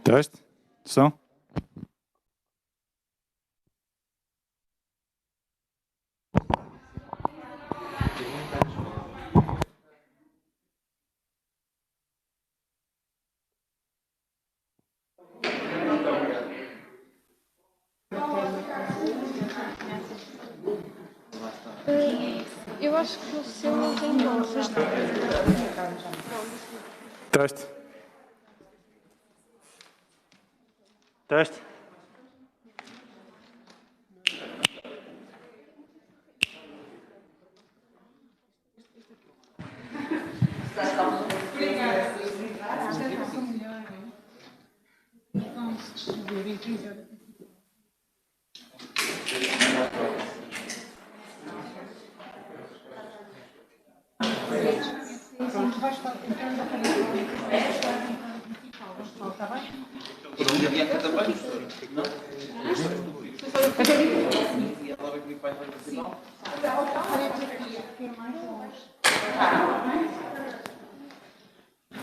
Teste? Som? Eu acho que o seu não tem voz. Teste? Teste?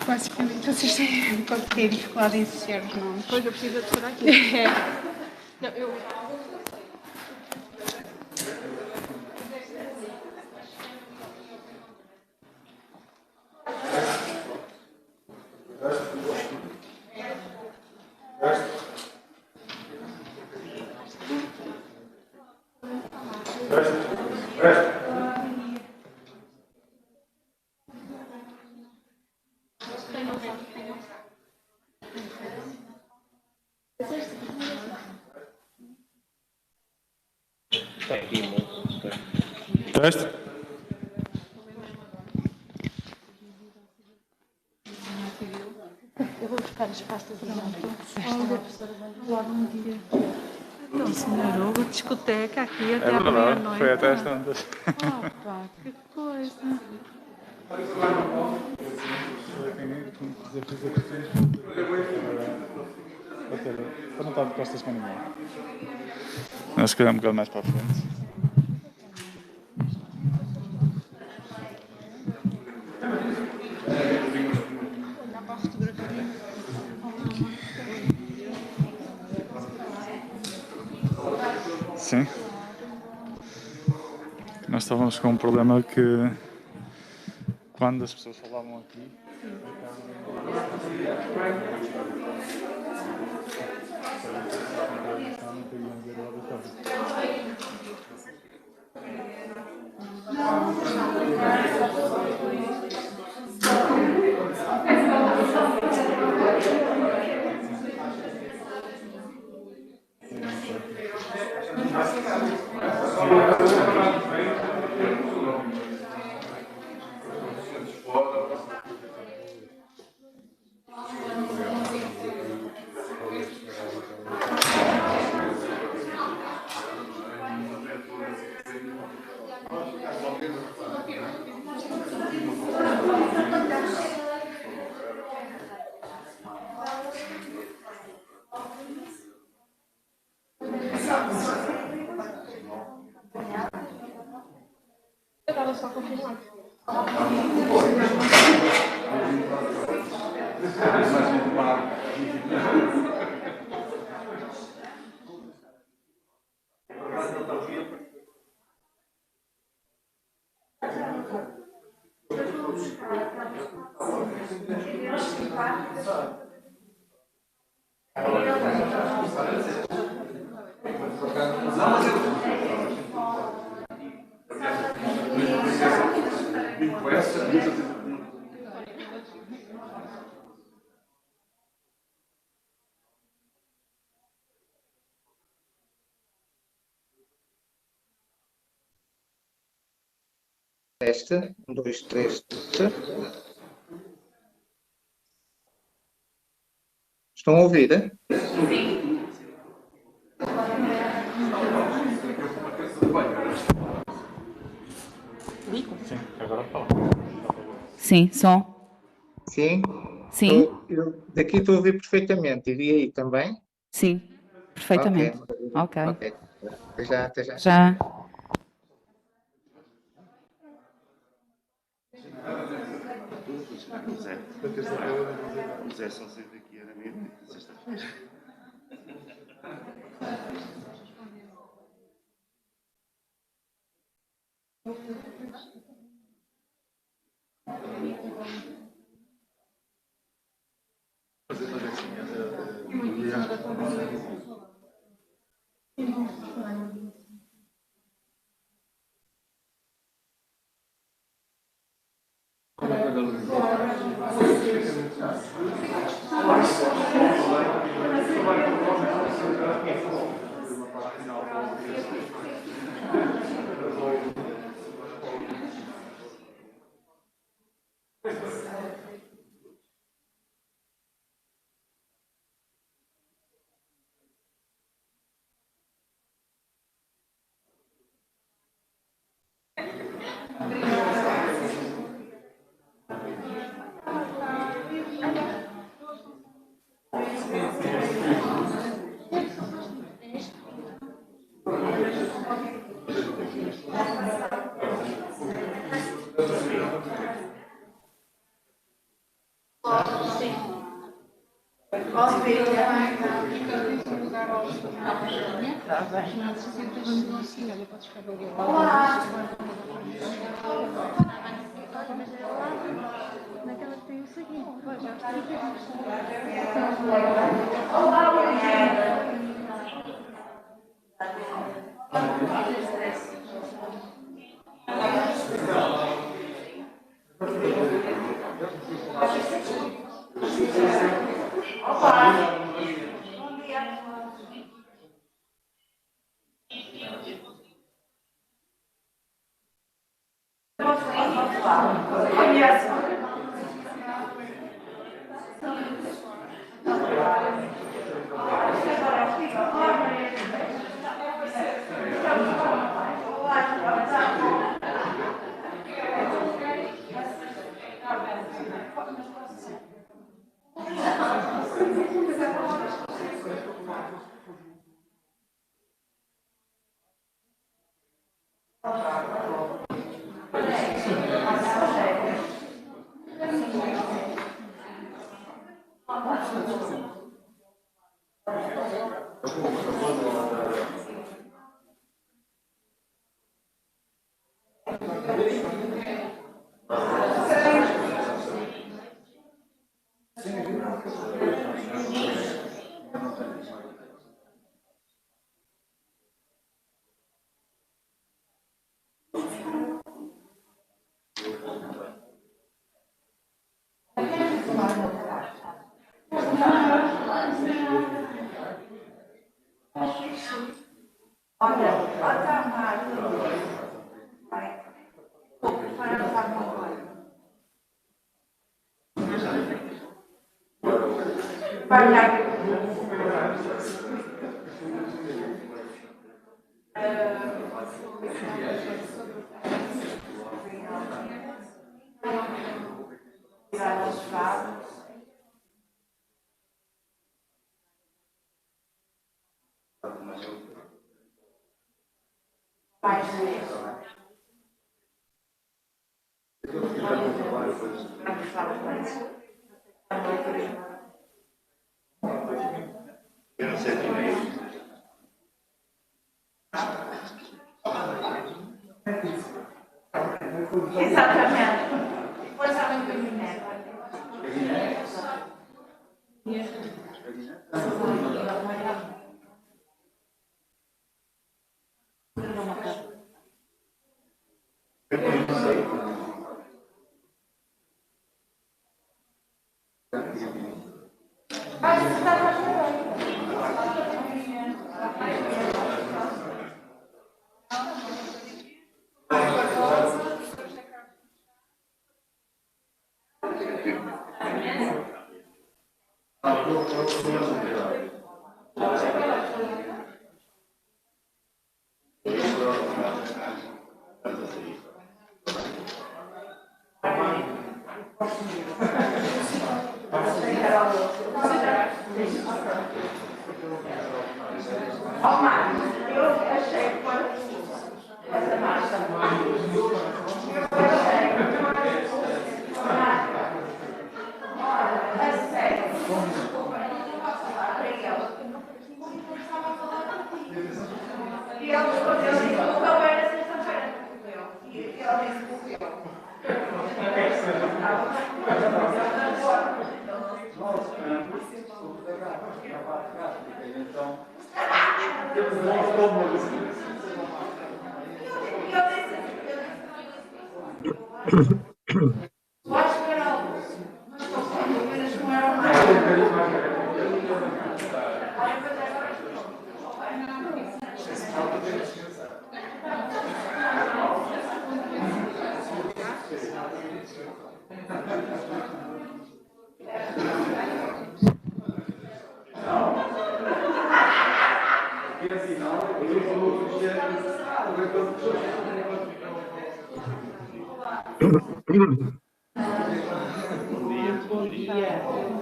Basicamente, vocês têm qualquer dificuldade em associar os nomes. Pois eu preciso de pôr aqui. Não, eu... Teste? Eu vou buscar as pastas do Isso melhorou a discoteca aqui até É à verdade, meia-noite. foi até às tantas. Opa, que coisa. Para não estar de costas com ninguém. Nós calhar um bocado mais para a frente. Sim. Nós estávamos com um problema que quando as pessoas falavam aqui, Eu estava só a confirmar. Teste, 1, 2, 3, teste. Estão a ouvir? sim, agora fala. Sim, som. Sim? Sim, Eu daqui estou a ouvir perfeitamente. E aí também? sim, perfeitamente. Ok. Ok. Até já, até já. Já. O Zé só saiu daqui era meia-noite, sexta-feira. Naquela que tem o seguinte, pois já está. Exatamente. Depois há um caminhão.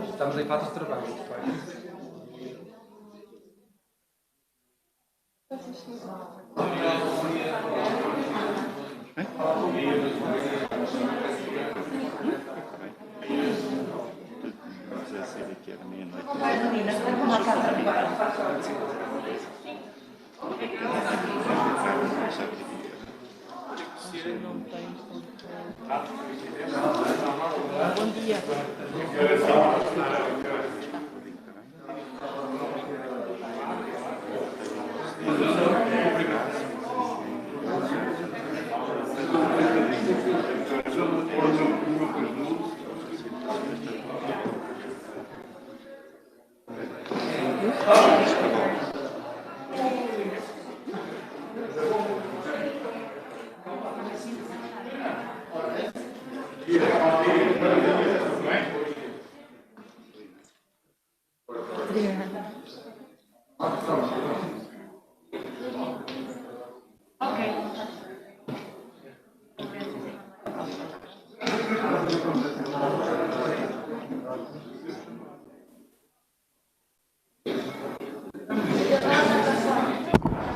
Estamos em fase de trabalho. Vamos assim daqui a meia-noite. Bom dia.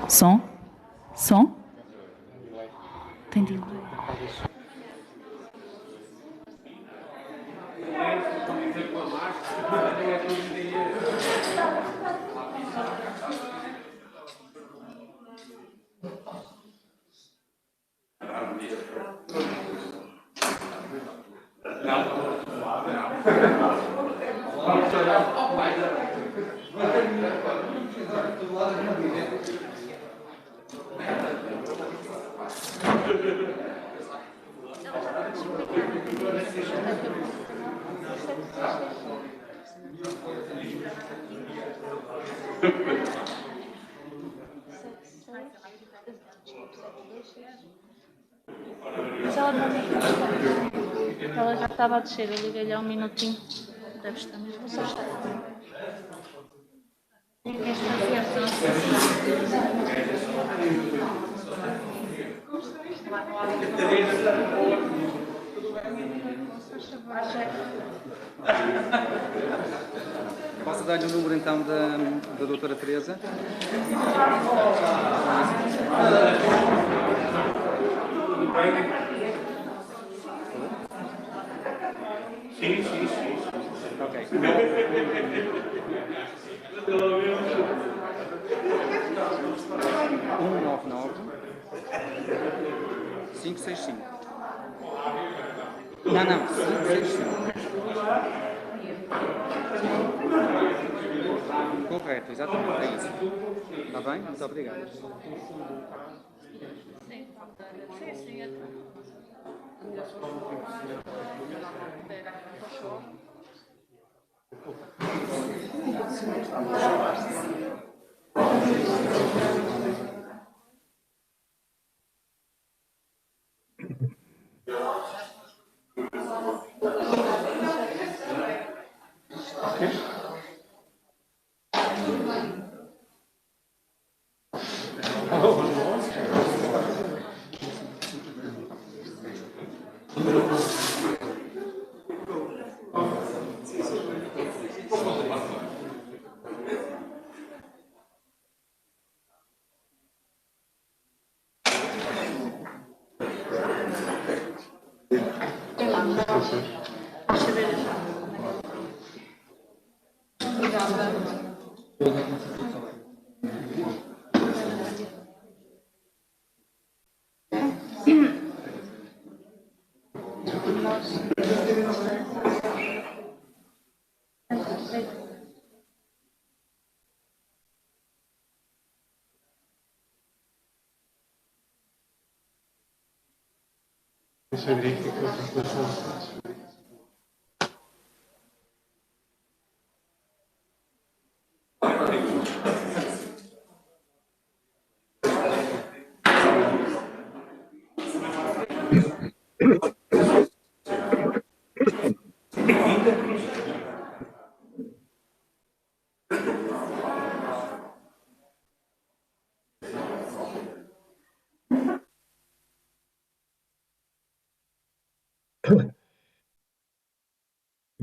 Som? Som? Tem delay. Mas ela não me... Ela já estava a descer, eu liguei-lhe há um minutinho. Deve estar mesmo só estar. Posso dar-lhe o número então da doutora Teresa? Sim, sim, sim. Ok. 199 565. Não, 565. Correto, exatamente, é isso. Está bem? Muito obrigado.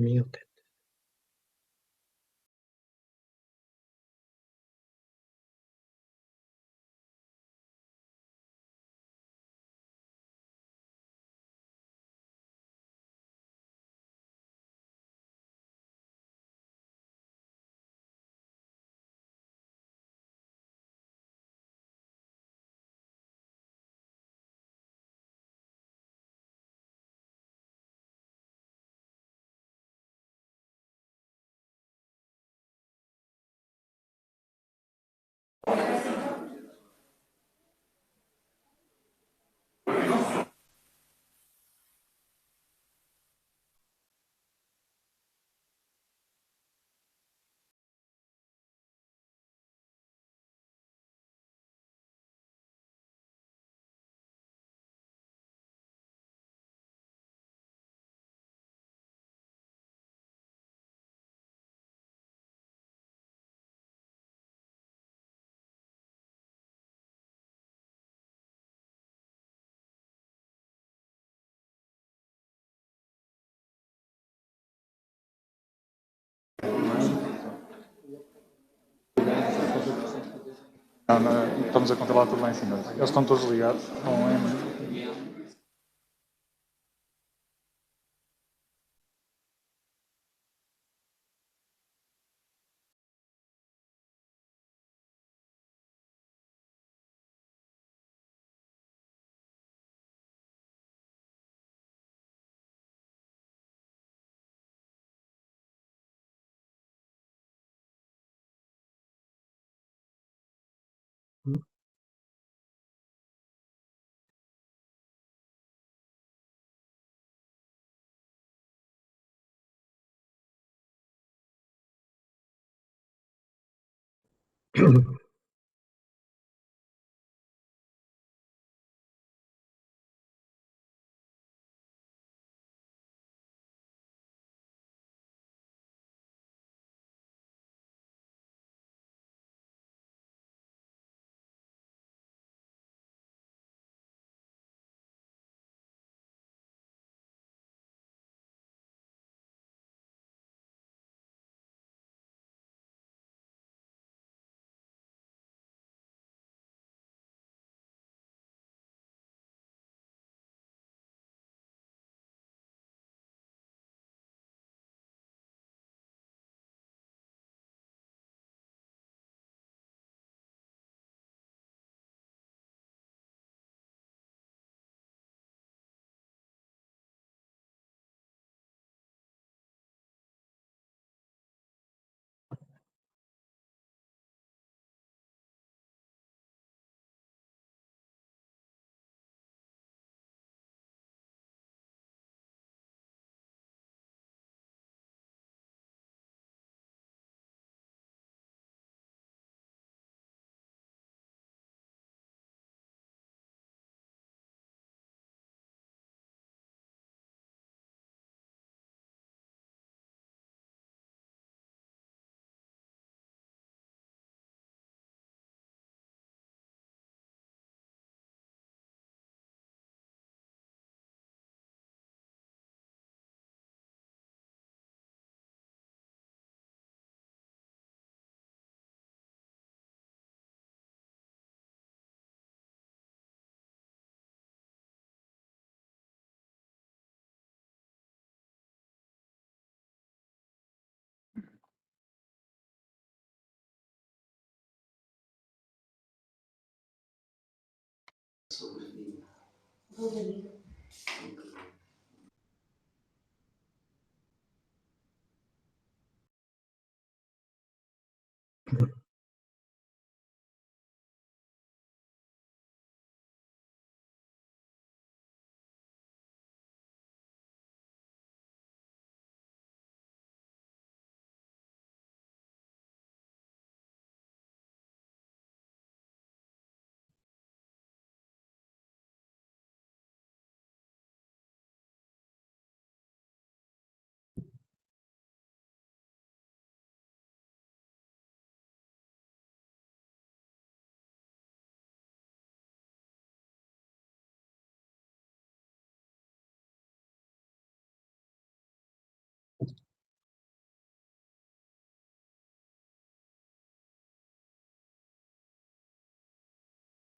Meu Deus. Não, não, estamos a controlar tudo lá em cima. Eles estão todos ligados. Não é...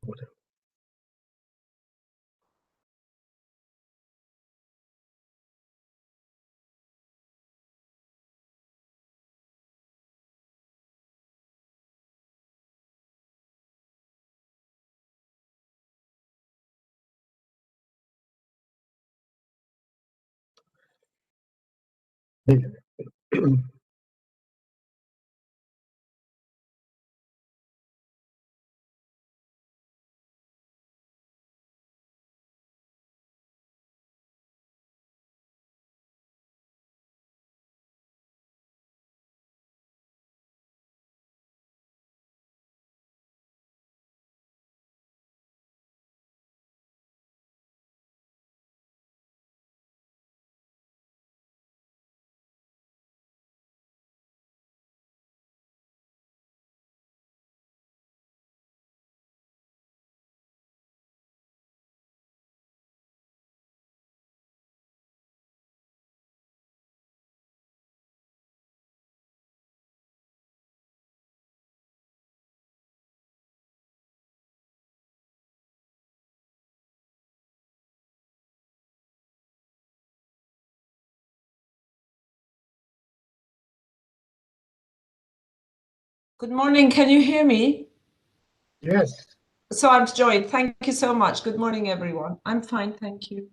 Good morning. Can you hear me? Yes. So I've joined. Thank you so much. Good morning, everyone. I'm fine. Thank you.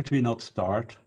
could we not start?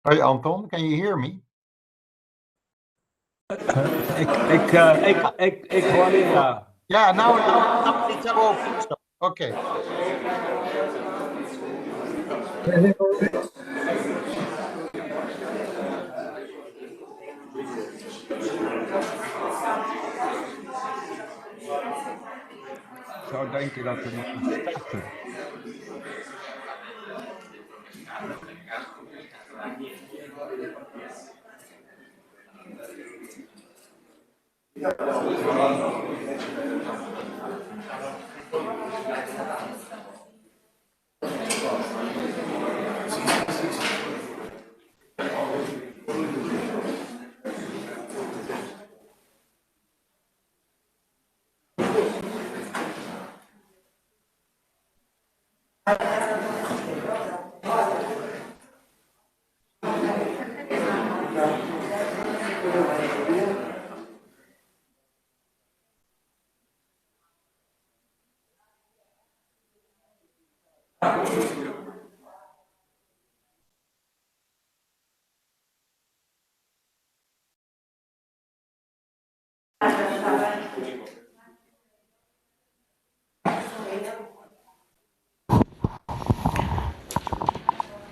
Hey Anton, can you hear me? Ik hoor je, ja. Ja, nou it's open. So, okay. Ik zou denken dat we moeten starten.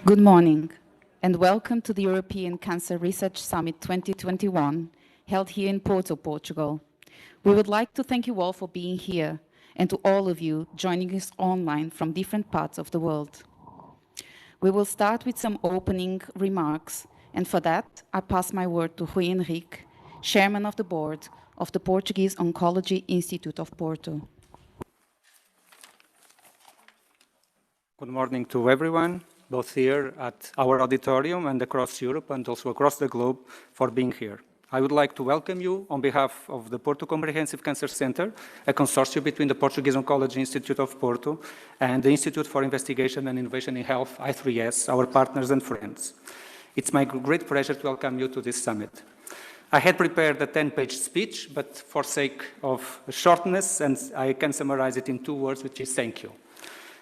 Good morning, and welcome to the European Cancer Research Summit 2021, held here in Porto, Portugal. We would like to thank you all for being here, and to all of you joining us online from different parts of the world. We will start with some opening remarks, and for that, I pass my word to Rui Henrique, Chairman of the Board of the Portuguese Oncology Institute of Porto. Good morning to everyone, both here at our auditorium and across Europe and also across the globe for being here. I would like to welcome you on behalf of the Porto Comprehensive Cancer Center, a consortium between the Portuguese Oncology Institute of Porto and the Institute for Investigation and Innovation in Health, I3S, our partners and friends. It's my great pleasure to welcome you to this summit. I had prepared a 10-page speech, but for sake of shortness, and I can summarize it in 2 words, which is thank you.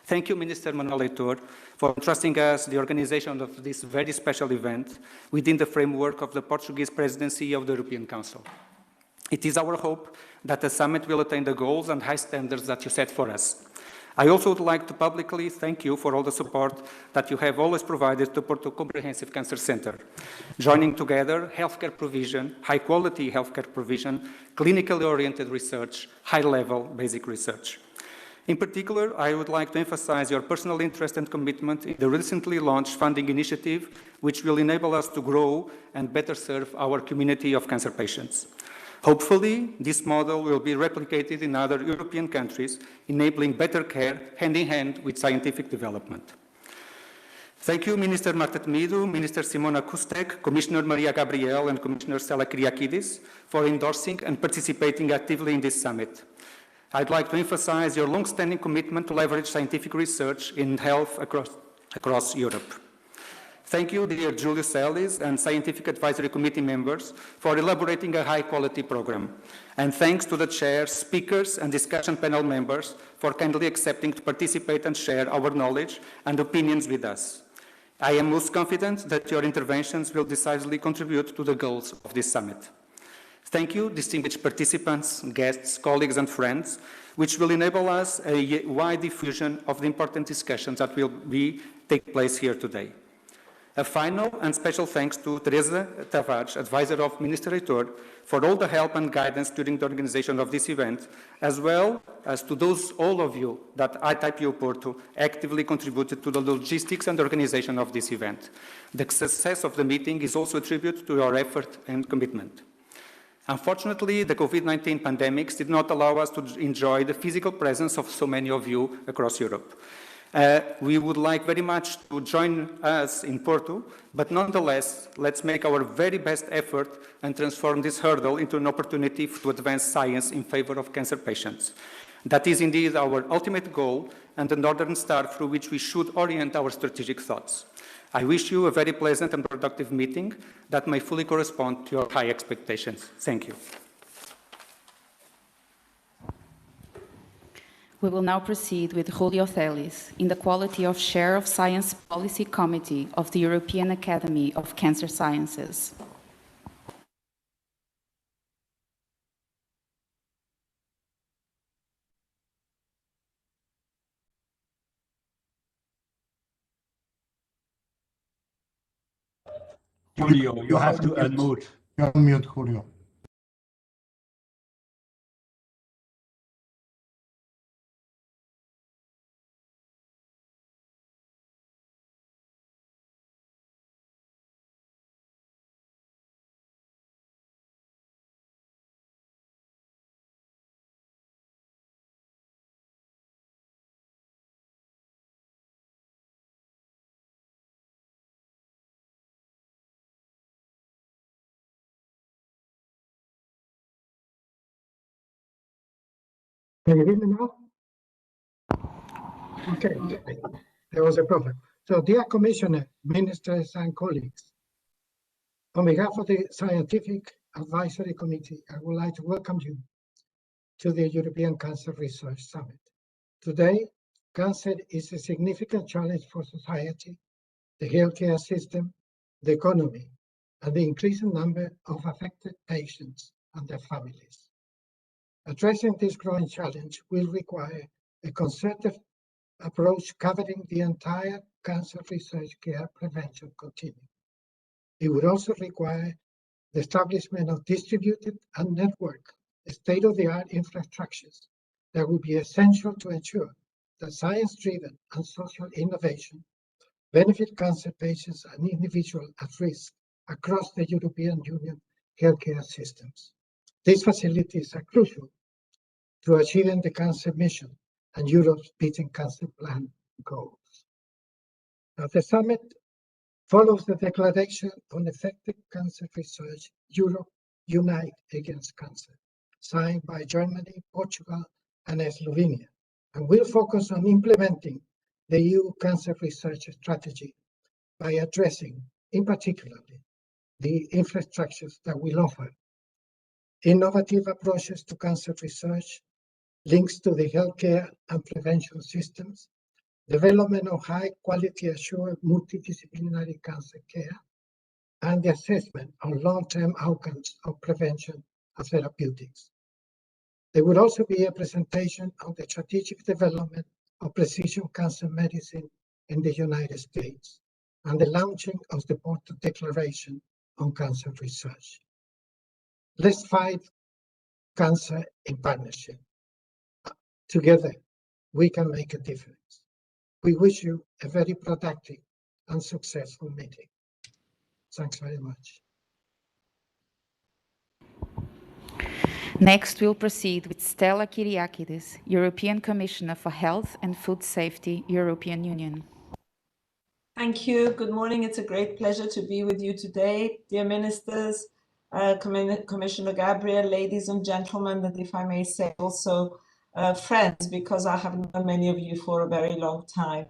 Thank you, Minister Manuel Leitor, for entrusting us the organization of this very special event within the framework of the Portuguese presidency of the European Council. It is our hope that the summit will attain the goals and high standards that you set for us. I also would like to publicly thank you for all the support that you have always provided to Porto Comprehensive Cancer Center, joining together healthcare provision, high-quality healthcare provision, clinically oriented research, high-level basic research. In particular, I would like to emphasize your personal interest and commitment in the recently launched funding initiative, which will enable us to grow and better serve our community of cancer patients. Hopefully, this model will be replicated in other European countries, enabling better care hand-in-hand with scientific development. Thank you, Minister Marta Temido, Minister Simona Kustek, Commissioner Maria Gabriel, and Commissioner Stella Kyriakides for endorsing and participating actively in this summit. I'd like to emphasize your long-standing commitment to leverage scientific research in health across Europe. Thank you, dear Julius Ellis and Scientific Advisory Committee members for elaborating a high-quality program. And thanks to the chair, speakers, and discussion panel members for kindly accepting to participate and share our knowledge and opinions with us. I am most confident that your interventions will decisively contribute to the goals of this summit. Thank you, distinguished participants, guests, colleagues, and friends, which will enable us a wide diffusion of the important discussions that will take place here today. A final and special thanks to Teresa Tavares, advisor of Minister Leitor, for all the help and guidance during the organization of this event, as well as to all of you that at IPO-Porto actively contributed to the logistics and organization of this event. The success of the meeting is also a tribute to your effort and commitment. Unfortunately, the COVID-19 pandemic did not allow us to enjoy the physical presence of so many of you across Europe. We would like very much to join us in Porto, but nonetheless, let's make our very best effort and transform this hurdle into an opportunity to advance science in favor of cancer patients. That is indeed our ultimate goal and the northern star through which we should orient our strategic thoughts. I wish you a very pleasant and productive meeting that may fully correspond to your high expectations. Thank you. We will now proceed with Julio Celis in the quality of Chair of Science Policy Committee of the European Academy of Cancer Sciences. Julio, you have to unmute. Unmute, Julio. Can you hear me now? Okay, there was a problem. So, dear Commissioner, Ministers, and colleagues, on behalf of the Scientific Advisory Committee, I would like to welcome you to the European Cancer Research Summit. Today, cancer is a significant challenge for society, the healthcare system, the economy, and the increasing number of affected patients and their families. Addressing this growing challenge will require a concerted approach covering the entire cancer research care prevention continuum. It would also require the establishment of distributed and networked state-of-the-art infrastructures that will be essential to ensure that science-driven and social innovation benefit cancer patients and individuals at risk across the European Union healthcare systems. These facilities are crucial to achieving the cancer mission and Europe's Beating Cancer Plan goals. Now, the summit follows the Declaration on Effective Cancer Research, Europe Unite Against Cancer, signed by Germany, Portugal, and Slovenia, and will focus on implementing the EU cancer research strategy by addressing, in particular, the infrastructures that will offer innovative approaches to cancer research, links to the healthcare and prevention systems, development of high-quality assured multidisciplinary cancer care, and the assessment of long-term outcomes of prevention and therapeutics. There would also be a presentation on the strategic development of precision cancer medicine in the United States and the launching of the Porto Declaration on Cancer Research. Let's fight cancer in partnership. Together, we can make a difference. We wish you a very productive and successful meeting. Thanks very much. Next, we'll proceed with Stella Kyriakidis, European Commissioner for Health and Food Safety, European Union. Thank you. Good morning. It's a great pleasure to be with you today. Dear ministers, Commissioner Gabriel, ladies and gentlemen, and if I may say also friends, because I haven't known many of you for a very long time.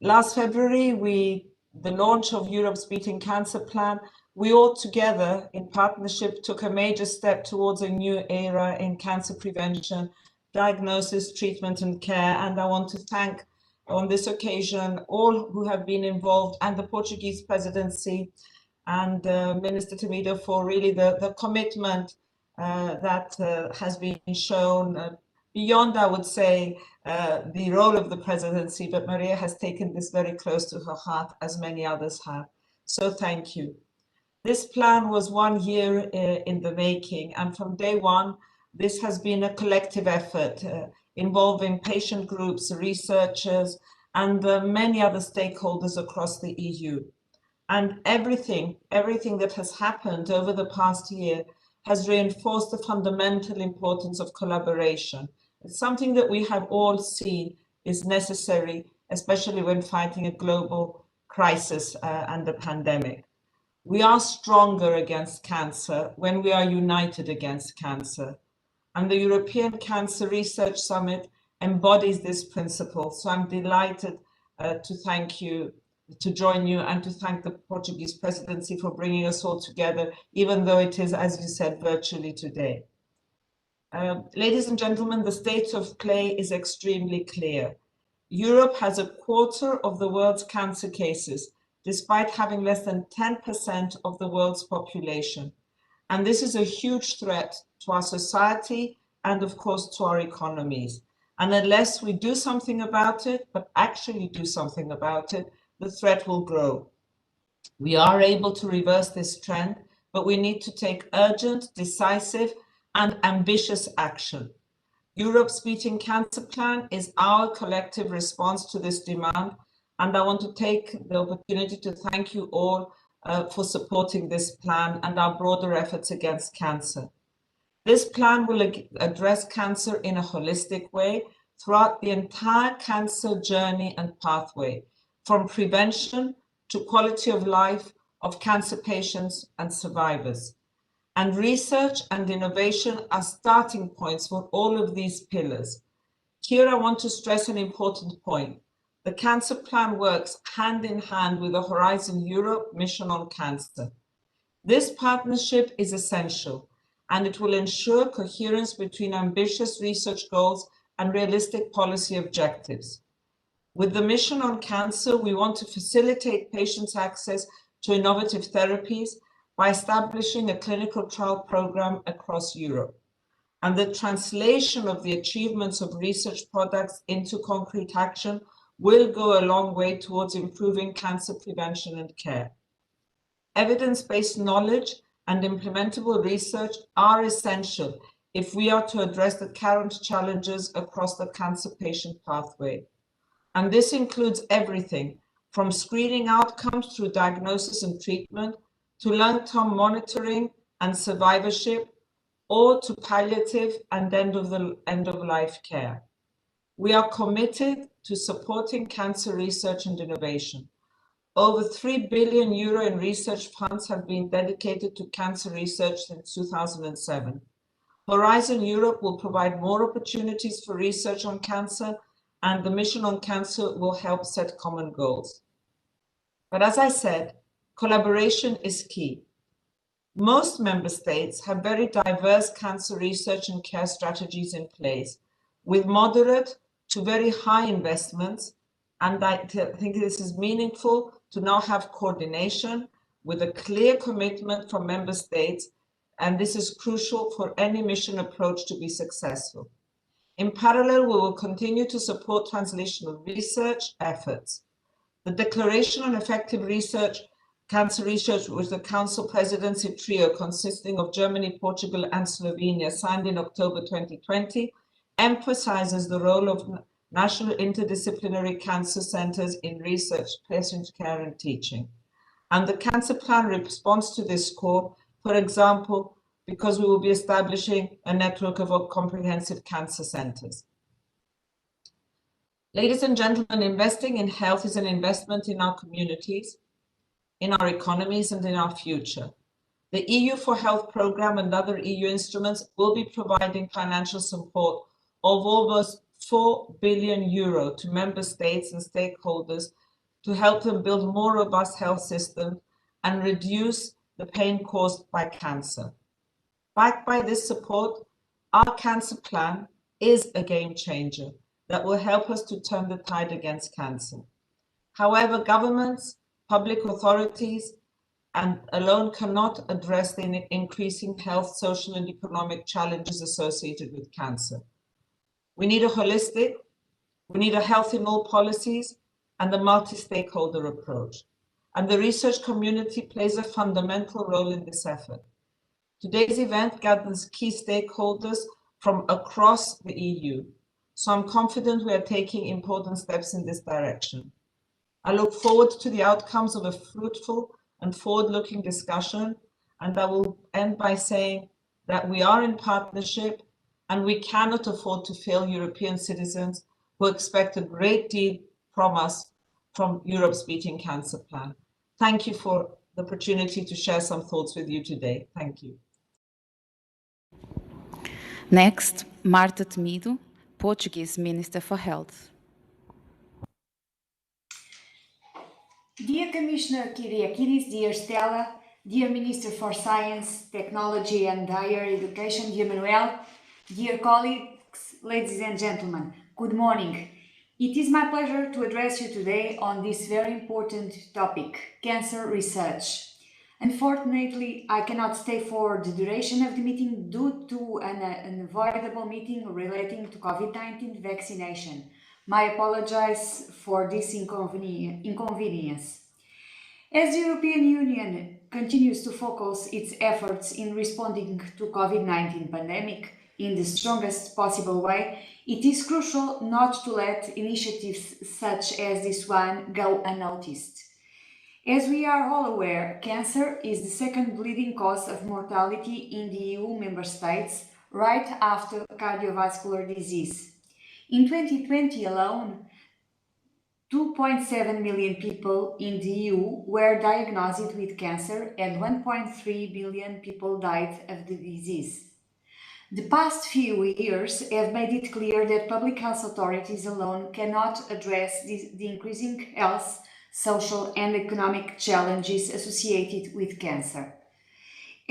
Last February, the launch of Europe's Beating Cancer Plan, we all together in partnership took a major step towards a new era in cancer prevention, diagnosis, treatment and care. And I want to thank on this occasion all who have been involved and the Portuguese presidency and Minister Temido for really the commitment that has been shown beyond, I would say, the role of the presidency, but Maria has taken this very close to her heart, as many others have. So thank you. This plan was 1 year in the making, and from day one, this has been a collective effort involving patient groups, researchers, and many other stakeholders across the EU. And everything that has happened over the past year has reinforced the fundamental importance of collaboration. It's something that we have all seen is necessary, especially when fighting a global crisis and a pandemic. We are stronger against cancer when we are united against cancer. And the European Cancer Research Summit embodies this principle. So I'm delighted to thank you, to join you, and to thank the Portuguese presidency for bringing us all together, even though it is, as you said, virtually today. Ladies and gentlemen, the state of play is extremely clear. Europe has 1/4 of the world's cancer cases, despite having less than 10% of the world's population. And this is a huge threat to our society and, of course, to our economies. And unless we do something about it, but actually do something about it, the threat will grow. We are able to reverse this trend, but we need to take urgent, decisive, and ambitious action. Europe's Beating Cancer Plan is our collective response to this demand, and I want to take the opportunity to thank you all for supporting this plan and our broader efforts against cancer. This plan will address cancer in a holistic way throughout the entire cancer journey and pathway, from prevention to quality of life of cancer patients and survivors. And research and innovation are starting points for all of these pillars. Here I want to stress an important point. The cancer plan works hand in hand with the Horizon Europe mission on cancer. This partnership is essential, and it will ensure coherence between ambitious research goals and realistic policy objectives. With the mission on cancer, we want to facilitate patients' access to innovative therapies by establishing a clinical trial program across Europe. And the translation of the achievements of research products into concrete action will go a long way towards improving cancer prevention and care. Evidence-based knowledge and implementable research are essential if we are to address the current challenges across the cancer patient pathway. And this includes everything from screening outcomes through diagnosis and treatment to long-term monitoring and survivorship, or to palliative and end-of-life care. We are committed to supporting cancer research and innovation. Over 3 billion euro in research funds have been dedicated to cancer research since 2007. Horizon Europe will provide more opportunities for research on cancer, and the mission on cancer will help set common goals. But as I said, collaboration is key. Most member states have very diverse cancer research and care strategies in place, with moderate to very high investments, and I think this is meaningful to now have coordination with a clear commitment from member states, and this is crucial for any mission approach to be successful. In parallel, we will continue to support translational research efforts. The Declaration on Effective Research, Cancer Research, with the Council Presidency Trio consisting of Germany, Portugal, and Slovenia, signed in October 2020, emphasizes the role of national interdisciplinary cancer centers in research, patient care, and teaching. And the cancer plan responds to this call, for example, because we will be establishing a network of comprehensive cancer centers. Ladies and gentlemen, investing in health is an investment in our communities, in our economies, and in our future. The EU for Health programme and other EU instruments will be providing financial support of almost 4 billion euro to member states and stakeholders to help them build more robust health systems and reduce the pain caused by cancer. Backed by this support, our cancer plan is a game changer that will help us to turn the tide against cancer. However, governments, public authorities, and alone cannot address the increasing health, social, and economic challenges associated with cancer. We need a health in all policies, and a multi-stakeholder approach. And the research community plays a fundamental role in this effort. Today's event gathers key stakeholders from across the EU, so I'm confident we are taking important steps in this direction. I look forward to the outcomes of a fruitful and forward-looking discussion, and I will end by saying that we are in partnership and we cannot afford to fail European citizens who expect a great deal from us from Europe's Beating Cancer Plan. Thank you for the opportunity to share some thoughts with you today. Thank you. Next, Marta Temido, Portuguese Minister for Health. Dear Commissioner Kyriakides, dear Stella, dear Minister for Science, Technology and Higher Education, dear Manuel, dear colleagues, ladies and gentlemen, good morning. It is my pleasure to address you today on this very important topic, cancer research. Unfortunately, I cannot stay for the duration of the meeting due to an unavoidable meeting relating to COVID-19 vaccination. I apologize for this inconvenience. As the European Union continues to focus its efforts in responding to COVID-19 pandemic in the strongest possible way, it is crucial not to let initiatives such as this one go unnoticed. As we are all aware, cancer is the second leading cause of mortality in the EU member states, right after cardiovascular disease. In 2020 alone, 2.7 million people in the EU were diagnosed with cancer and 1.3 billion people died of the disease. The past few years have made it clear that public health authorities alone cannot address the increasing health, social and economic challenges associated with cancer.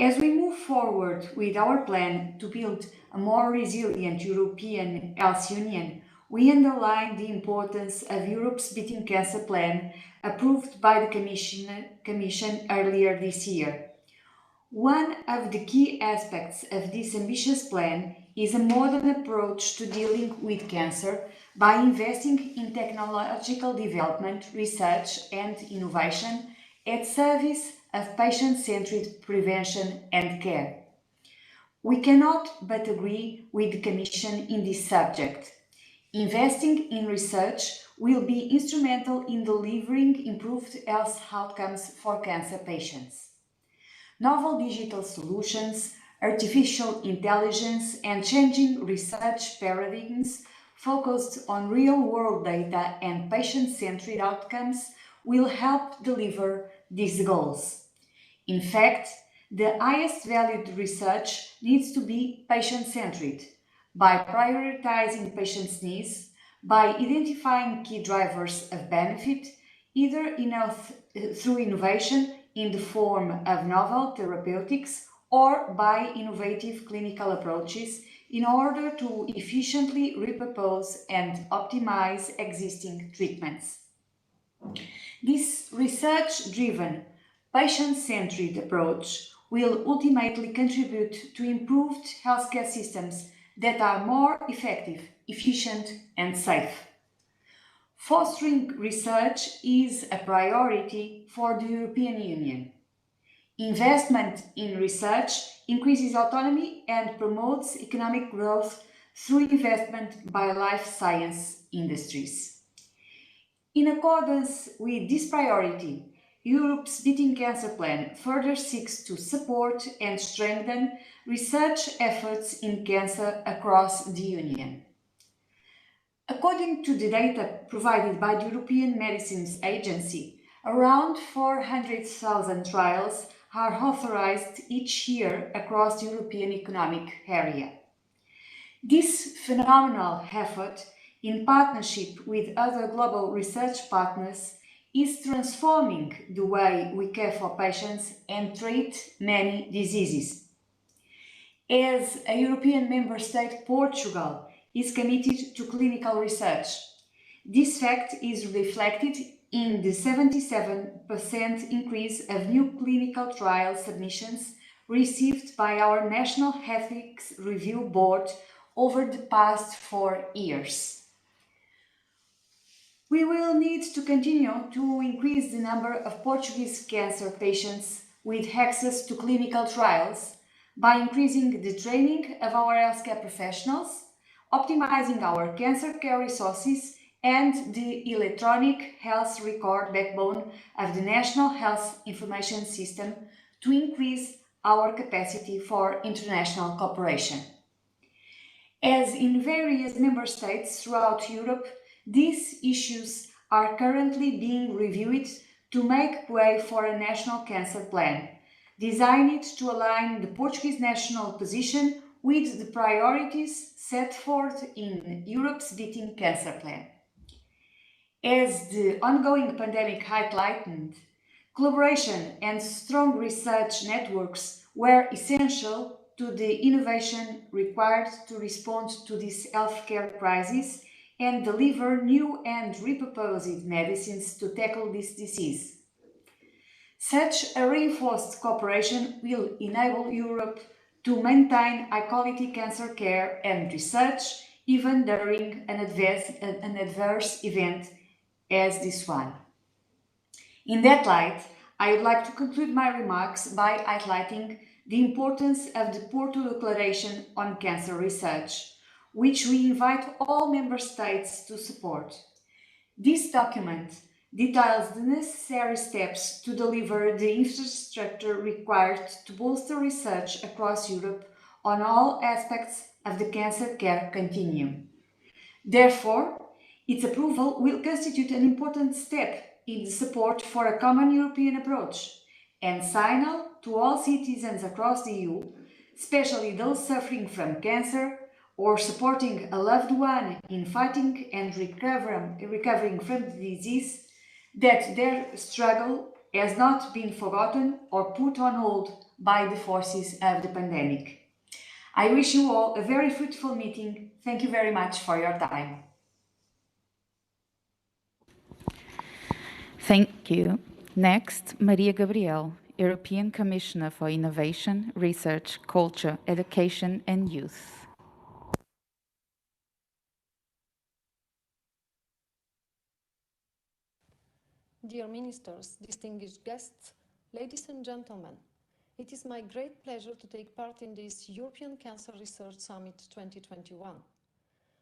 As we move forward with our plan to build a more resilient European Health Union, we underline the importance of Europe's Beating Cancer Plan approved by the Commission earlier this year. One of the key aspects of this ambitious plan is a modern approach to dealing with cancer by investing in technological development, research and innovation at service of patient-centered prevention and care. We cannot but agree with the Commission in this subject. Investing in research will be instrumental in delivering improved health outcomes for cancer patients. Novel digital solutions, artificial intelligence and changing research paradigms focused on real-world data and patient-centered outcomes will help deliver these goals. In fact, the highest valued research needs to be patient-centered by prioritizing patients' needs, by identifying key drivers of benefit, either through innovation, in the form of novel therapeutics or by innovative clinical approaches in order to efficiently repurpose and optimize existing treatments. This research-driven, patient-centered approach will ultimately contribute to improved healthcare systems that are more effective, efficient, and safe. Fostering research is a priority for the European Union. Investment in research increases autonomy and promotes economic growth through investment by life science industries. In accordance with this priority, Europe's Beating Cancer Plan further seeks to support and strengthen research efforts in cancer across the Union. According to the data provided by the European Medicines Agency, around 400,000 trials are authorized each year across the European Economic Area. This phenomenal effort, in partnership with other global research partners, is transforming the way we care for patients and treat many diseases. As a European member state, Portugal is committed to clinical research. This fact is reflected in the 77% increase of new clinical trial submissions received by our National Ethics Review Board over the past 4 years. We will need to continue to increase the number of Portuguese cancer patients with access to clinical trials by increasing the training of our healthcare professionals, optimizing our cancer care resources, and the electronic health record backbone of the National Health Information System to increase our capacity for international cooperation. As in various member states throughout Europe, these issues are currently being reviewed to make way for a national cancer plan, designed to align the Portuguese national position with the priorities set forth in Europe's Beating Cancer Plan. As the ongoing pandemic highlighted, collaboration and strong research networks were essential to the innovation required to respond to this healthcare crisis and deliver new and repurposed medicines to tackle this disease. Such a reinforced cooperation will enable Europe to maintain high-quality cancer care and research even during an adverse event as this one. In that light, I would like to conclude my remarks by highlighting the importance of the Porto Declaration on Cancer Research, which we invite all member states to support. This document details the necessary steps to deliver the infrastructure required to bolster research across Europe on all aspects of the cancer care continuum. Therefore, its approval will constitute an important step in the support for a common European approach and signal to all citizens across the EU, especially those suffering from cancer or supporting a loved one in fighting and recovering from the disease, that their struggle has not been forgotten or put on hold by the forces of the pandemic. I wish you all a very fruitful meeting. Thank you very much for your time. Thank you. Next, Maria Gabriel, European Commissioner for Innovation, Research, Culture, Education and Youth. Dear Ministers, distinguished guests, ladies and gentlemen, it is my great pleasure to take part in this European Cancer Research Summit 2021.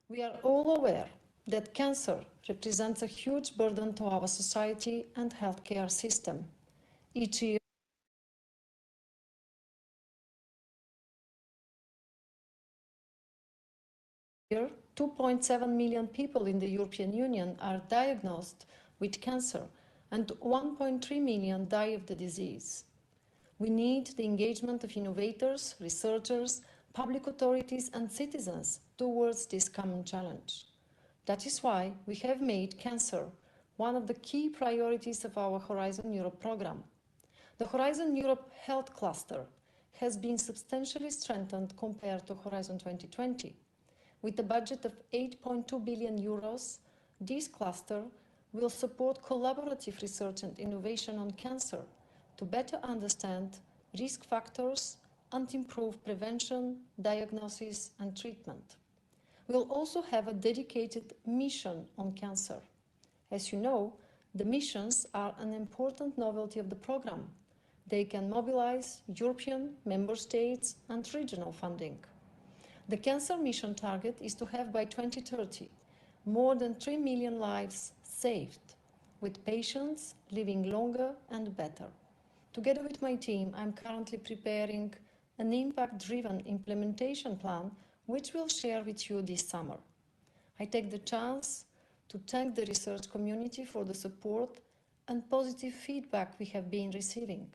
We are all aware that cancer represents a huge burden to our society and healthcare system. Each year, Here, 2.7 million people in the European Union are diagnosed with cancer and 1.3 million die of the disease. We need the engagement of innovators, researchers, public authorities and citizens towards this common challenge. That is why we have made cancer one of the key priorities of our Horizon Europe program. The Horizon Europe Health Cluster has been substantially strengthened compared to Horizon 2020. With a budget of 8.2 billion euros, this cluster will support collaborative research and innovation on cancer to better understand risk factors and improve prevention, diagnosis and treatment. We'll also have a dedicated mission on cancer. As you know, the missions are an important novelty of the program. They can mobilize European, member states and regional funding. The cancer mission target is to have by 2030 more than 3 million lives saved, with patients living longer and better. Together with my team, I'm currently preparing an impact-driven implementation plan which we'll share with you this summer. I take the chance to thank the research community for the support and positive feedback we have been receiving.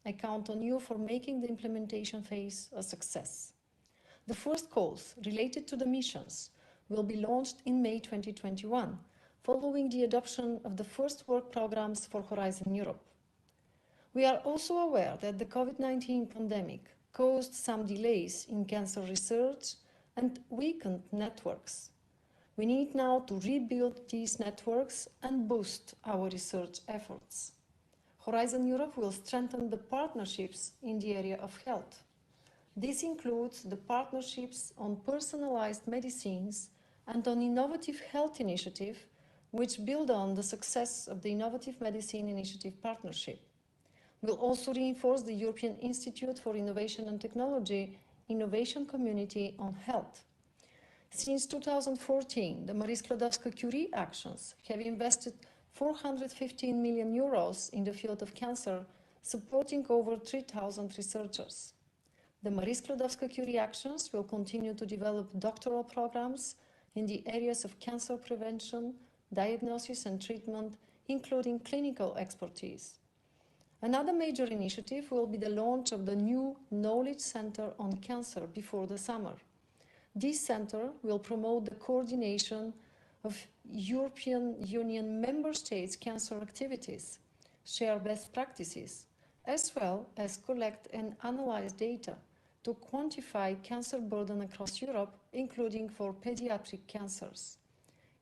I count on you for making the implementation phase a success. The first calls related to the missions will be launched in May 2021, following the adoption of the first work programs for Horizon Europe. We are also aware that the COVID-19 pandemic caused some delays in cancer research and weakened networks. We need now to rebuild these networks and boost our research efforts. Horizon Europe will strengthen the partnerships in the area of health. This includes the partnerships on personalized medicines and on innovative health initiative, which build on the success of the Innovative Medicine Initiative Partnership. We'll also reinforce the European Institute for Innovation and Technology Innovation Community on Health. Since 2014, the Marie Skłodowska-Curie actions have invested 415 million euros in the field of cancer, supporting over 3,000 researchers. The Marie Skłodowska-Curie actions will continue to develop doctoral programs in the areas of cancer prevention, diagnosis and treatment, including clinical expertise. Another major initiative will be the launch of the new Knowledge Center on Cancer before the summer. This center will promote the coordination of European Union member states' cancer activities, share best practices, as well as collect and analyze data to quantify cancer burden across Europe, including for pediatric cancers.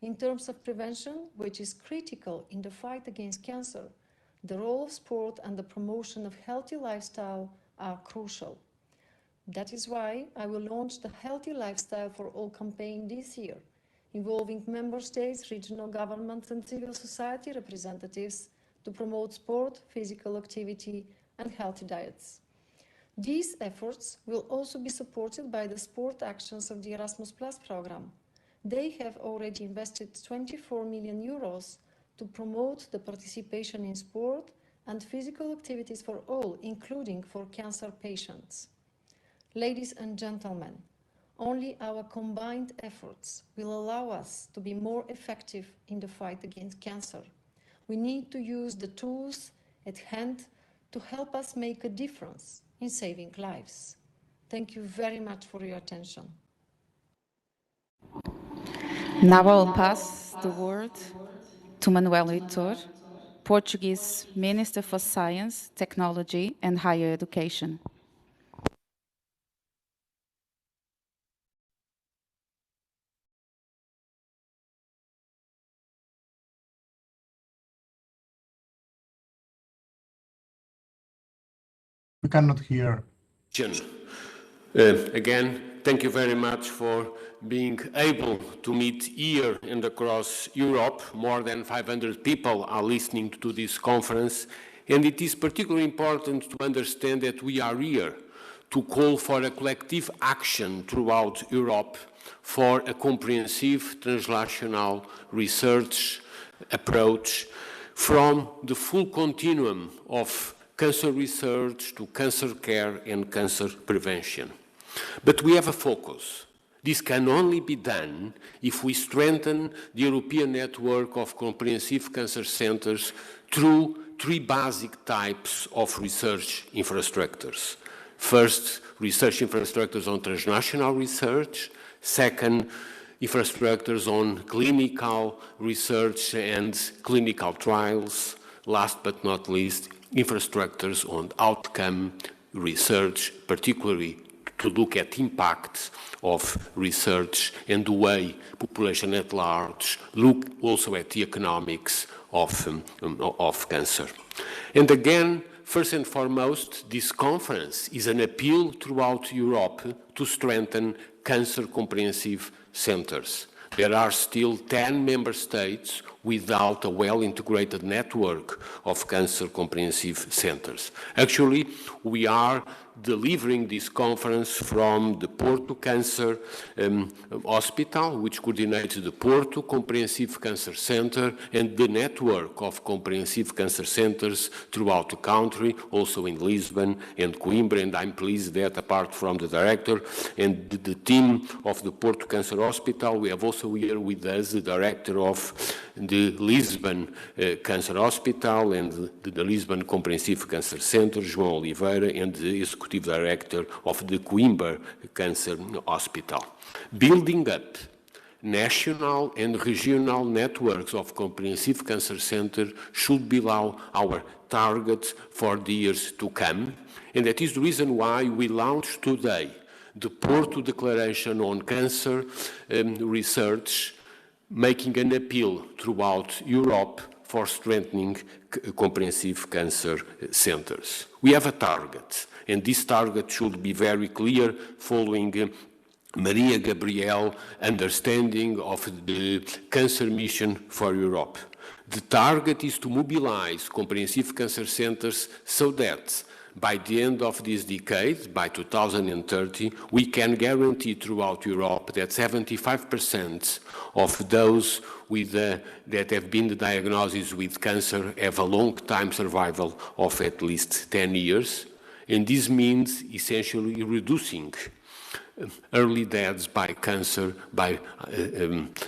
In terms of prevention, which is critical in the fight against cancer, the role of sport and the promotion of healthy lifestyle are crucial. That is why I will launch the Healthy Lifestyle for All campaign this year, involving member states, regional governments and civil society representatives to promote sport, physical activity and healthy diets. These efforts will also be supported by the sport actions of the Erasmus Plus program. They have already invested 24 million euros to promote the participation in sport and physical activities for all, including for cancer patients. Ladies and gentlemen, only our combined efforts will allow us to be more effective in the fight against cancer. We need to use the tools at hand to help us make a difference in saving lives. Thank you very much for your attention. Now I'll pass the word to Manuel Heitor, Portuguese Minister for Science, Technology and Higher Education. We cannot hear. Again, thank you very much for being able to meet here and across Europe. More than 500 people are listening to this conference, and it is particularly important to understand that we are here to call for a collective action throughout Europe for a comprehensive translational research approach from the full continuum of cancer research to cancer care and cancer prevention. But we have a focus. This can only be done if we strengthen the European network of comprehensive cancer centers through three basic types of research infrastructures. First, research infrastructures on transnational research. Second, infrastructures on clinical research and clinical trials. Last but not least, infrastructures on outcome research, particularly to look at impacts of research and the way population at large look also at the economics of cancer. And again, first and foremost, this conference is an appeal throughout Europe to strengthen cancer comprehensive centers. There are still 10 member states without a well-integrated network of cancer comprehensive centers. Actually, we are delivering this conference from the Porto Cancer Hospital, which coordinates the Porto Comprehensive Cancer Center and the network of comprehensive cancer centers throughout the country, also in Lisbon and Coimbra, and I'm pleased that apart from the director and the team of the Porto Cancer Hospital, we have also here with us the director of the Lisbon Cancer Hospital and the Lisbon Comprehensive Cancer Center, João Oliveira, and the executive director of the Coimbra Cancer Hospital. Building up national and regional networks of comprehensive cancer centers should be our target for the years to come, and that is the reason why we launched today the Porto Declaration on Cancer Research, making an appeal throughout Europe for strengthening comprehensive cancer centers. We have a target, and this target should be very clear following Maria Gabriel's understanding of the cancer mission for Europe. The target is to mobilize comprehensive cancer centers so that by the end of this decade, by 2030, we can guarantee throughout Europe that 75% of those that have been diagnosed with cancer have a long time survival of at least 10 years. And this means essentially reducing early deaths by cancer by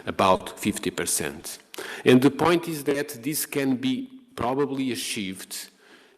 about 50%. And the point is that this can be probably achieved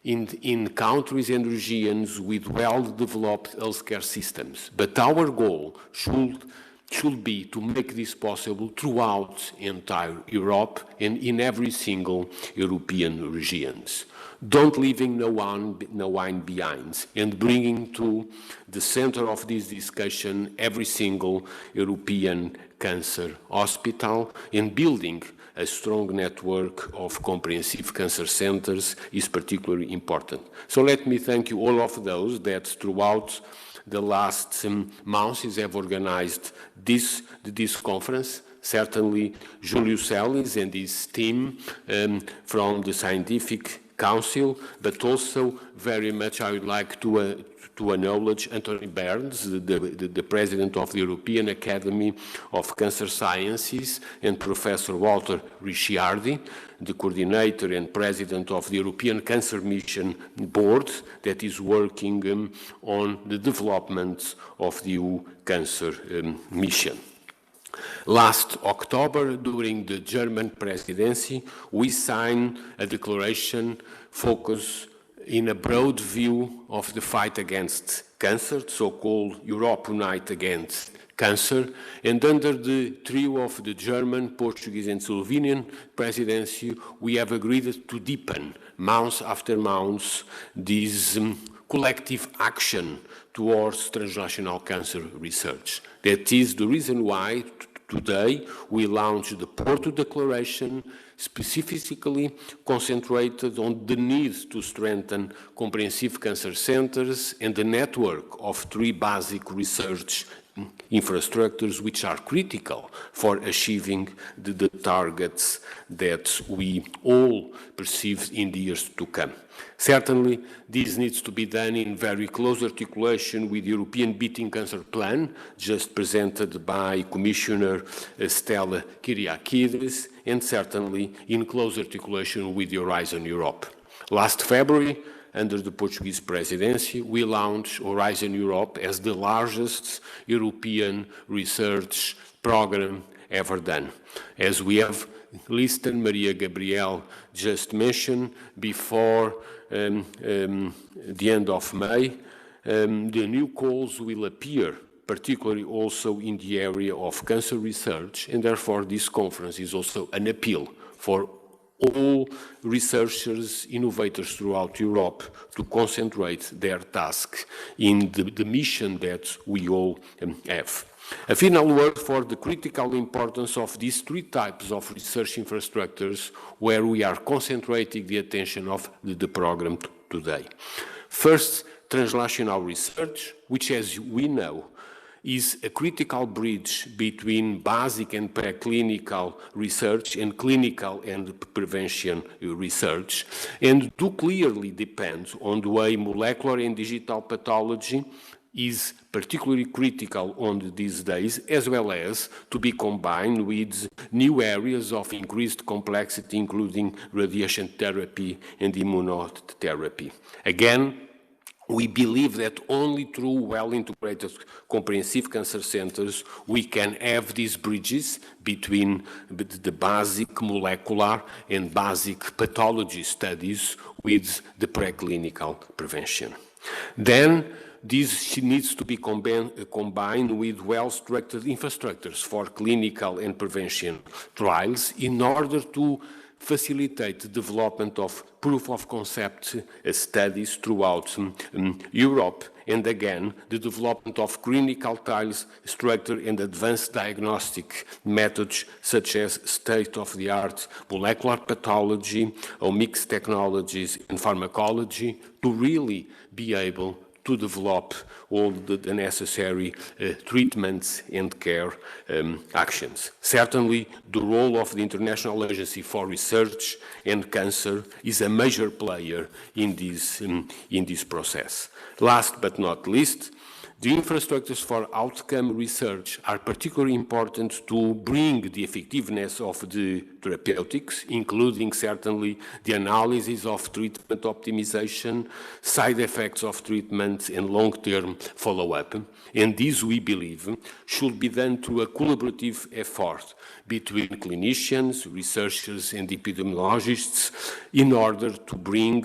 in countries and regions with well-developed healthcare systems. But our goal should be to make this possible throughout entire Europe and in every single European regions. Don't leaving no one behind, and bringing to the center of this discussion every single European cancer hospital, and building a strong network of comprehensive cancer centers is particularly important. So let me thank you all of those that throughout the last months have organized this conference. Certainly Julio Celis and his team from the Scientific Council, but also very much I would like to acknowledge Anthony Burns, the president of the European Academy of Cancer Sciences, and Professor Walter Ricciardi, the coordinator and president of the European Cancer Mission Board that is working on the development of the EU Cancer Mission. Last October, during the German presidency, we signed a declaration focused in a broad view of the fight against cancer, so-called Europe Unite Against Cancer, and under the trio of the German, Portuguese and Slovenian presidency, we have agreed to deepen, month after month, this collective action towards transnational cancer research. That is the reason why today we launched the Porto Declaration, specifically concentrated on the need to strengthen comprehensive cancer centers and the network of 3 basic research infrastructures which are critical for achieving the targets that we all perceive in the years to come. Certainly, this needs to be done in very close articulation with the European Beating Cancer Plan, just presented by Commissioner Stella Kyriakides, and certainly in close articulation with Horizon Europe. Last February, under the Portuguese presidency, we launched Horizon Europe as the largest European research program ever done. As we have listed, Maria Gabriel just mentioned, before the end of May, the new calls will appear, particularly also in the area of cancer research, and therefore this conference is also an appeal for all researchers, innovators throughout Europe to concentrate their task in the mission that we all have. A final word for the critical importance of these three types of research infrastructures where we are concentrating the attention of the program today. First, translational research, which, as we know, is a critical bridge between basic and preclinical research and clinical and prevention research, and do clearly depend on the way molecular and digital pathology is particularly critical on these days, as well as to be combined with new areas of increased complexity, including radiation therapy and immunotherapy. Again, we believe that only through well-integrated comprehensive cancer centers we can have these bridges between the basic molecular and basic pathology studies with the preclinical prevention. Then this needs to be combined with well-structured infrastructures for clinical and prevention trials in order to facilitate the development of proof of concept studies throughout Europe, and again, the development of clinical trials structure and advanced diagnostic methods such as state-of-the-art molecular pathology, omics technologies, and pharmacology to really be able to develop all the necessary treatments and care actions. Certainly, the role of the International Agency for Research and Cancer is a major player in this process. Last but not least, the infrastructures for outcome research are particularly important to bring the effectiveness of the therapeutics, including certainly the analysis of treatment optimization, side effects of treatment, and long-term follow-up. And this, we believe, should be done through a collaborative effort between clinicians, researchers, and epidemiologists in order to bring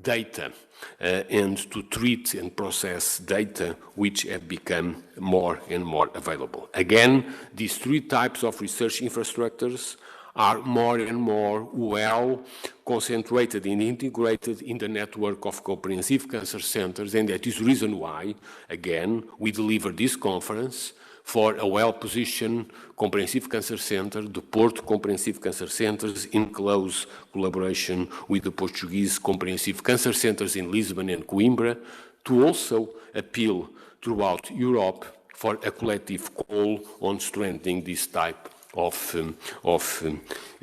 data and to treat and process data which have become more and more available. Again, these three types of research infrastructures are more and more well concentrated and integrated in the network of comprehensive cancer centers, and that is the reason why, again, we deliver this conference for a well-positioned comprehensive cancer center, the Porto Comprehensive Cancer Centers, in close collaboration with the Portuguese comprehensive cancer centers in Lisbon and Coimbra, to also appeal throughout Europe for a collective call on strengthening this type of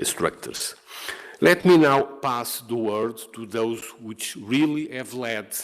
structures. Let me now pass the word to those which really have led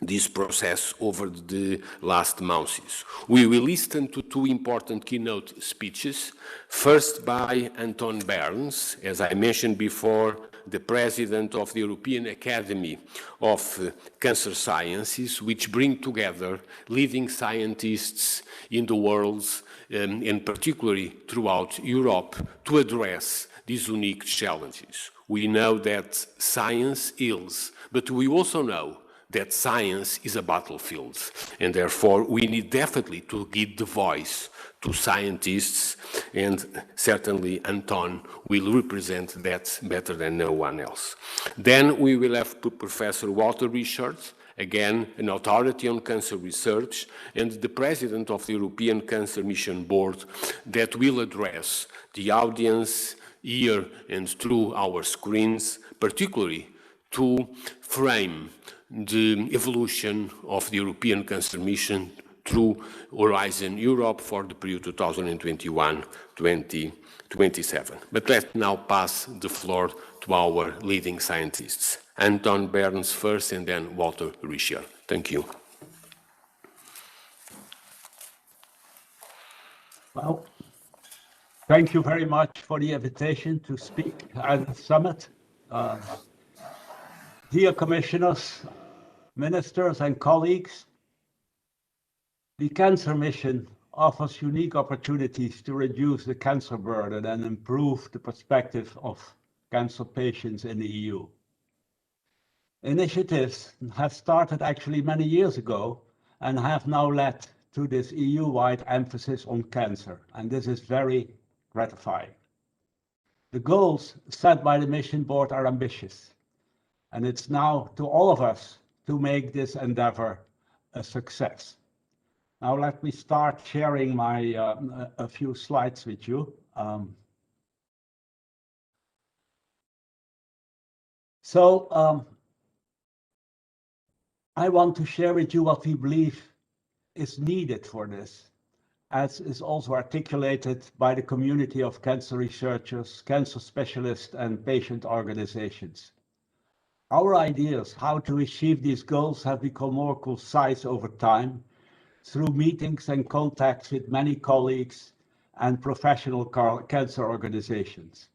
this process over the last months. We will listen to two important keynote speeches, first by Anton Berns, as I mentioned before, the president of the European Academy of Cancer Sciences, which bring together leading scientists in the world, and particularly throughout Europe, to address these unique challenges. We know that science heals, but we also know that science is a battlefield, and therefore we need definitely to give the voice to scientists, and certainly Anton will represent that better than no one else. Then we will have Professor Walter Richards, again an authority on cancer research, and the president of the European Cancer Mission Board, that will address the audience here and through our screens, particularly to frame the evolution of the European Cancer Mission through Horizon Europe for the period 2021-2027. But let's now pass the floor to our leading scientists. Anton Berns first, and then Walter Richard. Thank you. Well, thank you very much for the invitation to speak at the summit. Dear commissioners, ministers and colleagues, the Cancer Mission offers unique opportunities to reduce the cancer burden and improve the perspective of cancer patients in the EU. Initiatives have started actually many years ago and have now led to this EU-wide emphasis on cancer, and this is very gratifying. The goals set by the mission board are ambitious, and it's now to all of us to make this endeavor a success. Now let me start sharing my a few slides with you. I want to share with you what we believe is needed for this, as is also articulated by the community of cancer researchers, cancer specialists, and patient organizations. Our ideas how to achieve these goals have become more concise over time through meetings and contacts with many colleagues and professional cancer organizations.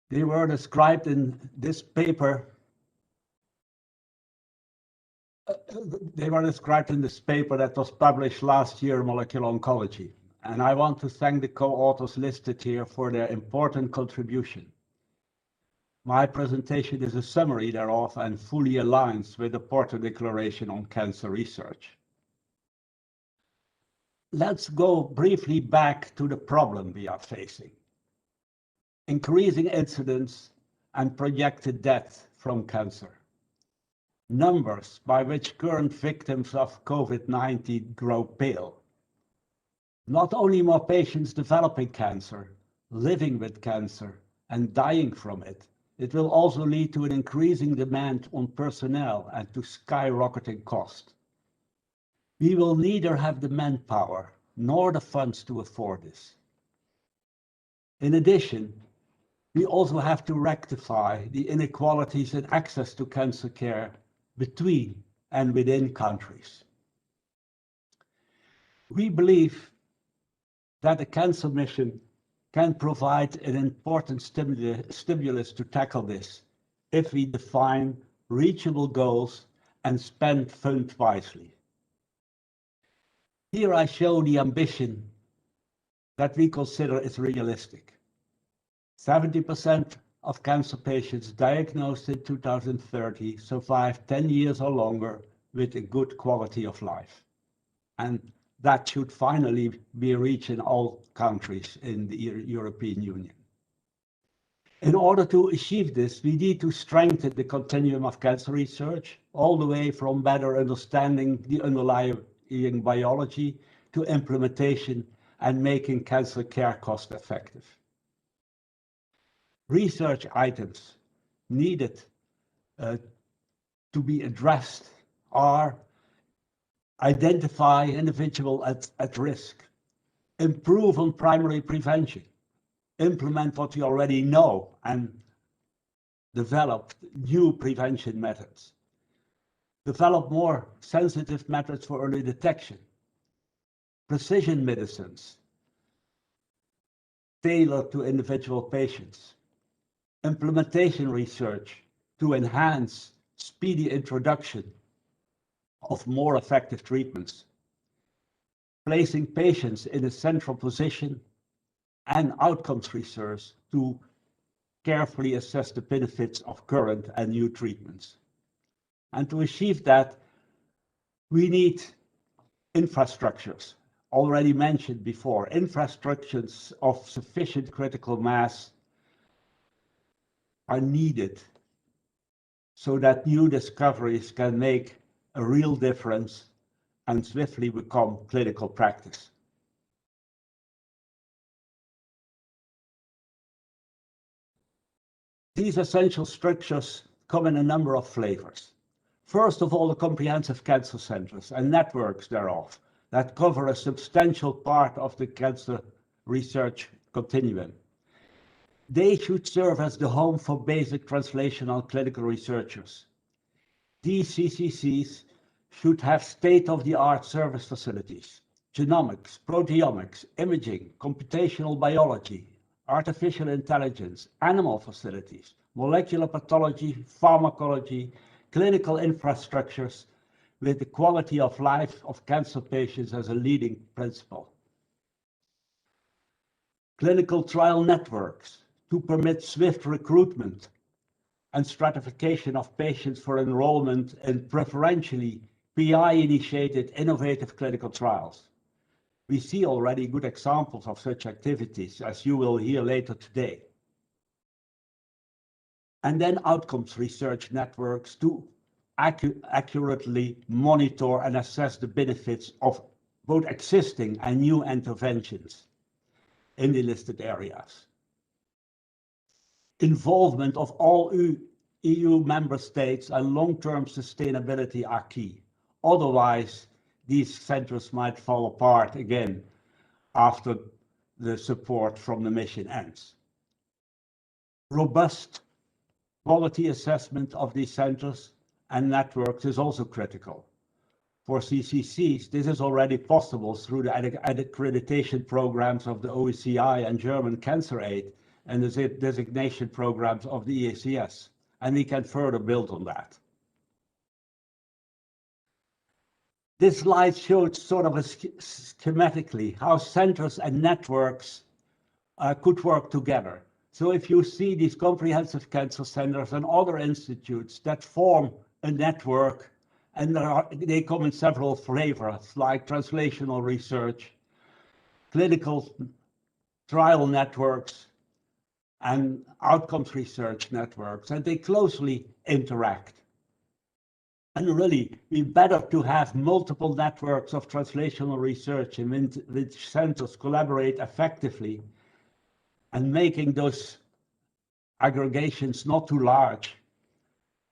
They were described in this paper. That was published last year in Molecular Oncology, and I want to thank the co-authors listed here for their important contribution. My presentation is a summary thereof and fully aligns with the Porto Declaration on Cancer Research. Let's go briefly back to the problem we are facing. Increasing incidence and projected death from cancer. Numbers by which current victims of COVID-19 grow pale. Not only more patients developing cancer, living with cancer, and dying from it, it will also lead to an increasing demand on personnel and to skyrocketing cost. We will neither have the manpower nor the funds to afford this. In addition, we also have to rectify the inequalities in access to cancer care between and within countries. We believe that the cancer mission can provide an important stimulus to tackle this if we define reachable goals and spend funds wisely. Here I show the ambition that we consider is realistic. 70% of cancer patients diagnosed in 2030 survive 10 years or longer with a good quality of life. And that should finally be reached in all countries in the European Union. In order to achieve this, we need to strengthen the continuum of cancer research, all the way from better understanding the underlying biology to implementation and making cancer care cost effective. Research items needed to be addressed are identify individuals at risk, improve on primary prevention, implement what we already know and develop new prevention methods, develop more sensitive methods for early detection, precision medicines tailored to individual patients, implementation research to enhance speedy introduction of more effective treatments, placing patients in a central position, and outcomes research to carefully assess the benefits of current and new treatments. And to achieve that, we need infrastructures, already mentioned before, infrastructures of sufficient critical mass are needed so that new discoveries can make a real difference and swiftly become clinical practice. These essential structures come in a number of flavors. First of all, the comprehensive cancer centers and networks thereof that cover a substantial part of the cancer research continuum. They should serve as the home for basic translational clinical researchers. These CCCs should have state-of-the-art service facilities, genomics, proteomics, imaging, computational biology, artificial intelligence, animal facilities, molecular pathology, pharmacology, clinical infrastructures with the quality of life of cancer patients as a leading principle. Clinical trial networks to permit swift recruitment and stratification of patients for enrollment in preferentially PI-initiated innovative clinical trials. We see already good examples of such activities, as you will hear later today. And then outcomes research networks to accurately monitor and assess the benefits of both existing and new interventions in the listed areas. Involvement of all EU member states and long-term sustainability are key. Otherwise, these centers might fall apart again after the support from the mission ends. Robust quality assessment of these centers and networks is also critical. For CCCs, this is already possible through the accreditation programs of the OECI and German Cancer Aid and the designation programs of the EACS, and we can further build on that. This slide shows sort of schematically how centers and networks could work together. So if you see these comprehensive cancer centers and other institutes that form a network, and they come in several flavors, like translational research, clinical trial networks, and outcomes research networks, and they closely interact. And really, we better to have multiple networks of translational research in which centers collaborate effectively and making those aggregations not too large.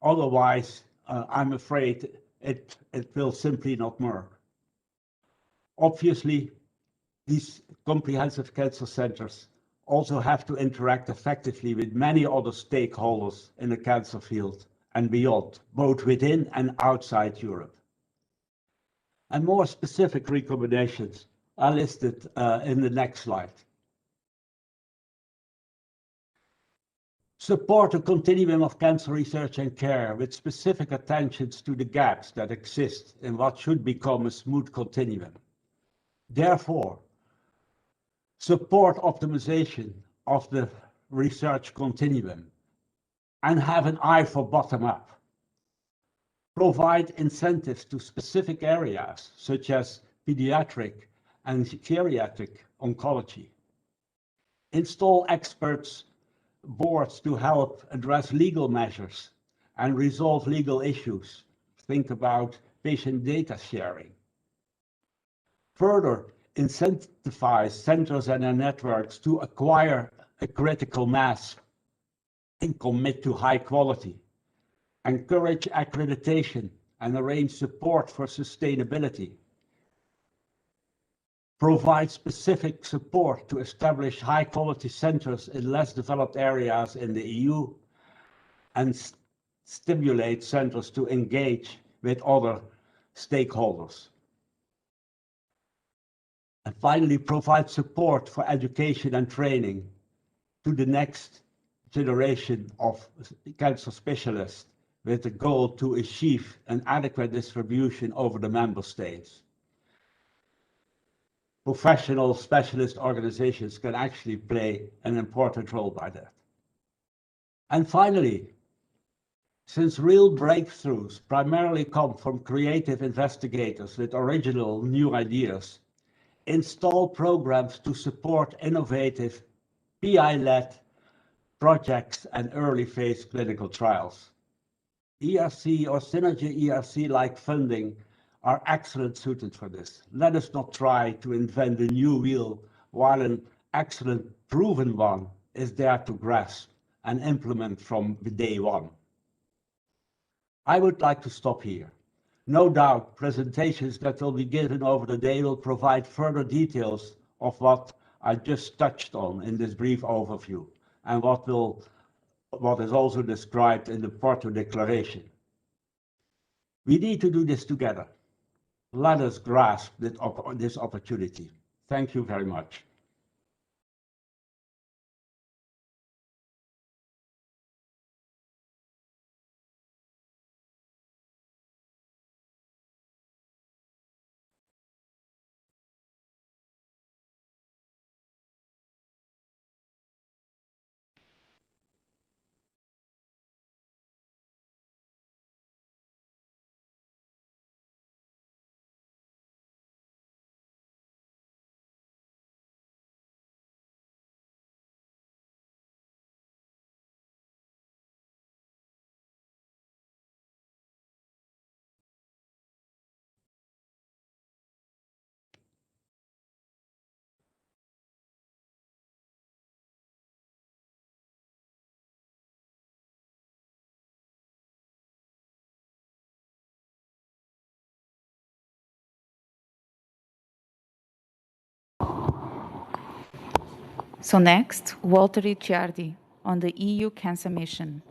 Otherwise, I'm afraid it will simply not work. Obviously, these comprehensive cancer centers also have to interact effectively with many other stakeholders in the cancer field and beyond, both within and outside Europe. And more specific recommendations are listed in the next slide. Support a continuum of cancer research and care with specific attentions to the gaps that exist in what should become a smooth continuum. Therefore, support optimization of the research continuum and have an eye for bottom-up. Provide incentives to specific areas such as pediatric and geriatric oncology. Install experts boards to help address legal measures and resolve legal issues. Think about patient data sharing. Further, incentivize centers and their networks to acquire a critical mass and commit to high quality. Encourage accreditation and arrange support for sustainability. Provide specific support to establish high-quality centers in less developed areas in the EU and stimulate centers to engage with other stakeholders. And finally, provide support for education and training to the next generation of cancer specialists with the goal to achieve an adequate distribution over the member states. Professional specialist organizations can actually play an important role by that. And finally, since real breakthroughs primarily come from creative investigators with original new ideas, install programs to support innovative PI-led projects and early phase clinical trials. ERC or Synergy ERC-like funding are excellent suited for this. Let us not try to invent a new wheel while an excellent proven one is there to grasp and implement from day one. I would like to stop here. No doubt presentations that will be given over the day will provide further details of what I just touched on in this brief overview and what is also described in the Porto Declaration. We need to do this together. Let us grasp this opportunity. Thank you very much. So next, Walter Ricciardi on the EU Cancer Mission.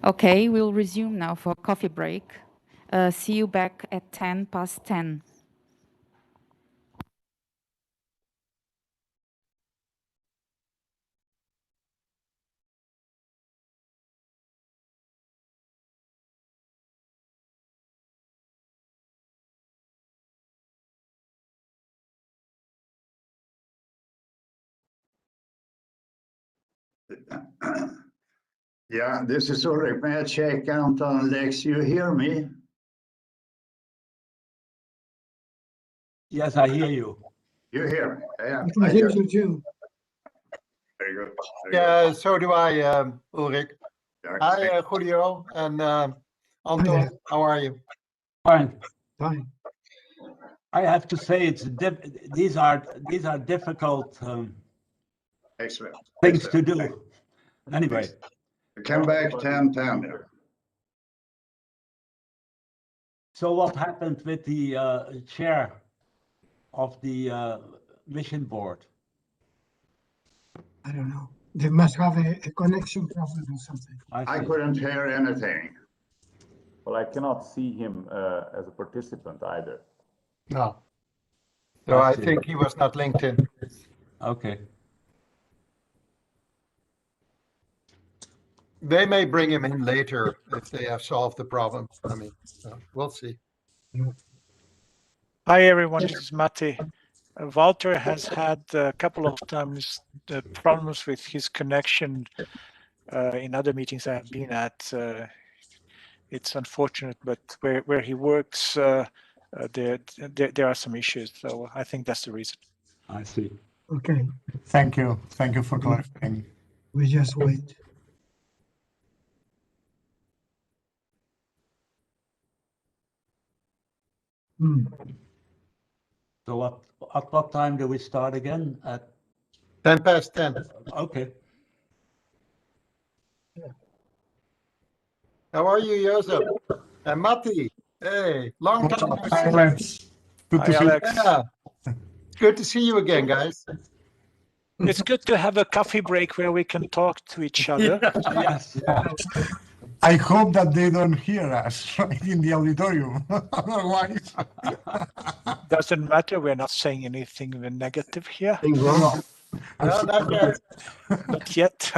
Okay, we'll resume now for a coffee break. See you back at 10:10. Yeah, this is Ulrich. May I check, Anton, Lex, you hear me? Yes, I hear you. You hear me? Yeah, I can hear you too. Very good. Yeah, so do I, Ulrich. Yeah, Hi, Julio and Anton. How are you? Fine. Fine. I have to say, these are difficult excellent. things Excellent. to do. Anyway, Come back 10:10. Yeah. so what happened with the chair of the mission board? I don't know. They must have a connection problem or something. I couldn't hear anything. Well, I cannot see him as a participant either. No. So I think he was not linked in. Okay. They may bring him in later if they have solved the problem. I mean, we'll see. Hi, everyone. This is Matti. Walter has had a couple of times problems with his connection in other meetings I have been at. It's unfortunate, but where he works, there are some issues. So I think that's the reason. I see. Okay. Thank you. Thank you for clarifying. We just wait. So at what time do we start again? At 10:10. Okay. How are you, Joseph? And Matti. Hey, long time. Hi, Alex. Good Hi, to see Alex. Yeah. Good to see you again, guys. It's good to have a coffee break where we can talk to each other. Yes. I hope that they don't hear us right in the auditorium. Otherwise, Doesn't matter. We're not saying anything negative here. no. No, not yet. Not yet.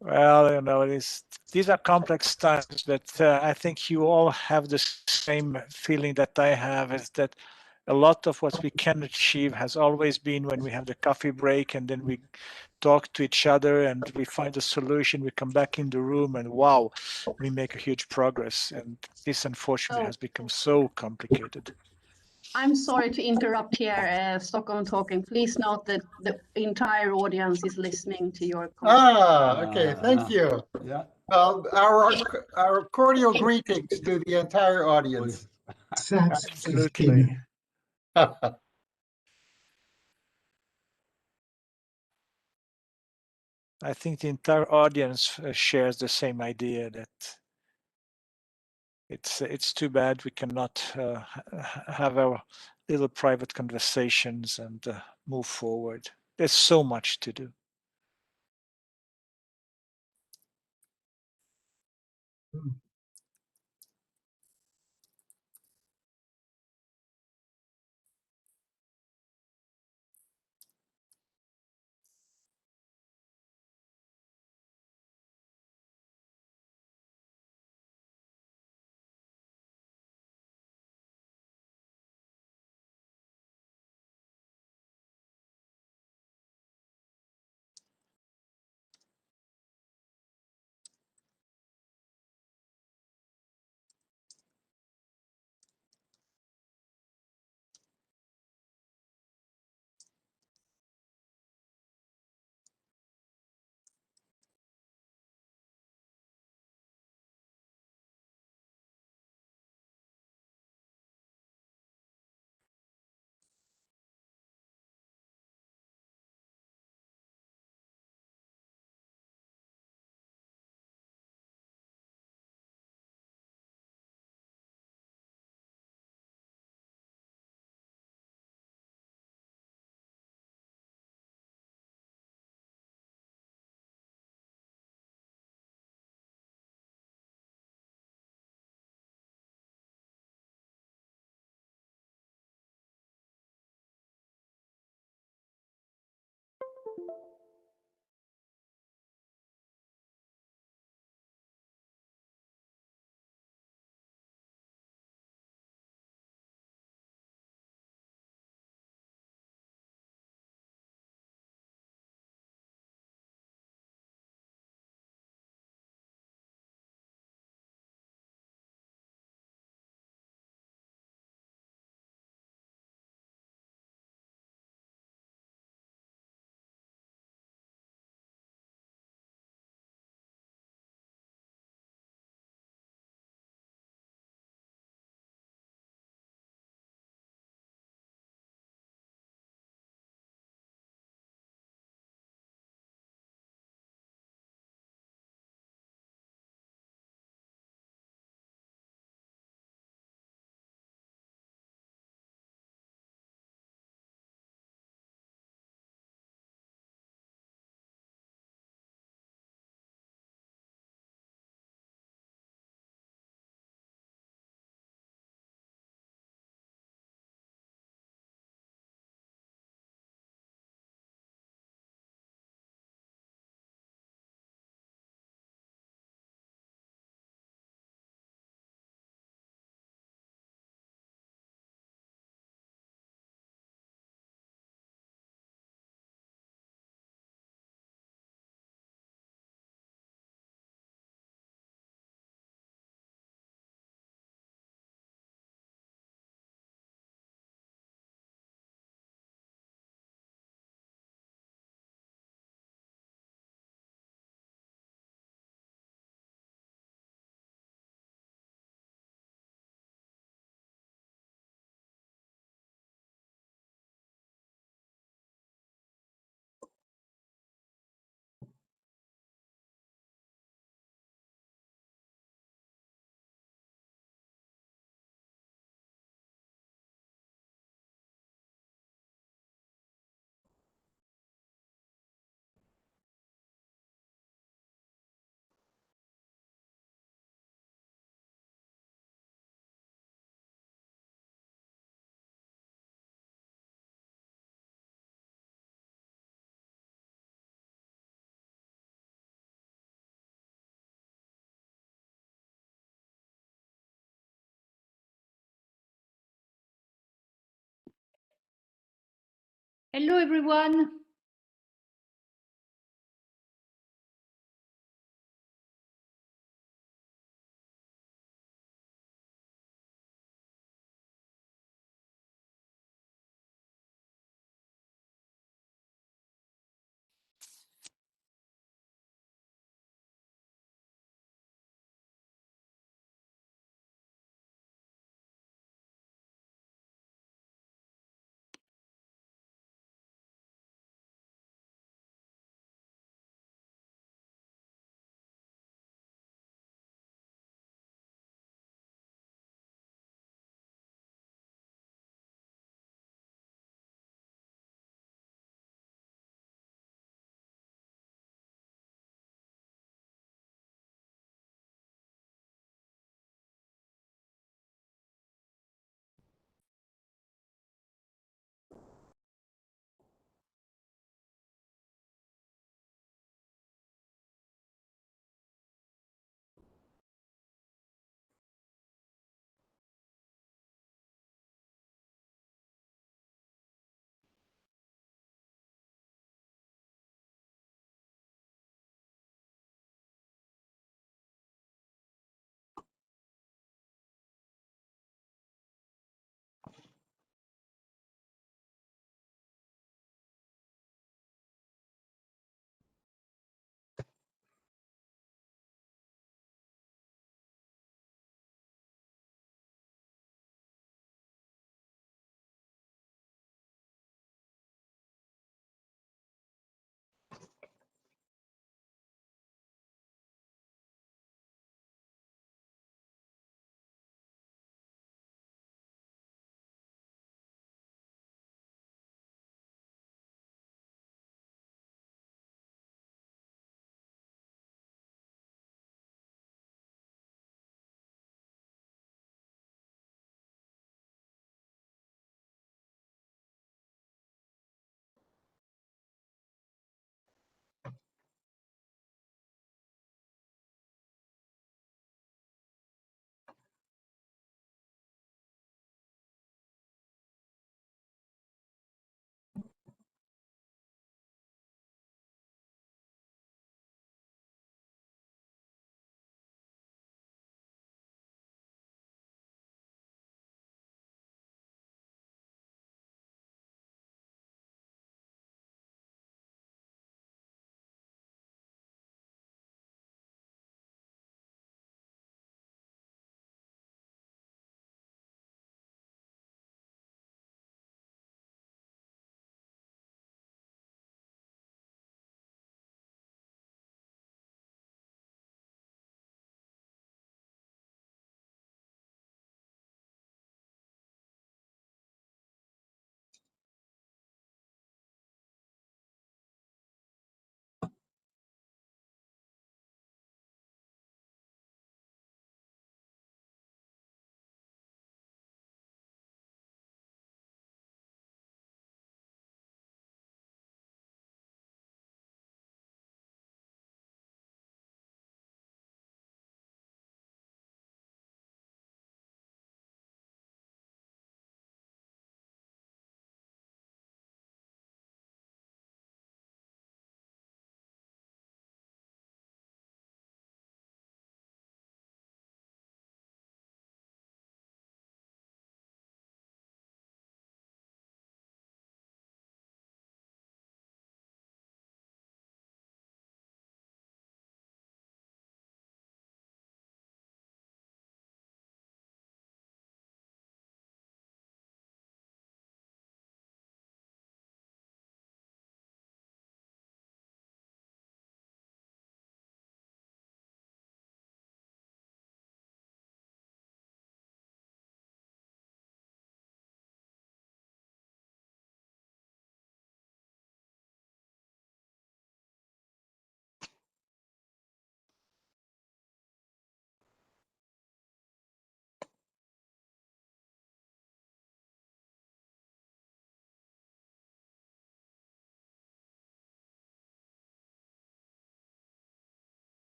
Well, these are complex times, but I think you all have the same feeling that I have, is that a lot of what we can achieve has always been when we have the coffee break and then we talk to each other and we find a solution, we come back in the room and wow, we make a huge progress. And this unfortunately has become so complicated. I'm sorry to interrupt here, Stockholm Talking. Please note that the entire audience is listening to your conversation. Okay, thank you. Yeah. Well, our cordial greetings to the entire audience. Absolutely. I think the entire audience shares the same idea that it's too bad we cannot have our little private conversations and move forward. There's so much to do. Hello, everyone.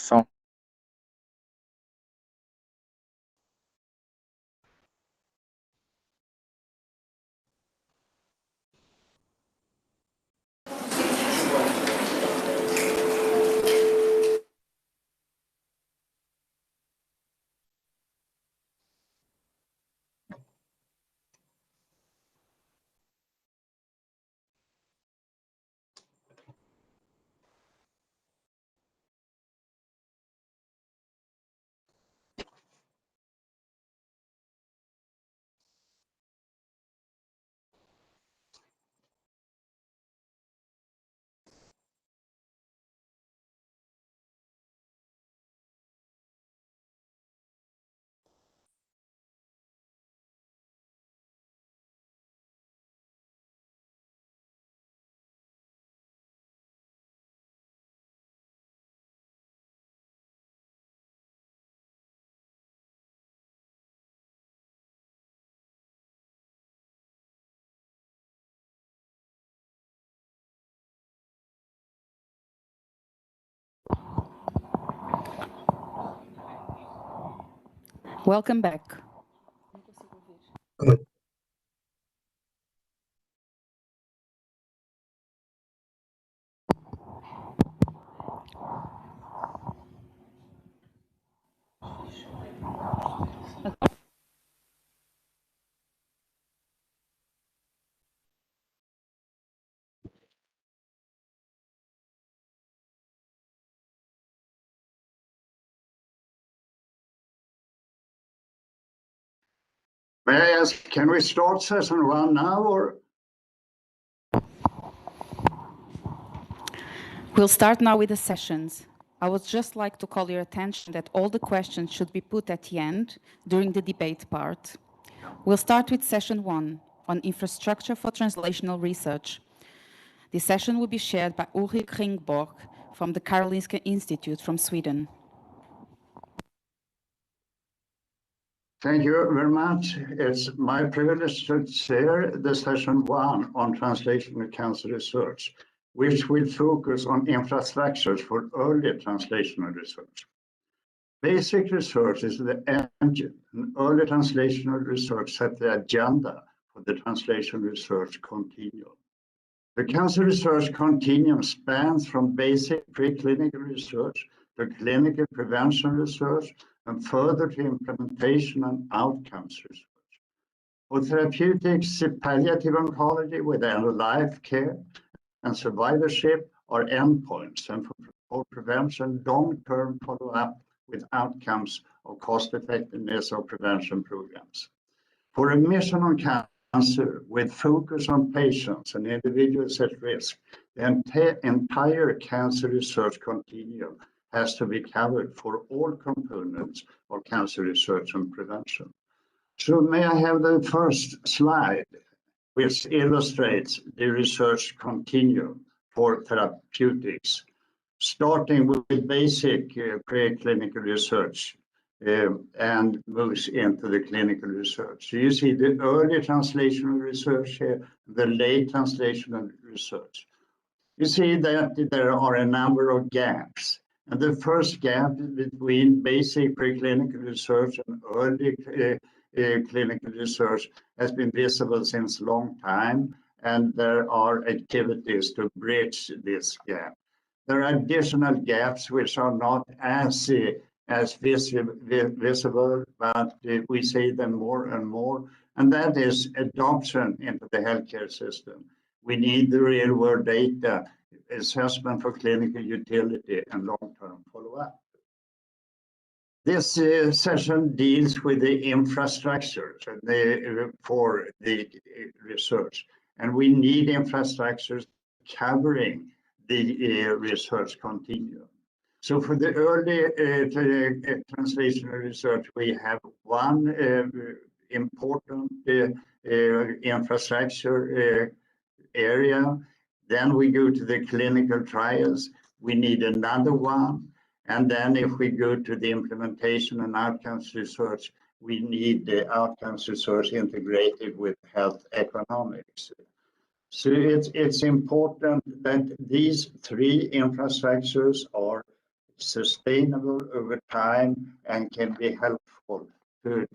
Som. Welcome back. Good. May I ask, can we start session 1 now, or? We'll start now with the sessions. I would just like to call your attention that all the questions should be put at the end during the debate part. We'll start with session 1 on infrastructure for translational research. This session will be shared by Ulrich Ringborg from the Karolinska Institute from Sweden. Thank you very much. It's my privilege to chair the session 1 on translational cancer research, which will focus on infrastructures for early translational research. Basic research is the engine, and early translational research set the agenda for the translational research continuum. The cancer research continuum spans from basic preclinical research to clinical prevention research and further to implementation and outcomes research. For therapeutics, palliative oncology with end-of-life care and survivorship are endpoints, and for prevention, long-term follow-up with outcomes of cost-effectiveness of prevention programs. For a mission on cancer with focus on patients and individuals at risk, the entire cancer research continuum has to be covered for all components of cancer research and prevention. So may I have the first slide, which illustrates the research continuum for therapeutics, starting with basic preclinical research and moves into the clinical research. So you see the early translational research here, the late translational research. You see that there are a number of gaps. And the first gap between basic preclinical research and early clinical research has been visible since a long time, and there are activities to bridge this gap. There are additional gaps which are not as visible, but we see them more and more, and that is adoption into the healthcare system. We need the real-world data, assessment for clinical utility, and long-term follow-up. This session deals with the infrastructure for the research, and we need infrastructures covering the research continuum. So for the early translational research, we have one important infrastructure area. Then we go to the clinical trials. We need another one. And then if we go to the implementation and outcomes research, we need the outcomes research integrated with health economics. So it's important that these three infrastructures are sustainable over time and can be helpful with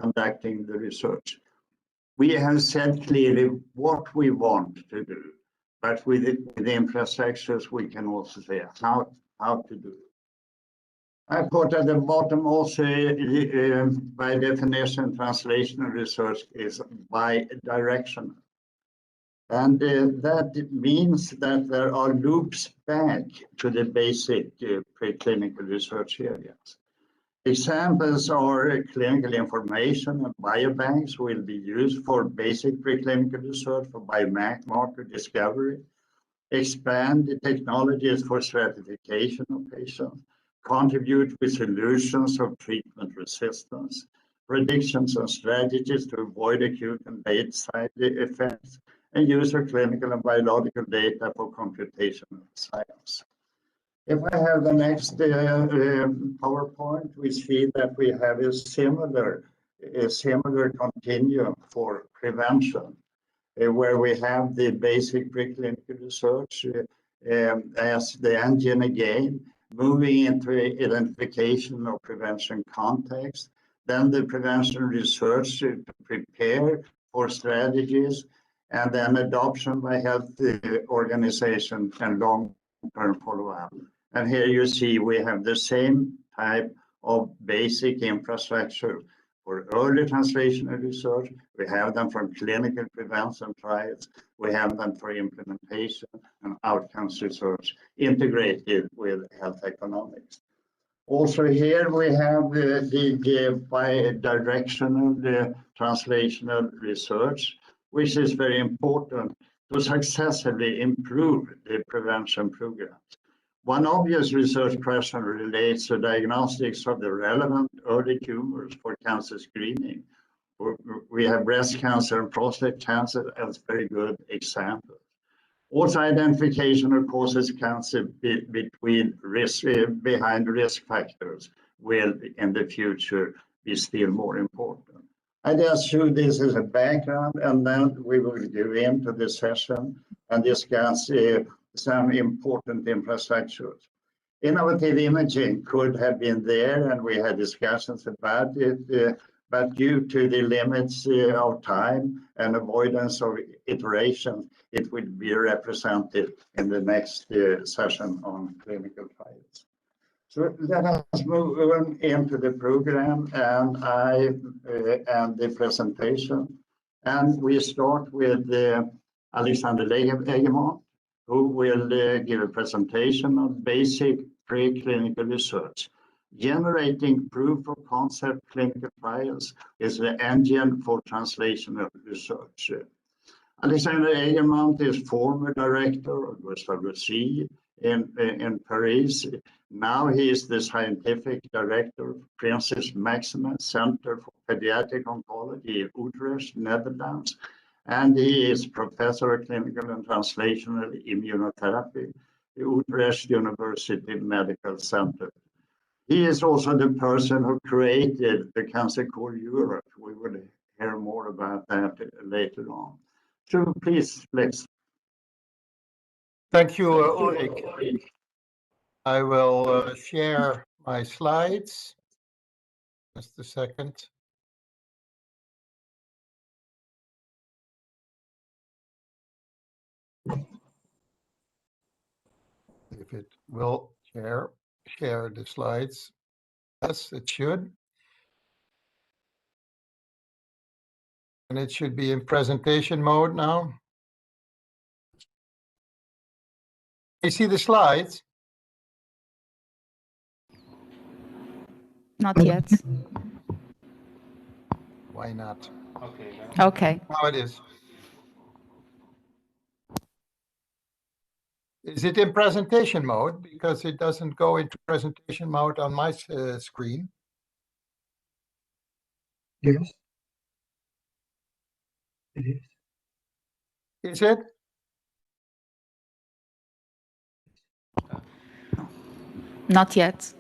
conducting the research. We have said clearly what we want to do, but with the infrastructures, we can also say how to do it. I put at the bottom also, by definition, translational research is bi-directional. And that means that there are loops back to the basic preclinical research areas. Examples are clinical information and biobanks will be used for basic preclinical research for biomarker discovery, expand the technologies for stratification of patients, contribute with solutions of treatment resistance, predictions and strategies to avoid acute and late side effects, and use of clinical and biological data for computational science. If I have the next PowerPoint, we see that we have a similar continuum for prevention, where we have the basic preclinical research as the engine again, moving into identification of prevention context, then the prevention research to prepare for strategies, and then adoption by health organizations and long-term follow-up. And here you see we have the same type of basic infrastructure for early translational research. We have them for clinical prevention trials. We have them for implementation and outcomes research integrated with health economics. Also here we have the bi-directional translational research, which is very important to successfully improve the prevention programs. One obvious research question relates to diagnostics of the relevant early tumors for cancer screening. We have breast cancer and prostate cancer as very good examples. Also, identification of causes cancer behind risk factors will in the future be still more important. I just show this as a background, and then we will go into the session and discuss some important infrastructures. Innovative imaging could have been there, and we had discussions about it, but due to the limits of time and avoidance of iteration, it will be represented in the next session on clinical trials. So let us move on into the program and the presentation. And we start with Alexander Egermont, who will give a presentation on basic preclinical research. Generating proof of concept clinical trials is the engine for translational research. Alexander Egermont is former director of Gustave Roussy in Paris. Now he is the scientific director of Princess Maxima Center for Pediatric Oncology in Utrecht, Netherlands. And he is professor of clinical and translational immunotherapy at the Utrecht University Medical Center. He is also the person who created the Cancer Core Europe. We will hear more about that later on. So please, Lex. Thank you, Ulrich. I will share my slides. Just a second. If it will share the slides. Yes, it should. And it should be in presentation mode now. You see the slides? Not yet. Why not? Okay. Now it is. Is it in presentation mode? Because it doesn't go into presentation mode on my screen. Yes. It is. Is it? Not yet.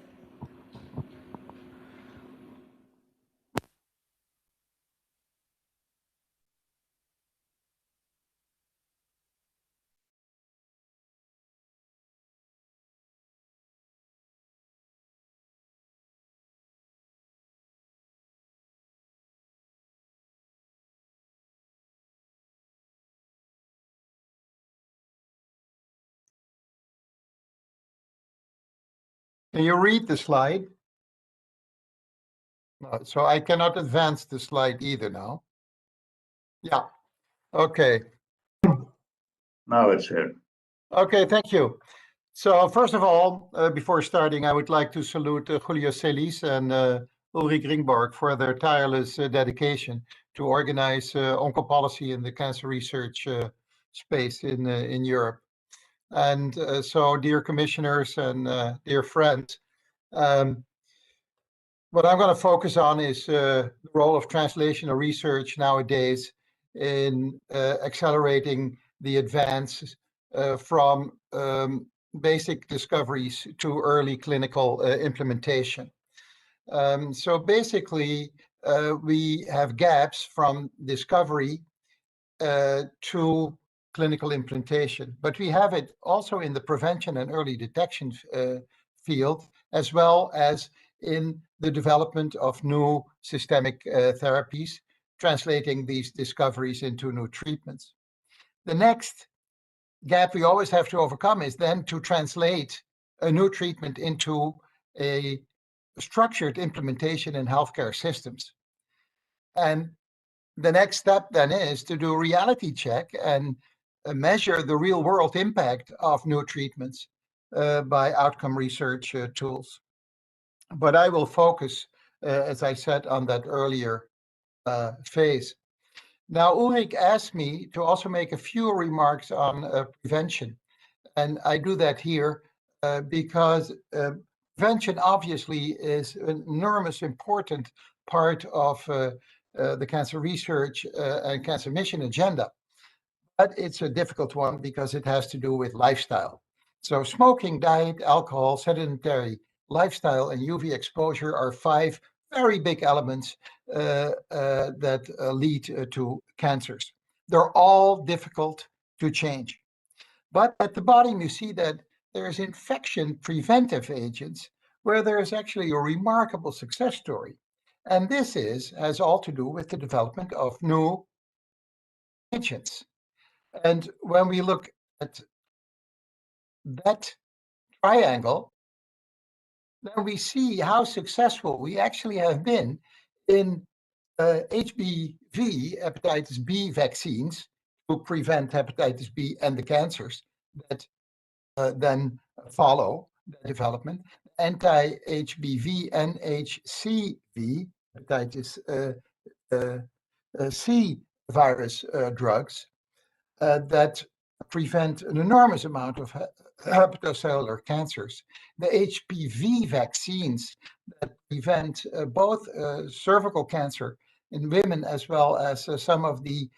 Can you read the slide? No, so I cannot advance the slide either now. Yeah, okay. Now it's here. Okay, thank you. So first of all, before starting, I would like to salute Julio Celis and Ulrich Ringborg for their tireless dedication to organize oncopolicy in the cancer research space in Europe. And so, dear commissioners and dear friends, what I'm going to focus on is the role of translational research nowadays in accelerating the advance from basic discoveries to early clinical implementation. So basically, we have gaps from discovery to clinical implementation, but we have it also in the prevention and early detection field, as well as in the development of new systemic therapies, translating these discoveries into new treatments. The next gap we always have to overcome is then to translate a new treatment into a structured implementation in healthcare systems. And the next step then is to do a reality check and measure the real world impact of new treatments by outcome research tools. But I will focus, as I said, on that earlier phase. Now, Ulrich asked me to also make a few remarks on prevention. And I do that here because prevention obviously is an enormous important part of the cancer research and cancer mission agenda. But it's a difficult one because it has to do with lifestyle. So smoking, diet, alcohol, sedentary lifestyle, and UV exposure are 5 very big elements that lead to cancers. They're all difficult to change. But at the bottom, you see that there's infection preventive agents where there is actually a remarkable success story. And this has all to do with the development of new agents. And when we look at that triangle, then we see how successful we actually have been in HBV, hepatitis B vaccines to prevent hepatitis B and the cancers that then follow the development. Anti-HBV and HCV, hepatitis C virus drugs that prevent an enormous amount of hepatocellular cancers. The HPV vaccines that prevent both cervical cancer in women as well as some of the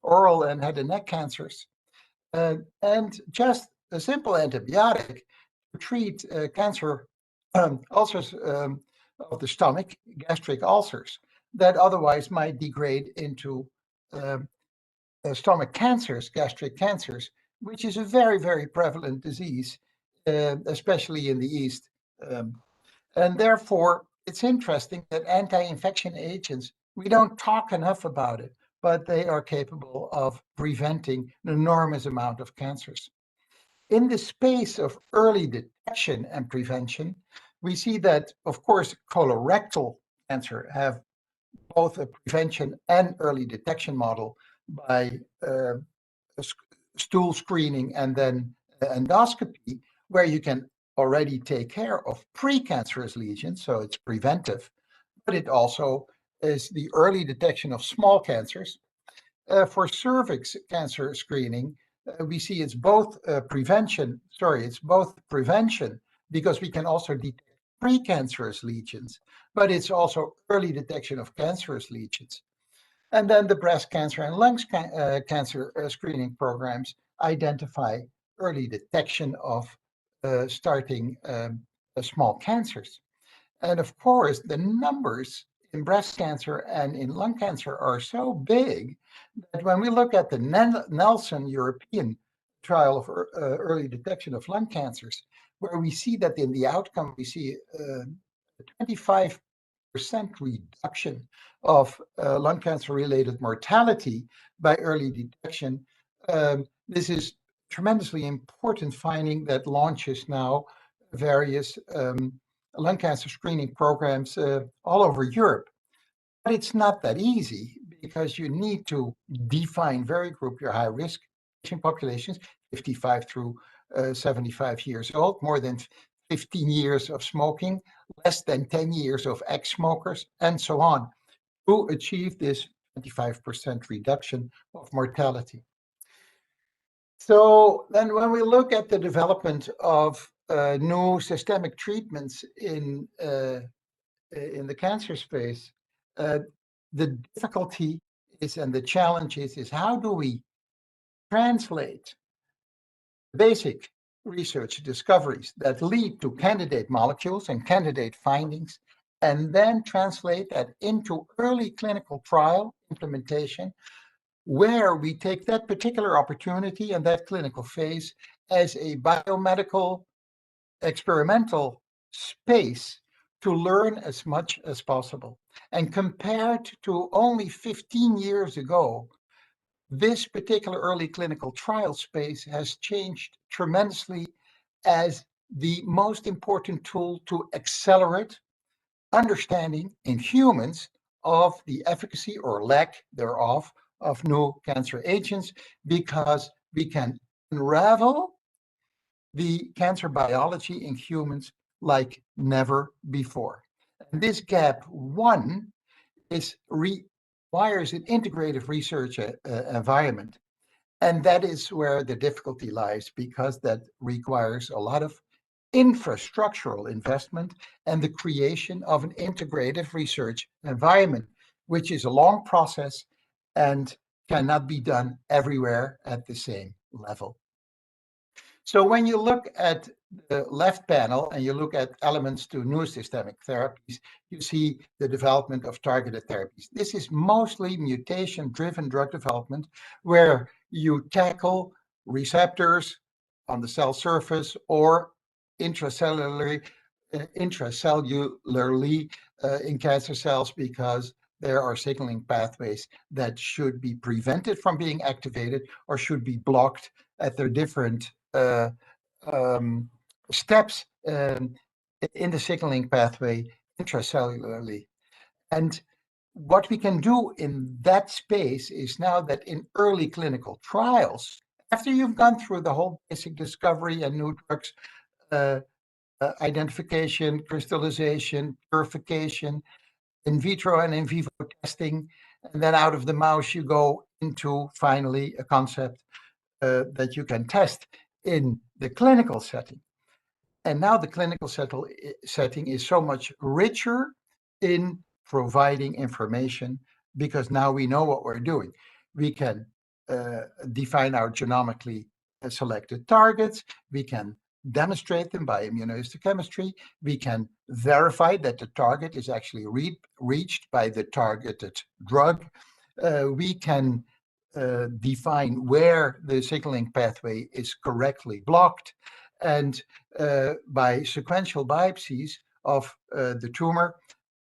oral and head and neck cancers. And just a simple antibiotic to treat cancer ulcers of the stomach, gastric ulcers, that otherwise might degrade into stomach cancers, gastric cancers, which is a very, very prevalent disease, especially in the East. And therefore, it's interesting that anti-infection agents, we don't talk enough about it, but they are capable of preventing an enormous amount of cancers. In the space of early detection and prevention, we see that, of course, colorectal cancer have both a prevention and early detection model by stool screening and then endoscopy, where you can already take care of precancerous lesions, so it's preventive, but it also is the early detection of small cancers. For cervix cancer screening, we see it's both prevention because we can also detect precancerous lesions, but it's also early detection of cancerous lesions. And then the breast cancer and lung cancer screening programs identify early detection of starting small cancers. And of course, the numbers in breast cancer and in lung cancer are so big that when we look at the Nelson European trial of early detection of lung cancers, where we see that in the outcome, we see 25% reduction of lung cancer-related mortality by early detection. This is tremendously important finding that launches now various lung cancer screening programs all over Europe. But it's not that easy because you need to define, very group your high-risk patient populations, 55 through 75 years old, more than 15 years of smoking, less than 10 years of ex-smokers, and so on, to achieve this 25% reduction of mortality. So then when we look at the development of new systemic treatments in the cancer space, the difficulty is, and the challenge is how do we translate basic research discoveries that lead to candidate molecules and candidate findings, and then translate that into early clinical trial implementation, where we take that particular opportunity and that clinical phase as a biomedical experimental space to learn as much as possible. And compared to only 15 years ago, this particular early clinical trial space has changed tremendously as the most important tool to accelerate understanding in humans of the efficacy or lack thereof of new cancer agents, because we can unravel the cancer biology in humans like never before. And this gap one requires an integrative research environment. And that is where the difficulty lies, because that requires a lot of infrastructural investment and the creation of an integrative research environment, which is a long process and cannot be done everywhere at the same level. So when you look at the left panel and you look at elements to new systemic therapies, you see the development of targeted therapies. This is mostly mutation-driven drug development, where you tackle receptors on the cell surface or intracellularly in cancer cells, because there are signaling pathways that should be prevented from being activated or should be blocked at their different steps in the signaling pathway intracellularly. And what we can do in that space is now that in early clinical trials, after you've gone through the whole basic discovery and new drugs identification, crystallization, purification, in vitro and in vivo testing, and then out of the mouse you go into finally a concept that you can test in the clinical setting. And now the clinical setting is so much richer in providing information, because now we know what we're doing. We can define our genomically selected targets. We can demonstrate them by immunohistochemistry. We can verify that the target is actually reached by the targeted drug. We can define where the signaling pathway is correctly blocked. And by sequential biopsies of the tumor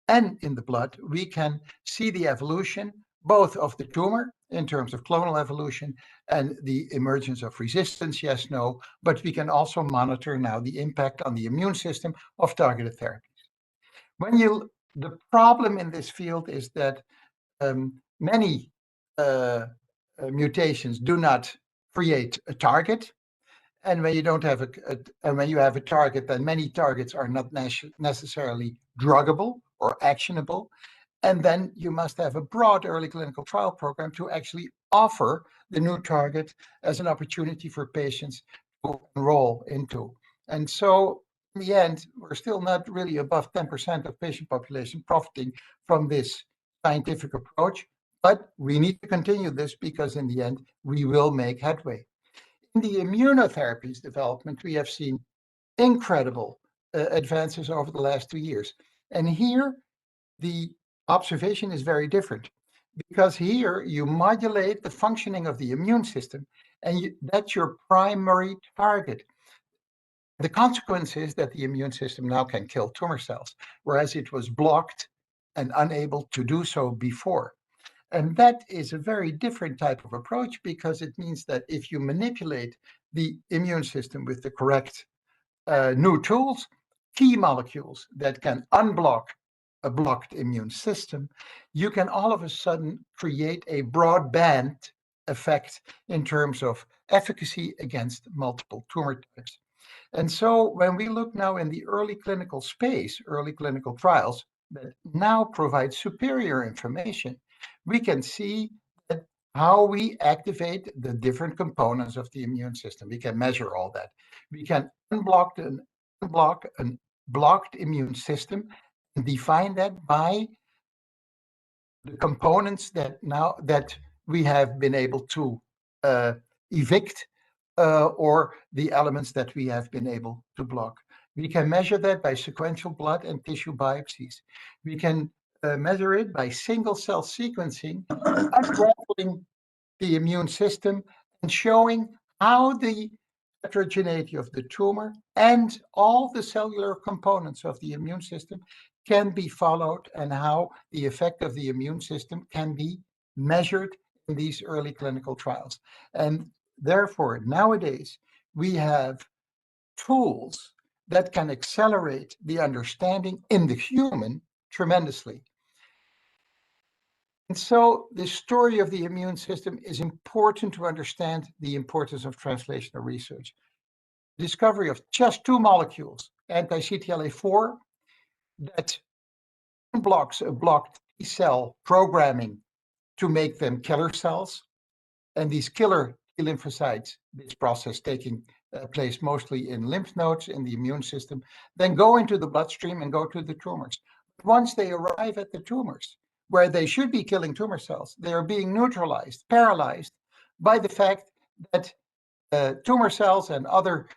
and in the blood, we can see the evolution both of the tumor in terms of clonal evolution and the emergence of resistance, yes, no, but we can also monitor now the impact on the immune system of targeted therapies. The problem in this field is that many mutations do not create a target. And when you don't have and when you have a target, then many targets are not necessarily druggable or actionable. And then you must have a broad early clinical trial program to actually offer the new target as an opportunity for patients to enroll into. And so in the end, we're still not really above 10% of patient population profiting from this scientific approach, but we need to continue this, because in the end, we will make headway. In the immunotherapies development, we have seen incredible advances over the last 2 years. And here, the observation is very different, because here you modulate the functioning of the immune system, and that's your primary target. The consequence is that the immune system now can kill tumor cells, whereas it was blocked and unable to do so before. And that is a very different type of approach, because it means that if you manipulate the immune system with the correct new tools, key molecules that can unblock a blocked immune system, you can all of a sudden create a broadband effect in terms of efficacy against multiple tumor types. And so when we look now in the early clinical space, early clinical trials that now provide superior information, we can see that how we activate the different components of the immune system. We can measure all that. We can unblock a blocked immune system and define that by the components that we have been able to evict or the elements that we have been able to block. We can measure that by sequential blood and tissue biopsies. We can measure it by single cell sequencing, unraveling the immune system and showing how the heterogeneity of the tumor and all the cellular components of the immune system can be followed and how the effect of the immune system can be measured in these early clinical trials. And therefore, nowadays, we have tools that can accelerate the understanding in the human tremendously. And so the story of the immune system is important to understand the importance of translational research. Discovery of just two molecules, anti-CTLA-4, that blocks a blocked T cell programming to make them killer cells. And these killer T lymphocytes, this process taking place mostly in lymph nodes in the immune system, then go into the bloodstream and go to the tumors. Once they arrive at the tumors, where they should be killing tumor cells, they are being neutralized, paralyzed by the fact that tumor cells and other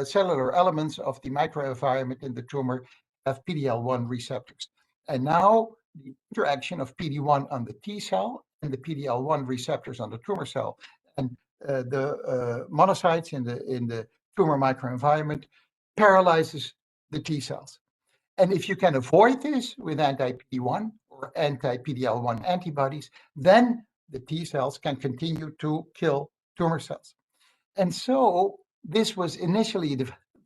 cellular elements of the microenvironment in the tumor have PD-L1 receptors. And now the interaction of PD-1 on the T cell and the PD-L1 receptors on the tumor cell and the monocytes in the tumor microenvironment paralyzes the T cells. And if you can avoid this with anti-PD-1 or anti-PD-L1 antibodies, then the T cells can continue to kill tumor cells. And so this was initially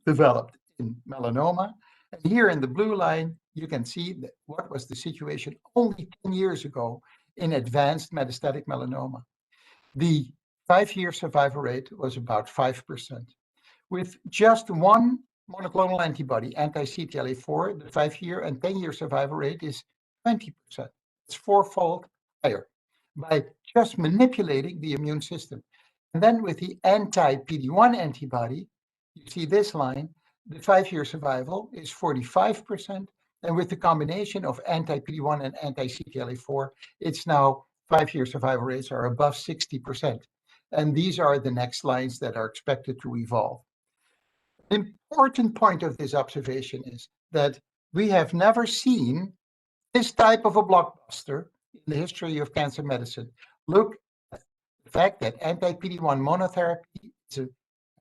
developed in melanoma. And here in the blue line, you can see that what was the situation only 10 years ago in advanced metastatic melanoma. The 5-year survival rate was about 5%. With just one monoclonal antibody, anti-CTLA-4, the 5-year and 10-year survival rate is 20%. It's 4-fold higher by just manipulating the immune system. And then with the anti-PD-1 antibody, you see this line, the 5-year survival is 45%. And with the combination of anti-PD-1 and anti-CTLA-4, it's now 5-year survival rates are above 60%. And these are the next lines that are expected to evolve. The important point of this observation is that we have never seen this type of a blockbuster in the history of cancer medicine. Look at the fact that anti-PD-1 monotherapy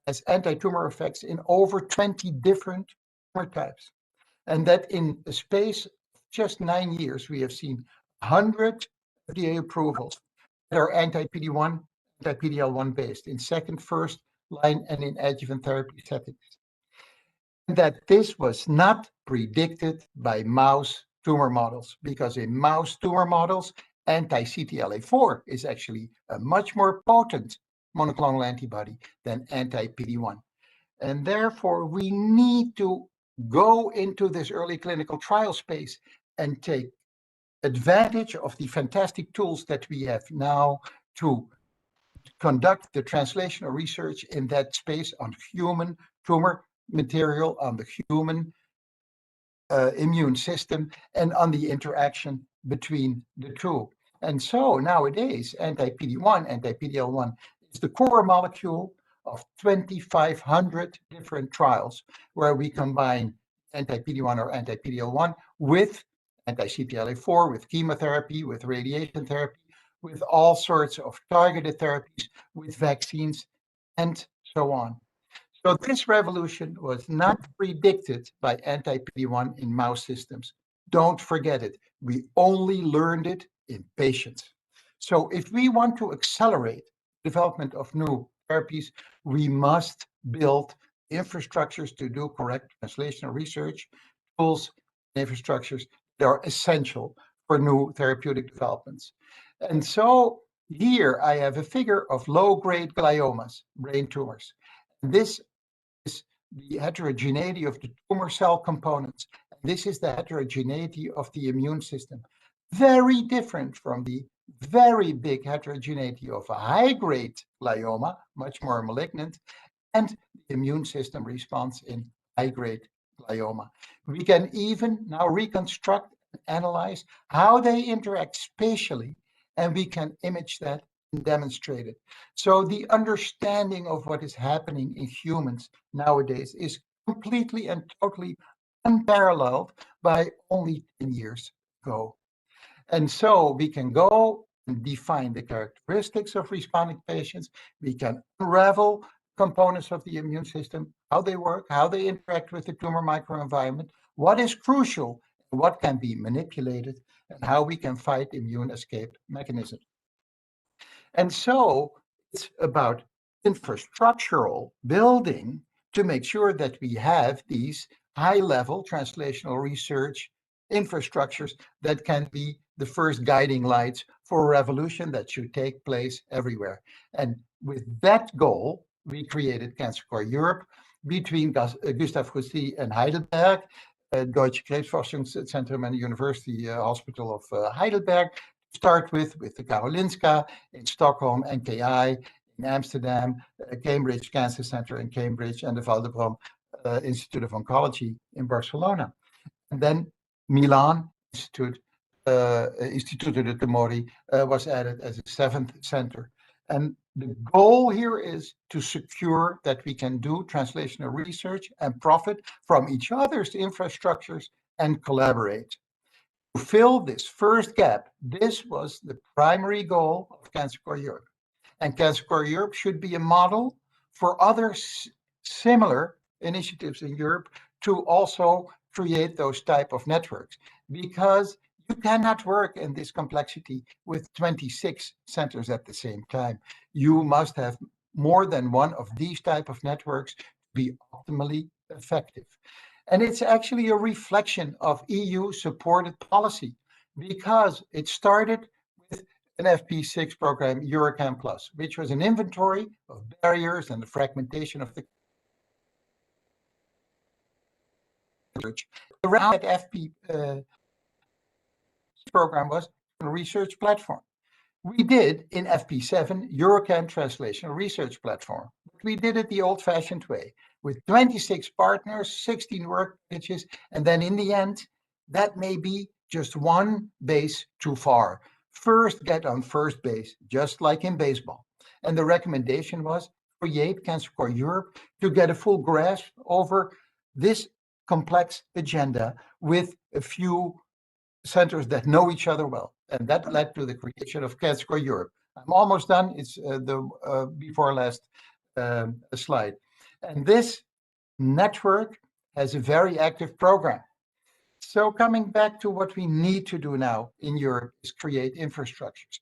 has anti-tumor effects in over 20 different tumor types. And that in the space of just 9 years, we have seen 100 FDA approvals that are anti-PD-1, anti-PD-L1 based in second, first line, and in adjuvant therapy settings. And that this was not predicted by mouse tumor models, because in mouse tumor models, anti-CTLA-4 is actually a much more potent monoclonal antibody than anti-PD-1. And therefore, we need to go into this early clinical trial space and take advantage of the fantastic tools that we have now to conduct the translational research in that space on human tumor material, on the human immune system, and on the interaction between the two. And so nowadays, anti-PD-1, anti-PD-L1 is the core molecule of 2,500 different trials where we combine anti-PD-1 or anti-PD-L1 with anti-CTLA-4, with chemotherapy, with radiation therapy, with all sorts of targeted therapies, with vaccines, and so on. So this revolution was not predicted by anti-PD-1 in mouse systems. Don't forget it. We only learned it in patients. So if we want to accelerate development of new therapies, we must build infrastructures to do correct translational research, tools, and infrastructures that are essential for new therapeutic developments. And so here I have a figure of low-grade gliomas, brain tumors. This is the heterogeneity of the tumor cell components. This is the heterogeneity of the immune system. Very different from the very big heterogeneity of a high-grade glioma, much more malignant, and the immune system response in high-grade glioma. We can even now reconstruct and analyze how they interact spatially, and we can image that and demonstrate it. So the understanding of what is happening in humans nowadays is completely and totally unparalleled by only 10 years ago. And so we can go and define the characteristics of responding patients. We can unravel components of the immune system, how they work, how they interact with the tumor microenvironment, what is crucial, what can be manipulated, and how we can fight immune escape mechanisms. And so it's about infrastructural building to make sure that we have these high-level translational research infrastructures that can be the first guiding lights for a revolution that should take place everywhere. And with that goal, we created Cancer Core Europe between Gustav Roussy and Heidelberg, Deutsche Krebsforschungszentrum and University Hospital of Heidelberg. Start with the Karolinska in Stockholm, NKI in Amsterdam, Cambridge Cancer Center in Cambridge, and the Valdebron Institute of Oncology in Barcelona. And then Milan Institute, Istituto de Tumori, was added as a seventh center. And the goal here is to secure that we can do translational research and profit from each other's infrastructures and collaborate. To fill this first gap, this was the primary goal of Cancer Core Europe. And Cancer Core Europe should be a model for other similar initiatives in Europe to also create those type of networks, because you cannot work in this complexity with 26 centers at the same time. You must have more than one of these type of networks to be optimally effective. And it's actually a reflection of EU-supported policy, because it started with an FP6 program, Eurocam Plus, which was an inventory of barriers and the fragmentation of the research. Around that FP program was a research platform. We did in FP7 Eurocam Translational Research Platform. We did it the old-fashioned way with 26 partners, 16 work packages, and then in the end, that may be just one base too far. First, get on first base, just like in baseball. And the recommendation was create Cancer Core Europe to get a full grasp over this complex agenda with a few centers that know each other well. And that led to the creation of Cancer Core Europe. I'm almost done. It's the before last slide. And this network has a very active program. So coming back to what we need to do now in Europe is create infrastructures.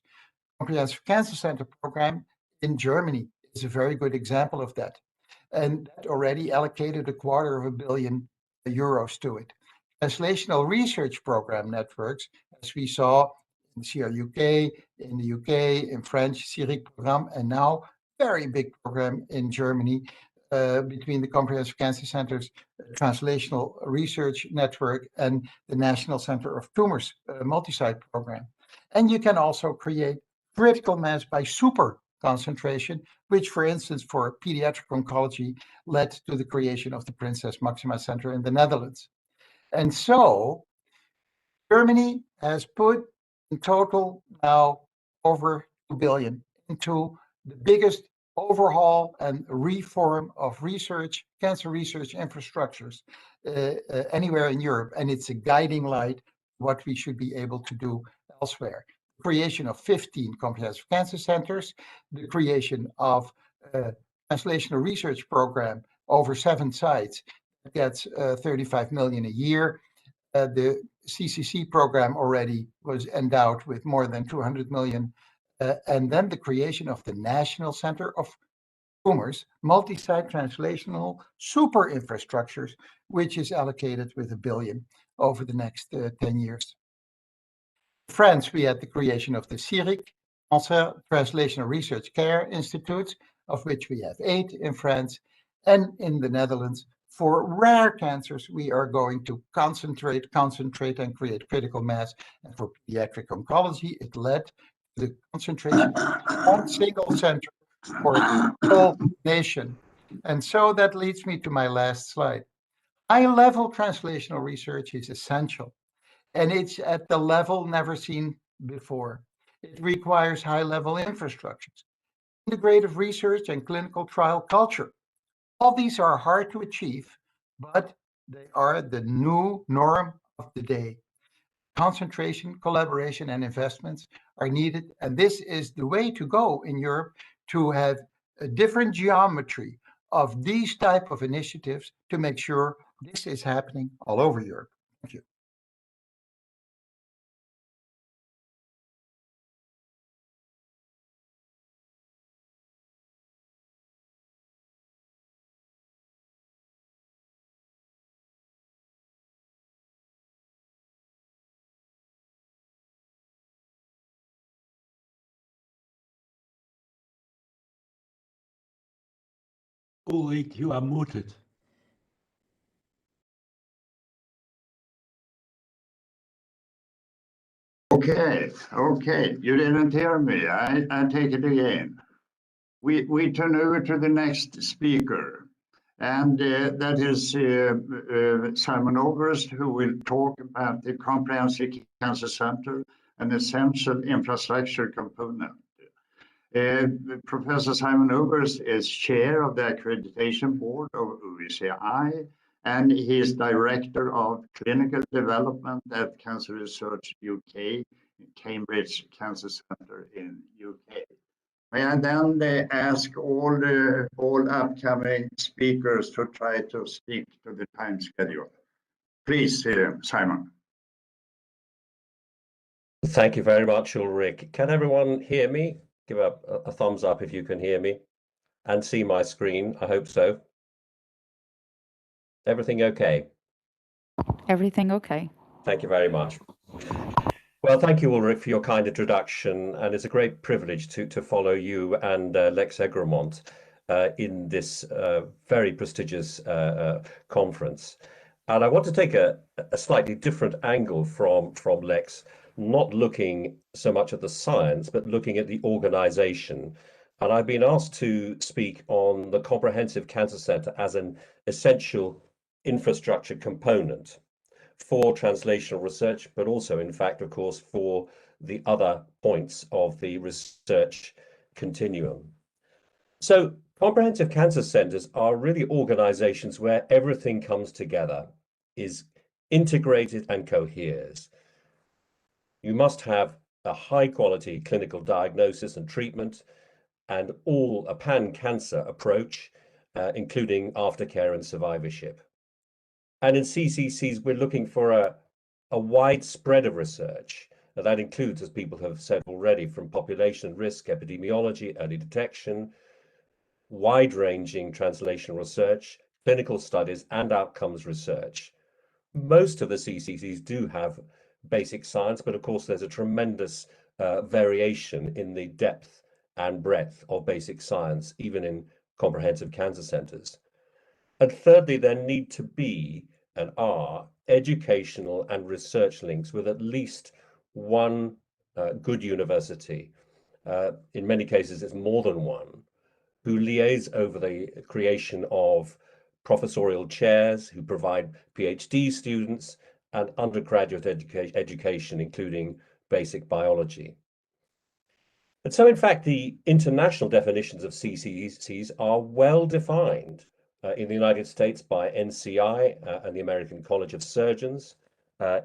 Comprehensive Cancer Center program in Germany is a very good example of that. And that already allocated €250 million to it. Translational research program networks, as we saw in CRUK, in the UK, in French, CIRIC program, and now very big program in Germany between the Comprehensive Cancer Centers Translational Research Network and the National Center of Tumors multi-site program. And you can also create critical mass by super concentration, which, for instance, for pediatric oncology, led to the creation of the Princess Maxima Center in the Netherlands. And so Germany has put in total now over $2 billion into the biggest overhaul and reform of research, cancer research infrastructures anywhere in Europe. And it's a guiding light what we should be able to do elsewhere. Creation of 15 comprehensive cancer centers, the creation of a translational research program over 7 sites that gets 35 million a year. The CCC program already was endowed with more than 200 million. And then the creation of the National Center of tumors, multi-site translational super infrastructures, which is allocated with $1 billion over the next 10 years. In France, we had the creation of the CIRIC, Cancer Translational Research Care Institutes, of which we have 8 in France, and in the Netherlands. For rare cancers, we are going to concentrate and create critical mass. And for pediatric oncology, it led to the concentration of one single center for the whole nation. And so that leads me to my last slide. High-level translational research is essential, and it's at the level never seen before. It requires high-level infrastructures, integrative research, and clinical trial culture. All these are hard to achieve, but they are the new norm of the day. Concentration, collaboration, and investments are needed, and this is the way to go in Europe, to have a different geometry of these type of initiatives to make sure this is happening all over Europe. Thank you. Ulrich, you are muted. Okay, you didn't hear me. I take it again. We turn over to the next speaker, and that is Simon Oberst, who will talk about the Comprehensive Cancer Center, an essential infrastructure component. Professor Simon Oberst is chair of the accreditation board of OECI, and he is director of clinical development at Cancer Research UK, Cambridge Cancer Center in UK. And then they ask all upcoming speakers to try to stick to the time schedule. Please, Simon. Thank you very much, Ulrich. Can everyone hear me? Give a thumbs up if you can hear me and see my screen. I hope so. Everything okay? Everything okay. Thank you very much. Well, thank you, Ulrich, for your kind introduction, and it's a great privilege to follow you and Lex Egremont in this very prestigious conference. And I want to take a slightly different angle from Lex, not looking so much at the science, but looking at the organization. And I've been asked to speak on the Comprehensive Cancer Center as an essential infrastructure component for translational research, but also, in fact, of course, for the other points of the research continuum. So comprehensive cancer centers are really organizations where everything comes together, is integrated and coheres. You must have a high quality clinical diagnosis and treatment, and a pan-cancer approach, including aftercare and survivorship. And in CCCs, we're looking for a wide spread of research. And that includes, as people have said already, from population risk, epidemiology, early detection, wide-ranging translational research, clinical studies, and outcomes research. Most of the CCCs do have basic science, but of course there's a tremendous variation in the depth and breadth of basic science, even in comprehensive cancer centers. And thirdly, there need to be and are educational and research links with at least one good university. In many cases, it's more than one, who liaise over the creation of professorial chairs, who provide PhD students and undergraduate education, including basic biology. And so, in fact, the international definitions of CCCs are well defined in the United States by NCI and the American College of Surgeons,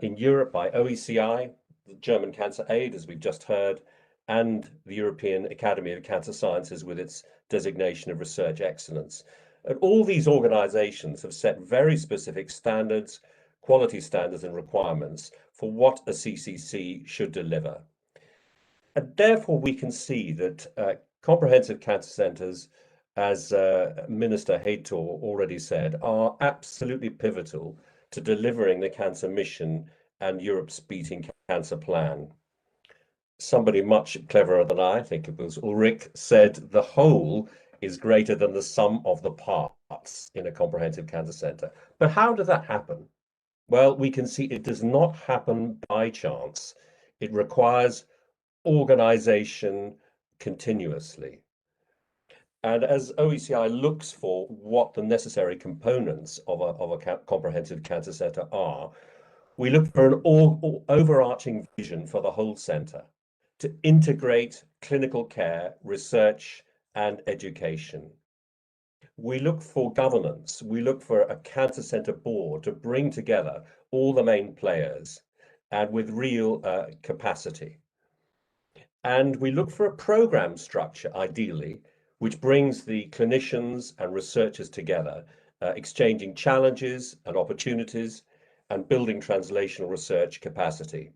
in Europe by OECI, the German Cancer Aid, as we've just heard, and the European Academy of Cancer Sciences with its designation of research excellence. And all these organizations have set very specific standards, quality standards and requirements for what a CCC should deliver. And therefore, we can see that comprehensive cancer centers as Minister Heitor already said, are absolutely pivotal to delivering the cancer mission and Europe's Beating Cancer plan. Somebody much cleverer than I think it was Ulrich, said the whole is greater than the sum of the parts in a comprehensive cancer center. But how does that happen? Well, we can see it does not happen by chance. It requires organization continuously. And as OECI looks for what the necessary components of a comprehensive cancer center are, we look for an overarching vision for the whole center to integrate clinical care, research, and education. We look for governance. We look for a cancer center board to bring together all the main players and with real capacity. And we look for a program structure, ideally, which brings the clinicians and researchers together, exchanging challenges and opportunities and building translational research capacity.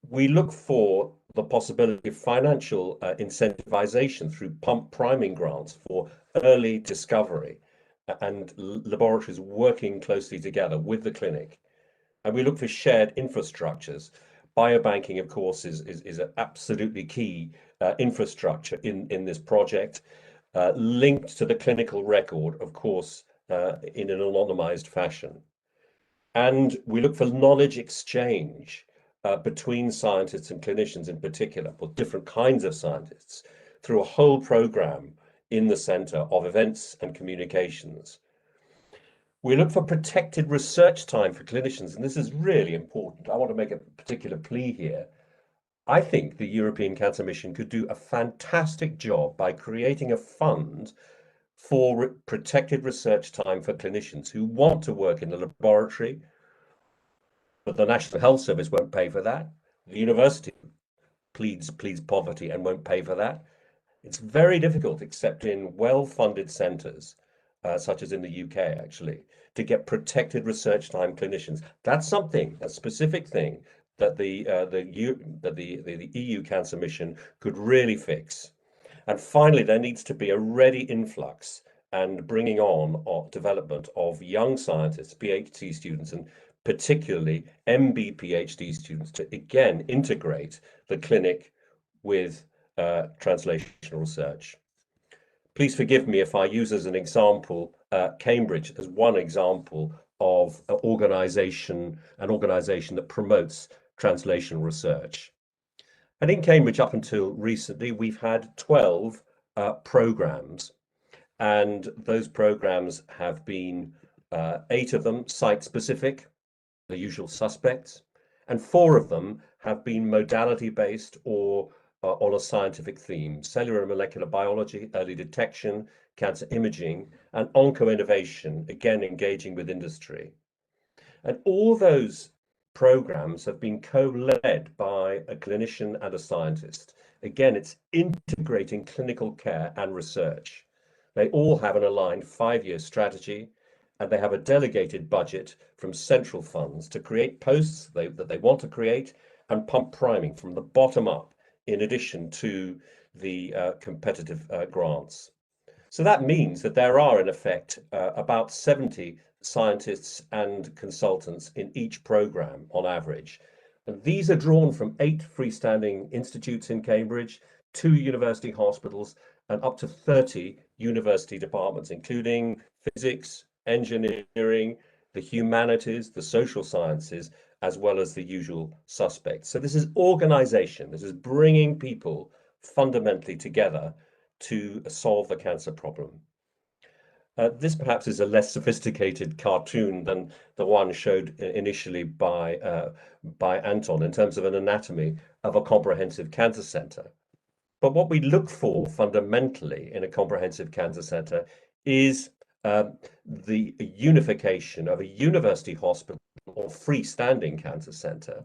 We look for the possibility of financial incentivization through pump priming grants for early discovery and laboratories working closely together with the clinic. And we look for shared infrastructures. Biobanking, of course, is an absolutely key infrastructure in this project, linked to the clinical record, of course, in an anonymized fashion. And we look for knowledge exchange between scientists and clinicians in particular, for different kinds of scientists, through a whole program in the center of events and communications. We look for protected research time for clinicians, and this is really important. I want to make a particular plea here. I think the European Cancer Mission could do a fantastic job by creating a fund for protected research time for clinicians who want to work in the laboratory, but the National Health Service won't pay for that. The university pleads poverty and won't pay for that. It's very difficult, except in well-funded centres, such as in the UK, actually, to get protected research time clinicians. That's something, a specific thing that the EU Cancer Mission could really fix. And finally, there needs to be a ready influx and bringing on of development of young scientists, PhD students, and particularly MB PhD students to again integrate the clinic with translational research. Please forgive me if I use as an example Cambridge as one example of an organization that promotes translational research. And in Cambridge, up until recently, we've had 12 programs, and those programs have been 8 of them site-specific, the usual suspects, and 4 of them have been modality-based or on a scientific theme: cellular and molecular biology, early detection, cancer imaging, and onco-innovation, again engaging with industry. And all those programs have been co-led by a clinician and a scientist. Again, it's integrating clinical care and research. They all have an aligned 5-year strategy, and they have a delegated budget from central funds to create posts that they want to create and pump priming from the bottom up, in addition to the competitive grants. So that means that there are, in effect, about 70 scientists and consultants in each program on average. And these are drawn from 8 freestanding institutes in Cambridge, 2 university hospitals, and up to 30 university departments, including physics, engineering, the humanities, the social sciences, as well as the usual suspects. So this is organization. This is bringing people fundamentally together to solve the cancer problem. This perhaps is a less sophisticated cartoon than the one showed initially by Anton in terms of an anatomy of a comprehensive cancer center. But what we look for fundamentally in a comprehensive cancer center is the unification of a university hospital or freestanding cancer center,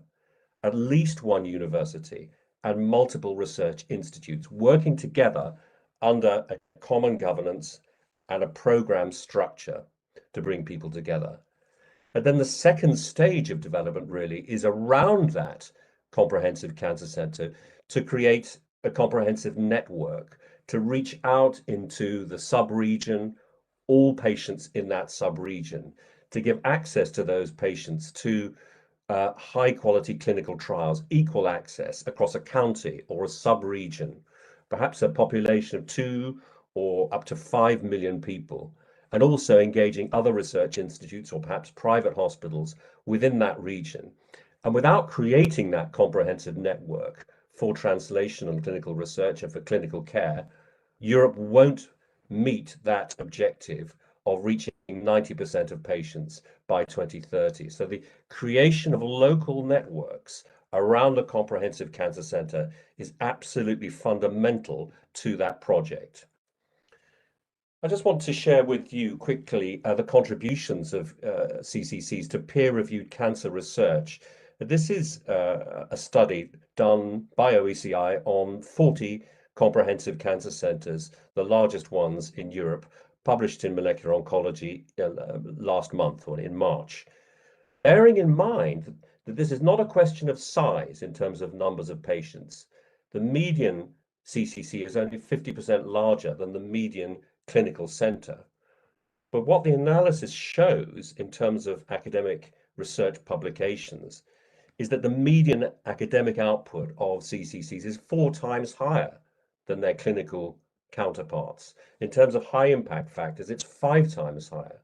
at least one university, and multiple research institutes working together under a common governance and a program structure to bring people together. And then the second stage of development really is around that comprehensive cancer center to create a comprehensive network to reach out into the sub-region, all patients in that sub-region, to give access to those patients to high quality clinical trials, equal access across a county or a sub-region, perhaps a population of 2 or up to 5 million people, and also engaging other research institutes or perhaps private hospitals within that region. And without creating that comprehensive network for translational clinical research and for clinical care, Europe won't meet that objective of reaching 90% of patients by 2030. So the creation of local networks around a comprehensive cancer center is absolutely fundamental to that project. I just want to share with you quickly the contributions of CCCs to peer-reviewed cancer research. This is a study done by OECI on 40 comprehensive cancer centers, the largest ones in Europe, published in Molecular Oncology last month or in March. Bearing in mind that this is not a question of size in terms of numbers of patients. The median CCC is only 50% larger than the median clinical center. But what the analysis shows in terms of academic research publications is that the median academic output of CCCs is 4 times higher than their clinical counterparts. In terms of high impact factors, it's 5 times higher.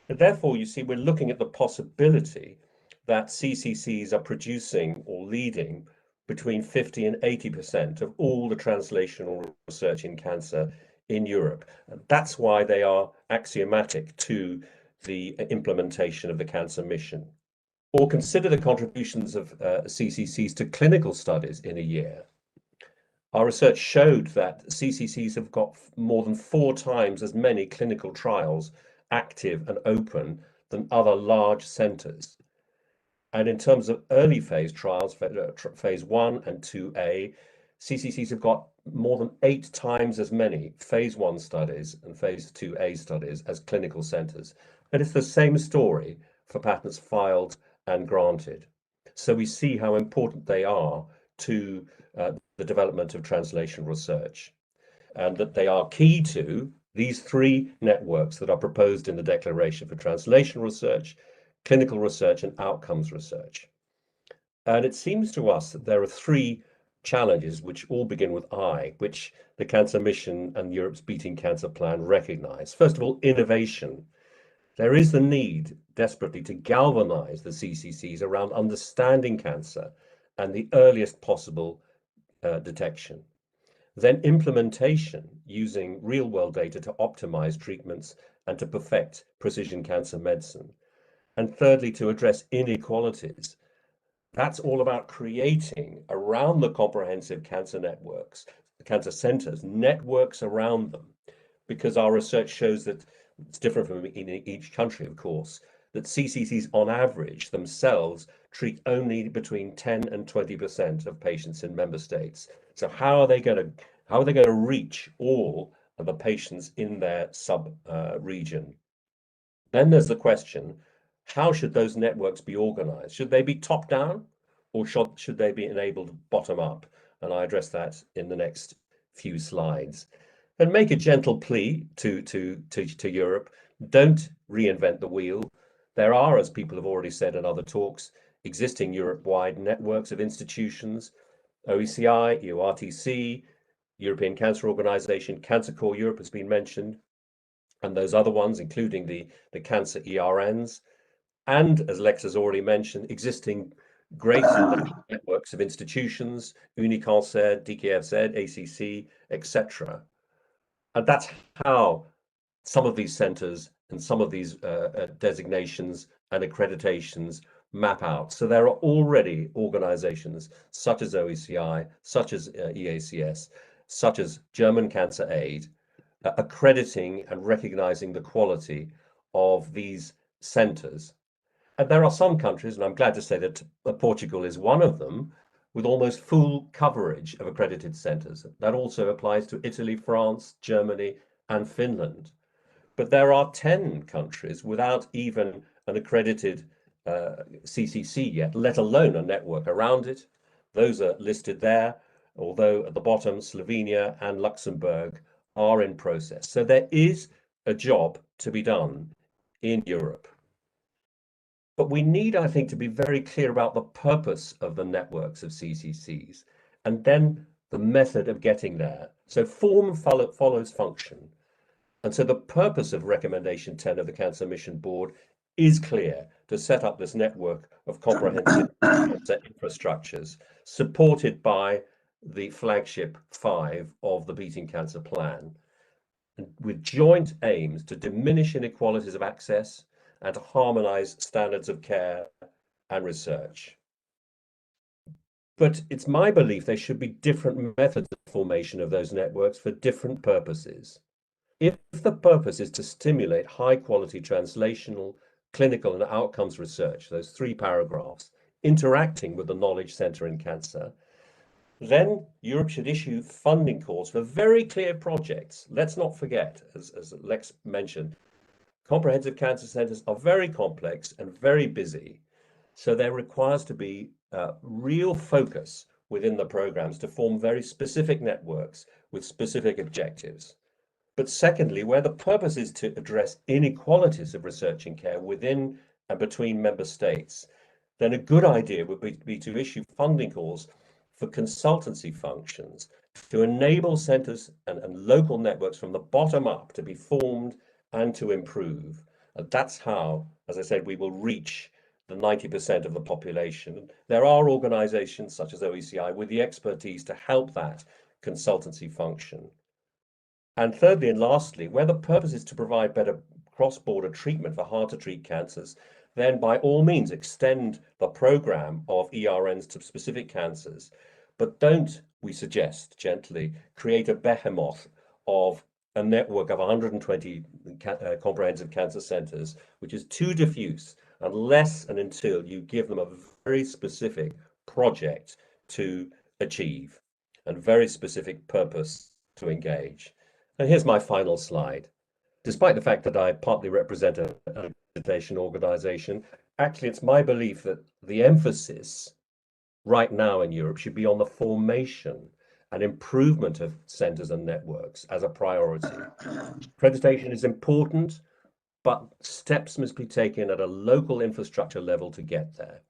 And therefore, you see, we're looking at the possibility that CCCs are producing or leading between 50 and 80% of all the translational research in cancer in Europe. And that's why they are axiomatic to the implementation of the cancer mission. Or consider the contributions of CCCs to clinical studies in a year. Our research showed that CCCs have got more than 4 times as many clinical trials active and open than other large centers. And in terms of early phase trials, phase 1 and 2A, CCCs have got more than 8 times as many phase 1 studies and phase 2A studies as clinical centers. And it's the same story for patents filed and granted. So we see how important they are to the development of translational research, and that they are key to these 3 networks that are proposed in the Declaration for Translational Research, Clinical Research, and Outcomes Research. And it seems to us that there are 3 challenges which all begin with I, which the Cancer Mission and Europe's Beating Cancer Plan recognize. First of all, innovation. There is the need desperately to galvanize the CCCs around understanding cancer and the earliest possible detection. Then implementation, using real-world data to optimize treatments and to perfect precision cancer medicine. And thirdly, to address inequalities. That's all about creating around the comprehensive cancer networks, the cancer centers, networks around them, because our research shows that it's different from in each country, of course, that CCCs on average themselves treat only between 10 and 20% of patients in member states. So how are they going to reach all of the patients in their sub region? Then there's the question, how should those networks be organized? Should they be top down, or should they be enabled bottom up? And I address that in the next few slides. And make a gentle plea to Europe, don't reinvent the wheel. There are, as people have already said in other talks, existing Europe-wide networks of institutions, OECI, EURTC, European Cancer Organization, Cancer Core Europe has been mentioned, and those other ones, including the cancer ERNs, and, as Lex has already mentioned, existing great networks of institutions, Unicancer, DKFZ, ACC, etc. And that's how some of these centers and some of these designations and accreditations map out. So there are already organizations such as OECI, such as EACS, such as German Cancer Aid, accrediting and recognizing the quality of these centers. And there are some countries, and I'm glad to say that Portugal is one of them, with almost full coverage of accredited centers. That also applies to Italy, France, Germany, and Finland. But there are 10 countries without even an accredited CCC yet, let alone a network around it. Those are listed there. although at the bottom, Slovenia and Luxembourg are in process. So there is a job to be done in Europe. But we need, I think, to be very clear about the purpose of the networks of CCCs and then the method of getting there. So form follows function. And so the purpose of Recommendation 10 of the Cancer Mission Board is clear: to set up this network of comprehensive cancer infrastructures supported by the flagship 5 of the Beating Cancer Plan, with joint aims to diminish inequalities of access and to harmonize standards of care and research. But it's my belief there should be different methods of formation of those networks for different purposes. If the purpose is to stimulate high quality translational, clinical and outcomes research, those 3 paragraphs, interacting with the Knowledge Centre in Cancer, then Europe should issue funding calls for very clear projects. Let's not forget, as Lex mentioned, comprehensive cancer centres are very complex and very busy. So there requires to be real focus within the programs to form very specific networks with specific objectives. But secondly, where the purpose is to address inequalities of research and care within and between member states, then a good idea would be to issue funding calls for consultancy functions to enable centres and local networks from the bottom up to be formed and to improve. And that's how, as I said, we will reach the 90% of the population. There are organisations such as OECI with the expertise to help that consultancy function. And thirdly and lastly, where the purpose is to provide better cross-border treatment for hard-to-treat cancers, then by all means extend the programme of ERNs to specific cancers. But don't, we suggest gently, create a behemoth of a network of 120 comprehensive cancer centres, which is too diffuse unless and until you give them a very specific project to achieve and very specific purpose to engage. And here's my final slide. Despite the fact that I partly represent an accreditation organisation, actually it's my belief that the emphasis right now in Europe should be on the formation and improvement of centres and networks as a priority. Accreditation is important, but steps must be taken at a local infrastructure level to get there.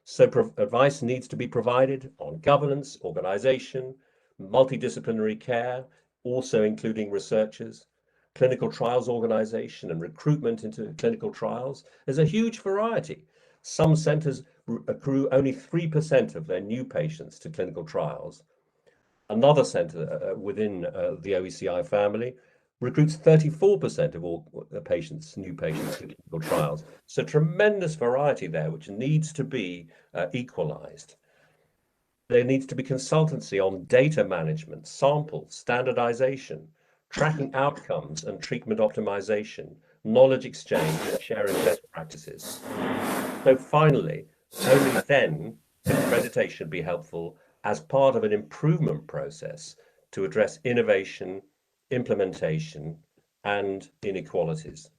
So advice needs to be provided on governance, organisation, multidisciplinary care, also including researchers, clinical trials organisation and recruitment into clinical trials. There's a huge variety. Some centres accrue only 3% of their new patients to clinical trials. Another centre within the OECI family recruits 34% of all patients, new patients to clinical trials. So tremendous variety there, which needs to be equalised. There needs to be consultancy on data management, samples, standardization, tracking outcomes and treatment optimization, knowledge exchange and sharing best practices. So finally, only then can accreditation be helpful as part of an improvement process to address innovation, implementation, and inequalities.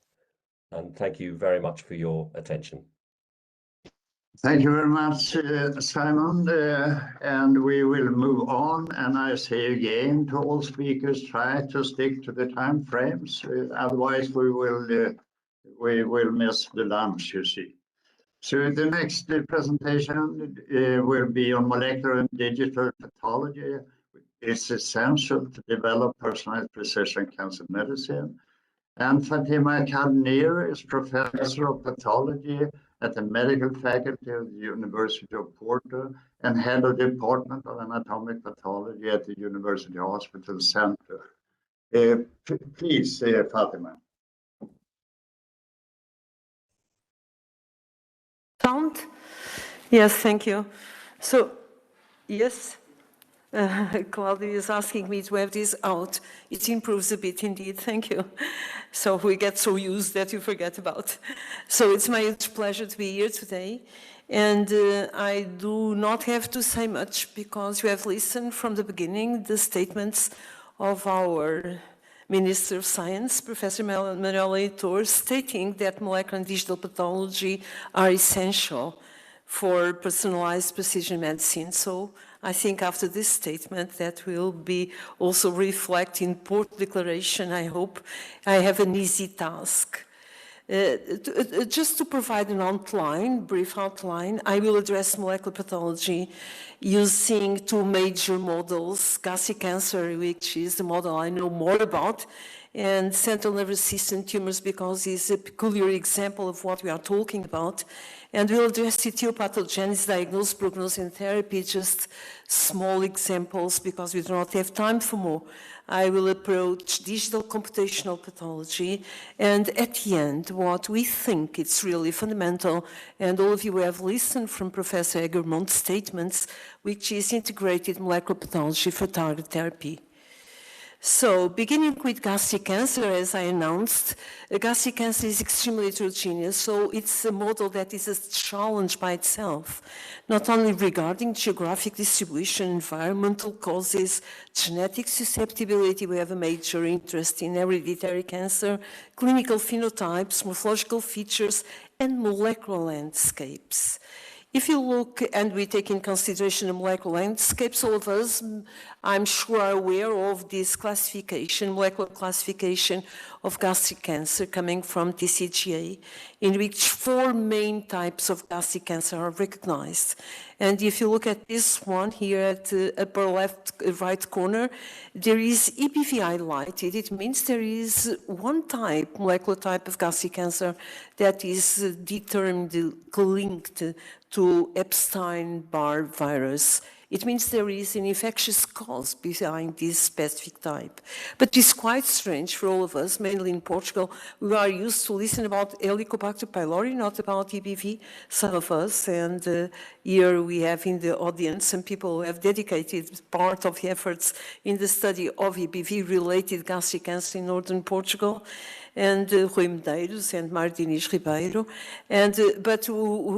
And thank you very much for your attention. Thank you very much, Simon. And we will move on. And I say again to all speakers, try to stick to the time frames. Otherwise, we will miss the lunch, you see. So the next presentation will be on molecular and digital pathology. It's essential to develop personalized precision cancer medicine. And Fatima Kalnir is professor of pathology at the medical faculty of the University of Porto and head of the Department of Anatomic Pathology at the University Hospital Center. Please, Fatima. Sound? Yes, thank you. So, yes. Claudia is asking me to have this out. It improves a bit indeed, thank you. So we get so used that you forget about. So it's my pleasure to be here today. And I do not have to say much because you have listened from the beginning the statements of our Minister of Science, Professor Manuela Heitor, stating that molecular and digital pathology are essential for personalized precision medicine. So I think after this statement that will be also reflect in Porto Declaration, I hope I have an easy task. Just to provide an outline, brief outline, I will address molecular pathology using two major models, gastric cancer, which is the model I know more about, and central nervous system tumors, because it's a peculiar example of what we are talking about. And we'll address etiopathogenesis, diagnosis, prognosis, and therapy, just small examples, because we do not have time for more. I will approach digital computational pathology, and at the end, what we think it's really fundamental, and all of you have listened from Professor Egermont's statements, which is integrated molecular pathology for target therapy. So, beginning with gastric cancer, as I announced, gastric cancer is extremely heterogeneous, so it's a model that is a challenge by itself, not only regarding geographic distribution, environmental causes, genetic susceptibility, we have a major interest in hereditary cancer, clinical phenotypes, morphological features, and molecular landscapes. If you look, and we take in consideration the molecular landscapes, all of us, I'm sure, are aware of this classification, molecular classification of gastric cancer coming from TCGA, in which 4 main types of gastric cancer are recognized. And if you look at this one here at the upper left, right corner, there is EBV highlighted. It means there is one type, molecular type of gastric cancer that is determined, linked to Epstein-Barr virus. It means there is an infectious cause behind this specific type. But it's quite strange for all of us, mainly in Portugal. We are used to listen about Helicobacter pylori, not about EBV, some of us. And here we have in the audience some people who have dedicated part of the efforts in the study of EBV-related gastric cancer in northern Portugal, and Rui Medeiros and Martínez Ribeiro. But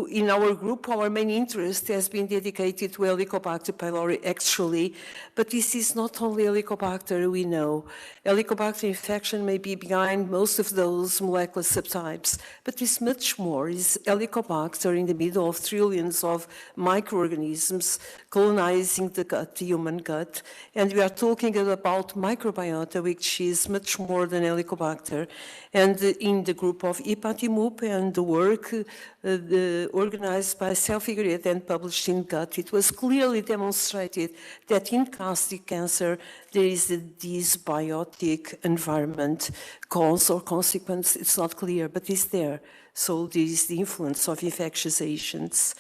in our group, our main interest has been dedicated to Helicobacter pylori, actually. But this is not only Helicobacter, we know. Helicobacter infection may be behind most of those molecular subtypes, but there's much more. Is Helicobacter in the middle of trillions of microorganisms colonizing the gut, the human gut. And we are talking about microbiota, which is much more than Helicobacter. And in the group of IPO-Porto and the work organized by Self-Figueiredo and published in Gut, it was clearly demonstrated that in gastric cancer there is a dysbiotic environment, cause or consequence, it's not clear, but it's there. So there is the influence of infectious agents.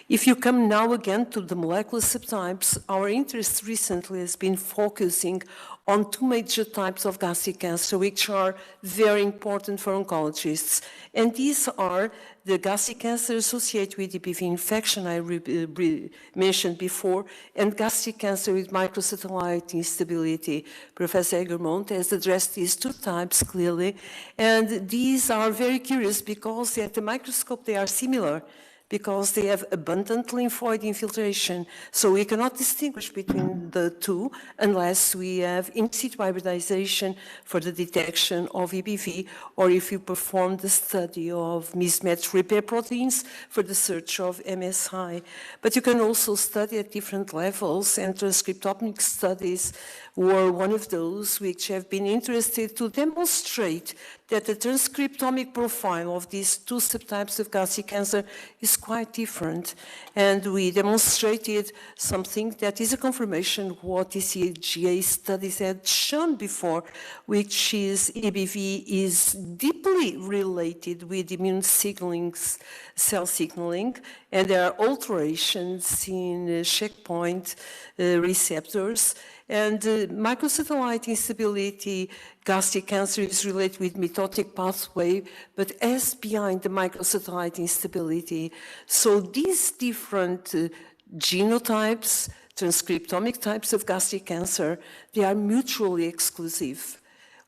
If you come now again to the molecular subtypes, our interest recently has been focusing on 2 major types of gastric cancer, which are very important for oncologists. And these are the gastric cancer associated with EBV infection I mentioned before, and gastric cancer with microsatellite instability. Professor Egermont has addressed these 2 types clearly, and these are very curious because at the microscope they are similar, because they have abundant lymphoid infiltration. So we cannot distinguish between the 2 unless we have in situ hybridization for the detection of EBV, or if you perform the study of mismatched repair proteins for the search of MSI. But you can also study at different levels, and transcriptomic studies were one of those which have been interested to demonstrate that the transcriptomic profile of these 2 subtypes of gastric cancer is quite different. And we demonstrated something that is a confirmation of what TCGA studies had shown before, which is EBV is deeply related with immune signaling, cell signaling, and there are alterations in checkpoint receptors. And microsatellite instability, gastric cancer is related with mitotic pathway, but as behind the microsatellite instability. So these different genotypes, transcriptomic types of gastric cancer, they are mutually exclusive.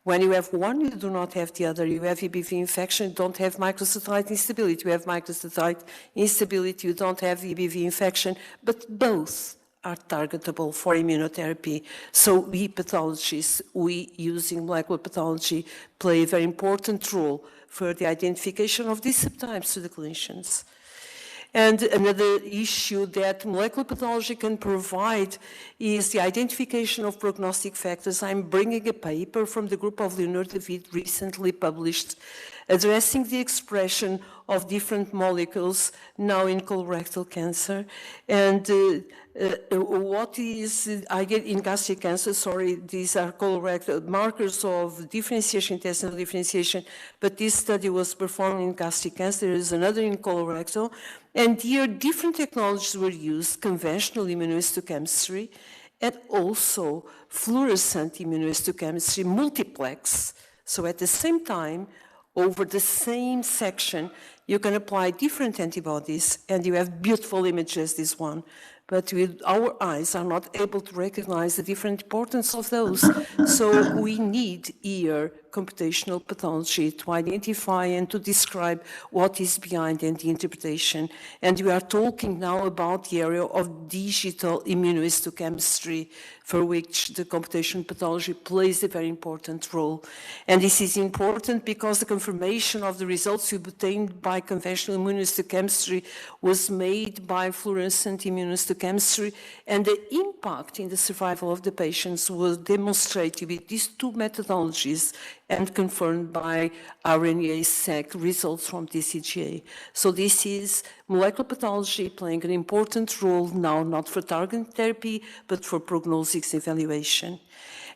When you have one, you do not have the other. You have EBV infection, you don't have microsatellite instability. You have microsatellite instability, you don't have EBV infection, but both are targetable for immunotherapy. So we pathologists, we using molecular pathology, play a very important role for the identification of these subtypes to the clinicians. And another issue that molecular pathology can provide is the identification of prognostic factors. I'm bringing a paper from the group of Leonor David recently published addressing the expression of different molecules now in colorectal cancer. And what is, I get in gastric cancer, sorry, these are colorectal markers of differentiation, intestinal differentiation, but this study was performed in gastric cancer. There is another in colorectal. And here different technologies were used, conventional immunohistochemistry, and also fluorescent immunohistochemistry, multiplex. So at the same time, over the same section, you can apply different antibodies, and you have beautiful images, this one. But our eyes are not able to recognize the different importance of those. So we need here computational pathology to identify and to describe what is behind and the interpretation. And we are talking now about the area of digital immunohistochemistry, for which the computational pathology plays a very important role. And this is important because the confirmation of the results obtained by conventional immunohistochemistry was made by fluorescent immunohistochemistry, and the impact in the survival of the patients was demonstrated with these two methodologies and confirmed by RNA-seq results from TCGA. So this is molecular pathology playing an important role now, not for targeted therapy, but for prognosis evaluation.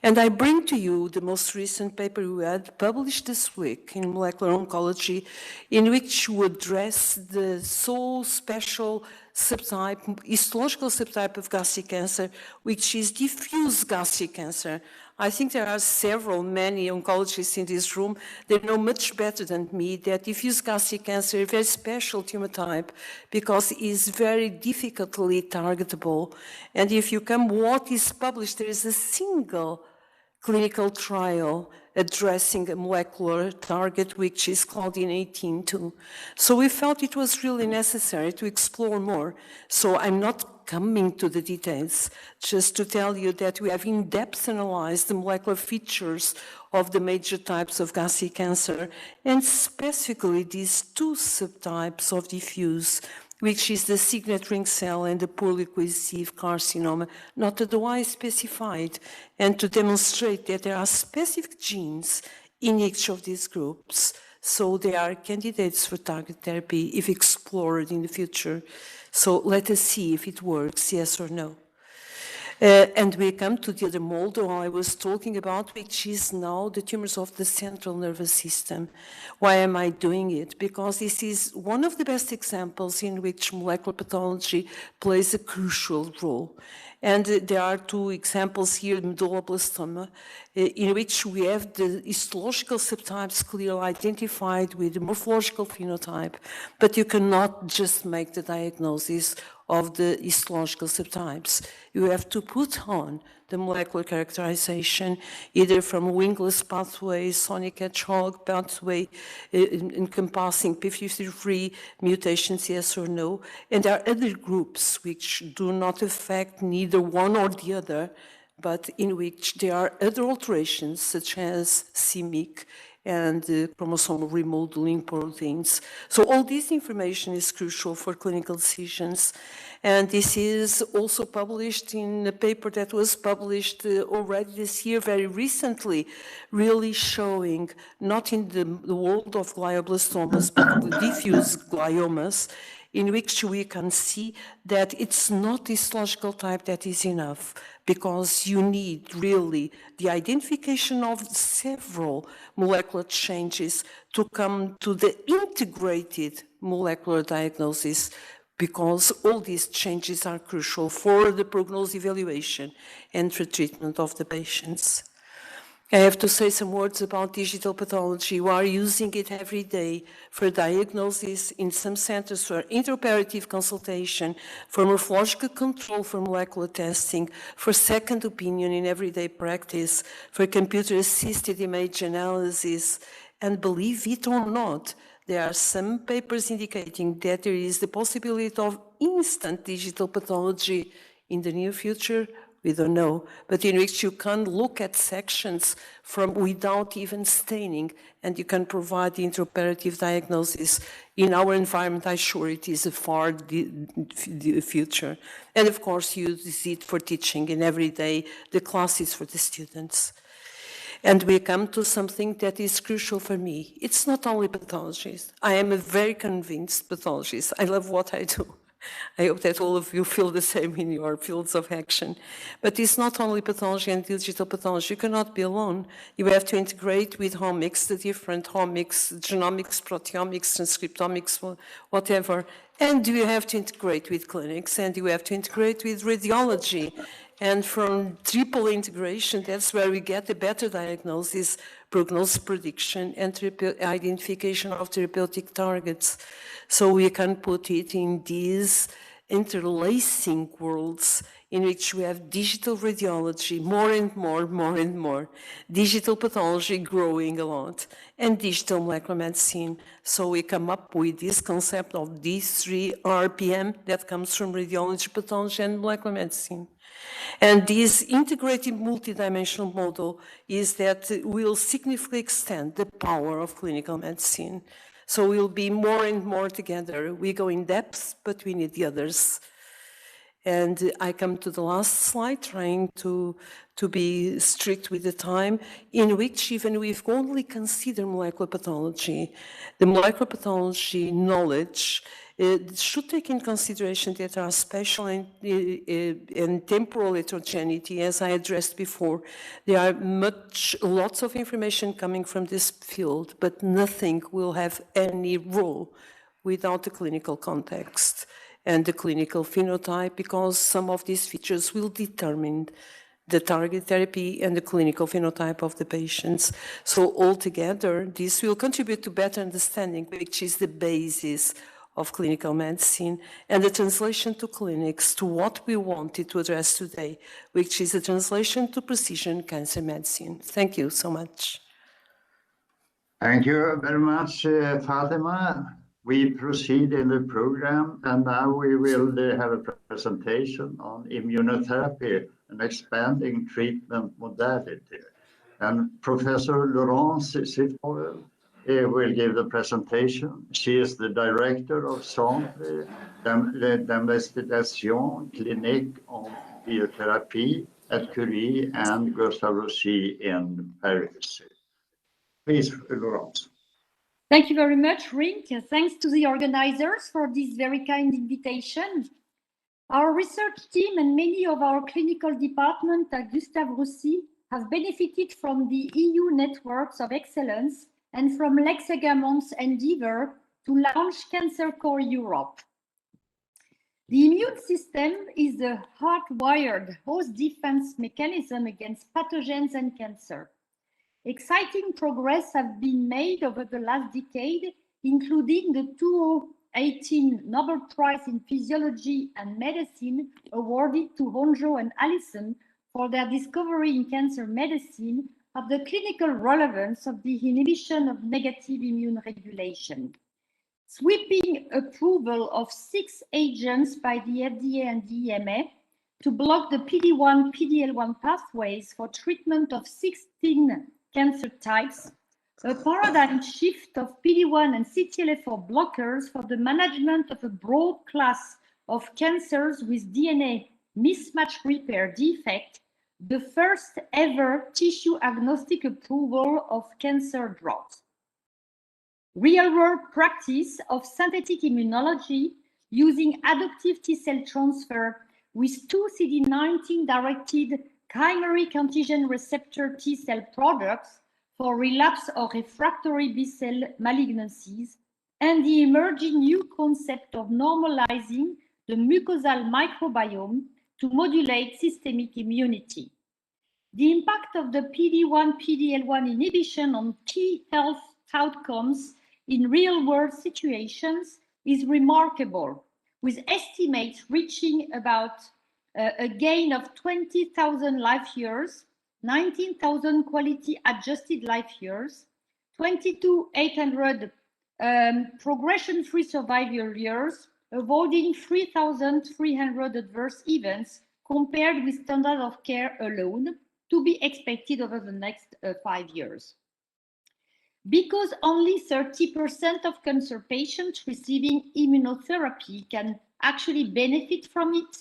And I bring to you the most recent paper we had published this week in molecular oncology, in which we address the so special subtype, histological subtype of gastric cancer, which is diffuse gastric cancer. I think there are many oncologists in this room. They know much better than me that diffuse gastric cancer is a very special tumor type because it is very difficultly targetable. And if you come what is published, there is a single clinical trial addressing a molecular target, which is Claudin 18.2. So we felt it was really necessary to explore more. So I'm not coming to the details, just to tell you that we have in-depth analyzed the molecular features of the major types of gastric cancer, and specifically these two subtypes of diffuse, which is the signet ring cell and the poorly cohesive carcinoma, not otherwise specified, and to demonstrate that there are specific genes in each of these groups, so they are candidates for target therapy if explored in the future. So let us see if it works, yes or no. And we come to the other mold I was talking about, which is now the tumors of the central nervous system. Why am I doing it? Because this is one of the best examples in which molecular pathology plays a crucial role. And there are two examples here, medulloblastoma, in which we have the histological subtypes clearly identified with the morphological phenotype, but you cannot just make the diagnosis of the histological subtypes. You have to put on the molecular characterization, either from wingless pathway, sonic hedgehog pathway, encompassing p53 mutations, yes or no. And there are other groups which do not affect neither one or the other, but in which there are other alterations, such as c-MYC and chromosomal remodeling proteins. So all this information is crucial for clinical decisions. And this is also published in a paper that was published already this year, very recently, really showing, not in the world of glioblastomas, but the diffuse gliomas, in which we can see that it's not histological type that is enough, because you need really the identification of several molecular changes to come to the integrated molecular diagnosis, because all these changes are crucial for the prognosis evaluation and for treatment of the patients. I have to say some words about digital pathology. We are using it every day for diagnosis in some centers, for intraoperative consultation, for morphological control, for molecular testing, for second opinion in everyday practice, for computer-assisted image analysis. And believe it or not, there are some papers indicating that there is the possibility of instant digital pathology in the near future we don't know, but in which you can look at sections from without even staining, and you can provide the intraoperative diagnosis. In our environment, I'm sure it is a far the future. And of course, use it for teaching in every day, the classes for the students. And we come to something that is crucial for me. It's not only pathologists. I am a very convinced pathologist. I love what I do. I hope that all of you feel the same in your fields of action. But it's not only pathology and digital pathology. You cannot be alone. You have to integrate with omics, the different omics, genomics, proteomics, transcriptomics, whatever. And you have to integrate with clinics, and you have to integrate with radiology. And from triple integration, that's where we get a better diagnosis, prognosis prediction, and identification of therapeutic targets. So we can put it in these interlacing worlds in which we have digital radiology, more and more, digital pathology growing a lot, and digital molecular medicine. So we come up with this concept of these 3 RPM that comes from radiology, pathology, and molecular medicine. And this integrated multidimensional model is that will significantly extend the power of clinical medicine. So we'll be more and more together. We go in depth, but we need the others. And I come to the last slide, trying to be strict with the time, in which even we've only considered molecular pathology, the molecular pathology knowledge should take in consideration that there are spatial and temporal heterogeneity, as I addressed before. There are lots of information coming from this field, but nothing will have any role without the clinical context and the clinical phenotype, because some of these features will determine the target therapy and the clinical phenotype of the patients. So altogether, this will contribute to better understanding, which is the basis of clinical medicine, and the translation to clinics to what we wanted to address today, which is a translation to precision cancer medicine. Thank you so much. Thank you very much, Fatima. We proceed in the program, and now we will have a presentation on immunotherapy and expanding treatment modality. And Professor Laurence Sitpovel will give the presentation. She is the director of Centre d'investigation clinique en biothérapie at Curie and Gustave Roussy in Paris. Please, Laurence. Thank you very much, Rick. Thanks to the organizers for this very kind invitation. Our research team and many of our clinical departments at Gustave Roussy have benefited from the EU networks of excellence and from Lex Egermont's endeavor to launch Cancer Core Europe. The immune system is a hardwired host defense mechanism against pathogens and cancer. Exciting progress has been made over the last decade, including the 2018 Nobel Prize in Physiology and Medicine awarded to Honjo and Allison for their discovery in cancer medicine of the clinical relevance of the inhibition of negative immune regulation. Sweeping approval of 6 agents by the FDA and the EMA to block the PD-1, PD-L1 pathways for treatment of 16 cancer types, a paradigm shift of PD-1 and CTLA-4 blockers for the management of a broad class of cancers with DNA mismatch repair defect, the first ever tissue agnostic approval of cancer drugs. Real-world practice of synthetic immunology using adoptive T-cell transfer with 2 CD19-directed chimeric antigen receptor T-cell products for relapse or refractory B-cell malignancies, and the emerging new concept of normalizing the mucosal microbiome to modulate systemic immunity. The impact of the PD-1, PD-L1 inhibition on key health outcomes in real-world situations is remarkable, with estimates reaching about a gain of 20,000 life years, 19,000 quality adjusted life years, 22,800 progression-free survival years, avoiding 3,300 adverse events compared with standard of care alone, to be expected over the next 5 years. Because only 30% of cancer patients receiving immunotherapy can actually benefit from it,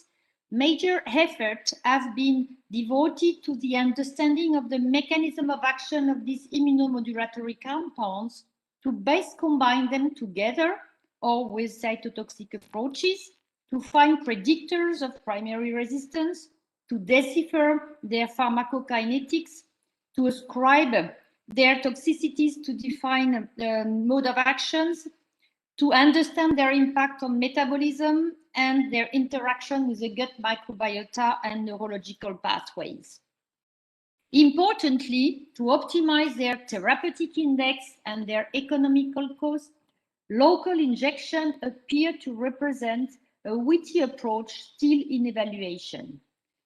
major effort has been devoted to the understanding of the mechanism of action of these immunomodulatory compounds to best combine them together or with cytotoxic approaches to find predictors of primary resistance, to decipher their pharmacokinetics, to ascribe their toxicities, to define mode of actions, to understand their impact on metabolism and their interaction with the gut microbiota and neurological pathways. Importantly, to optimize their therapeutic index and their economical cost, local injection appear to represent a witty approach still in evaluation.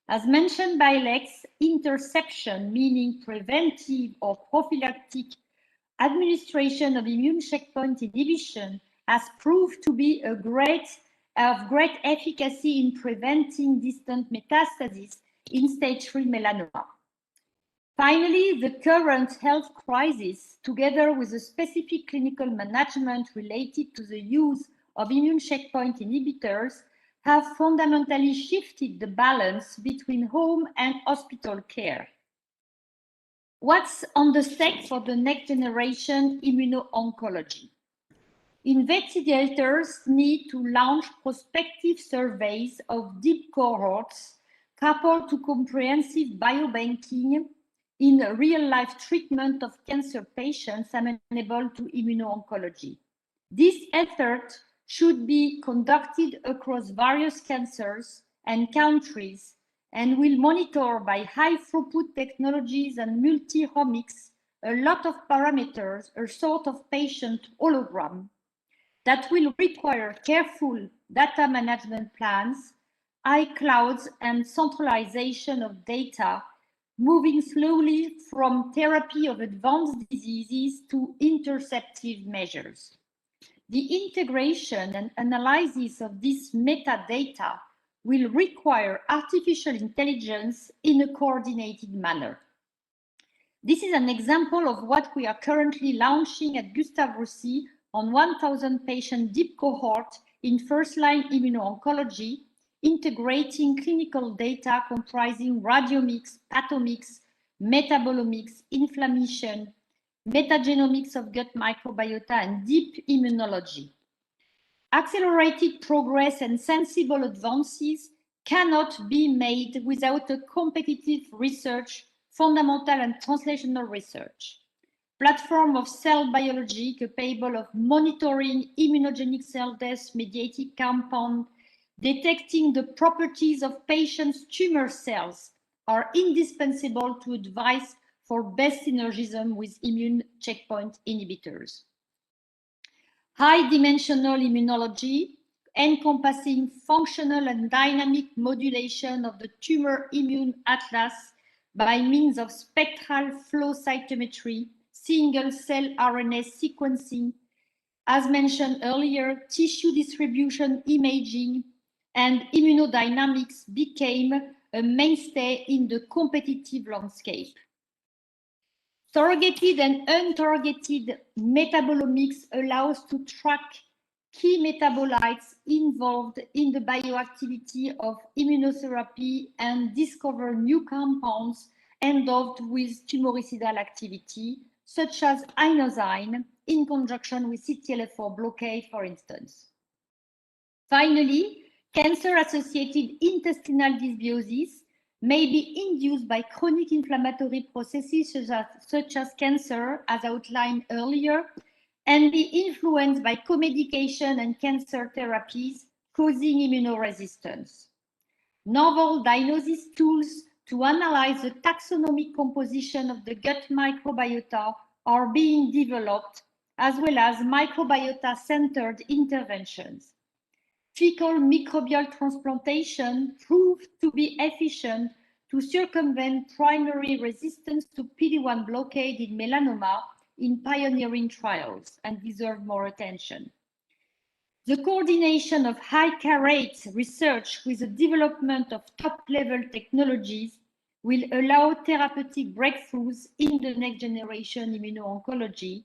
As mentioned by Lex, interception, meaning preventive or prophylactic administration of immune checkpoint inhibition, has proved to be of great efficacy in preventing distant metastasis in stage 3 melanoma. Finally, the current health crisis, together with the specific clinical management related to the use of immune checkpoint inhibitors, have fundamentally shifted the balance between home and hospital care. What's on the stake for the next generation immuno-oncology? Investigators need to launch prospective surveys of deep cohorts coupled to comprehensive biobanking in real-life treatment of cancer patients amenable to immuno-oncology. This effort should be conducted across various cancers and countries and will monitor by high-throughput technologies and multi-omics a lot of parameters, a sort of patient hologram, that will require careful data management plans, high clouds, and centralization of data, moving slowly from therapy of advanced diseases to interceptive measures. The integration and analysis of this metadata will require artificial intelligence in a coordinated manner. This is an example of what we are currently launching at Gustave Roussy on 1,000 patient deep cohort in first-line immuno-oncology, integrating clinical data comprising radiomics, pathomics, metabolomics, inflammation, metagenomics of gut microbiota, and deep immunology. Accelerated progress and sensible advances cannot be made without a competitive research, fundamental and translational research. Platform of cell biology capable of monitoring immunogenic cell death mediated compound, detecting the properties of patients' tumor cells are indispensable to advise for best synergism with immune checkpoint inhibitors. High-dimensional immunology, encompassing functional and dynamic modulation of the tumor immune atlas by means of spectral flow cytometry, single-cell RNA sequencing, as mentioned earlier, tissue distribution imaging, and immunodynamics became a mainstay in the competitive landscape. Targeted and untargeted metabolomics allows to track key metabolites involved in the bioactivity of immunotherapy and discover new compounds endowed with tumoricidal activity, such as inosine in conjunction with CTLA-4 blockade, for instance. Finally, cancer-associated intestinal dysbiosis may be induced by chronic inflammatory processes such as cancer, as outlined earlier, and be influenced by co-medication and cancer therapies causing immunoresistance. Novel diagnosis tools to analyze the taxonomic composition of the gut microbiota are being developed, as well as microbiota-centered interventions. Fecal microbial transplantation proved to be efficient to circumvent primary resistance to PD-1 blockade in melanoma in pioneering trials and deserve more attention. The coordination of high-carate research with the development of top-level technologies will allow therapeutic breakthroughs in the next generation immuno-oncology.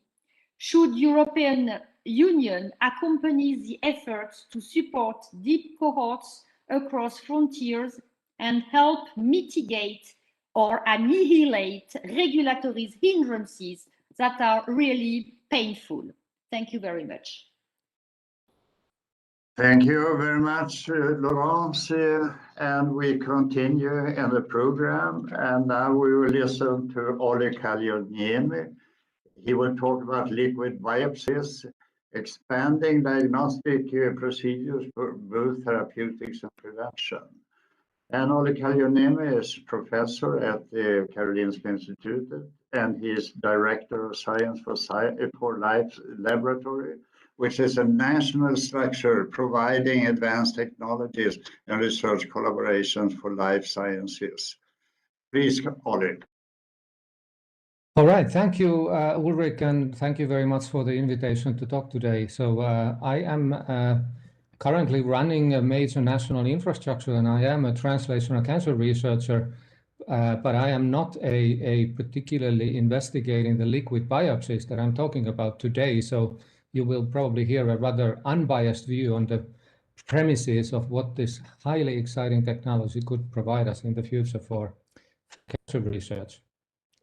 Should European Union accompany the efforts to support deep cohorts across frontiers and help mitigate or annihilate regulatory hindrances that are really painful? Thank you very much. Thank you very much, Laurence. And we continue in the program. And now we will listen to Olli Kallioniemi. He will talk about liquid biopsies, expanding diagnostic procedures for both therapeutics and prevention. And Olli Kallioniemi is professor at the Karolinska Institute, and he is director of Science for Life Laboratory, which is a national structure providing advanced technologies and research collaborations for life sciences. Please, Olli. All right, thank you, Ulrich, and thank you very much for the invitation to talk today. So I am currently running a major national infrastructure, and I am a translational cancer researcher, but I am not a particularly investigating the liquid biopsies that I'm talking about today. So you will probably hear a rather unbiased view on the premises of what this highly exciting technology could provide us in the future for cancer research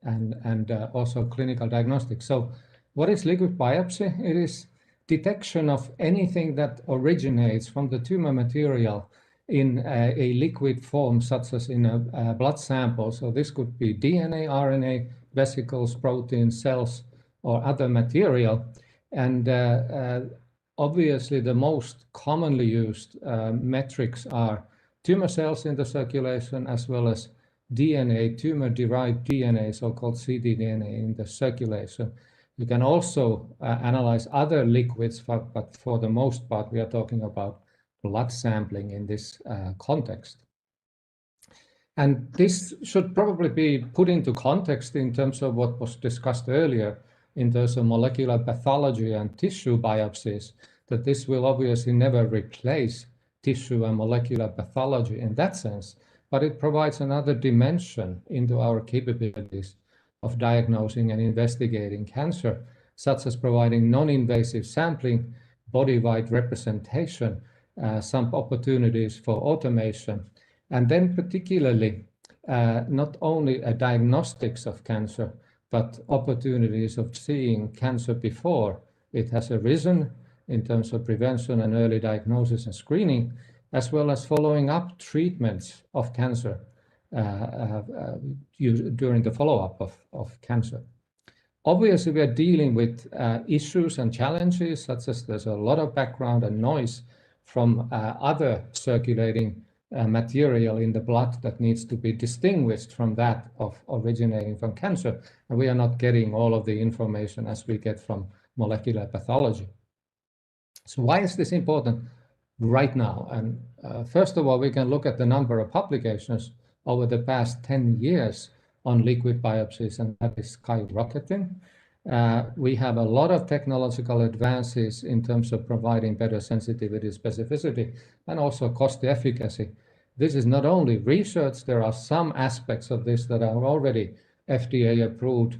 and also clinical diagnostics. So what is liquid biopsy? It is detection of anything that originates from the tumor material in a liquid form, such as in a blood sample. So this could be DNA, RNA, vesicles, proteins, cells, or other material. And obviously, the most commonly used metrics are tumor cells in the circulation, as well as DNA, tumor-derived DNA, so-called ctDNA in the circulation. You can also analyze other liquids, but for the most part, we are talking about blood sampling in this context. And this should probably be put into context in terms of what was discussed earlier in terms of molecular pathology and tissue biopsies, that this will obviously never replace tissue and molecular pathology in that sense, but it provides another dimension into our capabilities of diagnosing and investigating cancer, such as providing non-invasive sampling, body-wide representation, some opportunities for automation, and then particularly not only a diagnostics of cancer, but opportunities of seeing cancer before it has arisen in terms of prevention and early diagnosis and screening, as well as following up treatments of cancer during the follow-up of cancer. Obviously, we are dealing with issues and challenges, such as there's a lot of background and noise from other circulating material in the blood that needs to be distinguished from that of originating from cancer. And we are not getting all of the information as we get from molecular pathology. So why is this important right now? And first of all, we can look at the number of publications over the past 10 years on liquid biopsies, and that is skyrocketing. We have a lot of technological advances in terms of providing better sensitivity, specificity, and also cost efficacy. This is not only research, there are some aspects of this that are already FDA-approved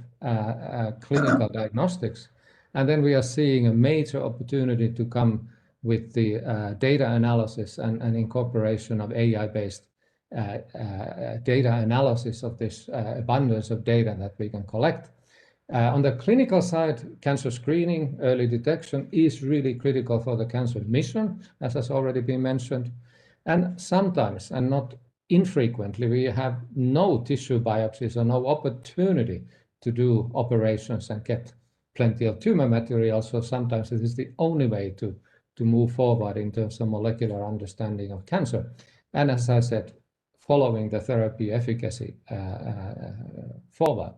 clinical diagnostics. And then we are seeing a major opportunity to come with the data analysis and incorporation of AI-based data analysis of this abundance of data that we can collect. On the clinical side, cancer screening, early detection is really critical for the cancer mission, as has already been mentioned. And sometimes, and not infrequently, we have no tissue biopsies or no opportunity to do operations and get plenty of tumor material. So sometimes it is the only way to move forward in terms of molecular understanding of cancer. And as I said, following the therapy efficacy forward.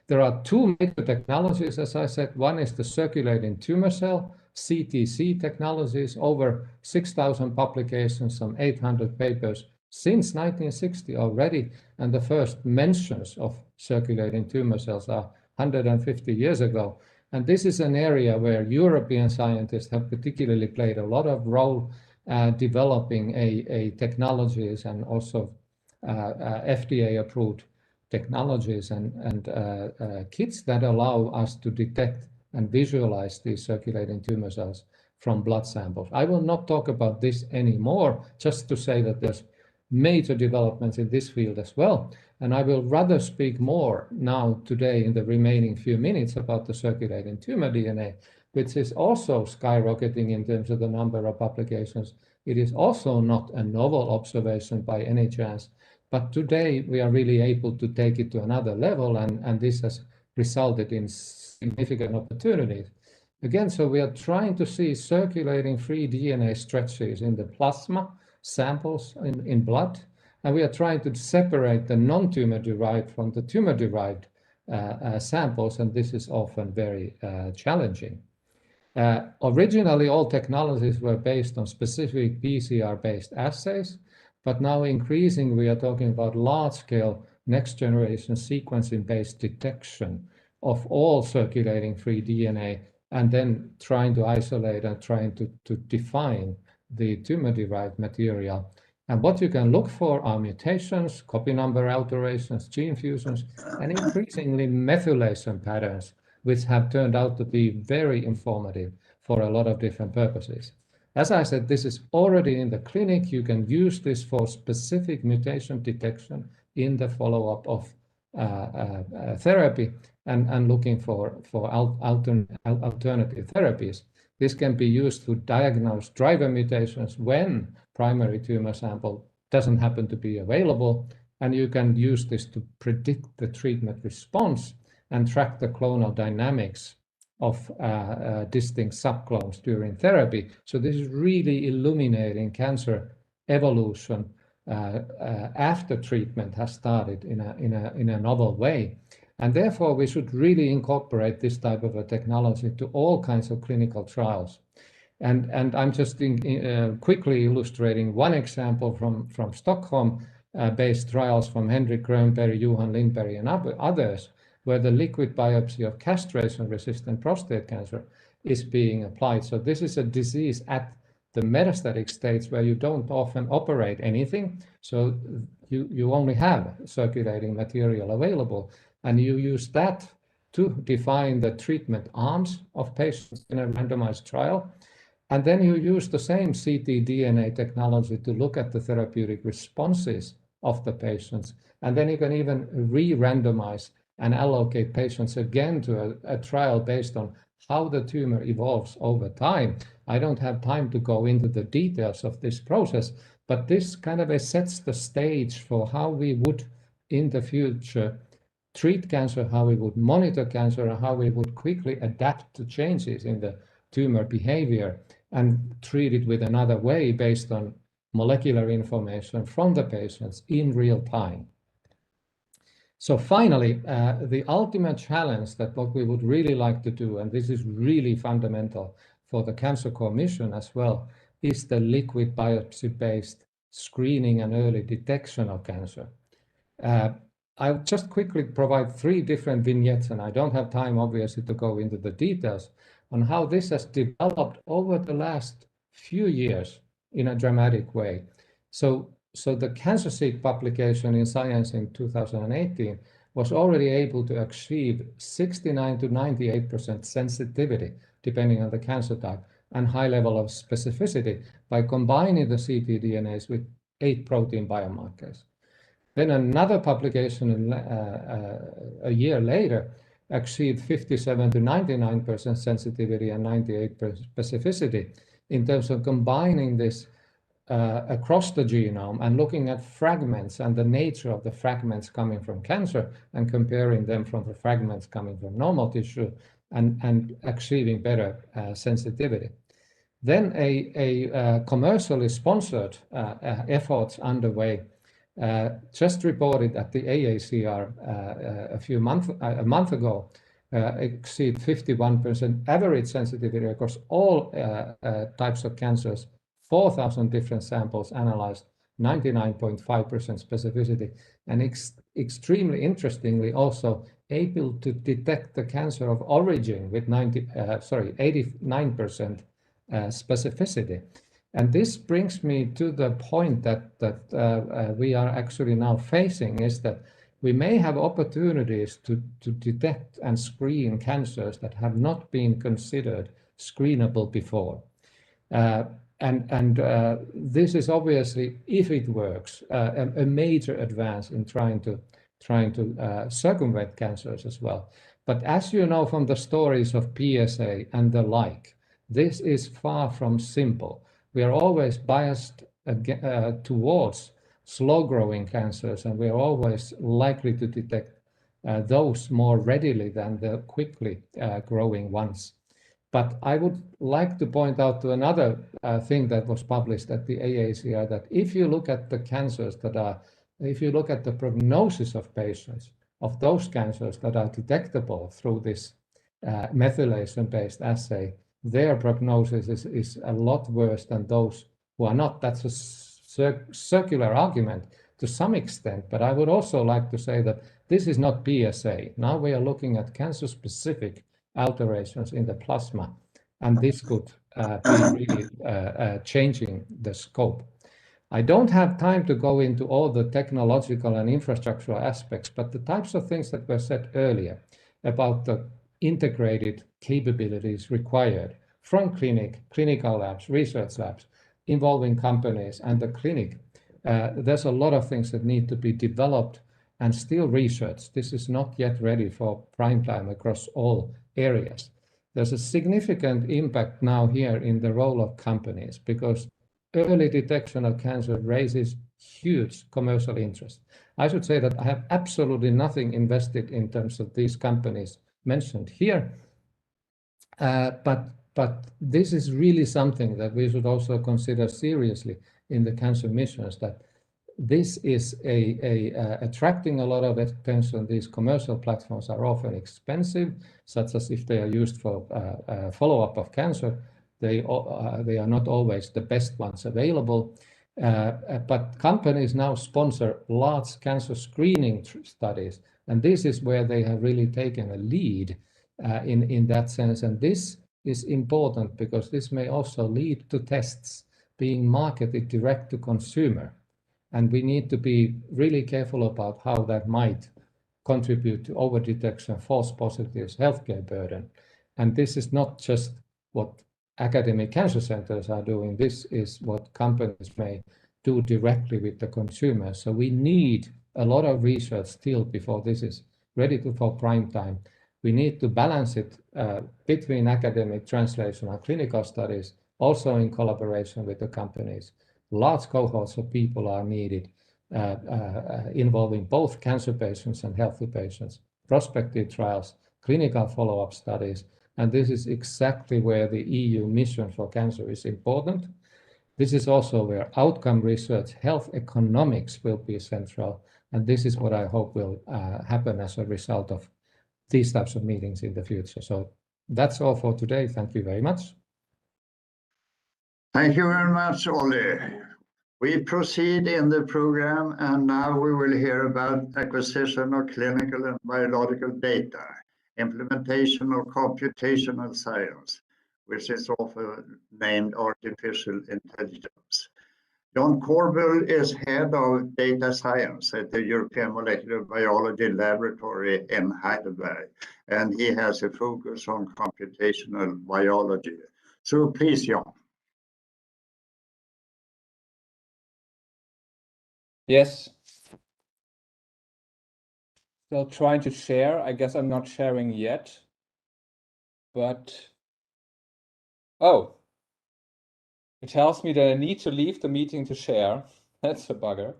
There are two major technologies, as I said. One is the circulating tumor cell, CTC technologies, over 6,000 publications, some 800 papers since 1960 already. And the first mentions of circulating tumor cells are 150 years ago. And this is an area where European scientists have particularly played a lot of role developing a technologies and also FDA-approved technologies and kits that allow us to detect and visualize these circulating tumor cells from blood samples. I will not talk about this anymore, just to say that there's major developments in this field as well. And I will rather speak more now today in the remaining few minutes about the circulating tumor DNA, which is also skyrocketing in terms of the number of publications. It is also not a novel observation by any chance, but today we are really able to take it to another level, and this has resulted in significant opportunities. Again, so we are trying to see circulating free DNA stretches in the plasma samples in blood, and we are trying to separate the non-tumor derived from the tumor derived samples, and this is often very challenging. Originally, all technologies were based on specific PCR-based assays, but now increasingly we are talking about large-scale next-generation sequencing-based detection of all circulating free DNA, and then trying to isolate and trying to define the tumor-derived material. And what you can look for are mutations, copy number alterations, gene fusions, and increasingly methylation patterns, which have turned out to be very informative for a lot of different purposes. As I said, this is already in the clinic. You can use this for specific mutation detection in the follow-up of therapy and looking for alternative therapies. This can be used to diagnose driver mutations when primary tumor sample doesn't happen to be available, and you can use this to predict the treatment response and track the clonal dynamics of distinct subclones during therapy. So this is really illuminating cancer evolution after treatment has started in a novel way. And therefore, we should really incorporate this type of a technology to all kinds of clinical trials. And I'm just quickly illustrating one example from Stockholm-based trials from Henrik Grönberg, Johan Lindberg, and others, where the liquid biopsy of castration-resistant prostate cancer is being applied. So this is a disease at the metastatic stage where you don't often operate anything. So you only have circulating material available, and you use that to define the treatment arms of patients in a randomized trial. And then you use the same ctDNA technology to look at the therapeutic responses of the patients. And then you can even re-randomize and allocate patients again to a trial based on how the tumor evolves over time. I don't have time to go into the details of this process, but this kind of sets the stage for how we would in the future treat cancer, how we would monitor cancer, and how we would quickly adapt to changes in the tumor behavior and treat it with another way based on molecular information from the patients in real time. So finally, the ultimate challenge that what we would really like to do, and this is really fundamental for the Cancer Commission as well, is the liquid biopsy-based screening and early detection of cancer. I'll just quickly provide 3 different vignettes, and I don't have time, obviously, to go into the details on how this has developed over the last few years in a dramatic way. So the CancerSeek publication in Science in 2018 was already able to achieve 69 to 98% sensitivity, depending on the cancer type, and high level of specificity by combining the ctDNAs with 8 protein biomarkers. Then another publication a year later achieved 57 to 99% sensitivity and 98% specificity in terms of combining this across the genome and looking at fragments and the nature of the fragments coming from cancer and comparing them from the fragments coming from normal tissue and achieving better sensitivity. Then a commercially sponsored efforts underway just reported at the AACR a month ago exceed 51% average sensitivity across all types of cancers, 4,000 different samples analyzed, 99.5% specificity, and extremely interestingly also able to detect the cancer of origin with 89% specificity. And this brings me to the point that we are actually now facing, is that we may have opportunities to detect and screen cancers that have not been considered screenable before. This is obviously, if it works, a major advance in trying to circumvent cancers as well. But as you know from the stories of PSA and the like, this is far from simple. We are always biased towards slow-growing cancers, and we are always likely to detect those more readily than the quickly growing ones. But I would like to point out to another thing that was published at the AACR, that if you look at the cancers that are, if you look at the prognosis of patients, of those cancers that are detectable through this methylation-based assay, their prognosis is a lot worse than those who are not. That's a circular argument to some extent, but I would also like to say that this is not PSA. Now we are looking at cancer-specific alterations in the plasma, and this could be really changing the scope. I don't have time to go into all the technological and infrastructural aspects, but the types of things that were said earlier about the integrated capabilities required from clinical labs, research labs, involving companies and the clinic. There's a lot of things that need to be developed and still researched. This is not yet ready for prime time across all areas. There's a significant impact now here in the role of companies, because early detection of cancer raises huge commercial interest. I should say that I have absolutely nothing invested in terms of these companies mentioned here, but this is really something that we should also consider seriously in the cancer missions, that this is attracting a lot of attention. These commercial platforms are often expensive, such as if they are used for follow-up of cancer, they are not always the best ones available. But companies now sponsor large cancer screening studies, and this is where they have really taken a lead in that sense. And this is important because this may also lead to tests being marketed direct to consumer. And we need to be really careful about how that might contribute to overdetection, false positives, healthcare burden. And this is not just what academic cancer centers are doing. This is what companies may do directly with the consumer. So we need a lot of research still before this is ready for prime time. We need to balance it between academic, translational, clinical studies, also in collaboration with the companies. Large cohorts of people are needed, involving both cancer patients and healthy patients, prospective trials, clinical follow-up studies, and this is exactly where the EU mission for cancer is important. This is also where outcome research, health economics will be central, and this is what I hope will happen as a result of these types of meetings in the future. So that's all for today. Thank you very much. Thank you very much, Olli. We proceed in the program, and now we will hear about acquisition of clinical and biological data, implementation of computational science, which is often named artificial intelligence. John Corbell is head of data science at the European Molecular Biology Laboratory in Heidelberg, and he has a focus on computational biology. So please, John. Yes. So trying to share, I guess I'm not sharing yet, but, oh, it tells me that I need to leave the meeting to share. That's a bugger.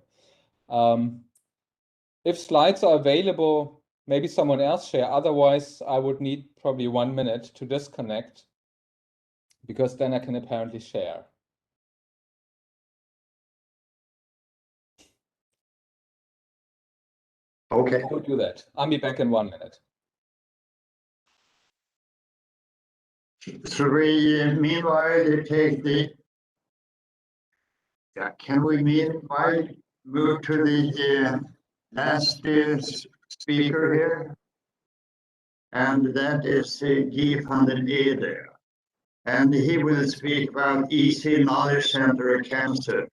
If slides are available, maybe someone else share. Otherwise, I would need probably 1 minute to disconnect, because then I can apparently share. Okay. I'll do that. I'll be back in 1 minute. So we meanwhile take the, can we meanwhile move to the last speaker here? and that is Guy van den Ede. And he will speak about EC Knowledge Center of Cancer.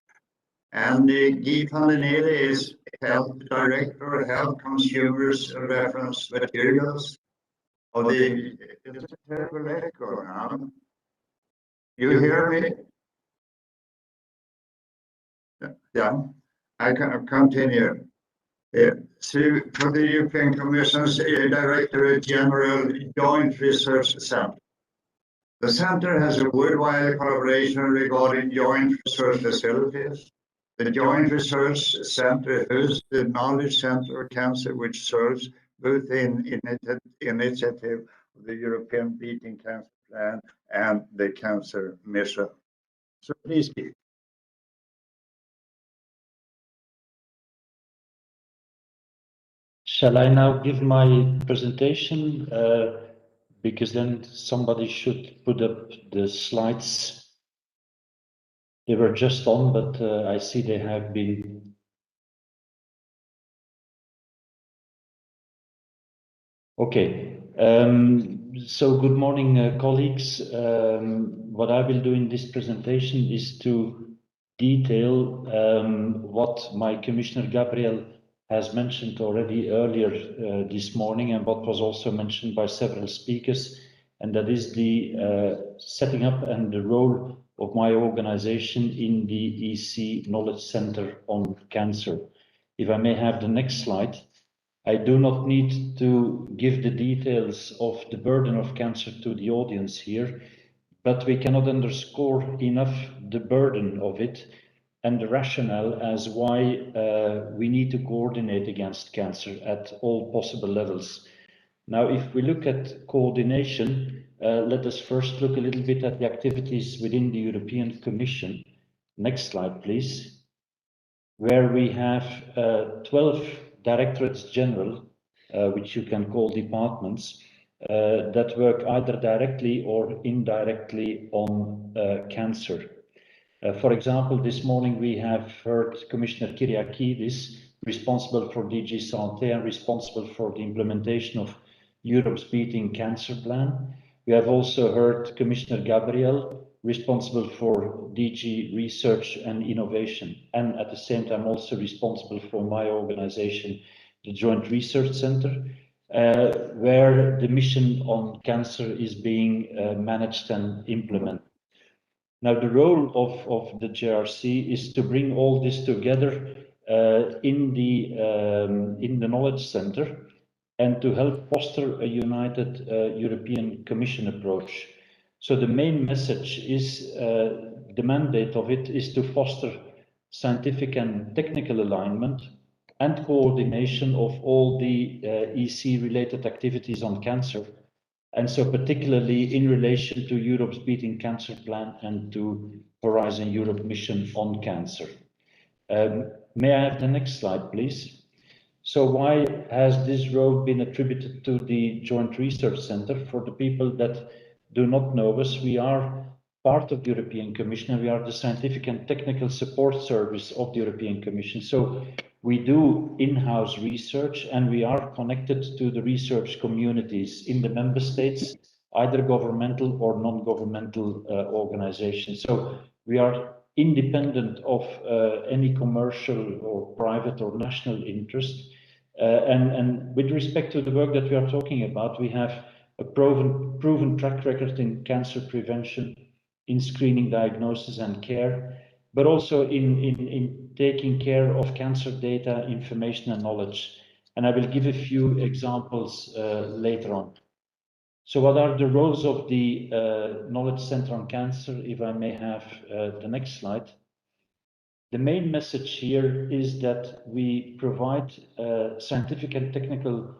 And Guy van den Ede is Health Director, Health Consumers Reference Materials of the, it's a terrible echo now. You hear me? Yeah, I can continue. So for the European Commission's Director General Joint Research Center. The center has a worldwide collaboration regarding joint research facilities. The Joint Research Center hosts the Knowledge Center of Cancer, which serves both in initiative of the European Beating Cancer Plan and the Cancer Mission. So please keep. Shall I now give my presentation? Because then somebody should put up the slides. They were just on, but I see they have been. Okay. So good morning, colleagues. What I will do in this presentation is to detail what my Commissioner Gabriel has mentioned already earlier this morning, and what was also mentioned by several speakers, and that is the setting up and the role of my organization in the EC Knowledge Center on Cancer. If I may have the next slide. I do not need to give the details of the burden of cancer to the audience here, but we cannot underscore enough the burden of it and the rationale as why we need to coordinate against cancer at all possible levels. Now, if we look at coordination, let us first look a little bit at the activities within the European Commission. Next slide, please. Where we have 12 directorates general, which you can call departments, that work either directly or indirectly on cancer. For example, this morning we have heard Commissioner Kyriakidis, responsible for DG Santé and responsible for the implementation of Europe's Beating Cancer Plan. We have also heard Commissioner Gabriel, responsible for DG Research and Innovation, and at the same time also responsible for my organization, the Joint Research Center, where the mission on cancer is being managed and implemented. Now, the role of the JRC is to bring all this together in the Knowledge Center and to help foster a united European Commission approach. So the main message is, the mandate of it is to foster scientific and technical alignment and coordination of all the EC-related activities on cancer, and so particularly in relation to Europe's Beating Cancer Plan and to Horizon Europe mission on cancer. May I have the next slide, please? So why has this role been attributed to the Joint Research Center? For the people that do not know us, we are part of the European Commission, and we are the scientific and technical support service of the European Commission. So we do in-house research, and we are connected to the research communities in the member states, either governmental or non-governmental organizations. So we are independent of any commercial or private or national interest. And with respect to the work that we are talking about, we have a proven track record in cancer prevention, in screening, diagnosis and care, but also in taking care of cancer data, information and knowledge. And I will give a few examples later on. So what are the roles of the Knowledge Center on Cancer? If I may have the next slide. The main message here is that we provide scientific and technical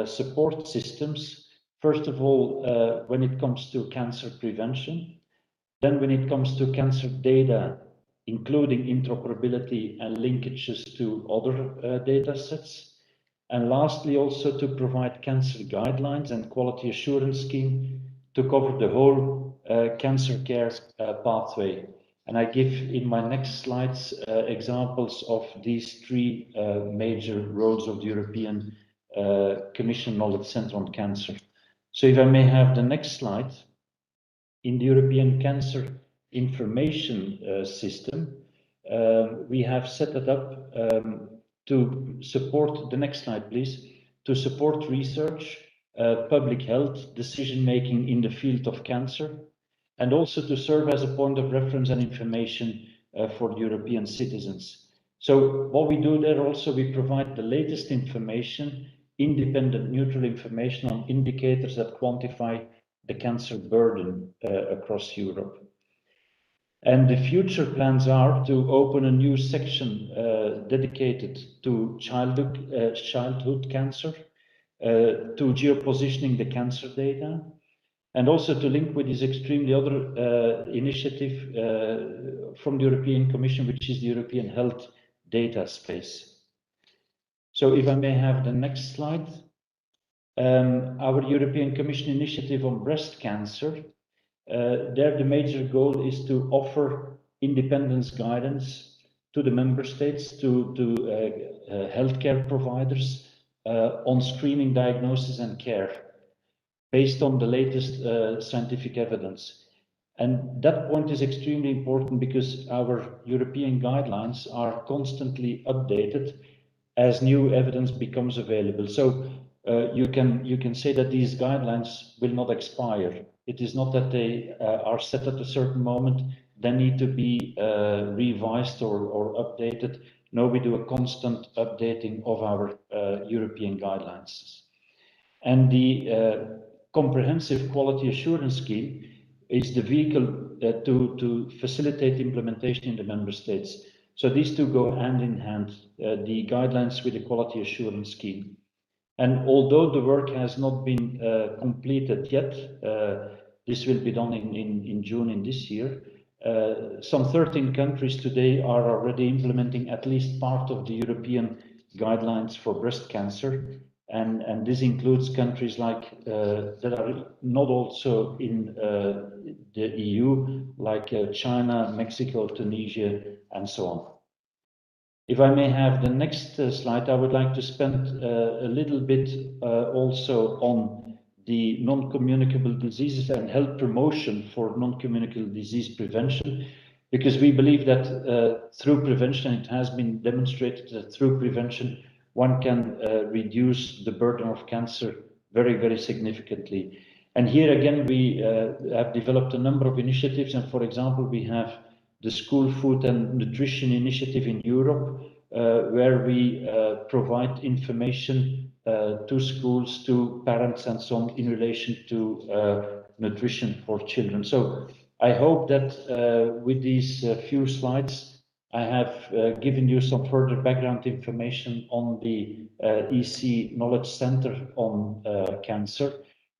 support systems. First of all, when it comes to cancer prevention, then when it comes to cancer data, including interoperability and linkages to other data sets. And lastly, also to provide cancer guidelines and quality assurance scheme to cover the whole cancer care pathway. And I give in my next slides examples of these three major roles of the European Commission Knowledge Center on Cancer. So if I may have the next slide. In the European Cancer Information System, we have set it up to support, the next slide please, to support research, public health, decision-making in the field of cancer, and also to serve as a point of reference and information for European citizens. So what we do there also, we provide the latest information, independent, neutral information on indicators that quantify the cancer burden across Europe. And the future plans are to open a new section dedicated to childhood cancer, to geopositioning the cancer data, and also to link with this extremely other initiative from the European Commission, which is the European Health Data Space. So if I may have the next slide. Our European Commission initiative on breast cancer, there the major goal is to offer independence guidance to the member states, to healthcare providers on screening, diagnosis and care based on the latest scientific evidence. And that point is extremely important because our European guidelines are constantly updated as new evidence becomes available. So you can say that these guidelines will not expire. It is not that they are set at a certain moment, they need to be revised or updated. No, we do a constant updating of our European guidelines. And the comprehensive quality assurance scheme is the vehicle to facilitate implementation in the member states. So these two go hand in hand, the guidelines with the quality assurance scheme. And although the work has not been completed yet, this will be done in June in this year. Some 13 countries today are already implementing at least part of the European guidelines for breast cancer. And this includes countries like that are not also in the EU, like China, Mexico, Tunisia, and so on. If I may have the next slide, I would like to spend a little bit also on the non-communicable diseases and health promotion for non-communicable disease prevention, because we believe that through prevention, it has been demonstrated that through prevention, one can reduce the burden of cancer very, very significantly. And here again, we have developed a number of initiatives. And for example, we have the School Food and Nutrition Initiative in Europe, where we provide information to schools, to parents and so on in relation to nutrition for children. So I hope that with these few slides, I have given you some further background information on the EC Knowledge Center on cancer.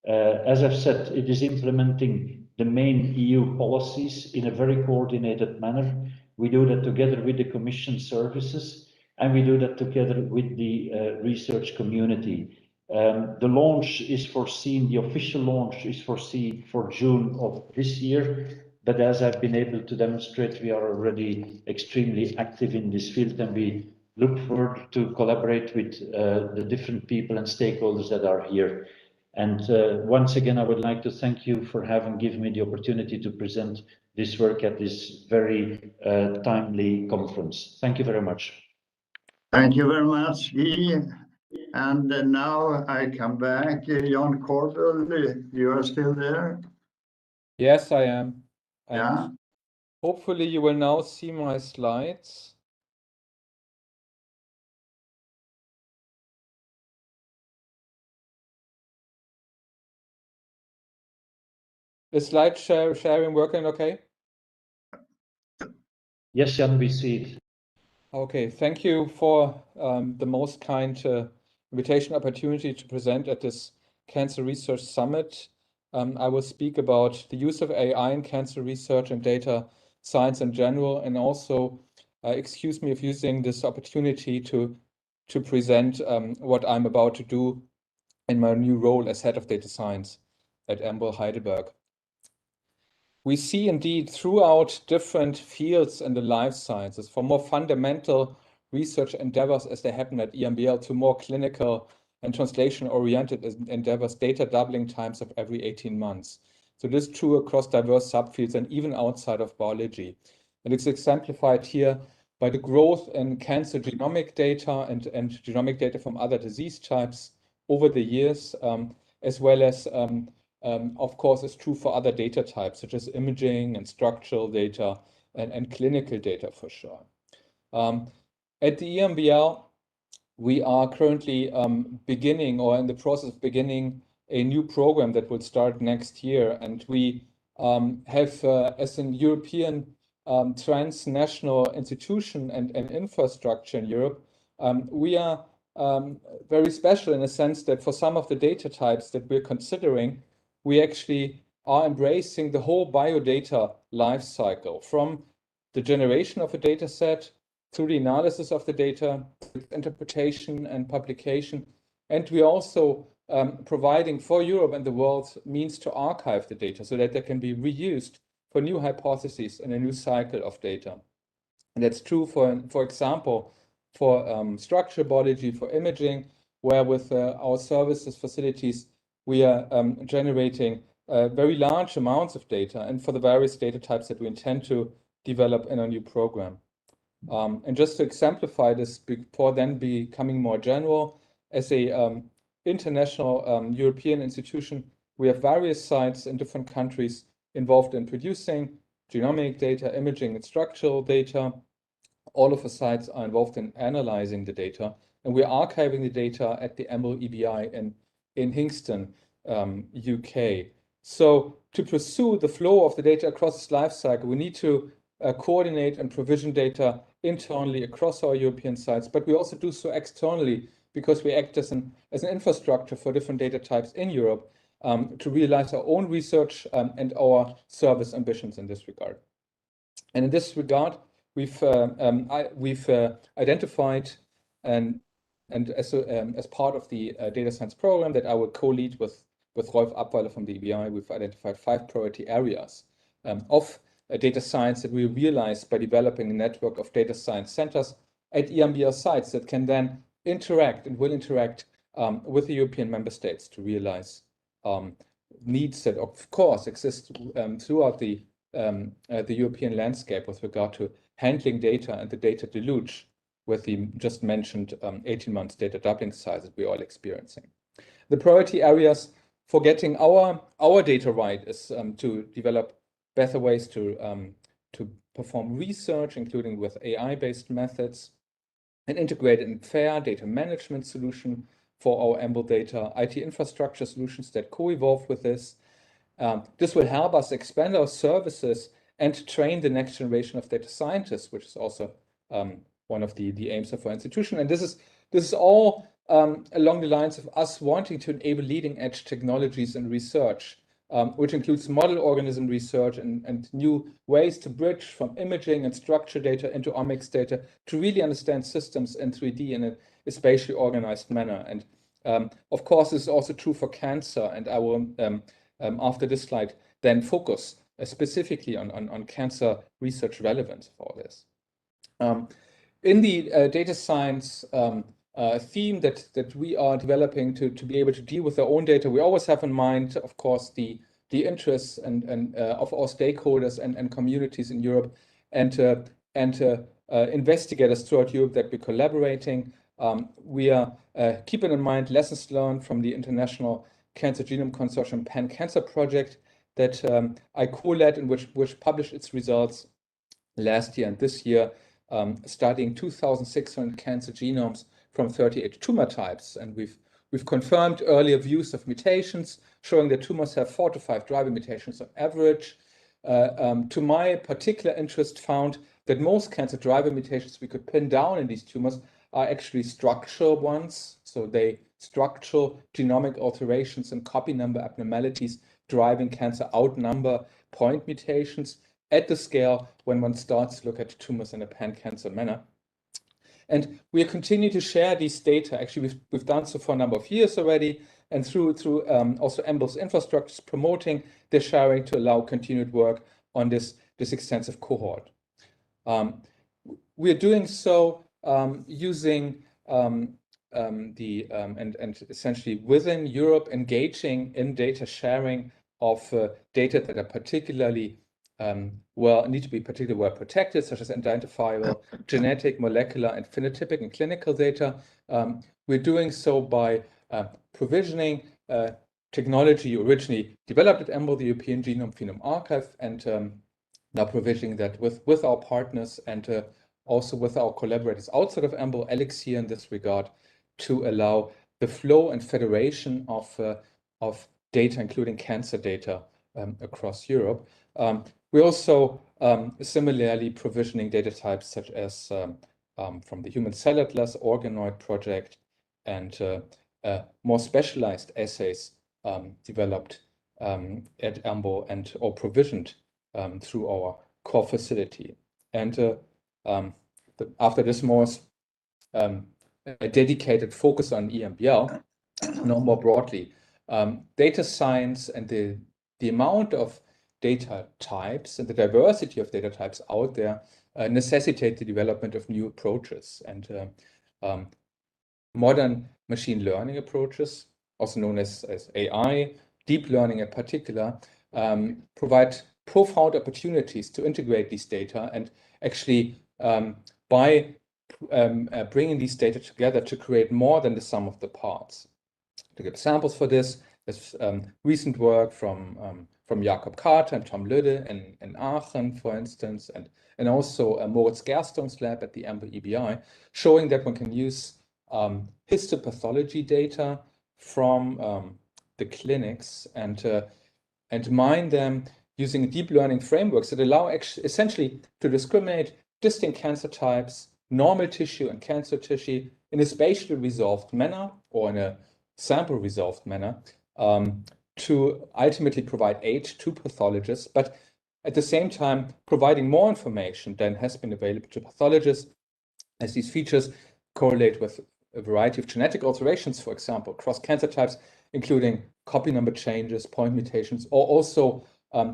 As I've said, it is implementing the main EU policies in a very coordinated manner. We do that together with the Commission services, and we do that together with the research community. The launch is foreseen, the official launch is foreseen for June of this year. But as I've been able to demonstrate, we are already extremely active in this field, and we look forward to collaborate with the different people and stakeholders that are here. And once again, I would like to thank you for having given me the opportunity to present this work at this very timely conference. Thank you very much. Thank you very much, Guy. And now I come back. Jan Korbel, you are still there? Yes, I am. Yeah. And hopefully you will now see my slides. Is slide sharing working okay? Yes, Jan, we see it. Okay, thank you for the most kind invitation opportunity to present at this Cancer Research Summit. I will speak about the use of AI in cancer research and data science in general, and also excuse me of using this opportunity to present what I'm about to do in my new role as head of data science at MBOL Heidelberg. We see indeed throughout different fields in the life sciences, from more fundamental research endeavors as they happen at EMBL to more clinical and translation-oriented endeavors data doubling times of every 18 months. So this is true across diverse subfields and even outside of biology. And it's exemplified here by the growth in cancer genomic data and genomic data from other disease types over the years, as well as, of course, is true for other data types, such as imaging and structural data and clinical data for sure. At the EMBL, we are currently beginning or in the process of beginning a new program that will start next year. And we have, as an European transnational institution and infrastructure in Europe, we are very special in the sense that for some of the data types that we're considering, we actually are embracing the whole biodata life cycle, from the generation of a data set through the analysis of the data, interpretation and publication. And we're also providing for Europe and the world means to archive the data so that they can be reused for new hypotheses and a new cycle of data. And that's true for example, for structural biology, for imaging, where with our services facilities, we are generating very large amounts of data, and for the various data types that we intend to develop in our new program. And just to exemplify this before then becoming more general, as a international European institution, we have various sites in different countries involved in producing genomic data, imaging, and structural data. All of the sites are involved in analyzing the data, and we're archiving the data at the EMBL EBI in Hingston, UK. So to pursue the flow of the data across its life cycle, we need to coordinate and provision data internally across our European sites, but we also do so externally because we act as an infrastructure for different data types in Europe to realize our own research and our service ambitions in this regard. And in this regard, we've identified and as part of the data science program that I will co-lead with Rolf Abweiler from the EBI, we've identified 5 priority areas of data science that we realize by developing a network of data science centers at EMBL sites that can then interact and will interact with the European member states to realize needs that of course exist throughout the European landscape with regard to handling data and the data deluge with the just mentioned 18 months data doubling size that we're all experiencing. The priority areas for getting our data right is to develop better ways to perform research, including with AI-based methods, an integrated and fair data management solution for our EMBL data, IT infrastructure solutions that co-evolve with this. This will help us expand our services and train the next generation of data scientists, which is also one of the aims of our institution. And this is all along the lines of us wanting to enable leading edge technologies and research, which includes model organism research and new ways to bridge from imaging and structured data into omics data to really understand systems in 3D in a spatially organized manner. And of course, this is also true for cancer. And I will, after this slide, then focus specifically on cancer research relevance of all this. In the data science theme that we are developing to be able to deal with our own data, we always have in mind, of course, the interests and of our stakeholders and communities in Europe and investigators throughout Europe that we're collaborating. We are keeping in mind lessons learned from the International Cancer Genome Consortium Pan-Cancer project that I co-led and which published its results last year and this year, studying 2,600 cancer genomes from 38 tumor types. And we've confirmed earlier views of mutations, showing that tumors have 4 to 5 driver mutations on average. To my particular interest, found that most cancer driver mutations we could pin down in these tumors are actually structural ones. So they structural genomic alterations and copy number abnormalities driving cancer outnumber point mutations at the scale when one starts to look at tumors in a pan-cancer manner. And we continue to share these data. Actually, we've done so for a number of years already, and through also EMBL's infrastructures promoting the sharing to allow continued work on this extensive cohort. We're doing so using and essentially within Europe engaging in data sharing of data that are particularly need to be particularly well protected, such as identifiable genetic, molecular, and phenotypic and clinical data. We're doing so by provisioning technology originally developed at EMBO, the European Genome Phenome Archive, and now provisioning that with our partners and also with our collaborators outside of EMBO, Elixir in this regard, to allow the flow and federation of data, including cancer data, across Europe. We're also similarly provisioning data types such as from the Human Cell Atlas organoid project and more specialized assays developed at EMBO and or provisioned through our core facility. And after this more a dedicated focus on EMBL, no more broadly, data science and the amount of data types and the diversity of data types out there necessitate the development of new approaches. And modern machine learning approaches, also known as AI, deep learning in particular, provide profound opportunities to integrate these data and actually by bringing these data together to create more than the sum of the parts. To give examples for this, there's recent work from Jakob Carter and Tom Lüdde in Aachen, for instance, and also Moritz Gerstung's lab at the EMBO EBI, showing that one can use histopathology data from the clinics and mine them using deep learning frameworks that allow essentially to discriminate distinct cancer types, normal tissue and cancer tissue in a spatially resolved manner or in a sample resolved manner to ultimately provide aid to pathologists, but at the same time providing more information than has been available to pathologists, as these features correlate with a variety of genetic alterations, for example, across cancer types, including copy number changes, point mutations, or also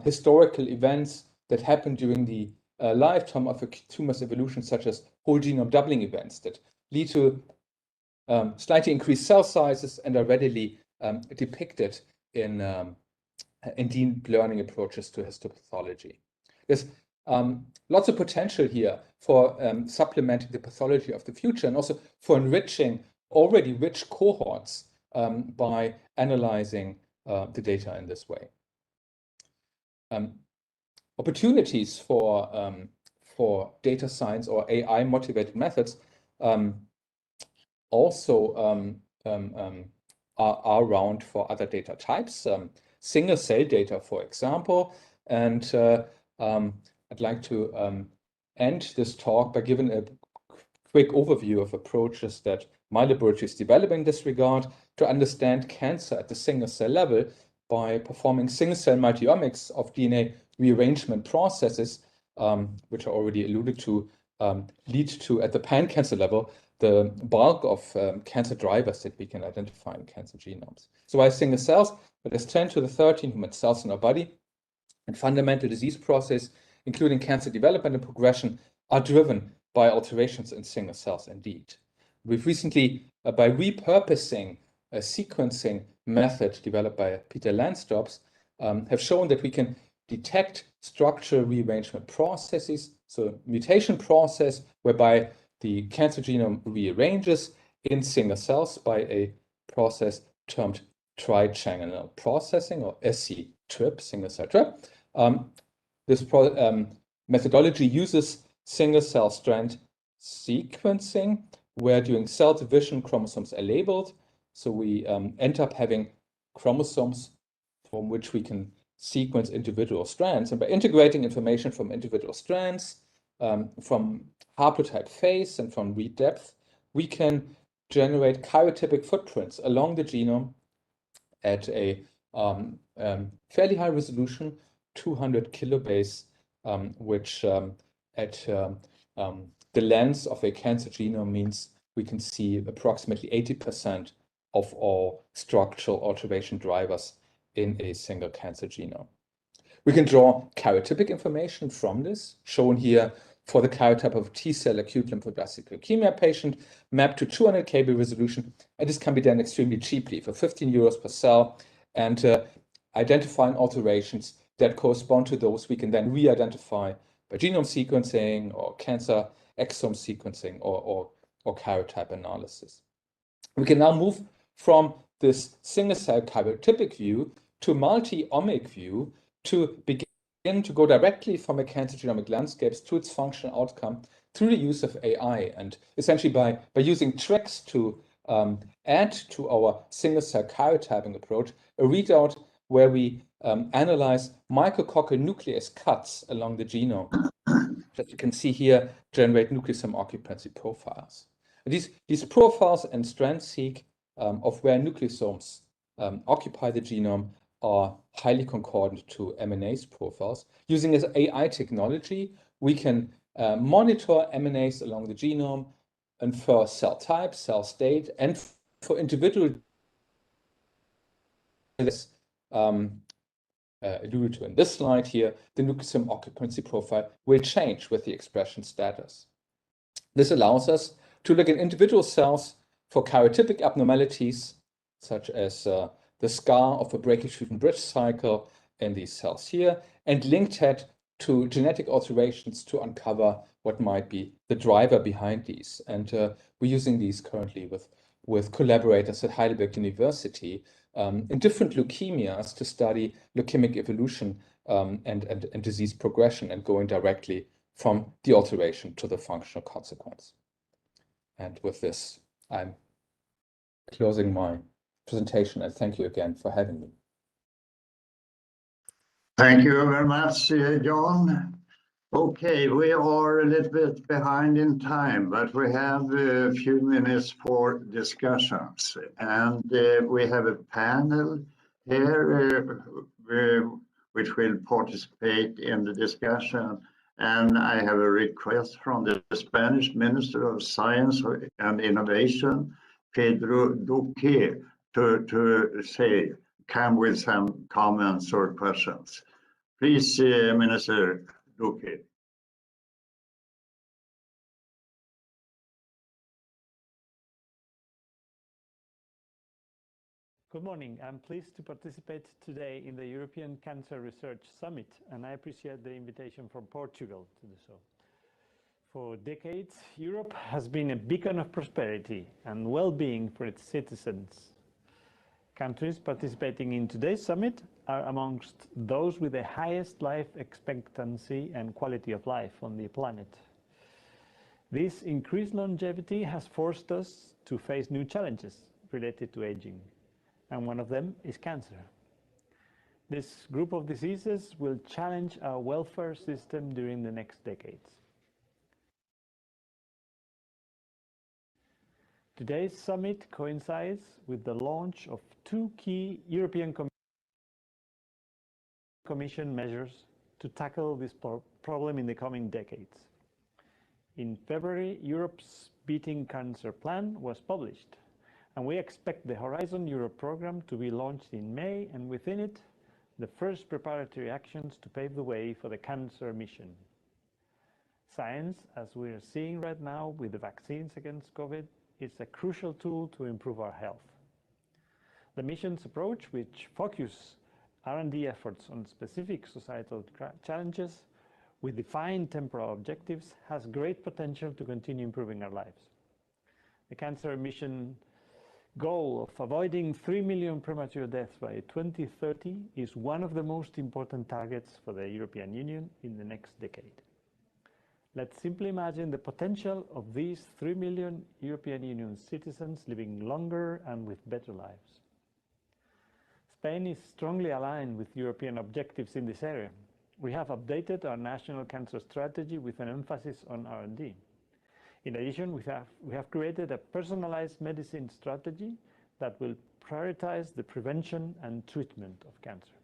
historical events that happen during the lifetime of a tumor's evolution, such as whole genome doubling events that lead to slightly increased cell sizes and are readily depicted in deep learning approaches to histopathology. There's lots of potential here for supplementing the pathology of the future and also for enriching already rich cohorts by analyzing the data in this way. Opportunities for data science or AI motivated methods also are around for other data types, single cell data, for example. And I'd like to end this talk by giving a quick overview of approaches that my laboratory is developing in this regard to understand cancer at the single cell level by performing single cell multiomics of DNA rearrangement processes, which I already alluded to, lead to, at the pan-cancer level, the bulk of cancer drivers that we can identify in cancer genomes. So why single cells? But there's 10 to the 13 human cells in our body, and fundamental disease process, including cancer development and progression, are driven by alterations in single cells indeed. We've recently, by repurposing a sequencing method developed by Peter Lansdorp, have shown that we can detect structural rearrangement processes, so mutation process whereby the cancer genome rearranges in single cells by a process termed tri-channel processing, or SC-TRIP, single cell TRIP. This methodology uses single cell strand sequencing, where during cell division chromosomes are labeled. So we end up having chromosomes from which we can sequence individual strands. And by integrating information from individual strands, from haplotype phase and from read depth, we can generate karyotypic footprints along the genome at a fairly high resolution, 200 kilobase, which at the length of a cancer genome means we can see approximately 80% of all structural alteration drivers in a single cancer genome. We can draw karyotypic information from this, shown here for the karyotype of T-cell acute lymphoblastic leukemia patient, mapped to 200 KB resolution, and this can be done extremely cheaply for 15 euros per cell, and identifying alterations that correspond to those we can then re-identify by genome sequencing or cancer exome sequencing or karyotype analysis. We can now move from this single-cell karyotypic view to multi-omic view to begin to go directly from a cancer genomic landscapes to its functional outcome through the use of AI, and essentially by using tricks to add to our single-cell karyotyping approach a readout where we analyze micrococcal nuclease cuts along the genome that you can see here generate nucleosome occupancy profiles. These profiles and strand-seq of where nucleosomes occupy the genome are highly concordant to MNase profiles. Using this AI technology, we can monitor MNase along the genome, infer cell type, cell state, and for individual alluded to in this slide here, the nucleosome occupancy profile will change with the expression status. This allows us to look at individual cells for karyotypic abnormalities, such as the scar of a brachytruthon bridge cycle in these cells here, and link that to genetic alterations to uncover what might be the driver behind these. And we're using these currently with collaborators at Heidelberg University in different leukemias to study leukemic evolution and disease progression and going directly from the alteration to the functional consequence. And with this, I'm closing my presentation, and thank you again for having me. Thank you very much, John. Okay, we are a little bit behind in time, but we have a few minutes for discussions. And we have a panel here which will participate in the discussion. And I have a request from the Spanish Minister of Science and Innovation, Pedro Duque, to come with some comments or questions. Please, Minister Duque. Good morning. I'm pleased to participate today in the European Cancer Research Summit, and I appreciate the invitation from Portugal to do so. For decades, Europe has been a beacon of prosperity and well-being for its citizens. Countries participating in today's summit are amongst those with the highest life expectancy and quality of life on the planet. This increased longevity has forced us to face new challenges related to aging, and one of them is cancer. This group of diseases will challenge our welfare system during the next decades. Today's summit coincides with the launch of two key European Commission measures to tackle this problem in the coming decades. In February, Europe's Beating Cancer Plan was published, and we expect the Horizon Europe program to be launched in May, and within it, the first preparatory actions to pave the way for the cancer mission. Science, as we are seeing right now with the vaccines against COVID, is a crucial tool to improve our health. The mission's approach, which focuses R&D efforts on specific societal challenges with defined temporal objectives, has great potential to continue improving our lives. The cancer mission goal of avoiding 3 million premature deaths by 2030 is one of the most important targets for the European Union in the next decade. Let's simply imagine the potential of these 3 million European Union citizens living longer and with better lives. Spain is strongly aligned with European objectives in this area. We have updated our national cancer strategy with an emphasis on R&D. In addition, we have created a personalized medicine strategy that will prioritize the prevention and treatment of cancer.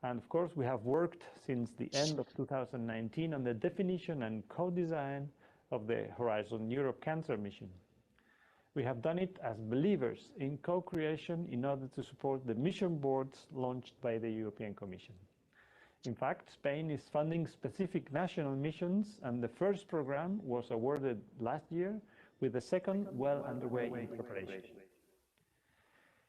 And of course, we have worked since the end of 2019 on the definition and co-design of the Horizon Europe Cancer Mission. We have done it as believers in co-creation in order to support the mission boards launched by the European Commission. In fact, Spain is funding specific national missions, and the first program was awarded last year, with the second well underway in preparation.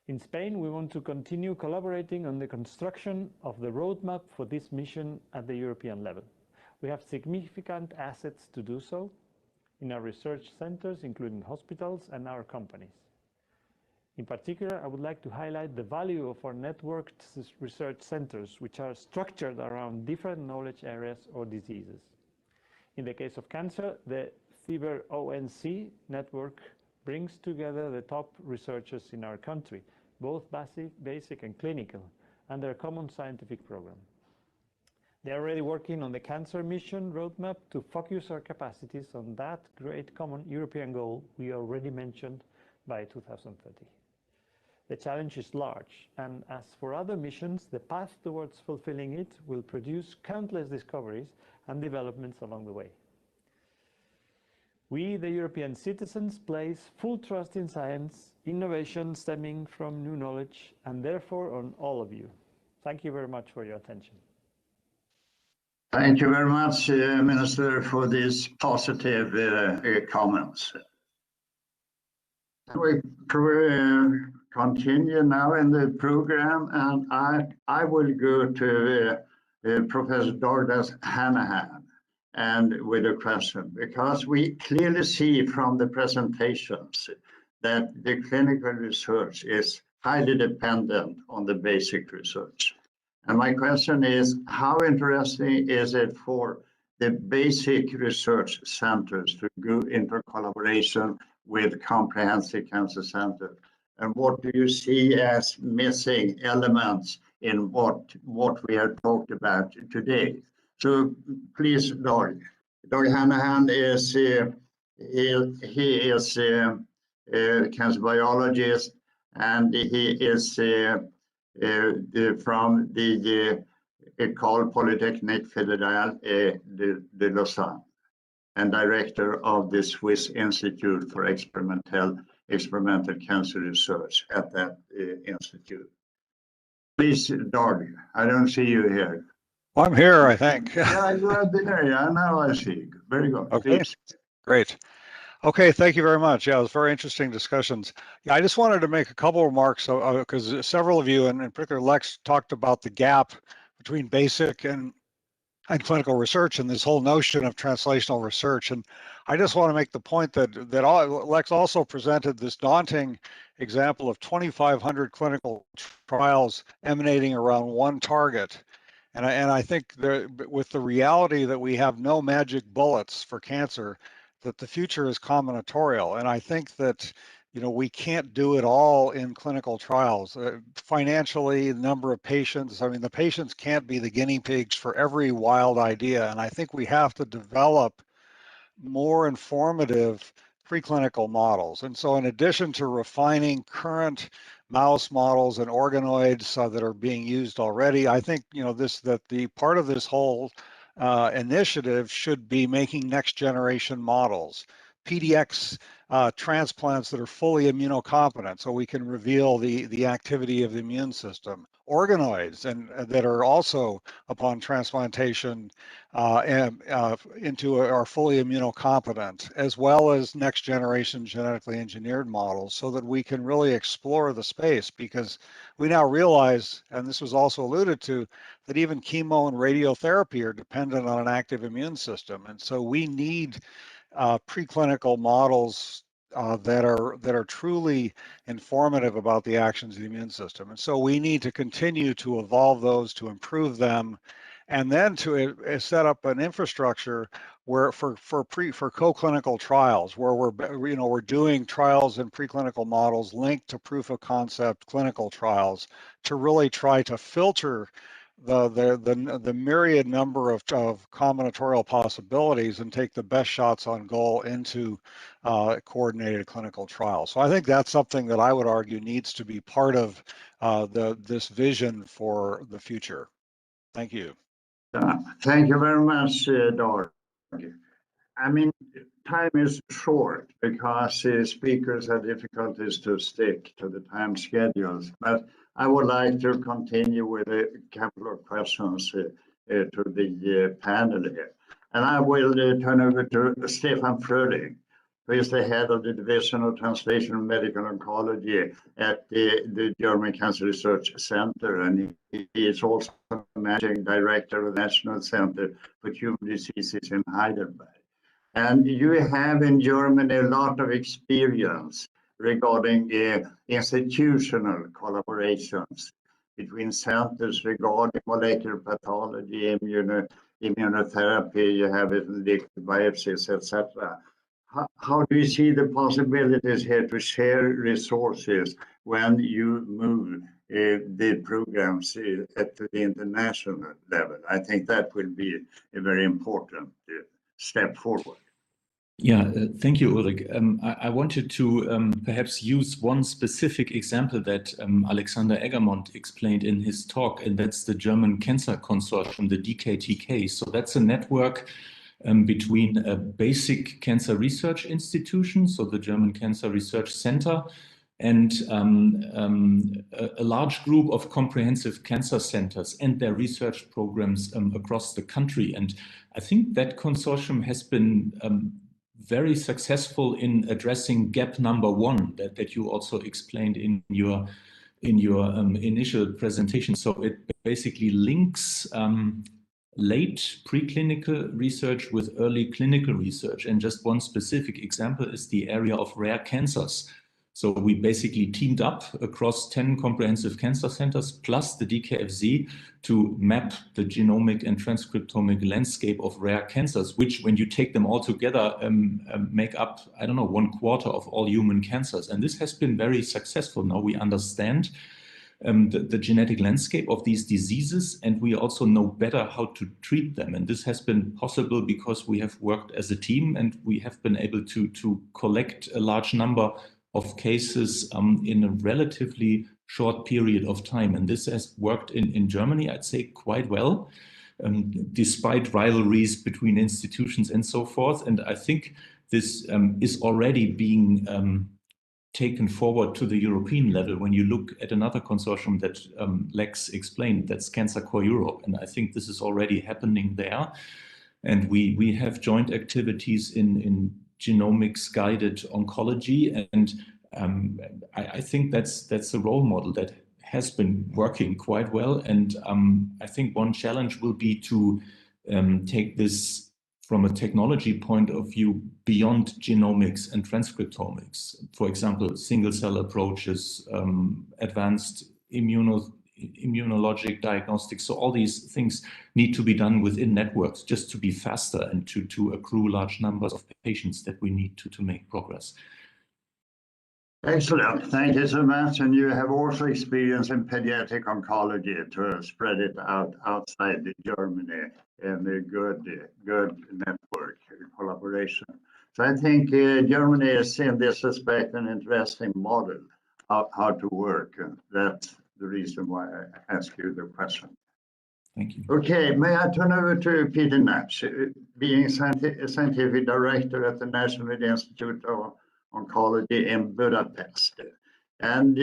In Spain, we want to continue collaborating on the construction of the roadmap for this mission at the European level. We have significant assets to do so in our research centers, including hospitals and our companies. In particular, I would like to highlight the value of our networked research centers, which are structured around different knowledge areas or diseases. In the case of cancer, the CIBER-ONC network brings together the top researchers in our country, both basic and clinical, under a common scientific program. They are already working on the cancer mission roadmap to focus our capacities on that great common European goal we already mentioned by 2030. The challenge is large, and as for other missions, the path towards fulfilling it will produce countless discoveries and developments along the way. We, the European citizens, place full trust in science, innovation stemming from new knowledge, and therefore on all of you. Thank you very much for your attention. Thank you very much, Minister, for these positive comments. We continue now in the program, and I will go to Professor Douglas Hanahan and with a question, because we clearly see from the presentations that the clinical research is highly dependent on the basic research. And my question is, how interesting is it for the basic research centers to go into collaboration with Comprehensive Cancer Center? And what do you see as missing elements in what we have talked about today? So please, Doug. Doug Hanahan is he is a cancer biologist, and he is from the École Polytechnique Fédérale de Lausanne, and director of the Swiss Institute for Experimental Cancer Research at that institute. Please, Doug, I don't see you here. I'm here, I think. Yeah, you are there. Yeah, now I see. Very good. Okay, Please. Great. Okay, thank you very much. Yeah, it was very interesting discussions. Yeah, I just wanted to make a couple of remarks because several of you, and in particular Lex, talked about the gap between basic and clinical research and this whole notion of translational research. And I just want to make the point that Lex also presented this daunting example of 2,500 clinical trials emanating around one target. And I think with the reality that we have no magic bullets for cancer, that the future is combinatorial. And I think that, you know, we can't do it all in clinical trials. Financially, the number of patients, I mean, the patients can't be the guinea pigs for every wild idea. And I think we have to develop more informative preclinical models. And so in addition to refining current mouse models and organoids that are being used already, I think, you know, that the part of this whole initiative should be making next generation models, PDX transplants that are fully immunocompetent, so we can reveal the activity of the immune system, organoids and that are also upon transplantation into are fully immunocompetent, as well as next generation genetically engineered models, so that we can really explore the space, because we now realize, and this was also alluded to, that even chemo and radiotherapy are dependent on an active immune system. And so we need preclinical models that are truly informative about the actions of the immune system. And so we need to continue to evolve those, to improve them, and then to set up an infrastructure where for co-clinical trials, where we're doing trials in preclinical models linked to proof of concept clinical trials, to really try to filter the myriad number of combinatorial possibilities and take the best shots on goal into coordinated clinical trials. So I think that's something that I would argue needs to be part of this vision for the future. Thank you. Thank you very much, Doug. I mean, time is short because speakers have difficulties to stick to the time schedules, but I would like to continue with a couple of questions to the panel here. And I will turn over to Stefan Fröhling, who is the head of the Division of Translational Medical Oncology at the German Cancer Research Center. And he is also managing director of the National Center for Human Diseases in Heidelberg. And you have in Germany a lot of experience regarding institutional collaborations between centers regarding molecular pathology, immunotherapy, you have it in liquid biopsies, etc. How do you see the possibilities here to share resources when you move the programs at the international level? I think that will be a very important step forward. Yeah, thank you, Ulrich. I wanted to perhaps use one specific example that Alexander Eggermont explained in his talk, and that's the German Cancer Consortium, the DKTK. So that's a network between a basic cancer research institution, so the German Cancer Research Center, and a large group of comprehensive cancer centers and their research programs across the country. And I think that consortium has been very successful in addressing gap number one that you also explained in your initial presentation. So it basically links late preclinical research with early clinical research. And just one specific example is the area of rare cancers. So we basically teamed up across 10 comprehensive cancer centers plus the DKFZ to map the genomic and transcriptomic landscape of rare cancers, which when you take them all together make up, I don't know, 1/4 of all human cancers. And this has been very successful. Now we understand the genetic landscape of these diseases, and we also know better how to treat them. And this has been possible because we have worked as a team and we have been able to collect a large number of cases in a relatively short period of time. And this has worked in Germany, I'd say, quite well, despite rivalries between institutions and so forth. And I think this is already being taken forward to the European level when you look at another consortium that Lex explained, that's Cancer Core Europe. And I think this is already happening there. And we have joint activities in genomics-guided oncology, and I think that's a role model that has been working quite well. And I think one challenge will be to take this from a technology point of view beyond genomics and transcriptomics. For example, single-cell approaches, advanced immunologic diagnostics. So all these things need to be done within networks just to be faster and to accrue large numbers of patients that we need to make progress. Excellent. Thank you so much. And you have also experience in pediatric oncology to spread it out outside Germany and a good network collaboration. So I think Germany is in this respect an interesting model of how to work. And that's the reason why I asked you the question. Thank you. Okay, may I turn over to Peter Natch, being scientific director at the National Institute of Oncology in Budapest. And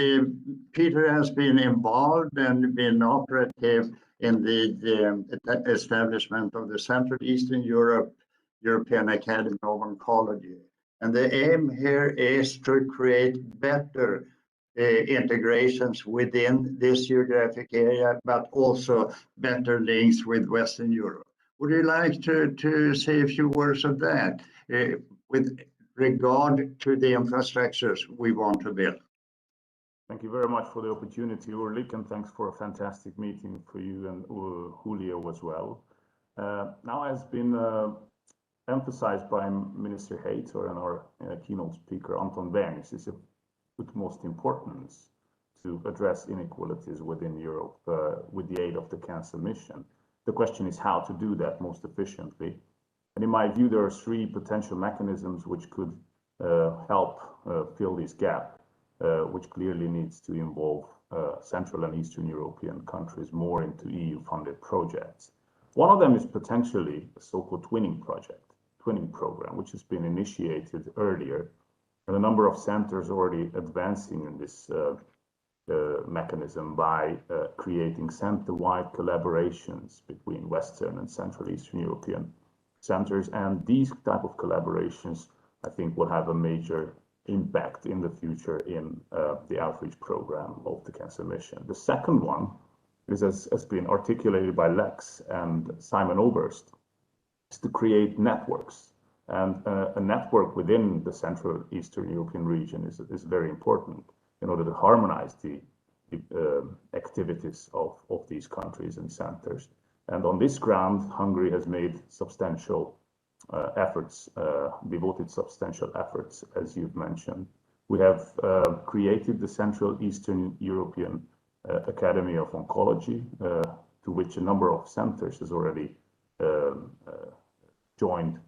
Peter has been involved and been operative in the establishment of the Central Eastern European Academy of Oncology. And the aim here is to create better integrations within this geographic area, but also better links with Western Europe. Would you like to say a few words of that with regard to the infrastructures we want to build? Thank you very much for the opportunity, Ulrich, and thanks for a fantastic meeting for you and Julio as well. Now, as been emphasized by Minister Hayter and our keynote speaker, Anton Berns, is of utmost importance to address inequalities within Europe with the aid of the cancer mission. The question is how to do that most efficiently. And in my view, there are three potential mechanisms which could help fill this gap, which clearly needs to involve Central and Eastern European countries more into EU-funded projects. One of them is potentially a so-called twinning program, which has been initiated earlier, and a number of centers already advancing in this mechanism by creating center-wide collaborations between Western and Central Eastern European centers. And these type of collaborations, I think, will have a major impact in the future in the outreach program of the Cancer Mission. The second one is, has been articulated by Lex and Simon Oberst, is to create networks. And a network within the Central Eastern European region is very important in order to harmonize the activities of these countries and centers. And on this ground, Hungary has made substantial efforts, devoted substantial efforts, as you've mentioned. We have created the Central Eastern European Academy of Oncology, to which a number of centers has already joined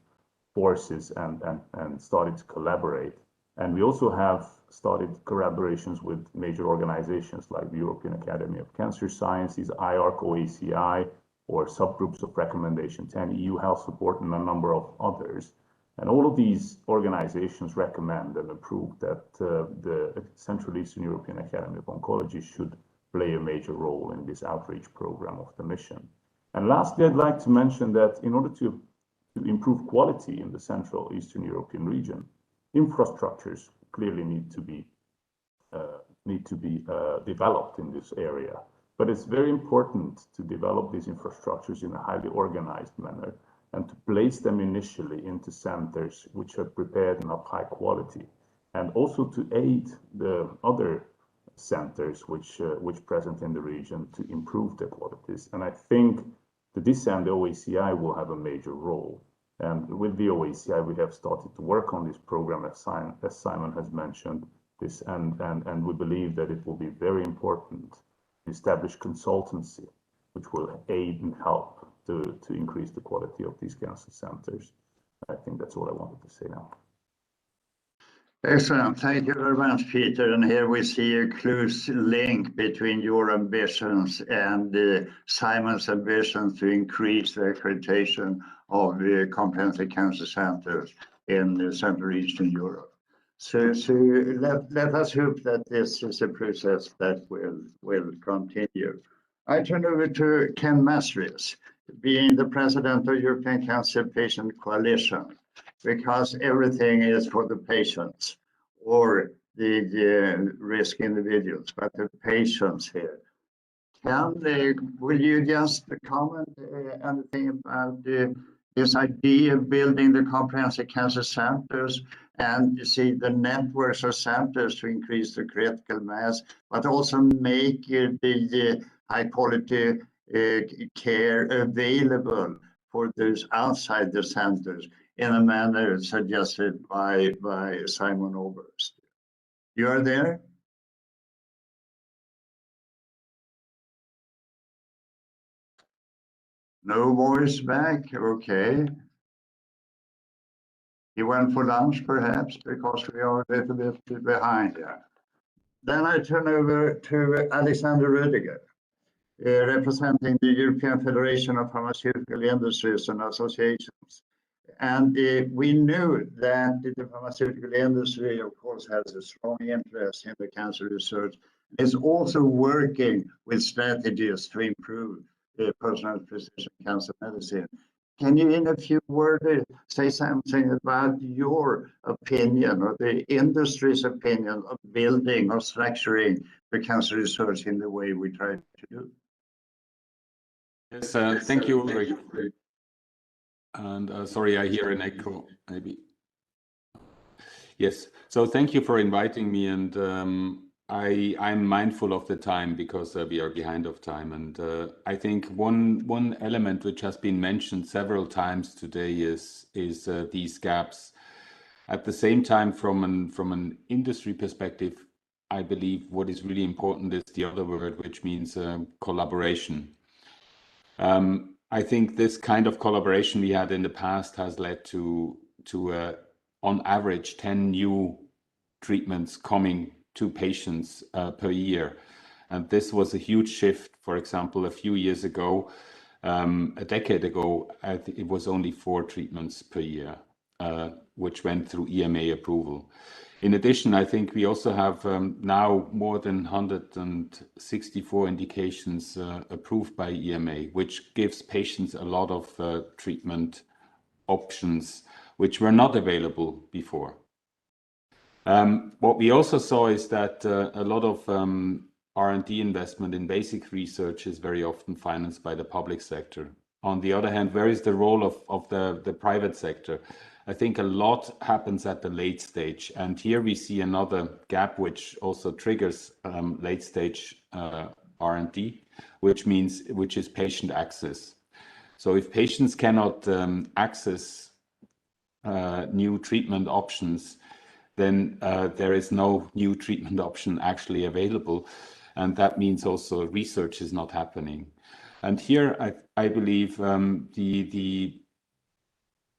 forces and started to collaborate. And we also have started collaborations with major organizations like the European Academy of Cancer Sciences, IARC, OACI, or subgroups of recommendation 10, EU Health Support, and a number of others. And all of these organizations recommend and approve that the Central Eastern European Academy of Oncology should play a major role in this outreach program of the mission. And lastly, I'd like to mention that in order to improve quality in the Central Eastern European region, infrastructures clearly need to be developed in this area. But it's very important to develop these infrastructures in a highly organized manner and to place them initially into centers which are prepared and of high quality, and also to aid the other centers which present in the region to improve their qualities. And I think to this end, the OACI will have a major role. And with the OACI, we have started to work on this program, as Simon has mentioned, this, and we believe that it will be very important to establish consultancy, which will aid and help to increase the quality of these cancer centers. I think that's all I wanted to say now. Excellent. Thank you very much, Peter. And here we see a close link between your ambitions and Simon's ambitions to increase the accreditation of the comprehensive cancer centers in Central Eastern Europe. So let us hope that this is a process that will continue. I turn over to Ken Masris, being the president of European Cancer Patient Coalition, because everything is for the patients or the risk individuals, but the patients here. Ken, will you just comment anything about this idea of building the comprehensive cancer centers and you see the networks of centers to increase the critical mass, but also make the high quality care available for those outside the centers in a manner suggested by Simon Oberst. You are there? No voice back, okay. He went for lunch perhaps because we are a little bit behind here. Then I turn over to Alexander Rödiger, representing the European Federation of Pharmaceutical Industries and Associations. And we know that the pharmaceutical industry, of course, has a strong interest in the cancer research. It's also working with strategies to improve personalized precision cancer medicine. Can you, in a few words, say something about your opinion or the industry's opinion of building or structuring the cancer research in the way we try to do? Yes, thank you, Ulrich. And sorry, I hear an echo, maybe. Yes, so thank you for inviting me, and I'm mindful of the time because we are behind of time. And I think one element which has been mentioned several times today is these gaps. At the same time, from an industry perspective, I believe what is really important is the other word, which means collaboration. I think this kind of collaboration we had in the past has led to on average 10 new treatments coming to patients per year. And this was a huge shift. For example, a few years ago, a decade ago, it was only 4 treatments per year, which went through EMA approval. In addition, I think we also have now more than 164 indications approved by EMA, which gives patients a lot of treatment options which were not available before. What we also saw is that a lot of R&D investment in basic research is very often financed by the public sector. On the other hand, where is the role of the private sector? I think a lot happens at the late stage, and here we see another gap which also triggers late stage R&D, which is patient access. So if patients cannot access new treatment options, then there is no new treatment option actually available, and that means also research is not happening. And here I believe the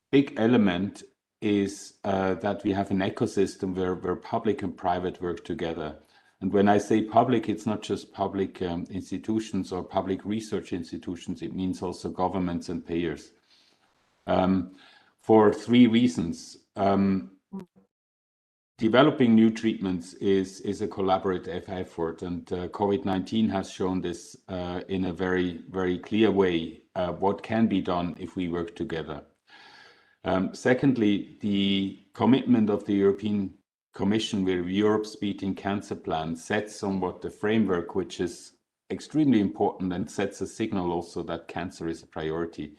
big element is that we have an ecosystem where public and private work together. And when I say public, it's not just public institutions or public research institutions, it means also governments and payers. For three reasons. Developing new treatments is a collaborative effort, and COVID-19 has shown this in a very, very clear way, what can be done if we work together. Secondly, the commitment of the European Commission with Europe's Beating Cancer Plan sets somewhat the framework, which is extremely important and sets a signal also that cancer is a priority.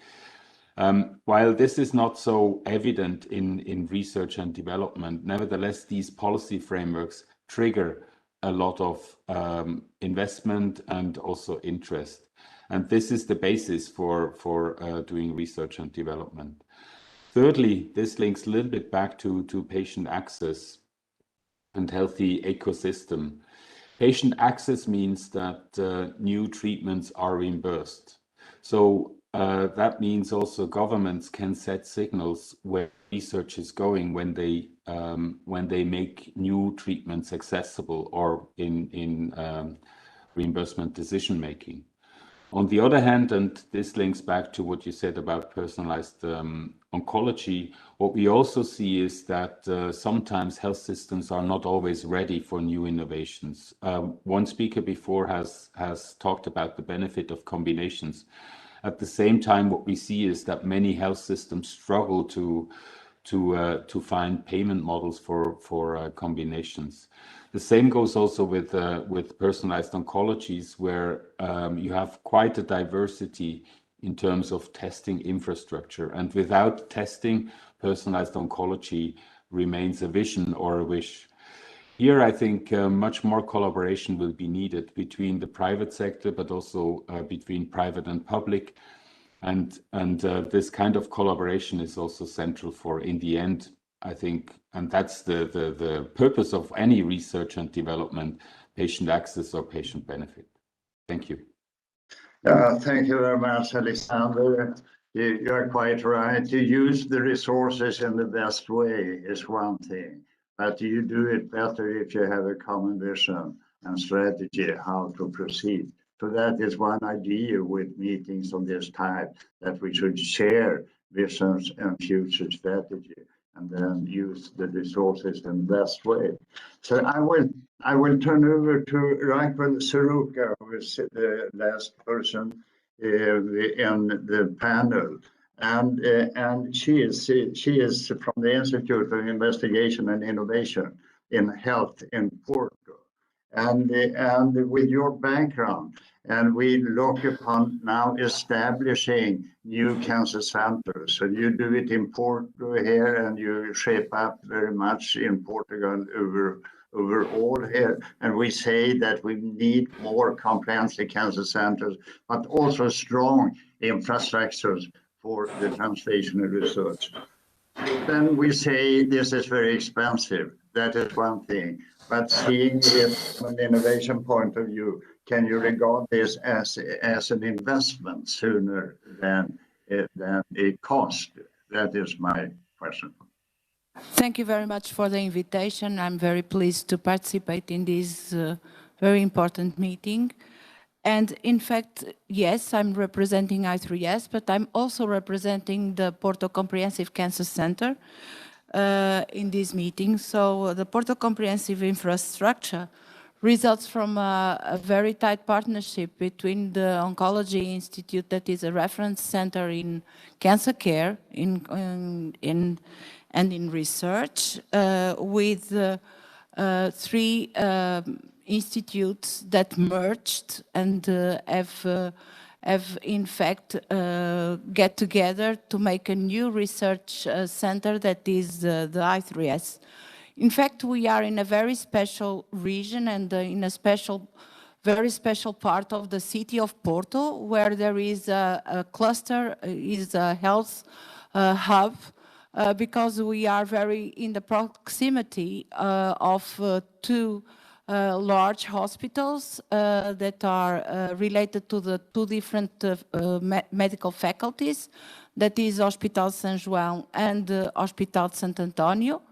While this is not so evident in research and development, nevertheless, these policy frameworks trigger a lot of investment and also interest. And this is the basis for doing research and development. Thirdly, this links a little bit back to patient access and healthy ecosystem. Patient access means that new treatments are reimbursed. So that means also governments can set signals where research is going when they make new treatments accessible or in reimbursement decision making. On the other hand, and this links back to what you said about personalized oncology, what we also see is that sometimes health systems are not always ready for new innovations. One speaker before has talked about the benefit of combinations. At the same time, what we see is that many health systems struggle to find payment models for combinations. The same goes also with personalized oncologies, where you have quite a diversity in terms of testing infrastructure. And without testing, personalized oncology remains a vision or a wish. Here, I think much more collaboration will be needed between the private sector, but also between private and public. And this kind of collaboration is also central for, in the end, I think, and that's the purpose of any research and development, patient access or patient benefit. Thank you. Thank you very much, Alexander. You are quite right. To use the resources in the best way is one thing, but you do it better if you have a common vision and strategy how to proceed. So that is one idea with meetings of this type, that we should share visions and future strategy, and then use the resources in the best way. So I will turn over to Raquel Saruca, who is the last person in the panel. And she is from the Institute of Investigation and Innovation in Health in Porto. And with your background, and we look upon now establishing new cancer centers. So you do it in Porto here, and you shape up very much in Portugal overall here. And we say that we need more comprehensive cancer centers, but also strong infrastructures for the translational research. Then we say this is very expensive. That is one thing. But seeing it from an innovation point of view, can you regard this as an investment sooner than a cost? That is my question. Thank you very much for the invitation. I'm very pleased to participate in this very important meeting. And in fact, yes, I'm representing I3S, but I'm also representing the Porto Comprehensive Cancer Center. in this meeting. So the Porto Comprehensive Infrastructure results from a very tight partnership between the Oncology Institute, that is a reference center in cancer care and in research, with three institutes that merged and have in fact get together to make a new research center that is the I3S. In fact, we are in a very special region and in a very special part of the city of Porto, where there is a cluster, is a health hub, because we are very in the proximity of two large hospitals that are related to the two different medical faculties, that is Hospital São João and Hospital Santo António.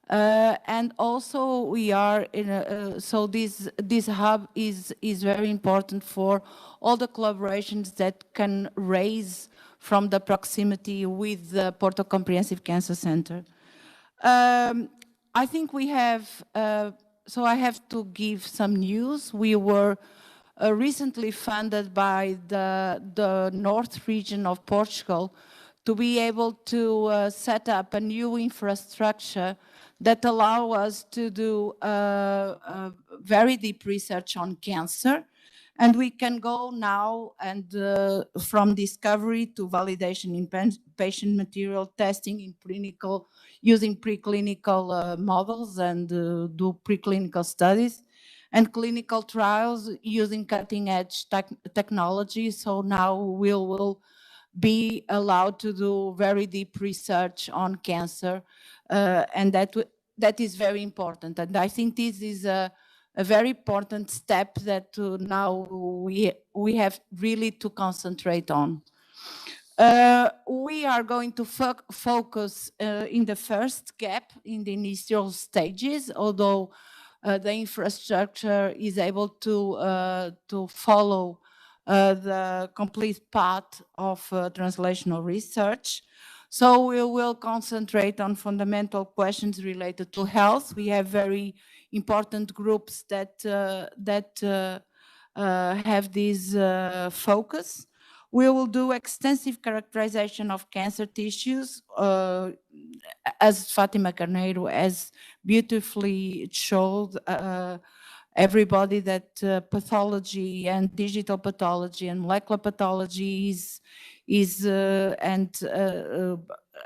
And also we are in so this hub is very important for all the collaborations that can raise from the proximity with the Porto Comprehensive Cancer Center. I think we have, so I have to give some news. We were recently funded by the North region of Portugal to be able to set up a new infrastructure that allow us to do very deep research on cancer. And we can go now and from discovery to validation in patient material testing in clinical, using preclinical models and do preclinical studies and clinical trials using cutting edge technology. So now we will be allowed to do very deep research on cancer, and that is very important. And I think this is a very important step that now we have really to concentrate on. We are going to focus in the first gap in the initial stages, although the infrastructure is able to follow the complete path of translational research. So we will concentrate on fundamental questions related to health. We have very important groups that have this focus. We will do extensive characterization of cancer tissues, as Fatima Carneiro has beautifully showed everybody that pathology and digital pathology and molecular pathology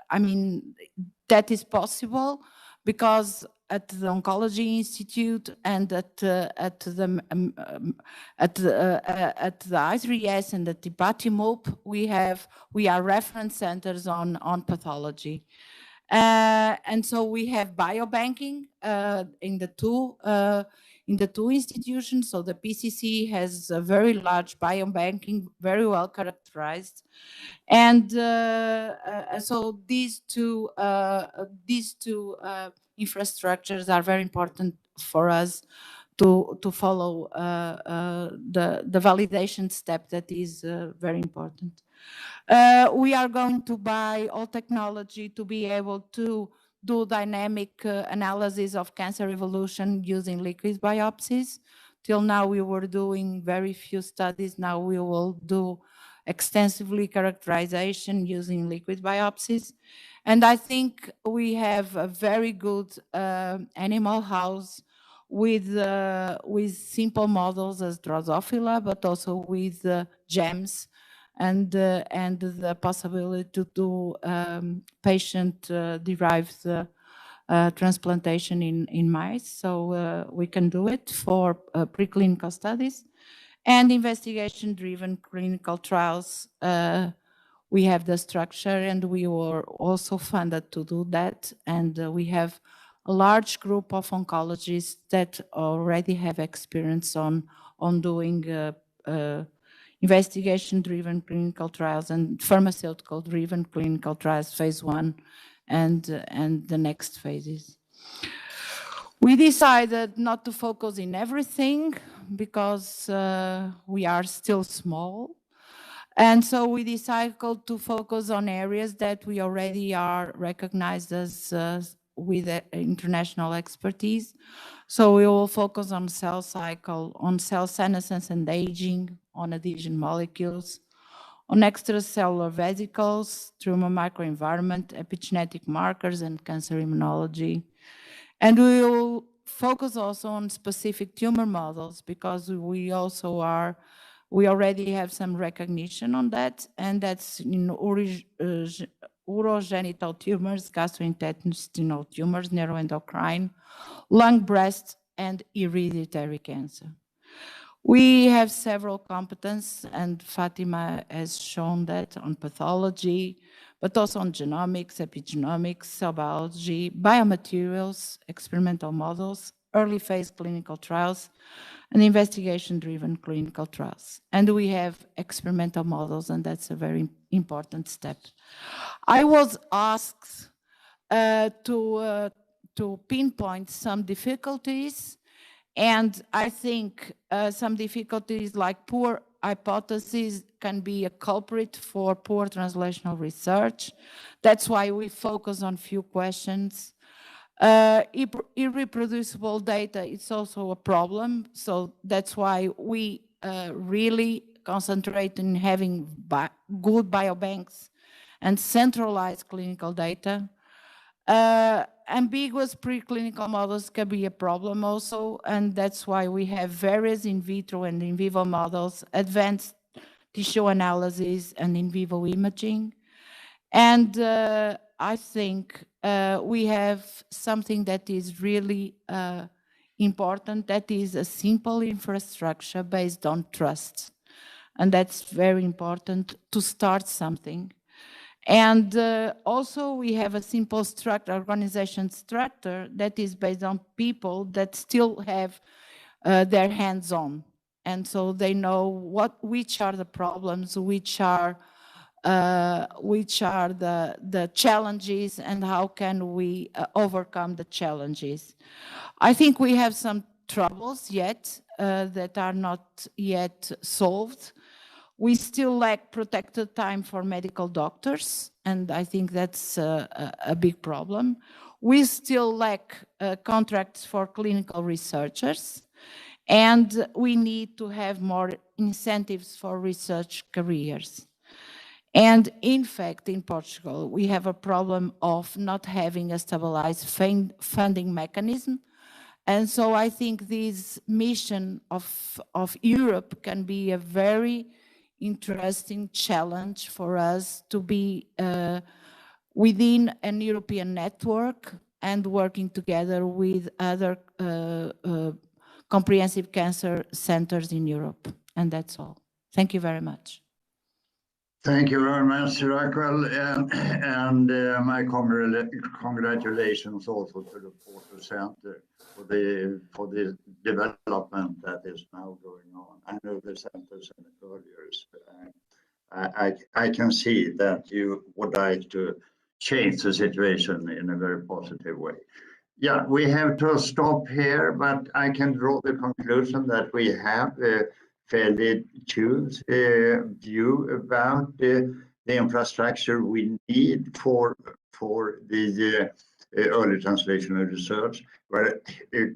I mean, that is possible because at the Oncology Institute and at the I3S and at the IPO-Porto, we are reference centers on pathology. And so we have biobanking in the two institutions. So the PCC has a very large biobanking, very well characterized. And so these two infrastructures are very important for us to follow the validation step that is very important. We are going to buy all technology to be able to do dynamic analysis of cancer evolution using liquid biopsies. Till now we were doing very few studies. Now we will do extensively characterization using liquid biopsies. And I think we have a very good animal house with simple models as Drosophila, but also with GEMS and the possibility to do patient-derived transplantation in mice. So we can do it for preclinical studies and investigation-driven clinical trials. We have the structure and we were also funded to do that. And we have a large group of oncologists that already have experience on doing investigation-driven clinical trials and pharmaceutical-driven clinical trials, phase 1 and the next phases. We decided not to focus in everything because we are still small. And so we decided to focus on areas that we already are recognized as with international expertise. So we will focus on cell cycle, on cell senescence and aging, on adhesion molecules, on extracellular vesicles, tumor microenvironment, epigenetic markers, and cancer immunology. And we will focus also on specific tumor models because we already have some recognition on that, and that's in urogenital tumors, gastrointestinal tumors, neuroendocrine, lung, breast, and hereditary cancer. We have several competences, and Fatima has shown that on pathology, but also on genomics, epigenomics, cell biology, biomaterials, experimental models, early phase clinical trials, and investigation-driven clinical trials. And we have experimental models, and that's a very important step. I was asked to pinpoint some difficulties, and I think some difficulties like poor hypotheses can be a culprit for poor translational research. That's why we focus on few questions. Irreproducible data is also a problem, so that's why we really concentrate on having good biobanks and centralized clinical data. Ambiguous preclinical models can be a problem also, and that's why we have various in vitro and in vivo models, advanced tissue analysis, and in vivo imaging. And I think we have something that is really important, that is a simple infrastructure based on trust. And that's very important to start something. And also we have a simple organization structure that is based on people that still have their hands on. And so they know which are the problems, which are the challenges, and how can we overcome the challenges. I think we have some troubles yet that are not yet solved. We still lack protected time for medical doctors, and I think that's a big problem. We still lack contracts for clinical researchers, and we need to have more incentives for research careers. And in fact, in Portugal, we have a problem of not having a stabilized funding mechanism. And so I think this mission of Europe can be a very interesting challenge for us to be within an European network and working together with other comprehensive cancer centers in Europe. And that's all. Thank you very much. Thank you very much, Raquel, and my congratulations also to the Porto Center for the development that is now going on. I know the centers and earlier. I can see that you would like to change the situation in a very positive way. Yeah, we have to stop here, but I can draw the conclusion that we have a fairly tuned view about the infrastructure we need for the early translational research. We're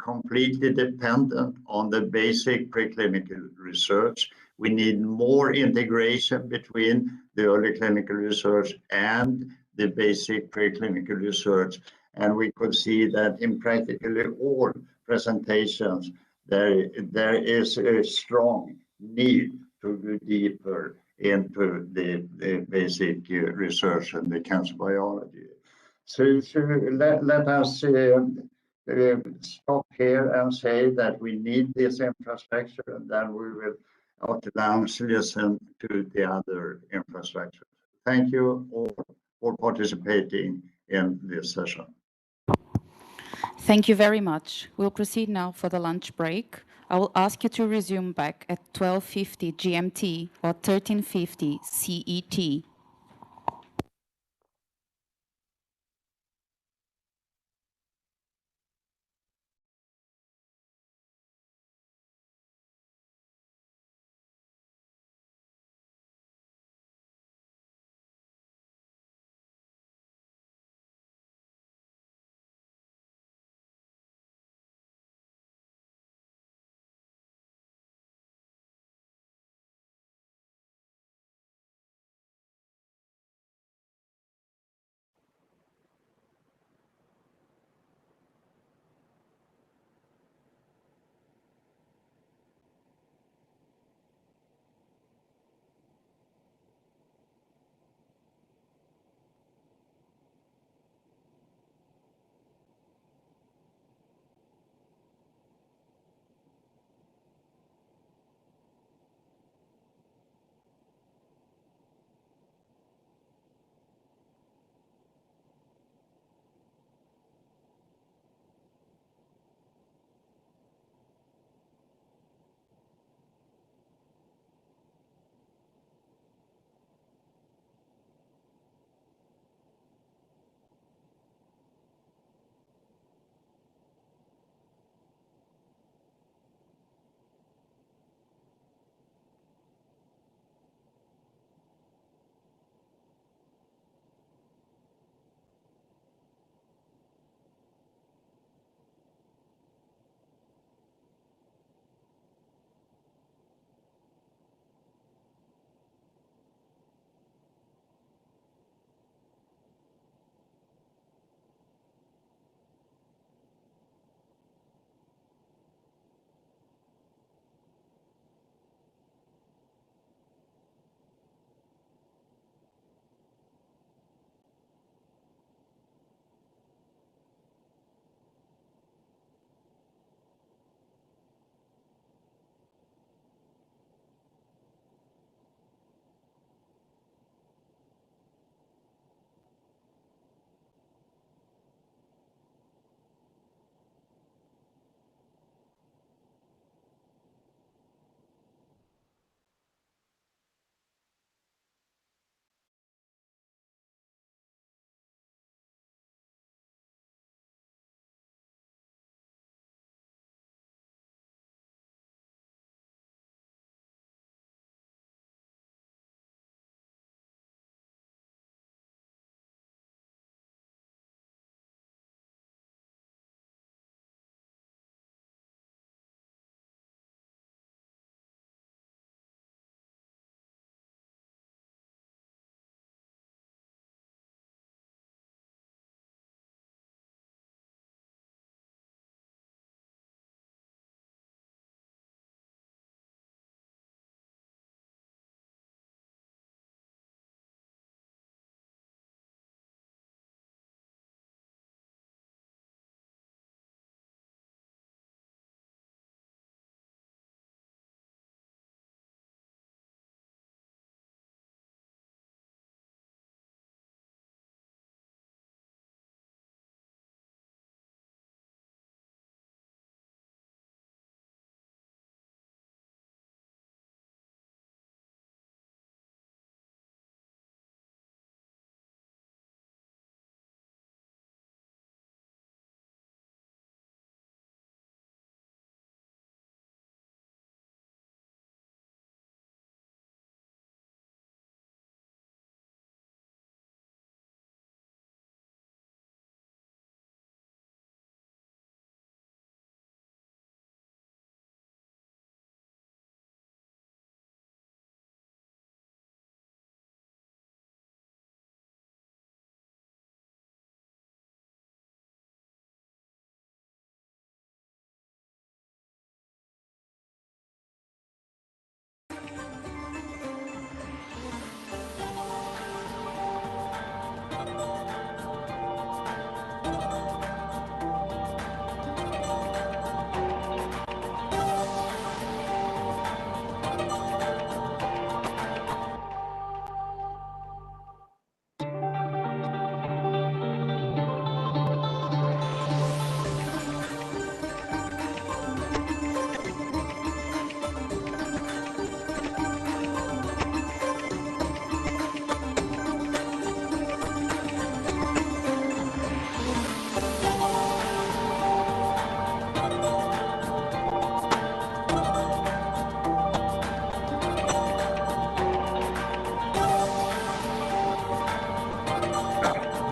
completely dependent on the basic preclinical research. We need more integration between the early clinical research and the basic preclinical research. And we could see that in practically all presentations, there is a strong need to go deeper into the basic research and the cancer biology. So let us stop here and say that we need this infrastructure, and then we will after lunch listen to the other infrastructure. Thank you all for participating in this session. Thank you very much. We'll proceed now for the lunch break. I will ask you to resume back at 12:50 GMT or 13:50 CET.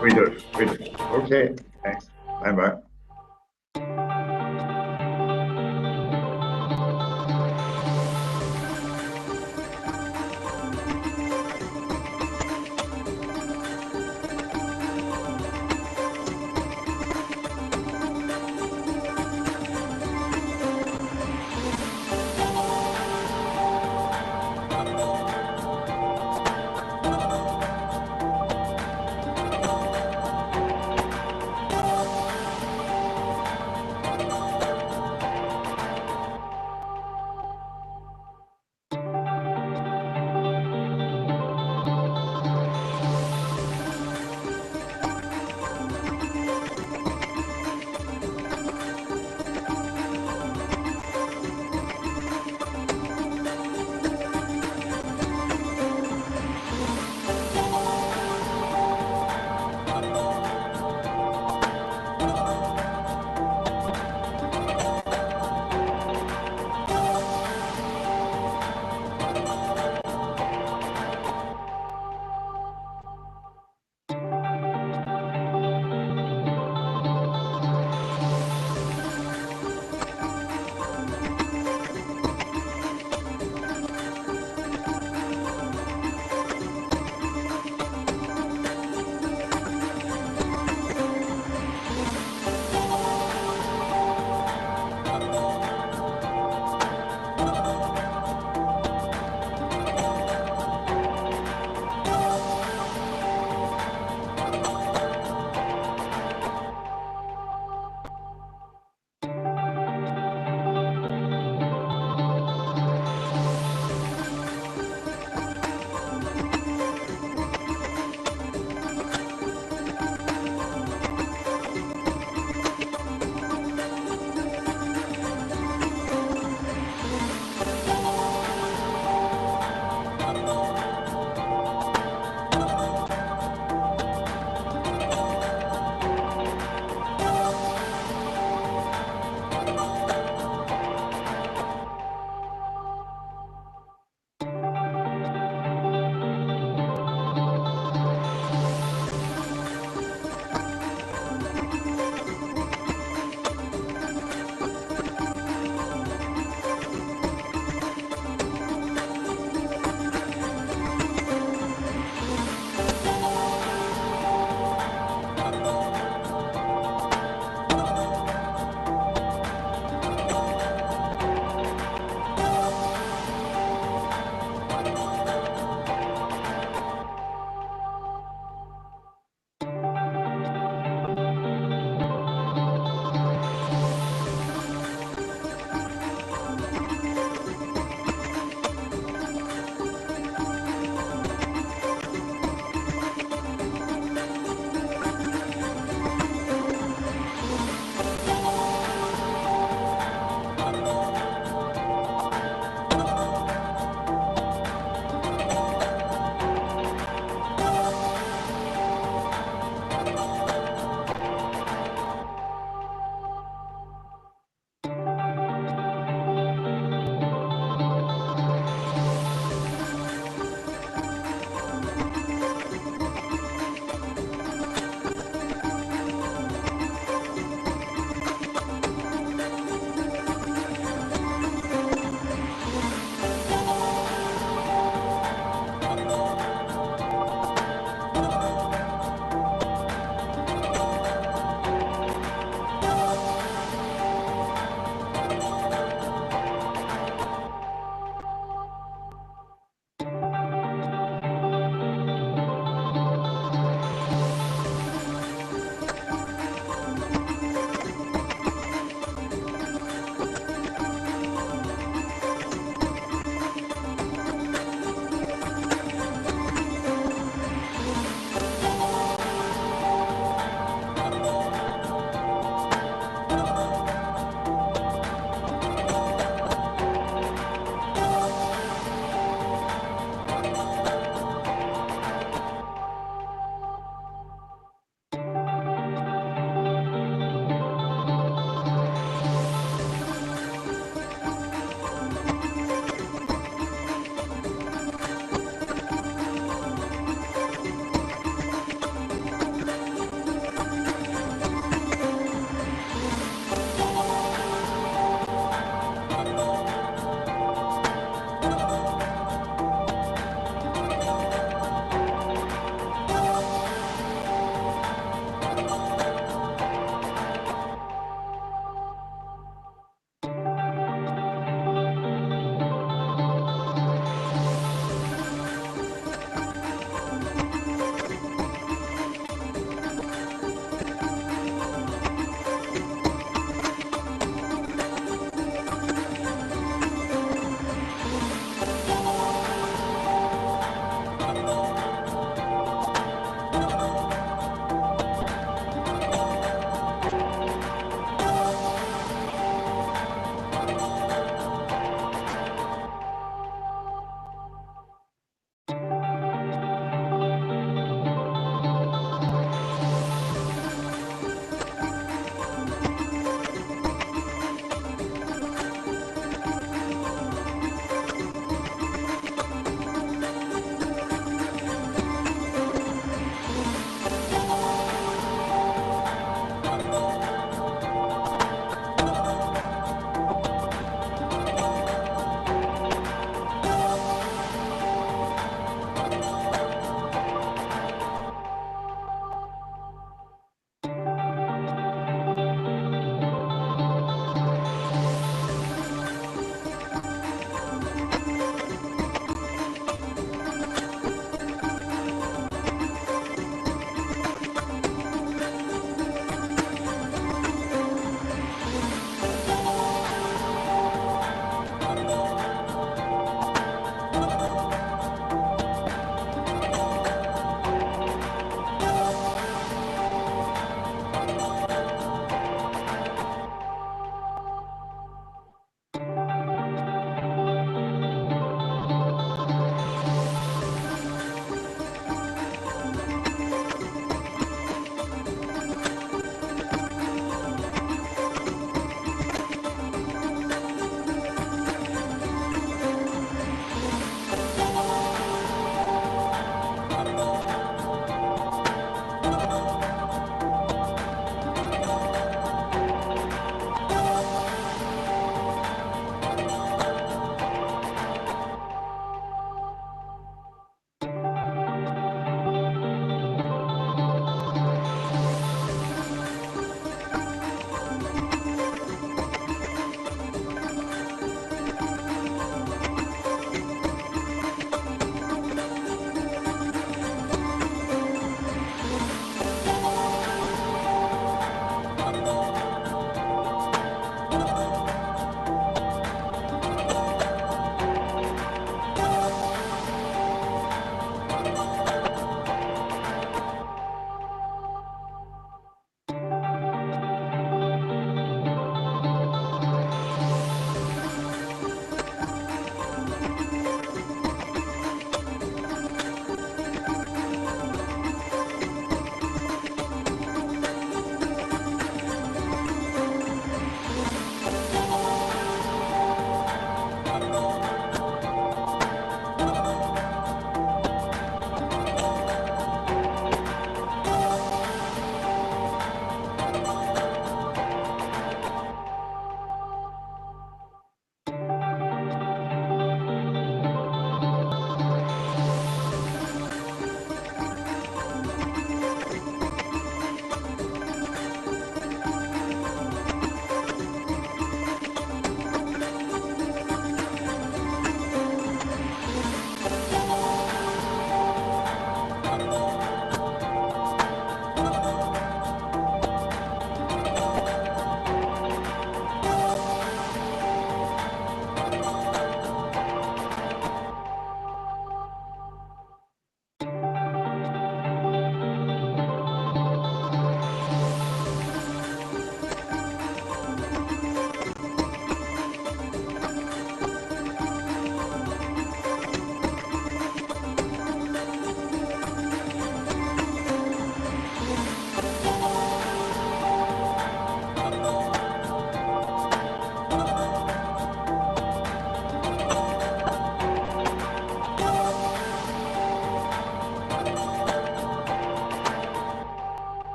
We do. Okay, thanks. Bye-bye.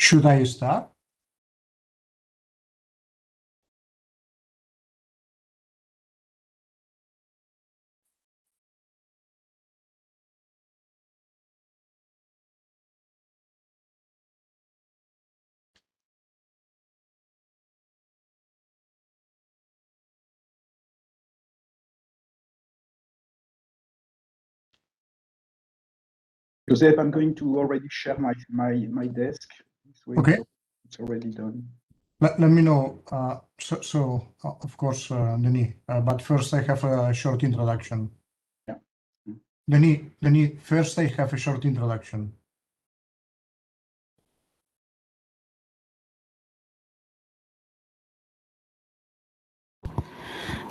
Should I start? Joseph, I'm going to already share my desk. This way Okay. it's already done. Let me know. Of course, Denis, but first I have a short introduction. Yeah. Denis, first I have a short introduction.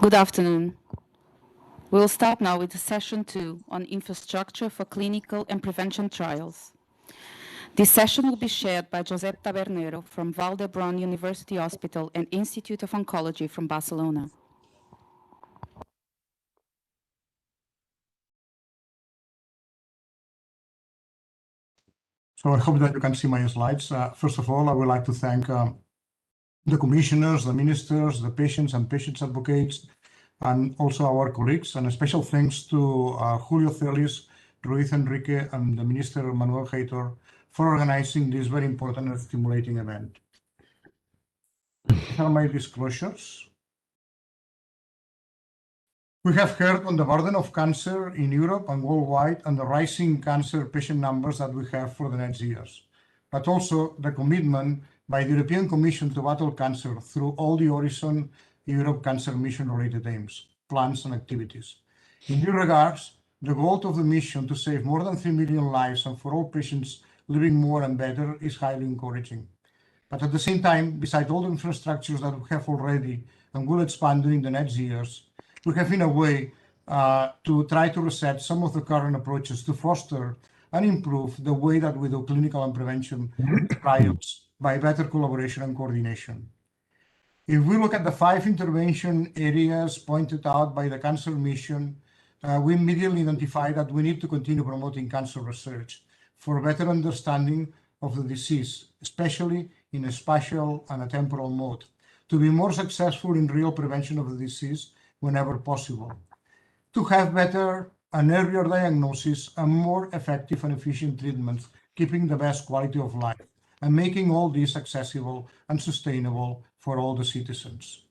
Good afternoon. We'll start now with session 2 on infrastructure for clinical and prevention trials. This session will be shared by Josep Tabernero from Vall d'Hebron University Hospital and Institute of Oncology from Barcelona. So I hope that you can see my slides. First of all, I would like to thank the commissioners, the ministers, the patients and patients advocates, and also our colleagues. And a special thanks to Julio Celis, Ruiz Enrique, and the Minister Manuel Heitor for organizing this very important and stimulating event. These are my disclosures. We have heard on the burden of cancer in Europe and worldwide and the rising cancer patient numbers that we have for the next years, but also the commitment by the European Commission to battle cancer through all the Horizon Europe Cancer Mission-related aims, plans and activities. In this regards, the goal of the mission to save more than 3 million lives and for all patients living more and better is highly encouraging. But at the same time, beside all the infrastructures that we have already and will expand during the next years, we have in a way to try to reset some of the current approaches to foster and improve the way that we do clinical and prevention trials by better collaboration and coordination. If we look at the 5 intervention areas pointed out by the Cancer Mission, we immediately identify that we need to continue promoting cancer research for better understanding of the disease, especially in a spatial and a temporal mode, to be more successful in real prevention of the disease whenever possible, to have better and earlier diagnosis and more effective and efficient treatments, keeping the best quality of life and making all this accessible and sustainable for all the citizens.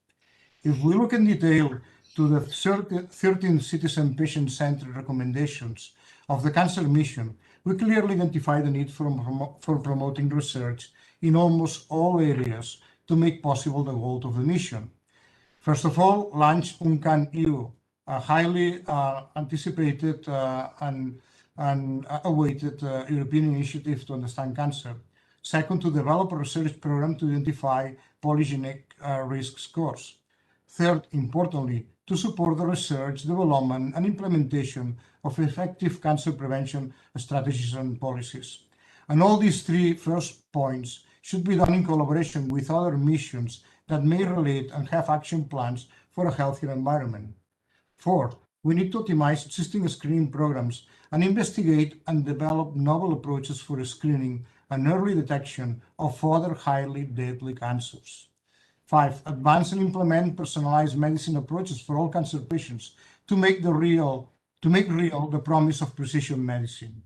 If we look in detail to the 13 citizen patient-centered recommendations of the Cancer Mission, we clearly identify the need for promoting research in almost all areas to make possible the goal of the mission. First of all, launch UNCAN-EU, a highly anticipated and awaited European initiative to understand cancer. Second, to develop a research program to identify polygenic risk scores. Third, importantly, to support the research, development, and implementation of effective cancer prevention strategies and policies. And all these 3 first points should be done in collaboration with other missions that may relate and have action plans for a healthier environment. Fourth, we need to optimize existing screening programs and investigate and develop novel approaches for screening and early detection of other highly deadly cancers. 5, advance and implement personalized medicine approaches for all cancer patients to make real the promise of precision medicine.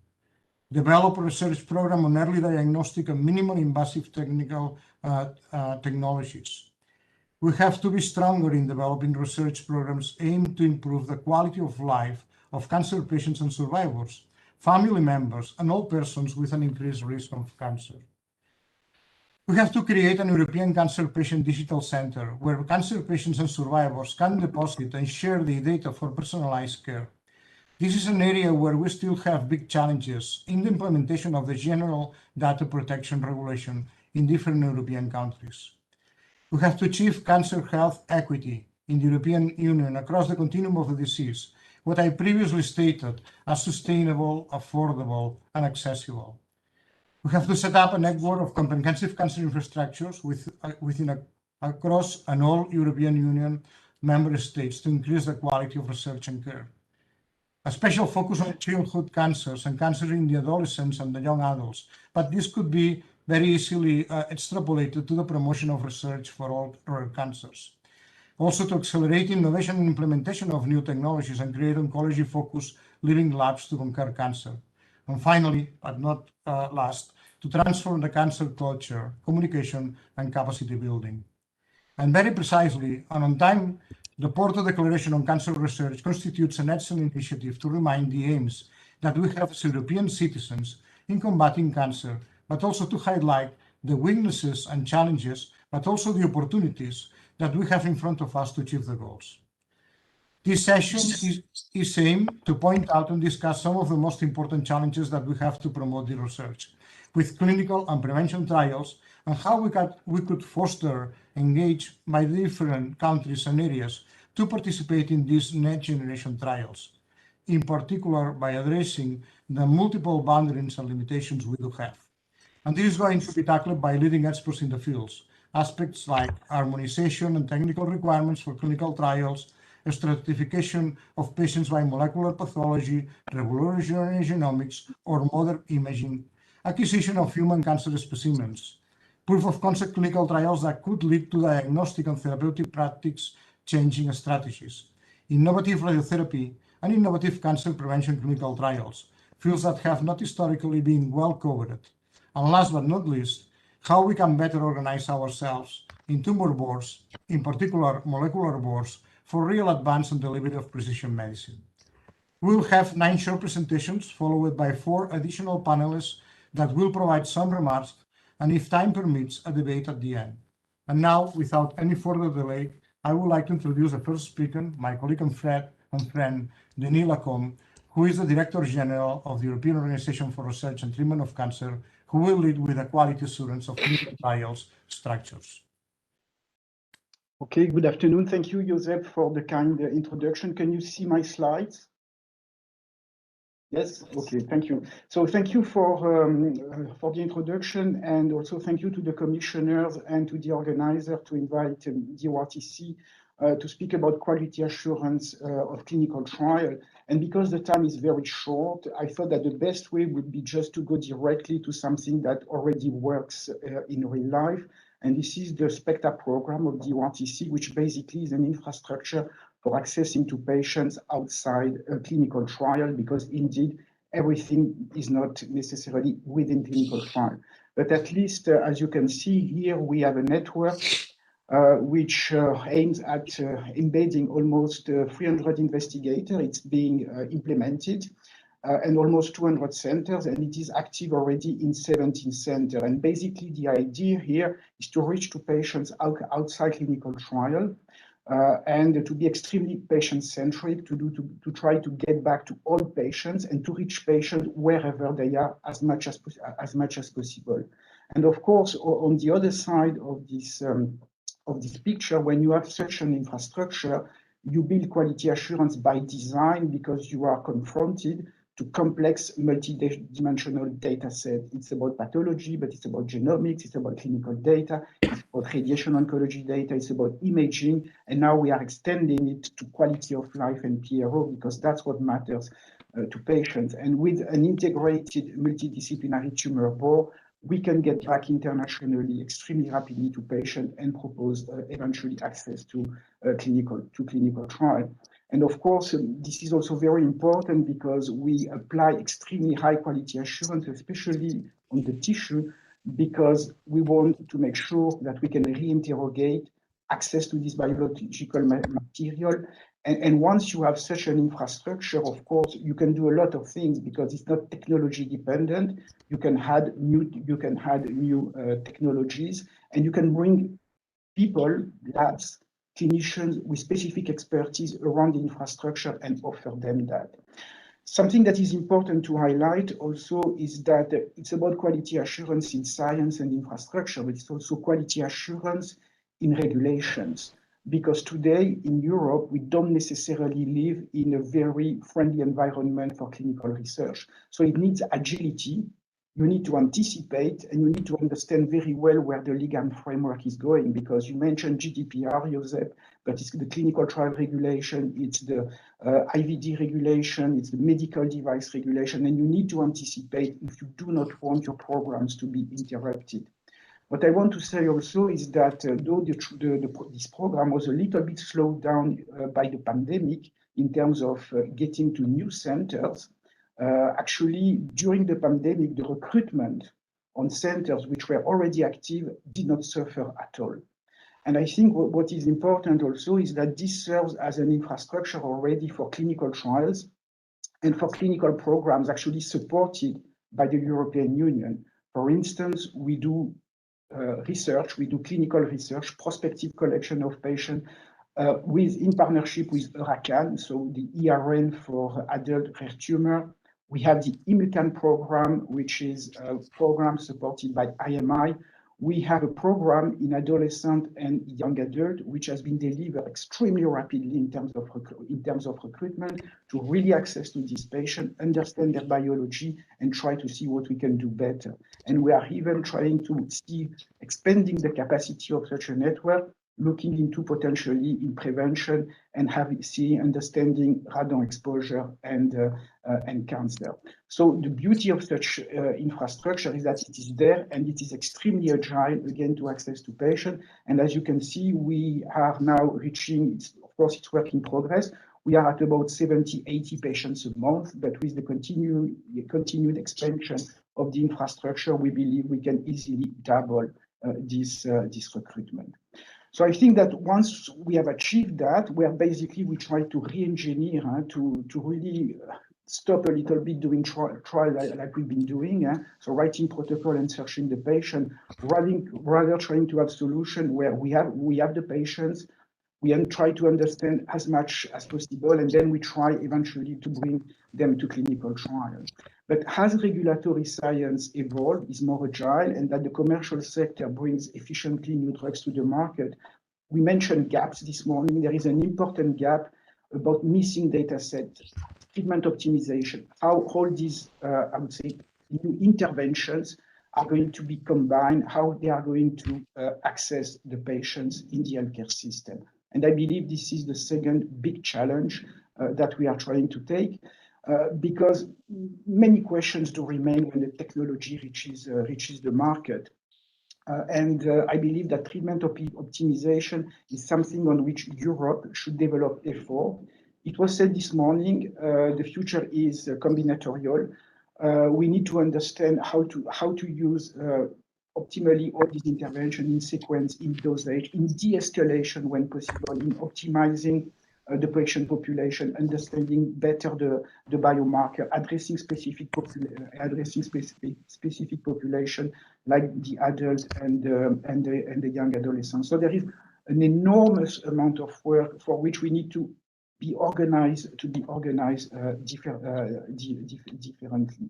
Develop a research program on early diagnostic and minimally invasive technologies. We have to be stronger in developing research programs aimed to improve the quality of life of cancer patients and survivors, family members, and all persons with an increased risk of cancer. We have to create an European Cancer Patient Digital Center where cancer patients and survivors can deposit and share the data for personalized care. This is an area where we still have big challenges in the implementation of the General Data Protection Regulation in different European countries. We have to achieve cancer health equity in the European Union across the continuum of the disease, what I previously stated as sustainable, affordable, and accessible. We have to set up a network of comprehensive cancer infrastructures across and all European Union member states to increase the quality of research and care. A special focus on childhood cancers and cancer in the adolescents and the young adults, but this could be very easily extrapolated to the promotion of research for all rare cancers. Also to accelerate innovation and implementation of new technologies and create oncology-focused living labs to conquer cancer. And finally, but not last, to transform the cancer culture, communication, and capacity building. And very precisely, and on time, the Porto Declaration on Cancer Research constitutes an excellent initiative to remind the aims that we have as European citizens in combating cancer, but also to highlight the weaknesses and challenges, but also the opportunities that we have in front of us to achieve the goals. This session is aimed to point out and discuss some of the most important challenges that we have to promote the research with clinical and prevention trials, and how we could foster engage by the different countries and areas to participate in these next generation trials, in particular by addressing the multiple boundaries and limitations we do have. And this is going to be tackled by leading experts in the fields, aspects like harmonization and technical requirements for clinical trials, stratification of patients by molecular pathology, revolutionary genomics, or modern imaging, acquisition of human cancer specimens, proof of concept clinical trials that could lead to diagnostic and therapeutic practice changing strategies, innovative radiotherapy, and innovative cancer prevention clinical trials, fields that have not historically been well covered. And last but not least, how we can better organize ourselves in tumor boards, in particular molecular boards, for real advance and delivery of precision medicine. We will have 9 short presentations, followed by 4 additional panelists that will provide some remarks, and if time permits, a debate at the end. And now, without any further delay, I would like to introduce the first speaker, my colleague and friend, Denis Lacombe, who is the Director General of the European Organization for Research and Treatment of Cancer, who will lead with the quality assurance of clinical trials structures. Okay, good afternoon. Thank you, Josep, for the kind introduction. Can you see my slides? Yes, okay, thank you. So thank you for the introduction, and also thank you to the commissioners and to the organizer to invite DORTC to speak about quality assurance of clinical trial. And because the time is very short, I thought that the best way would be just to go directly to something that already works in real life. And this is the SPECTA program of DORTC, which basically is an infrastructure for accessing to patients outside a clinical trial, because indeed everything is not necessarily within clinical trial. But at least, as you can see here, we have a network which aims at embedding almost 300 investigators. It's being implemented. And almost 200 centers, and it is active already in 17 centers. And basically the idea here is to reach to patients outside clinical trial and to be extremely patient-centric, to try to get back to all patients and to reach patients wherever they are as much as possible. And of course, on the other side of this picture, when you have such an infrastructure, you build quality assurance by design, because you are confronted to complex multi-dimensional data set. It's about pathology, but it's about genomics, it's about clinical data, it's about radiation oncology data, it's about imaging, and now we are extending it to quality of life and PRO, because that's what matters to patients. And with an integrated multidisciplinary tumor board, we can get back internationally extremely rapidly to patients and propose eventually access to clinical trial. And of course, this is also very important because we apply extremely high quality assurance, especially on the tissue, because we want to make sure that we can reinterrogate access to this biological material. And once you have such an infrastructure, of course, you can do a lot of things because it's not technology dependent. You can add new technologies, and you can bring people, labs, clinicians with specific expertise around the infrastructure and offer them that. Something that is important to highlight also is that it's about quality assurance in science and infrastructure, but it's also quality assurance in regulations. Because today in Europe, we don't necessarily live in a very friendly environment for clinical research. So it needs agility, you need to anticipate and you need to understand very well where the legal framework is going, because you mentioned GDPR, Josep, but it's the clinical trial regulation, it's the IVD regulation, it's the medical device regulation, and you need to anticipate if you do not want your programs to be interrupted. What I want to say also is that though this program was a little bit slowed down by the pandemic in terms of getting to new centers, actually during the pandemic, the recruitment on centers which were already active did not suffer at all. And I think what is important also is that this serves as an infrastructure already for clinical trials and for clinical programs actually supported by the European Union. For instance, we do research, we do clinical research, prospective collection of patients in partnership with EURACAN, so the ERN for adult rare tumor. We have the IMUCAN program, which is a program supported by IMI. We have a program in adolescent and young adult, which has been delivered extremely rapidly in terms of recruitment to really access to these patients, understand their biology, and try to see what we can do better. And we are even trying to see expanding the capacity of such a network, looking into potentially in prevention and understanding radon exposure and cancer. So the beauty of such infrastructure is that it is there and it is extremely agile, again, to access to patients. And as you can see, we are now reaching, of course, it's work in progress. We are at about 70, 80 patients a month, but with the continued expansion of the infrastructure, we believe we can easily double this recruitment. So I think that once we have achieved that, we try to re-engineer to really stop a little bit doing trial like we've been doing. So writing protocol and searching the patient, rather trying to have solution where we have the patients, we try to understand as much as possible, and then we try eventually to bring them to clinical trial. But as regulatory science evolves, is more agile, and that the commercial sector brings efficiently new drugs to the market, we mentioned gaps this morning. There is an important gap about missing data set, treatment optimization, how all these, I would say, new interventions are going to be combined, how they are going to access the patients in the healthcare system. And I believe this is the second big challenge that we are trying to take. Because many questions do remain when the technology reaches the market. I believe that treatment optimization is something on which Europe should develop effort. It was said this morning, the future is combinatorial. We need to understand how to use optimally all these interventions in sequence, in dosage, in de-escalation when possible, in optimizing the patient population, understanding better the biomarker, addressing specific population like the adult and the young adolescents. So there is an enormous amount of work for which we need to be organized differently.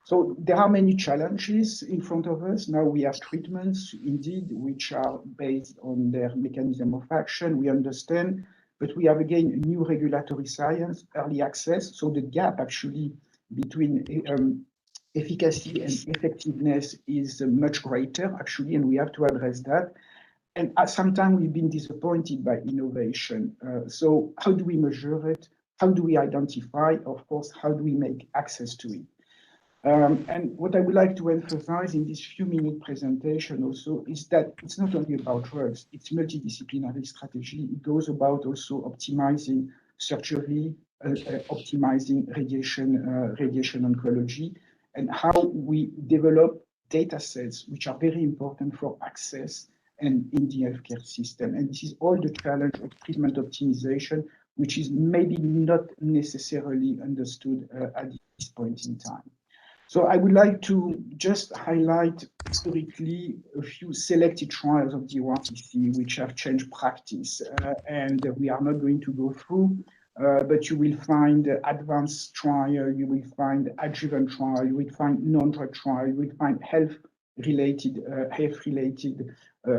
So there are many challenges in front of us. Now we have treatments, indeed, which are based on their mechanism of action. We understand. But we have, again, new regulatory science, early access. So the gap actually between efficacy and effectiveness is much greater, actually, and we have to address that. And sometimes we've been disappointed by innovation. So how do we measure it? How do we identify? Of course, how do we make access to it? And what I would like to emphasize in this few-minute presentation also is that it's not only about drugs, it's multidisciplinary strategy. It goes about also optimizing surgery, optimizing radiation oncology, and how we develop data sets which are very important for access and in the healthcare system. And this is all the challenge of treatment optimization, which is maybe not necessarily understood at this point in time. So I would like to just highlight historically a few selected trials of the DORTC which have changed practice, and we are not going to go through, but you will find advanced trial, you will find adjuvant trial, you will find non-drug trial, you will find health-related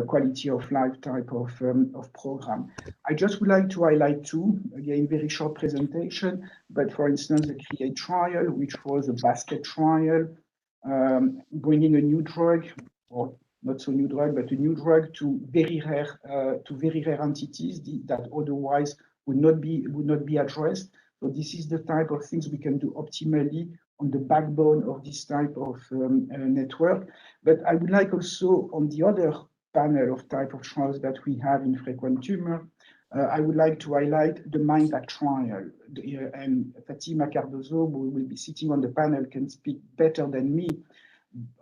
quality of life type of program. I just would like to highlight two, again, very short presentation, but for instance, the CREATE trial, which was a basket trial, bringing a new drug, or not so new drug, but a new drug to very rare entities that otherwise would not be addressed. So this is the type of things we can do optimally on the backbone of this type of network. But I would like also on the other panel of type of trials that we have in frequent tumor, I would like to highlight the MindPact trial. And Fatima Cardozo, who will be sitting on the panel, can speak better than me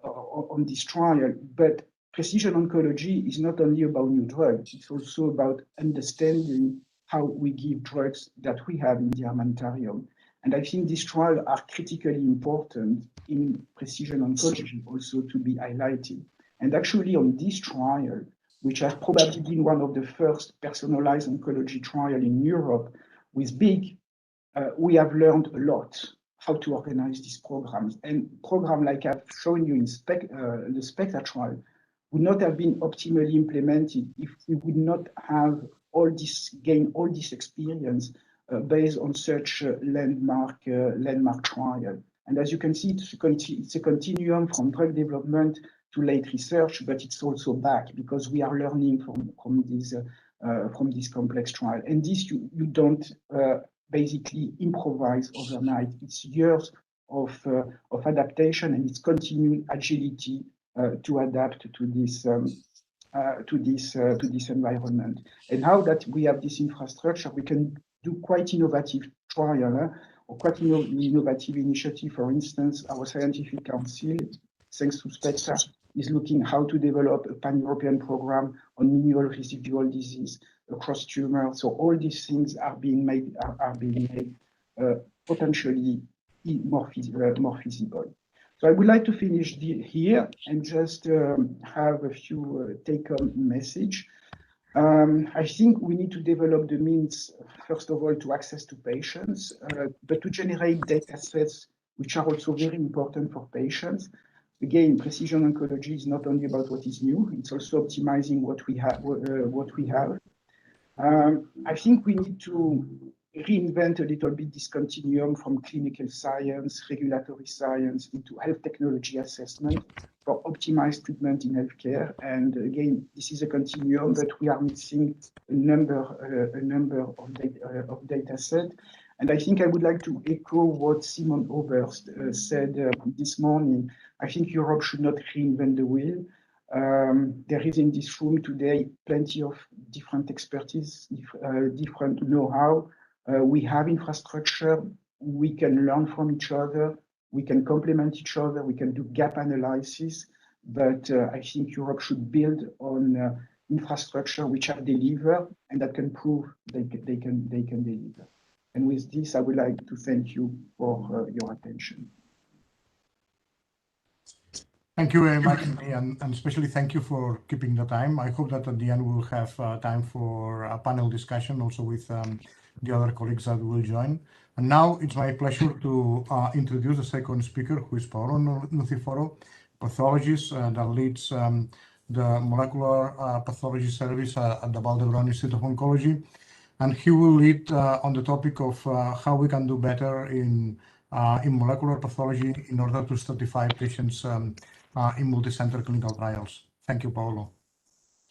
on this trial. But precision oncology is not only about new drugs, it's also about understanding how we give drugs that we have in the armamentarium. And I think these trials are critically important in precision oncology also to be highlighted. And actually on this trial, which has probably been one of the first personalized oncology trial in Europe with big, we have learned a lot how to organize these programs. And program like I've shown you in the SPECTA trial would not have been optimally implemented if we would not have gain all this experience based on such landmark trial. And as you can see, it's a continuum from drug development to late research, but it's also back because we are learning from this complex trial. And this you don't basically improvise overnight. It's years of adaptation, and it's continuing agility to adapt to this environment. And now that we have this infrastructure, we can do quite innovative trial or quite innovative initiative. For instance, our scientific council, thanks to SPECTA, is looking how to develop a pan-European program on minimal residual disease across tumors. So all these things are being made potentially more feasible. So I would like to finish here and just have a few take-home message. I think we need to develop the means, first of all, to access to patients, but to generate data sets which are also very important for patients. Again, precision oncology is not only about what is new; it's also optimizing what we have. I think we need to reinvent a little bit this continuum from clinical science, regulatory science into health technology assessment for optimized treatment in healthcare. And again, this is a continuum, but we are missing a number of data sets. And I think I would like to echo what Simon Oberst said this morning. I think Europe should not reinvent the wheel. There is in this room today plenty of different expertise, different know-how. We have infrastructure. We can learn from each other. We can complement each other. We can do gap analysis. But I think Europe should build on infrastructure which have delivered and that can prove they can deliver. And with this, I would like to thank you for your attention. Thank you very much, and especially thank you for keeping the time. I hope that at the end we'll have time for a panel discussion also with the other colleagues that will join. And now it's my pleasure to introduce the second speaker, who is Paolo Nuciforo, pathologist that leads the molecular pathology service at the Valdebrón Institute of Oncology. And he will lead on the topic of how we can do better in molecular pathology in order to stratify patients in multi-center clinical trials. Thank you, Paolo.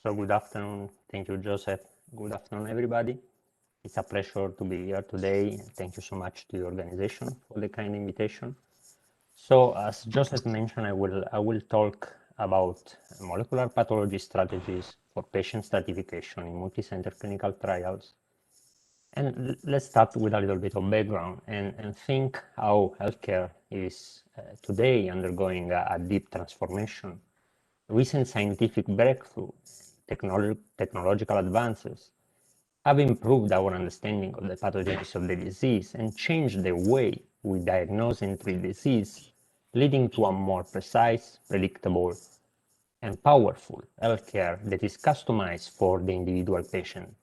So good afternoon. Thank you, Joseph. Good afternoon, everybody. It's a pleasure to be here today. Thank you so much to the organization for the kind invitation. So as Joseph mentioned, I will talk about molecular pathology strategies for patient stratification in multi-center clinical trials. And let's start with a little bit of background and think how healthcare is today undergoing a deep transformation. Recent scientific breakthrough, technological advances have improved our understanding of the pathogenesis of the disease and changed the way we diagnose and treat disease, leading to a more precise, predictable, and powerful healthcare that is customized for the individual patient.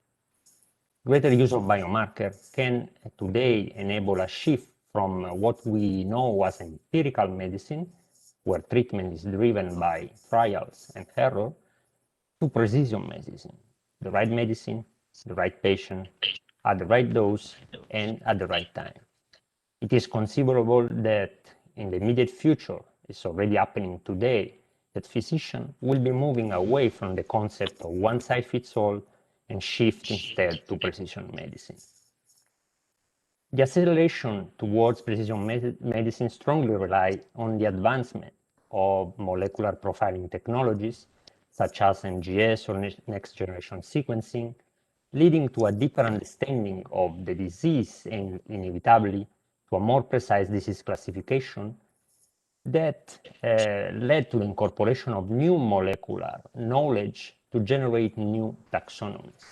Greater use of biomarker can today enable a shift from what we know as empirical medicine, where treatment is driven by trials and error, to precision medicine, the right medicine, the right patient, at the right dose, and at the right time. It is conceivable that in the immediate future, it's already happening today, that physicians will be moving away from the concept of one size fits all and shift instead to precision medicine. The acceleration towards precision medicine strongly relies on the advancement of molecular profiling technologies, such as NGS or next-generation sequencing, leading to a deeper understanding of the disease and inevitably to a more precise disease classification that led to the incorporation of new molecular knowledge to generate new taxonomies.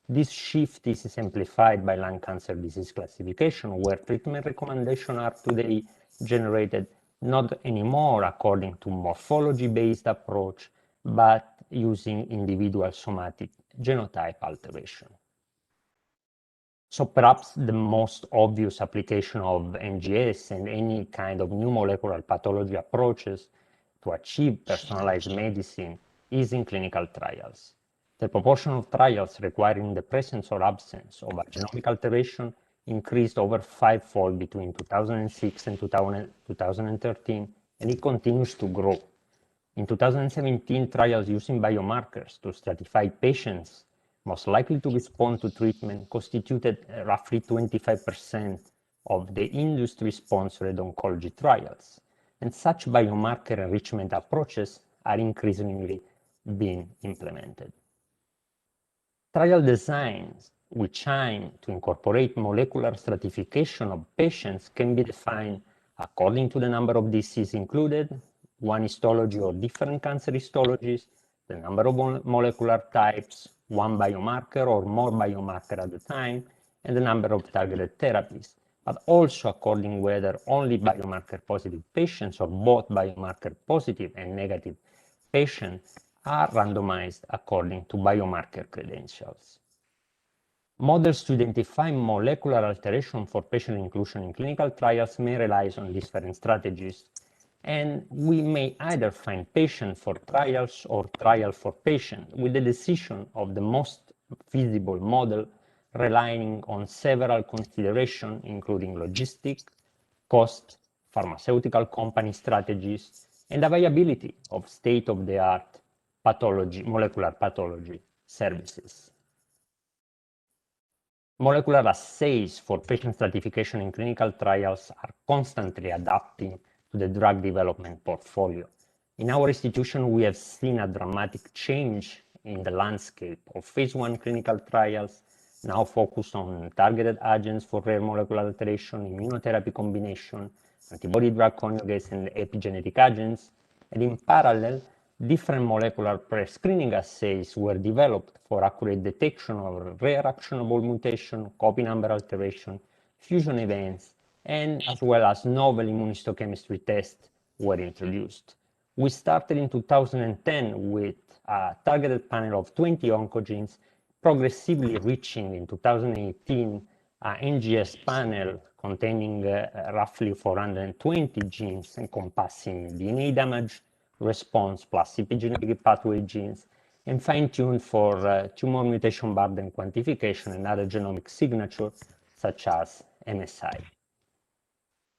This shift is exemplified by lung cancer disease classification, where treatment recommendations are today generated not anymore according to morphology-based approach, but using individual somatic genotype alteration. So perhaps the most obvious application of NGS and any kind of new molecular pathology approaches to achieve personalized medicine is in clinical trials. The proportion of trials requiring the presence or absence of a genomic alteration increased over fivefold between 2006 and 2013, and it continues to grow. In 2017, trials using biomarkers to stratify patients most likely to respond to treatment constituted roughly 25% of the industry-sponsored oncology trials, and such biomarker enrichment approaches are increasingly being implemented. Trial designs which aim to incorporate molecular stratification of patients can be defined according to the number of diseases included, one histology or different cancer histologies, the number of molecular types, one biomarker or more biomarker at a time, and the number of targeted therapies, but also according whether only biomarker positive patients or both biomarker positive and negative patients are randomized according to biomarker credentials. Models to identify molecular alteration for patient inclusion in clinical trials may rely on different strategies, and we may either find patient for trials or trial for patient, with the decision of the most feasible model relying on several considerations, including logistics, cost, pharmaceutical company strategies, and availability of state-of-the-art molecular pathology services. Molecular assays for patient stratification in clinical trials are constantly adapting to the drug development portfolio. In our institution, we have seen a dramatic change in the landscape of phase 1 clinical trials, now focused on targeted agents for rare molecular alteration, immunotherapy combination, antibody-drug conjugates, and epigenetic agents, and in parallel, different molecular pre-screening assays were developed for accurate detection of rare actionable mutation, copy number alteration, fusion events, and as well as novel immunohistochemistry tests were introduced. We started in 2010 with a targeted panel of 20 oncogenes, progressively reaching in 2018 an NGS panel containing roughly 420 genes encompassing DNA damage, response plus epigenetic pathway genes, and fine-tuned for tumor mutation burden quantification and other genomic signatures such as MSI.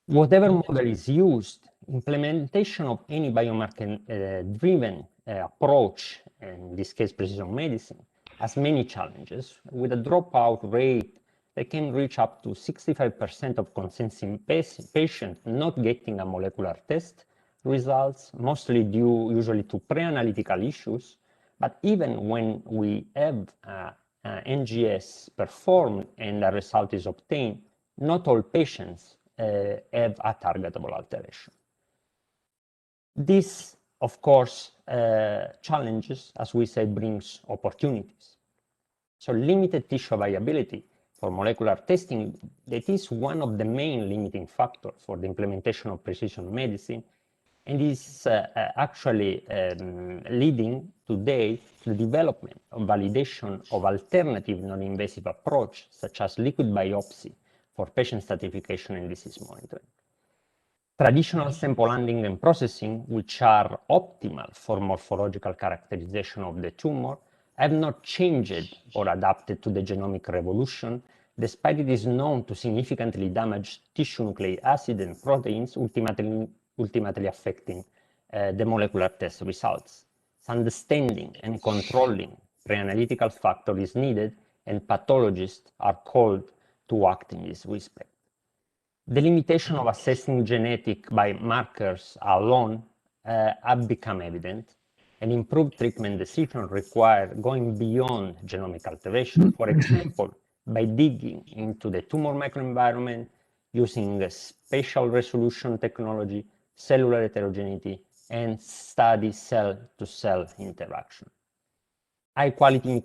Whatever model is used, implementation of any biomarker-driven approach, in this case precision medicine, has many challenges, with a dropout rate that can reach up to 65% of consenting patients not getting a molecular test results, mostly due usually to pre-analytical issues. But even when we have NGS performed and a result is obtained, not all patients have a targetable alteration. This, of course, challenges, as we say, brings opportunities. So limited tissue availability for molecular testing, that is one of the main limiting factors for the implementation of precision medicine, and is actually leading today to the development of validation of alternative non-invasive approach, such as liquid biopsy for patient stratification and disease monitoring. Traditional sample handling and processing, which are optimal for morphological characterization of the tumor, have not changed or adapted to the genomic revolution, despite it is known to significantly damage tissue nucleic acid and proteins, ultimately ultimately affecting the molecular test results. So understanding and controlling pre-analytical factor is needed, and pathologists are called to act in this respect. The limitation of assessing genetic biomarkers alone have become evident, and improved treatment decisions require going beyond genomic alteration. For example, by digging into the tumor microenvironment, using a spatial resolution technology, cellular heterogeneity, and study cell-to-cell interaction. High-quality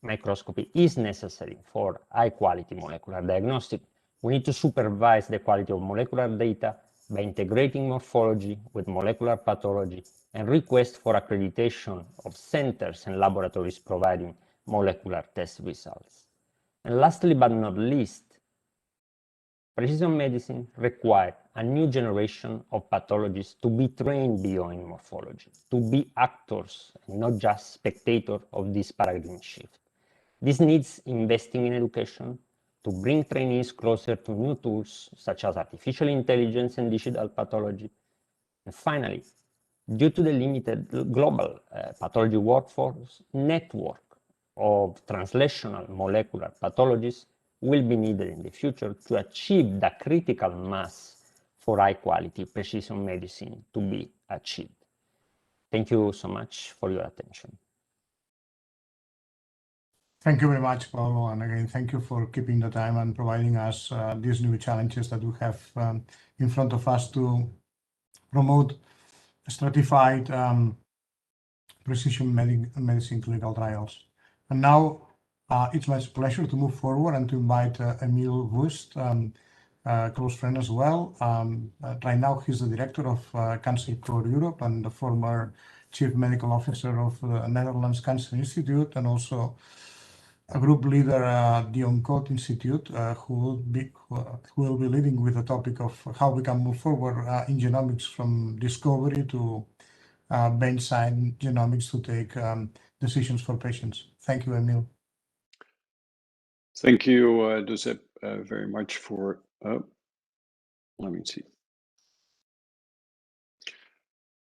microscopy is necessary for high-quality molecular diagnostic. We need to supervise the quality of molecular data by integrating morphology with molecular pathology and request for accreditation of centers and laboratories providing molecular test results. And lastly but not least, precision medicine requires a new generation of pathologists to be trained beyond morphology, to be actors and not just spectators of this paradigm shift. This needs investing in education to bring trainees closer to new tools such as artificial intelligence and digital pathology. And finally, due to the limited global pathology workforce, network of translational molecular pathologists will be needed in the future to achieve the critical mass for high-quality precision medicine to be achieved. Thank you so much for your attention. Thank you very much, Paulo. And again, thank you for keeping the time and providing us these new challenges that we have in front of us to promote stratified precision medicine clinical trials. And now it's my pleasure to move forward and to invite Emil Wust, close friend as well. Right now, he's the director of Cancer Core Europe and the former chief medical officer of the Netherlands Cancer Institute, and also a group leader at the ONCODE Institute, who will be leading with the topic of how we can move forward in genomics from discovery to bedside genomics to take decisions for patients. Thank you, Emil. Thank you, Josep, very much for, let me see.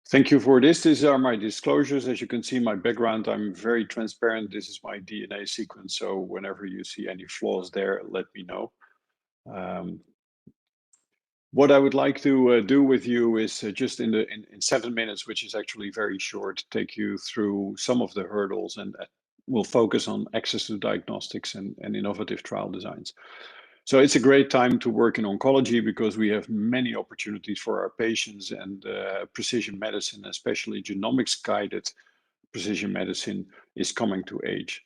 Thank you for this. These are my disclosures. As you can see, my background, I'm very transparent. This is my DNA sequence. So whenever you see any flaws there, let me know. What I would like to do with you is just in 7 minutes, which is actually very short, take you through some of the hurdles, and we'll focus on access to diagnostics and innovative trial designs. So it's a great time to work in oncology because we have many opportunities for our patients, and precision medicine, especially genomics-guided precision medicine, is coming to age.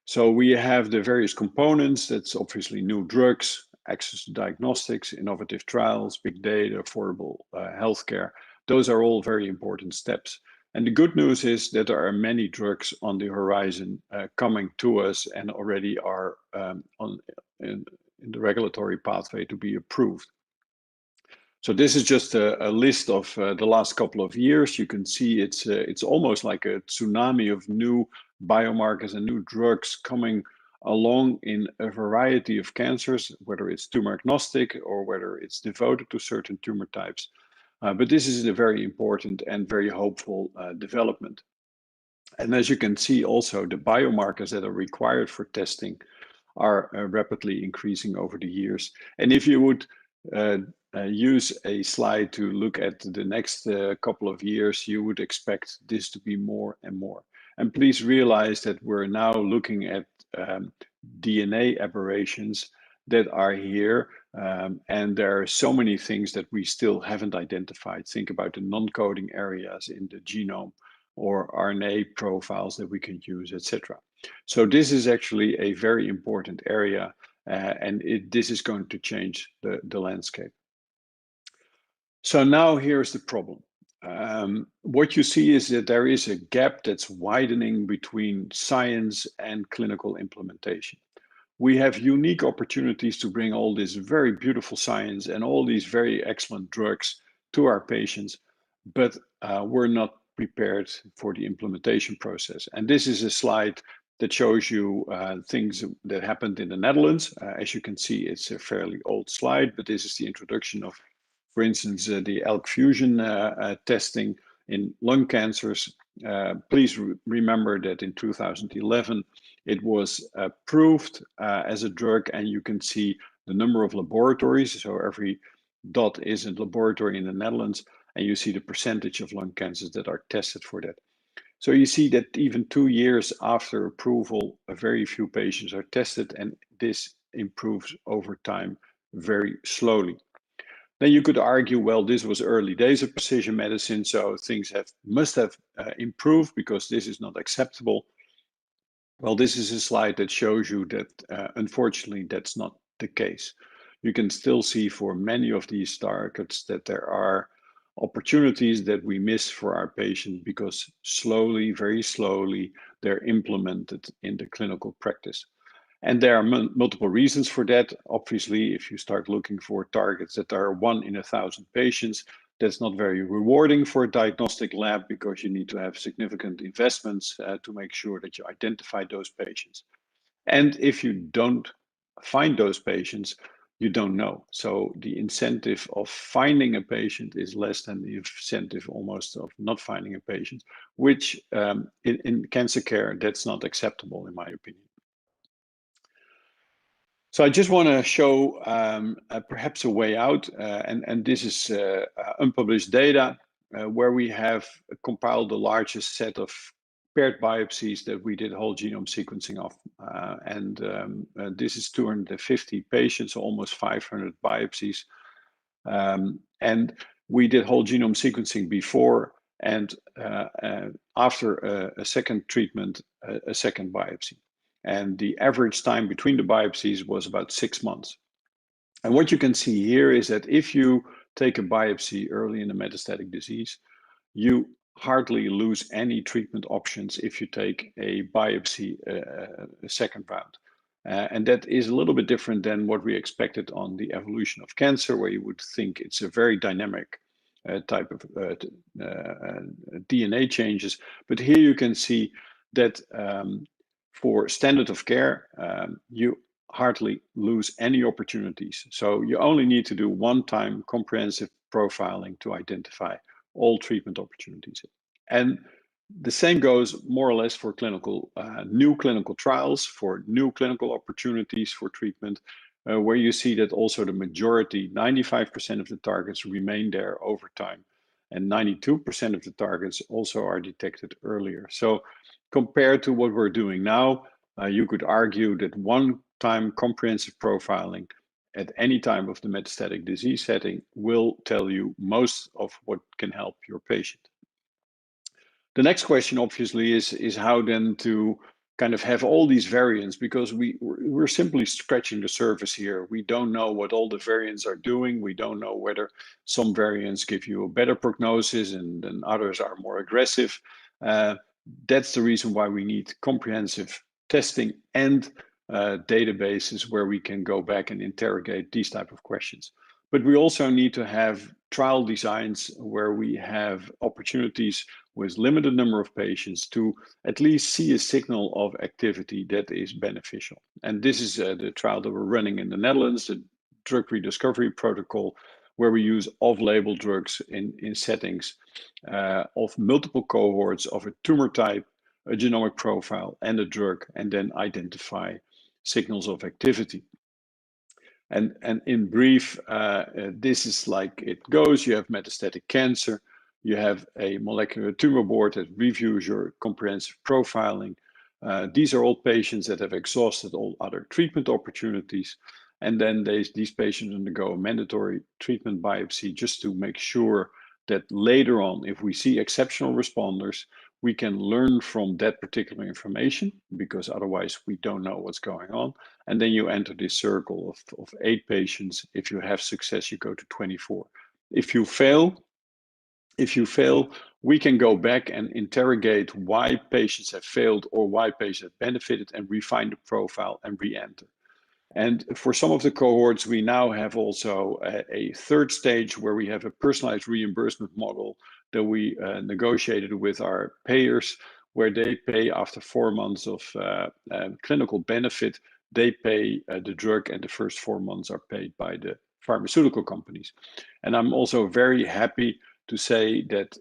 So we have the various components. That's obviously new drugs, access to diagnostics, innovative trials, big data, affordable healthcare. Those are all very important steps. And the good news is that there are many drugs on the horizon coming to us and already are in the regulatory pathway to be approved. So this is just a list of the last couple of years. You can see it's almost like a tsunami of new biomarkers and new drugs coming along in a variety of cancers, whether it's tumor agnostic or whether it's devoted to certain tumor types. But this is a very important and very hopeful development. And as you can see also, the biomarkers that are required for testing are rapidly increasing over the years. And if you would use a slide to look at the next couple of years, you would expect this to be more and more. And please realize that we're now looking at DNA aberrations that are here, and there are so many things that we still haven't identified. Think about the non-coding areas in the genome or RNA profiles that we can use, etc. So this is actually a very important area, and this is going to change the landscape. So now here's the problem. What you see is that there is a gap that's widening between science and clinical implementation. We have unique opportunities to bring all this very beautiful science and all these very excellent drugs to our patients, but we're not prepared for the implementation process. And this is a slide that shows you things that happened in the Netherlands. As you can see, it's a fairly old slide, but this is the introduction of For instance, the ALK fusion testing in lung cancers. Please remember that in 2011, it was approved as a drug, and you can see the number of laboratories. So every dot is a laboratory in the Netherlands, and you see the percentage of lung cancers that are tested for that. So you see that even 2 years after approval, very few patients are tested, and this improves over time very slowly. Then you could argue, well, this was early days of precision medicine, so things must have improved because this is not acceptable. Well, this is a slide that shows you that unfortunately that's not the case. You can still see for many of these targets that there are opportunities that we miss for our patient because slowly, very slowly, they're implemented in the clinical practice. And there are multiple reasons for that. Obviously, if you start looking for targets that are 1 in 1,000 patients, that's not very rewarding for a diagnostic lab because you need to have significant investments to make sure that you identify those patients. And if you don't find those patients, you don't know. So the incentive of finding a patient is less than the incentive almost of not finding a patient, which in cancer care, that's not acceptable in my opinion. So I just want to show perhaps a way out, and this is unpublished data where we have compiled the largest set of paired biopsies that we did whole genome sequencing of. This is 250 patients, almost 500 biopsies. And we did whole genome sequencing before and after a second treatment, a second biopsy. And the average time between the biopsies was about 6 months. And what you can see here is that if you take a biopsy early in the metastatic disease, you hardly lose any treatment options if you take a biopsy a second round. And that is a little bit different than what we expected on the evolution of cancer, where you would think it's a very dynamic type of DNA changes. But here you can see that for standard of care, you hardly lose any opportunities. So you only need to do one-time comprehensive profiling to identify all treatment opportunities. And the same goes more or less for new clinical trials, for new clinical opportunities for treatment, where you see that also the majority, 95% of the targets remain there over time, and 92% of the targets also are detected earlier. So compared to what we're doing now, you could argue that one-time comprehensive profiling at any time of the metastatic disease setting will tell you most of what can help your patient. The next question, obviously, is how then to kind of have all these variants, because we're simply scratching the surface here. We don't know what all the variants are doing. We don't know whether some variants give you a better prognosis and others are more aggressive. That's the reason why we need comprehensive testing and databases where we can go back and interrogate these type of questions. But we also need to have trial designs where we have opportunities with limited number of patients to at least see a signal of activity that is beneficial. And this is the trial that we're running in the Netherlands, the drug rediscovery protocol, where we use off-label drugs in settings of multiple cohorts of a tumor type, a genomic profile, and a drug, and then identify signals of activity. And in brief, this is like it goes. You have metastatic cancer. You have a molecular tumor board that reviews your comprehensive profiling. These are all patients that have exhausted all other treatment opportunities. And then these patients undergo a mandatory treatment biopsy just to make sure that later on, if we see exceptional responders, we can learn from that particular information, because otherwise we don't know what's going on. And then you enter this circle of 8 patients. If you have success, you go to 24. If you fail, we can go back and interrogate why patients have failed or why patients have benefited and refine the profile and re-enter. And for some of the cohorts, we now have also a third stage where we have a personalized reimbursement model that we negotiated with our payers, where they pay after 4 months of clinical benefit, they pay the drug, and the first 4 months are paid by the pharmaceutical companies. And I'm also very happy to say that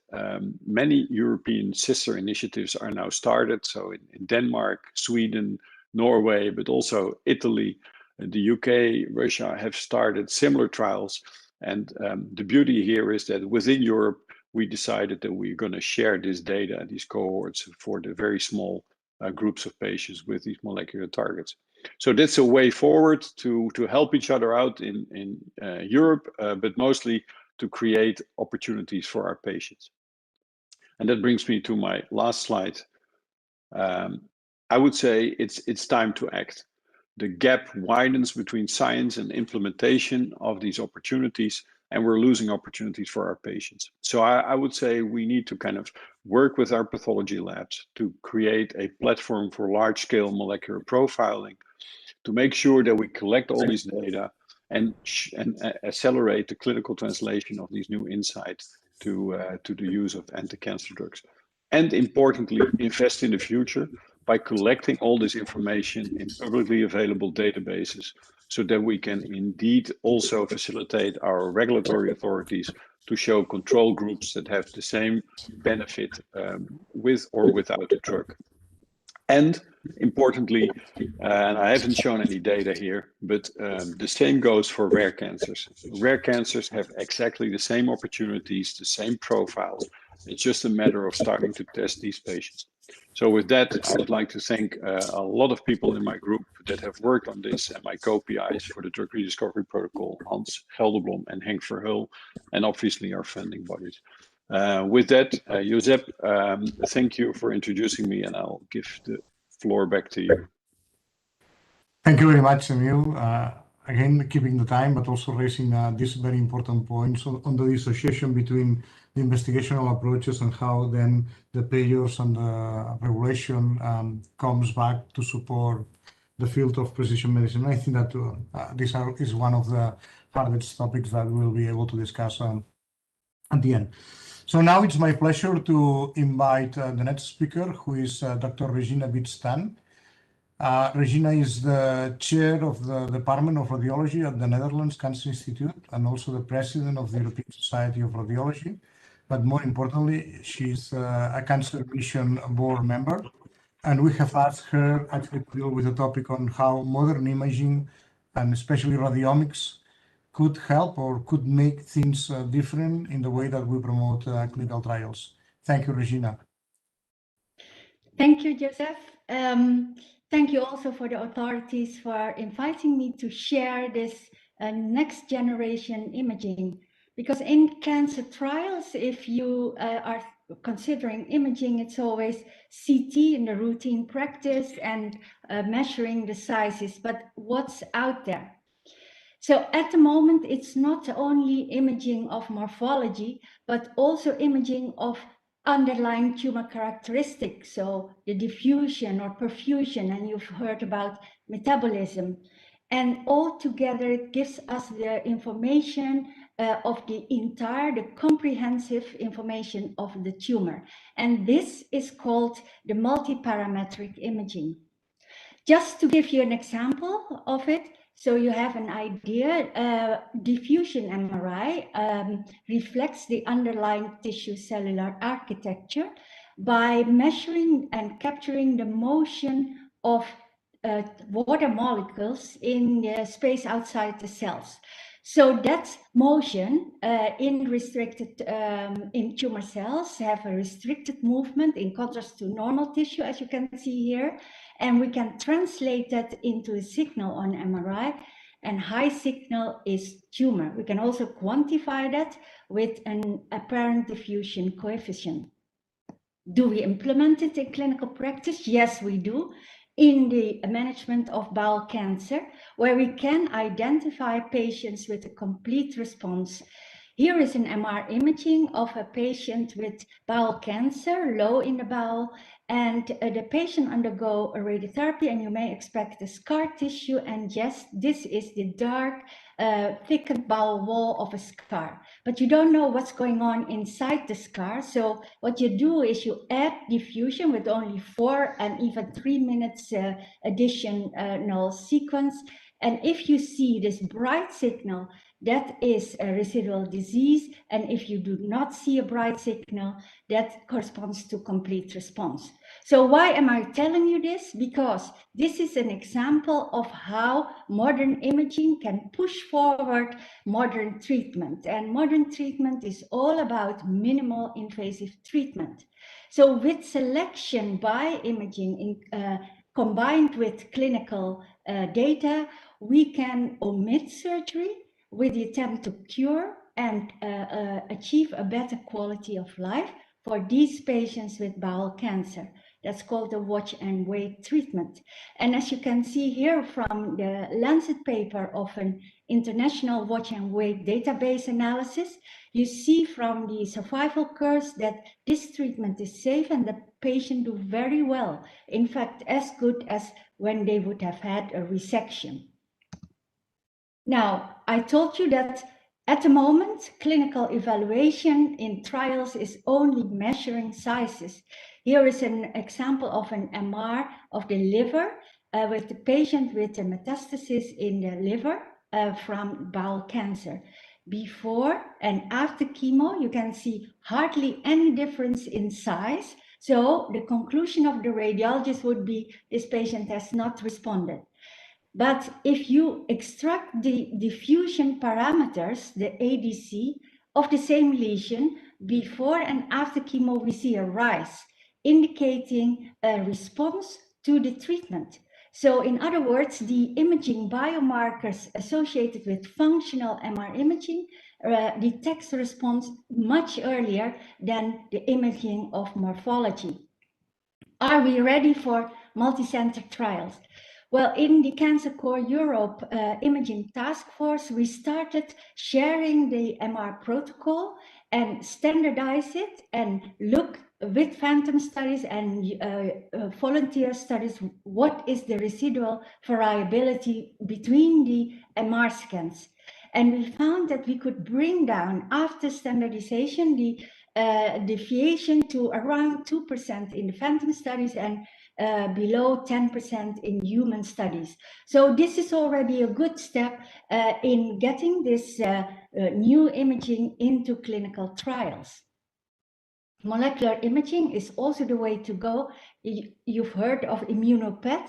many European sister initiatives are now started. So in Denmark, Sweden, Norway, but also Italy, the UK, Russia have started similar trials. And the beauty here is that within Europe, we decided that we're going to share this data, these cohorts, for the very small groups of patients with these molecular targets. So that's a way forward to help each other out in Europe, but mostly to create opportunities for our patients. And that brings me to my last slide. I would say it's time to act. The gap widens between science and implementation of these opportunities, and we're losing opportunities for our patients. So I would say we need to kind of work with our pathology labs to create a platform for large-scale molecular profiling, to make sure that we collect all these data and accelerate the clinical translation of these new insights to the use of anti-cancer drugs. And importantly, invest in the future by collecting all this information in publicly available databases so that we can indeed also facilitate our regulatory authorities to show control groups that have the same benefit with or without a drug. And importantly, and I haven't shown any data here, but the same goes for rare cancers. Rare cancers have exactly the same opportunities, the same profiles. It's just a matter of starting to test these patients. So with that, I would like to thank a lot of people in my group that have worked on this, and my co-PIs for the drug rediscovery protocol, Hans Gelderblom and Henk Verheul, and obviously our funding bodies. With that, Josep, thank you for introducing me, and I'll give the floor back to you. Thank you very much, Emil. Again, keeping the time, but also raising these very important points on the dissociation between the investigational approaches and how then the payers and the regulation comes back to support the field of precision medicine. I think that this is one of the hardest topics that we'll be able to discuss at the end. So now it's my pleasure to invite the next speaker, who is Dr. Regina Witstaan. Regina is the chair of the Department of Radiology at the Netherlands Cancer Institute and also the president of the European Society of Radiology. But more importantly, she's a Cancer Mission board member. And we have asked her actually to deal with a topic on how modern imaging and especially radiomics could help or could make things different in the way that we promote clinical trials. Thank you, Regina. Thank you, Joseph. Thank you also for the authorities for inviting me to share this next generation imaging. Because in cancer trials, if you are considering imaging, it's always CT in the routine practice and measuring the sizes, but what's out there? So at the moment, it's not only imaging of morphology, but also imaging of underlying tumor characteristics, so the diffusion or perfusion, and you've heard about metabolism. And all together, it gives us the information of the comprehensive information of the tumor. And this is called the multiparametric imaging. Just to give you an example of it, so you have an idea, diffusion MRI reflects the underlying tissue cellular architecture by measuring and capturing the motion of water molecules in the space outside the cells. So that motion in tumor cells have a restricted movement in contrast to normal tissue, as you can see here. And we can translate that into a signal on MRI, and high signal is tumor. We can also quantify that with an apparent diffusion coefficient. Do we implement it in clinical practice? Yes, we do. In the management of bowel cancer, where we can identify patients with a complete response. Here is an MR imaging of a patient with bowel cancer, low in the bowel, and the patient undergo a radiotherapy, and you may expect a scar tissue, and yes, this is the dark, thickened bowel wall of a scar. But you don't know what's going on inside the scar, so what you do is you add diffusion with only 4 and even 3 minutes additional sequence, and if you see this bright signal, that is a residual disease. And if you do not see a bright signal, that corresponds to complete response. So why am I telling you this? Because this is an example of how modern imaging can push forward modern treatment. And modern treatment is all about minimal invasive treatment. So with selection by imaging combined with clinical data, we can omit surgery with the attempt to cure and achieve a better quality of life for these patients with bowel cancer. That's called the watch and wait treatment. And as you can see here from the Lancet paper of an international watch and wait database analysis, you see from the survival curves that this treatment is safe and the patient do very well. In fact, as good as when they would have had a resection. Now, I told you that at the moment, clinical evaluation in trials is only measuring sizes. Here is an example of an MR of the liver with the patient with a metastasis in the liver from bowel cancer. Before and after chemo, you can see hardly any difference in size. So the conclusion of the radiologist would be this patient has not responded. But if you extract the diffusion parameters, the ADC, of the same lesion, before and after chemo, we see a rise, indicating a response to the treatment. So in other words, the imaging biomarkers associated with functional MR imaging detects response much earlier than the imaging of morphology. Are we ready for multi-center trials? Well, in the Cancer Core Europe Imaging Task Force, we started sharing the MR protocol and standardize it and look with phantom studies and volunteer studies, what is the residual variability between the MR scans. And we found that we could bring down, after standardization, the deviation to around 2% in the phantom studies and below 10% in human studies. So this is already a good step in getting this new imaging into clinical trials. Molecular imaging is also the way to go. You've heard of ImmunoPET.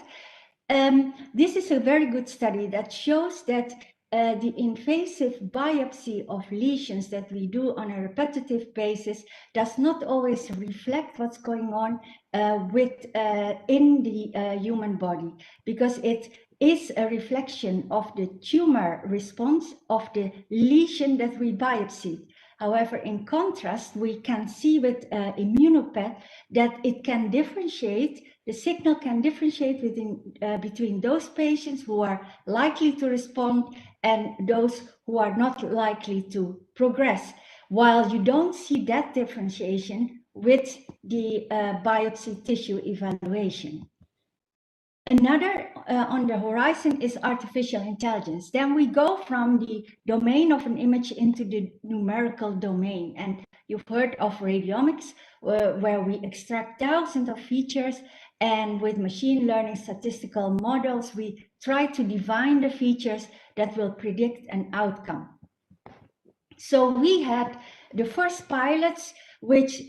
This is a very good study that shows that the invasive biopsy of lesions that we do on a repetitive basis does not always reflect what's going on in the human body, because it is a reflection of the tumor response of the lesion that we biopsied. However, in contrast, we can see with ImmunoPET that it can differentiate, the signal can differentiate between those patients who are likely to respond and those who are not likely to progress, while you don't see that differentiation with the biopsy tissue evaluation. Another on the horizon is artificial intelligence. Then we go from the domain of an image into the numerical domain. And you've heard of radiomics, where we extract thousands of features, and with machine learning statistical models, we try to divine the features that will predict an outcome. So we had the first pilots, which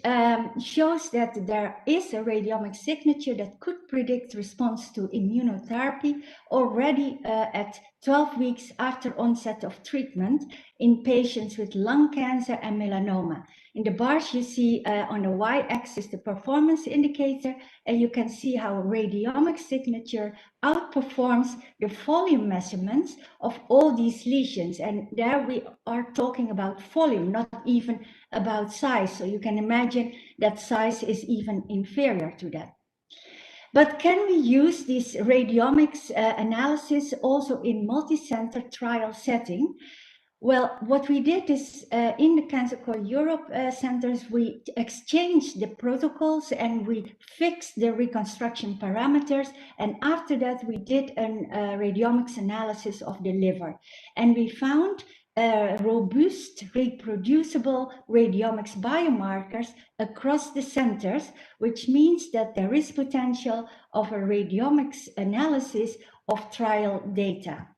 shows that there is a radiomic signature that could predict response to immunotherapy already at 12 weeks after onset of treatment in patients with lung cancer and melanoma. In the bars, you see on the y-axis the performance indicator, and you can see how radiomic signature outperforms the volume measurements of all these lesions. And there we are talking about volume, not even about size. So you can imagine that size is even inferior to that. But can we use this radiomics analysis also in multi-center trial setting? Well, what we did is in the Cancer Core Europe centers, we exchanged the protocols and we fixed the reconstruction parameters. And after that, we did a radiomics analysis of the liver. And we found robust, reproducible radiomics biomarkers across the centers, which means that there is potential of a radiomics analysis of trial data.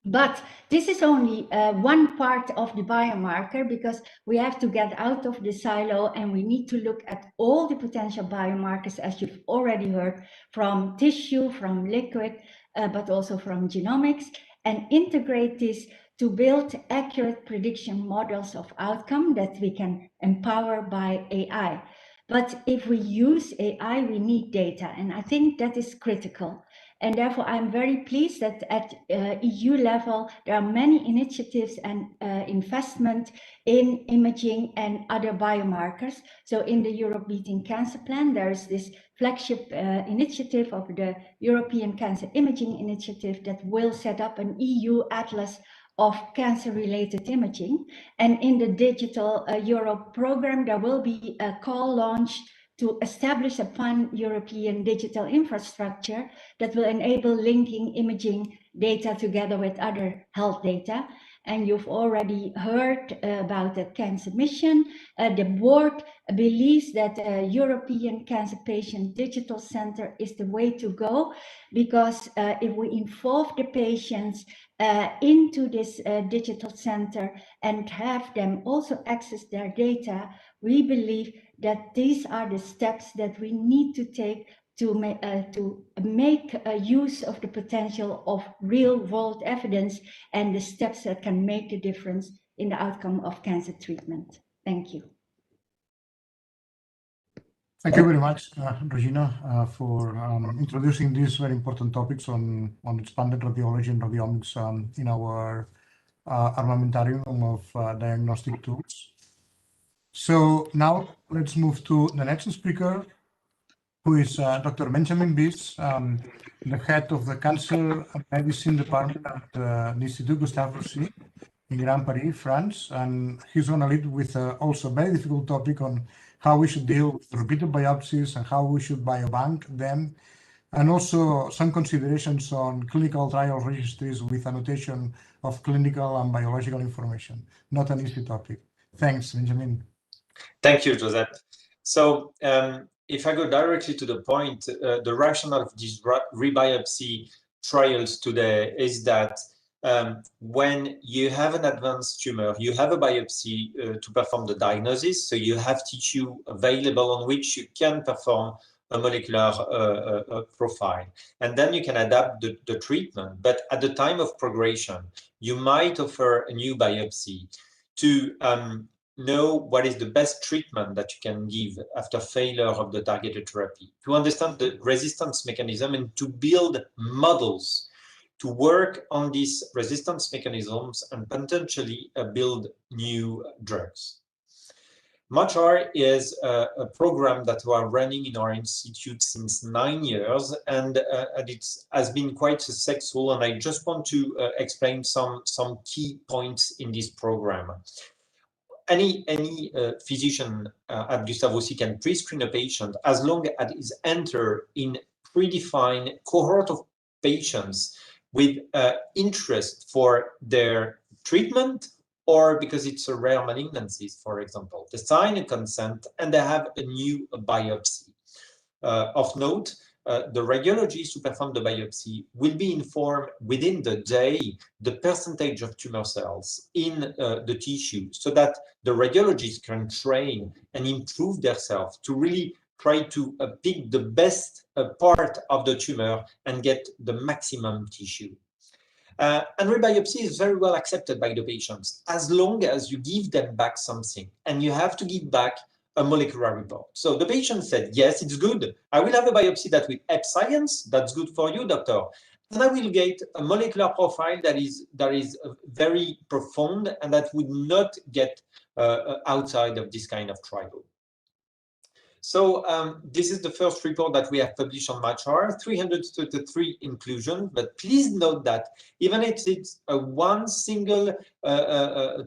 But this is only one part of the biomarker, because we have to get out of the silo and we need to look at all the potential biomarkers, as you've already heard, from tissue, from liquid, but also from genomics, and integrate this to build accurate prediction models of outcome that we can empower by AI. But if we use AI, we need data, and I think that is critical. And therefore, I'm very pleased that at EU level, there are many initiatives and investment in imaging and other biomarkers. So in the Europe Beating Cancer Plan, there is this flagship initiative of the European Cancer Imaging Initiative that will set up an EU atlas of cancer-related imaging. And in the Digital Europe program, there will be a call launched to establish a pan-European digital infrastructure that will enable linking imaging data together with other health data. And you've already heard about the cancer mission. The board believes that a European Cancer Patient Digital Center is the way to go, because if we involve the patients into this digital center and have them also access their data, we believe that these are the steps that we need to take to make use of the potential of real-world evidence and the steps that can make the difference in the outcome of cancer treatment. Thank you. Thank you very much, Regina, for introducing these very important topics on expanded radiology and radiomics in our armamentarium of diagnostic tools. So now let's move to the next speaker, who is Dr. Benjamin Bies, the head of the Cancer Medicine Department at the Institut Gustave Roussy in Grand Paris, France. And he's going to lead with also a very difficult topic on how we should deal with repeated biopsies and how we should biobank them, and also some considerations on clinical trial registries with annotation of clinical and biological information. Not an easy topic. Thanks, Benjamin. Thank you, Joseph. So if I go directly to the point, the rationale of these rebiopsy trials today is that when you have an advanced tumor, you have a biopsy to perform the diagnosis. So you have tissue available on which you can perform a molecular profile. And then you can adapt the treatment. But at the time of progression, you might offer a new biopsy to know what is the best treatment that you can give after failure of the targeted therapy, to understand the resistance mechanism and to build models to work on these resistance mechanisms and potentially build new drugs. MACHR is a program that we are running in our institute since 9 years, and it has been quite successful. And I just want to explain some key points in this program. Any physician at Gustave Roussy can pre-screen a patient as long as it is entered in predefined cohort of patients with interest for their treatment, or because it's a rare malignancy, for example. They sign a consent and they have a new biopsy. Of note, the radiologist who perform the biopsy will be informed within the day the percentage of tumor cells in the tissue, so that the radiologist can train and improve themselves to really try to pick the best part of the tumor and get the maximum tissue. And rebiopsy is very well accepted by the patients as long as you give them back something, and you have to give back a molecular report. So the patient said, yes, it's good. I will have a biopsy that will help science. That's good for you, doctor. And I will get a molecular profile that is very profound and that would not get outside of this kind of trial. So this is the first report that we have published on MACHR, 333 inclusion, but please note that even if it's a one single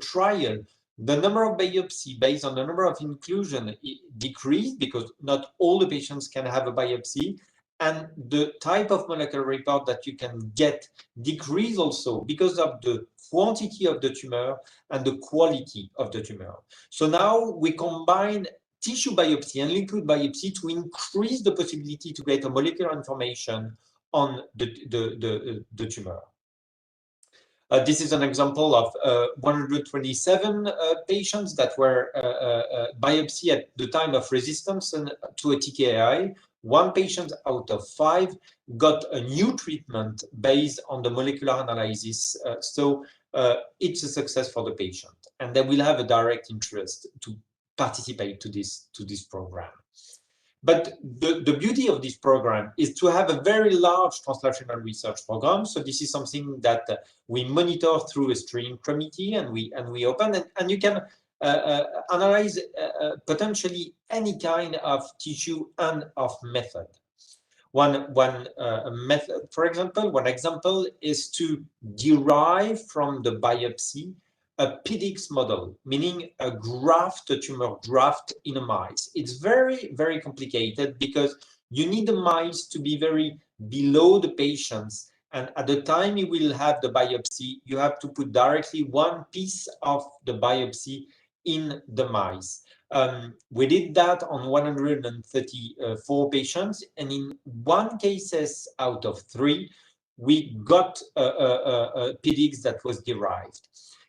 trial, the number of biopsy based on the number of inclusion decreased because not all the patients can have a biopsy, and the type of molecular report that you can get decrease also because of the quantity of the tumor and the quality of the tumor. So now we combine tissue biopsy and liquid biopsy to increase the possibility to get a molecular information on the tumor. This is an example of 127 patients that were biopsy at the time of resistance and to a TKI. 1 patient out of 5 got a new treatment based on the molecular analysis. So it's a success for the patient, and they will have a direct interest to participate to this program. But the beauty of this program is to have a very large translational research program. So this is something that we monitor through a steering committee, and we open, and you can analyze potentially any kind of tissue and of method. One method, for example, one example is to derive from the biopsy a PDX model, meaning a tumor graft in a mice. It's very, very complicated because you need the mice to be very below the patients. And at the time you will have the biopsy, you have to put directly one piece of the biopsy in the mice. We did that on 134 patients, and in 1 case out of 3, we got a PDX that was derived.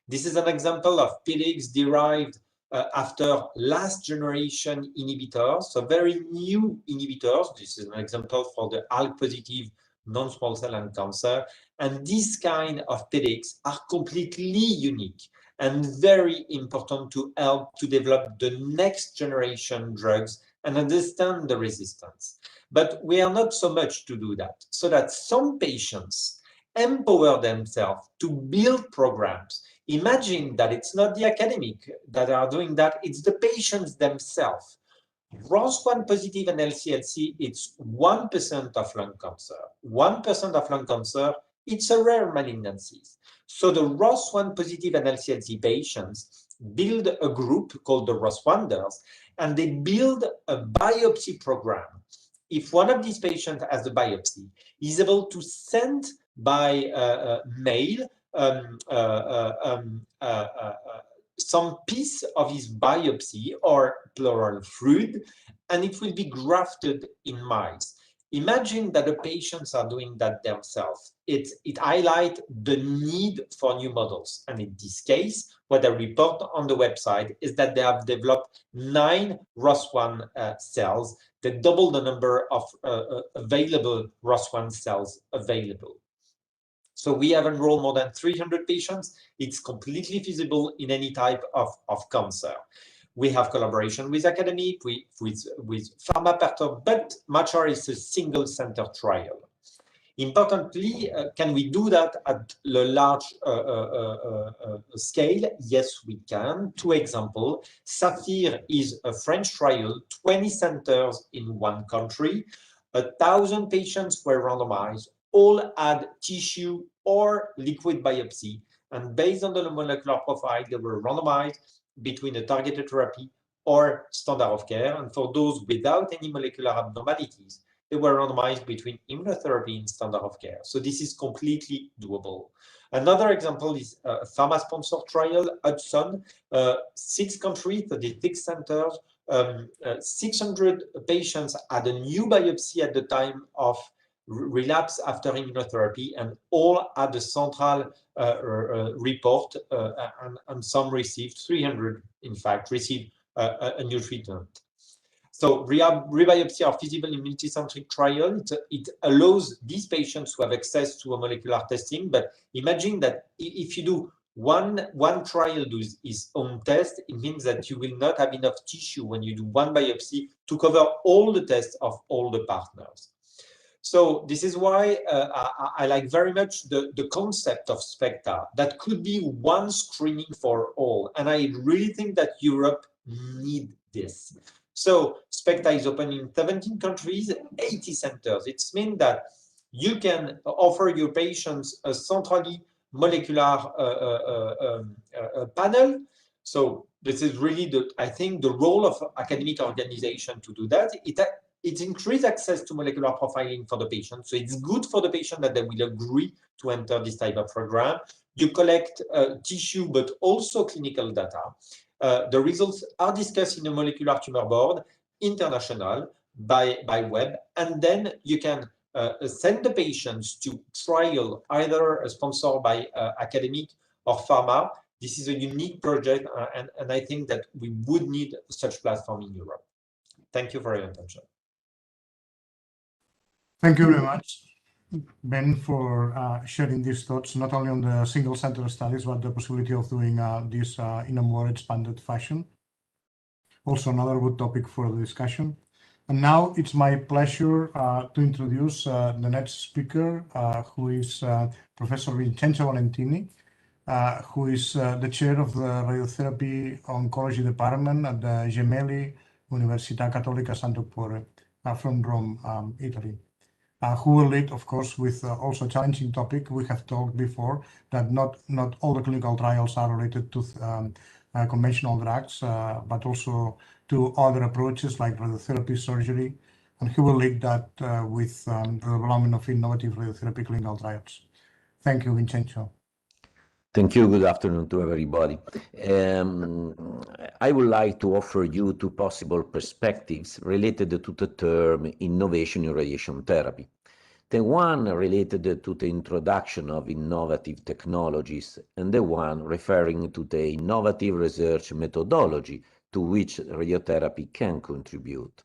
This is an example of PDX derived after last generation inhibitors, so very new inhibitors. This is an example for the ALK positive non-small cell lung cancer. And this kind of PDX are completely unique and very important to help to develop the next generation drugs and understand the resistance. But we are not so much to do that, so that some patients empower themselves to build programs. Imagine that it's not the academic that are doing that, it's the patients themselves. ROS1 positive and LCLC, it's 1% of lung cancer. 1% of lung cancer, it's a rare malignancy. So the ROS1 positive and LCLC patients build a group called the ROS1ders, and they build a biopsy program. If one of these patients has a biopsy, he's able to send by mail some piece of his biopsy or pleural fluid, and it will be grafted in mice. Imagine that the patients are doing that themselves. It highlights the need for new models. And in this case, what I report on the website is that they have developed 9 ROS1 cells that double the number of available ROS1 cells available. So we have enrolled more than 300 patients. It's completely feasible in any type of cancer. We have collaboration with academic, with IPO-Porto, but MATCHR is a single center trial. Importantly, can we do that at the large scale? Yes, we can. 2 examples. SAPHIR is a French trial, 20 centers in 1 country. 1,000 patients were randomized. All had tissue or liquid biopsy. And based on the molecular profile, they were randomized between a targeted therapy or standard of care. And for those without any molecular abnormalities, they were randomized between immunotherapy and standard of care. So this is completely doable. Another example is a pharma-sponsored trial, Hudson, 6 countries, 36 centers, 600 patients had a new biopsy at the time of relapse after immunotherapy, and all had a central report, and some received, 300 in fact, received a new treatment. So rebiopsy are feasible in multicentric trial. It allows these patients to have access to a molecular testing, but imagine that if you do one trial does its own test, it means that you will not have enough tissue when you do one biopsy to cover all the tests of all the partners. So this is why I like very much the concept of SPECTA. That could be one screening for all. And I really think that Europe needs this. So SPECTA is open in 17 countries, 80 centers. It means that you can offer your patients a centrally molecular panel. So this is really, I think, the role of academic organization to do that. It increases access to molecular profiling for the patient. So it's good for the patient that they will agree to enter this type of program. You collect tissue, but also clinical data. The results are discussed in a molecular tumor board, international, by web, and then you can send the patients to trial either sponsored by academic or pharma. This is a unique project, and I think that we would need such platform in Europe. Thank you for your attention. Thank you very much, Ben, for sharing these thoughts, not only on the single center studies, but the possibility of doing this in a more expanded fashion. Also another good topic for the discussion. And now it's my pleasure to introduce the next speaker, who is Professor Vincenzo Valentini, who is the chair of the Radiotherapy Oncology Department at the Gemelli Università Cattolica Santo Cuore from Rome, Italy. Who will lead, of course, with also a challenging topic. We have talked before that not all the clinical trials are related to conventional drugs, but also to other approaches like radiotherapy, surgery, and he will lead that with the development of innovative radiotherapy clinical trials. Thank you, Vincenzo. Thank you. Good afternoon to everybody. I would like to offer you two possible perspectives related to the term innovation in radiation therapy. The one related to the introduction of innovative technologies, and the one referring to the innovative research methodology to which radiotherapy can contribute.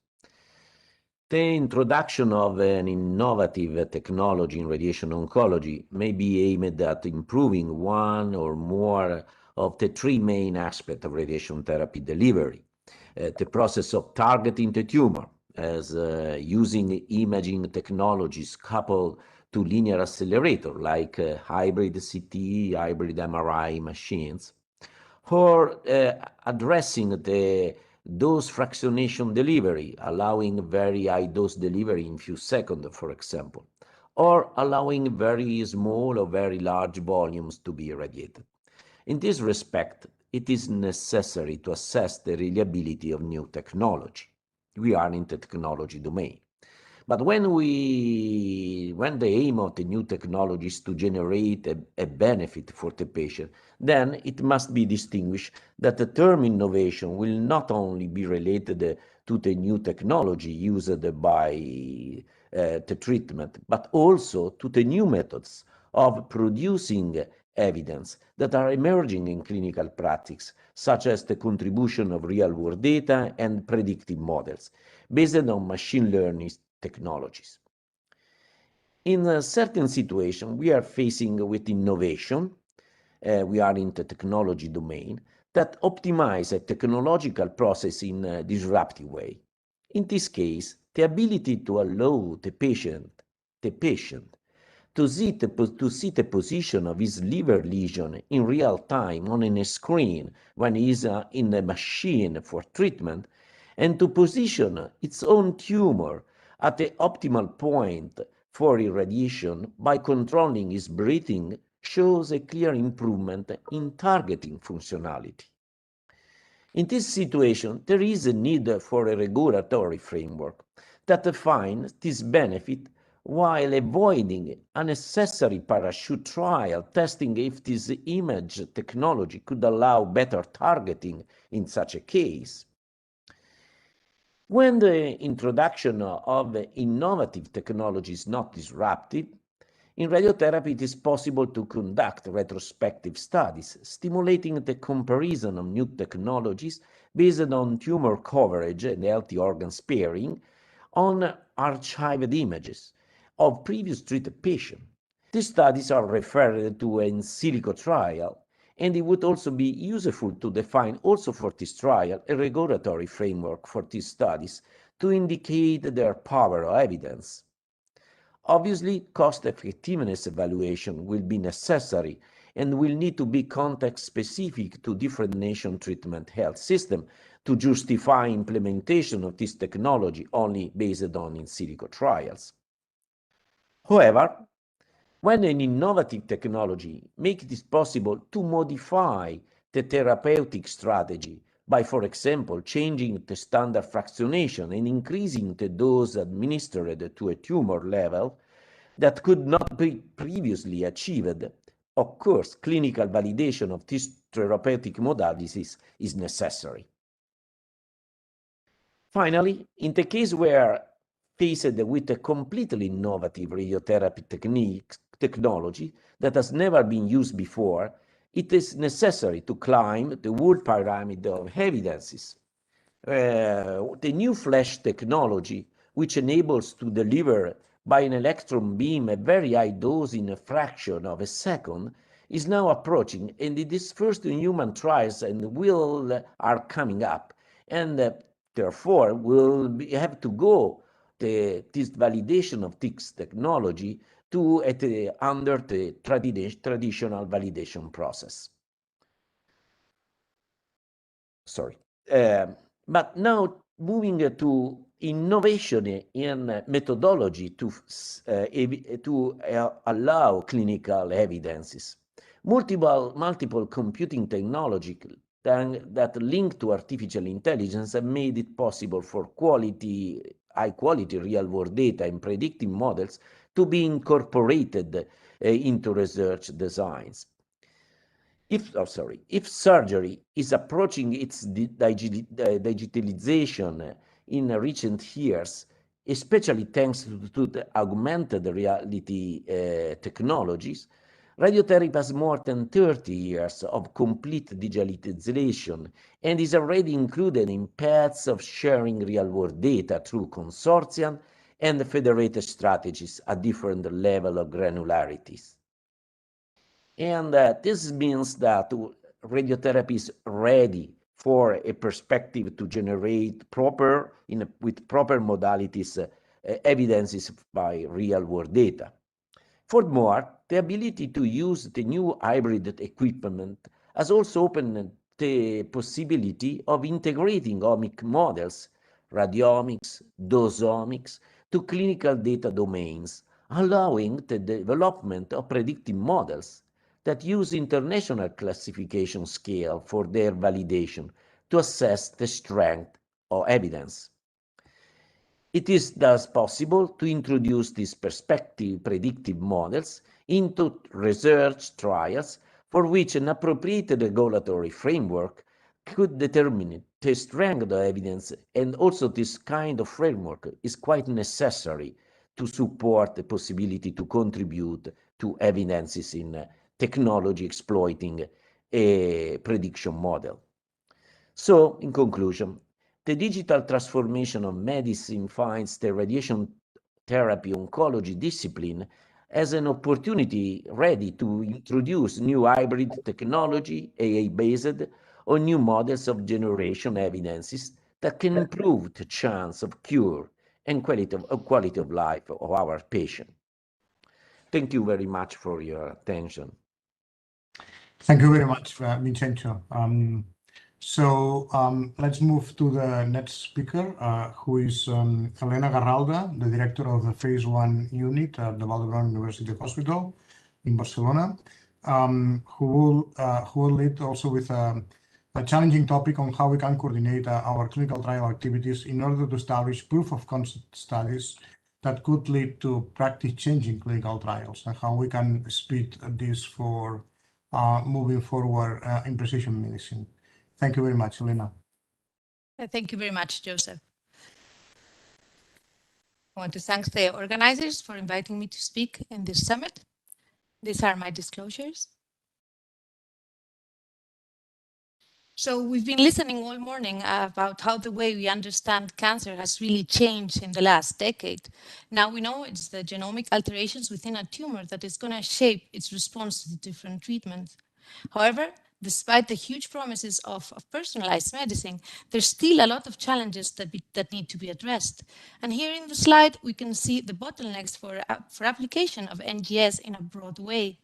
The introduction of an innovative technology in radiation oncology may be aimed at improving one or more of the three main aspects of radiation therapy delivery. The process of targeting the tumor, as using imaging technologies coupled to linear accelerator like hybrid CT, hybrid MRI machines, or addressing the dose fractionation delivery, allowing very high dose delivery in few seconds, for example, or allowing very small or very large volumes to be irradiated. In this respect, it is necessary to assess the reliability of new technology. We are in the technology domain. But when the aim of the new technology is to generate a benefit for the patient, then it must be distinguished that the term innovation will not only be related to the new technology used by the treatment, but also to the new methods of producing evidence that are emerging in clinical practice, such as the contribution of real-world data and predictive models based on machine learning technologies. In a certain situation, we are facing with innovation, we are in the technology domain, that optimize a technological process in a disruptive way. In this case, the ability to allow the patient to see the position of his liver lesion in real time on a screen when he is in a machine for treatment, and to position its own tumor at the optimal point for irradiation by controlling his breathing shows a clear improvement in targeting functionality. In this situation, there is a need for a regulatory framework that defines this benefit while avoiding unnecessary parachute trial testing if this image technology could allow better targeting in such a case. When the introduction of innovative technology is not disruptive, in radiotherapy it is possible to conduct retrospective studies, stimulating the comparison of new technologies based on tumor coverage and healthy organ sparing on archived images of previous treated patients. These studies are referred to an in silico trial, and it would also be useful to define also for this trial a regulatory framework for these studies to indicate their power of evidence. Obviously, cost-effectiveness evaluation will be necessary and will need to be context-specific to different nation treatment health system to justify implementation of this technology only based on in silico trials. However, when an innovative technology makes it possible to modify the therapeutic strategy by, for example, changing the standard fractionation and increasing the dose administered to a tumor level that could not be previously achieved, of course, clinical validation of these therapeutic modalities is necessary. Finally, in the case where faced with a completely innovative radiotherapy technology that has never been used before, it is necessary to climb the whole pyramid of evidences. The new flash technology, which enables to deliver by an electron beam a very high dose in a fraction of a second, is now approaching, and it is first in human trials and are coming up, and therefore we'll have to go this validation of this technology under the traditional validation process. Sorry. But now moving to innovation in methodology to allow clinical evidences. Multiple computing technology that link to artificial intelligence have made it possible for high-quality real-world data and predictive models to be incorporated into research designs. If surgery is approaching its digitalization in recent years, especially thanks to the augmented reality technologies, radiotherapy has more than 30 years of complete digitalization and is already included in paths of sharing real-world data through consortia and federated strategies at different levels of granularities. And this means that radiotherapy is ready for a perspective to generate with proper modalities evidences by real-world data. Furthermore, the ability to use the new hybrid equipment has also opened the possibility of integrating omic models, radiomics, dosomics, to clinical data domains, allowing the development of predictive models that use international classification scale for their validation to assess the strength of evidence. It is thus possible to introduce these predictive models into research trials for which an appropriate regulatory framework could determine the strength of evidence, and also this kind of framework is quite necessary to support the possibility to contribute to evidences in technology exploiting a prediction model. So, in conclusion, the digital transformation of medicine finds the radiation therapy oncology discipline as an opportunity ready to introduce new hybrid technology, AI-based, or new models of generation evidences that can improve the chance of cure and quality of life of our patient. Thank you very much for your attention. Thank you very much, Vincenzo. Let's move to the next speaker, who is Elena Garralda, the director of the Phase 1 unit at the Vall d'Hebron University Hospital in Barcelona, who will lead also with a challenging topic on how we can coordinate our clinical trial activities in order to establish proof of concept studies that could lead to practice-changing clinical trials, and how we can speed this for moving forward in precision medicine. Thank you very much, Elena. Thank you very much, Joseph. I want to thank the organizers for inviting me to speak in this summit. These are my disclosures. So we've been listening all morning about how the way we understand cancer has really changed in the last decade. Now we know it's the genomic alterations within a tumor that is going to shape its response to the different treatments. However, despite the huge promises of personalized medicine, there's still a lot of challenges that need to be addressed. And here in the slide, we can see the bottlenecks for application of NGS in a broad way.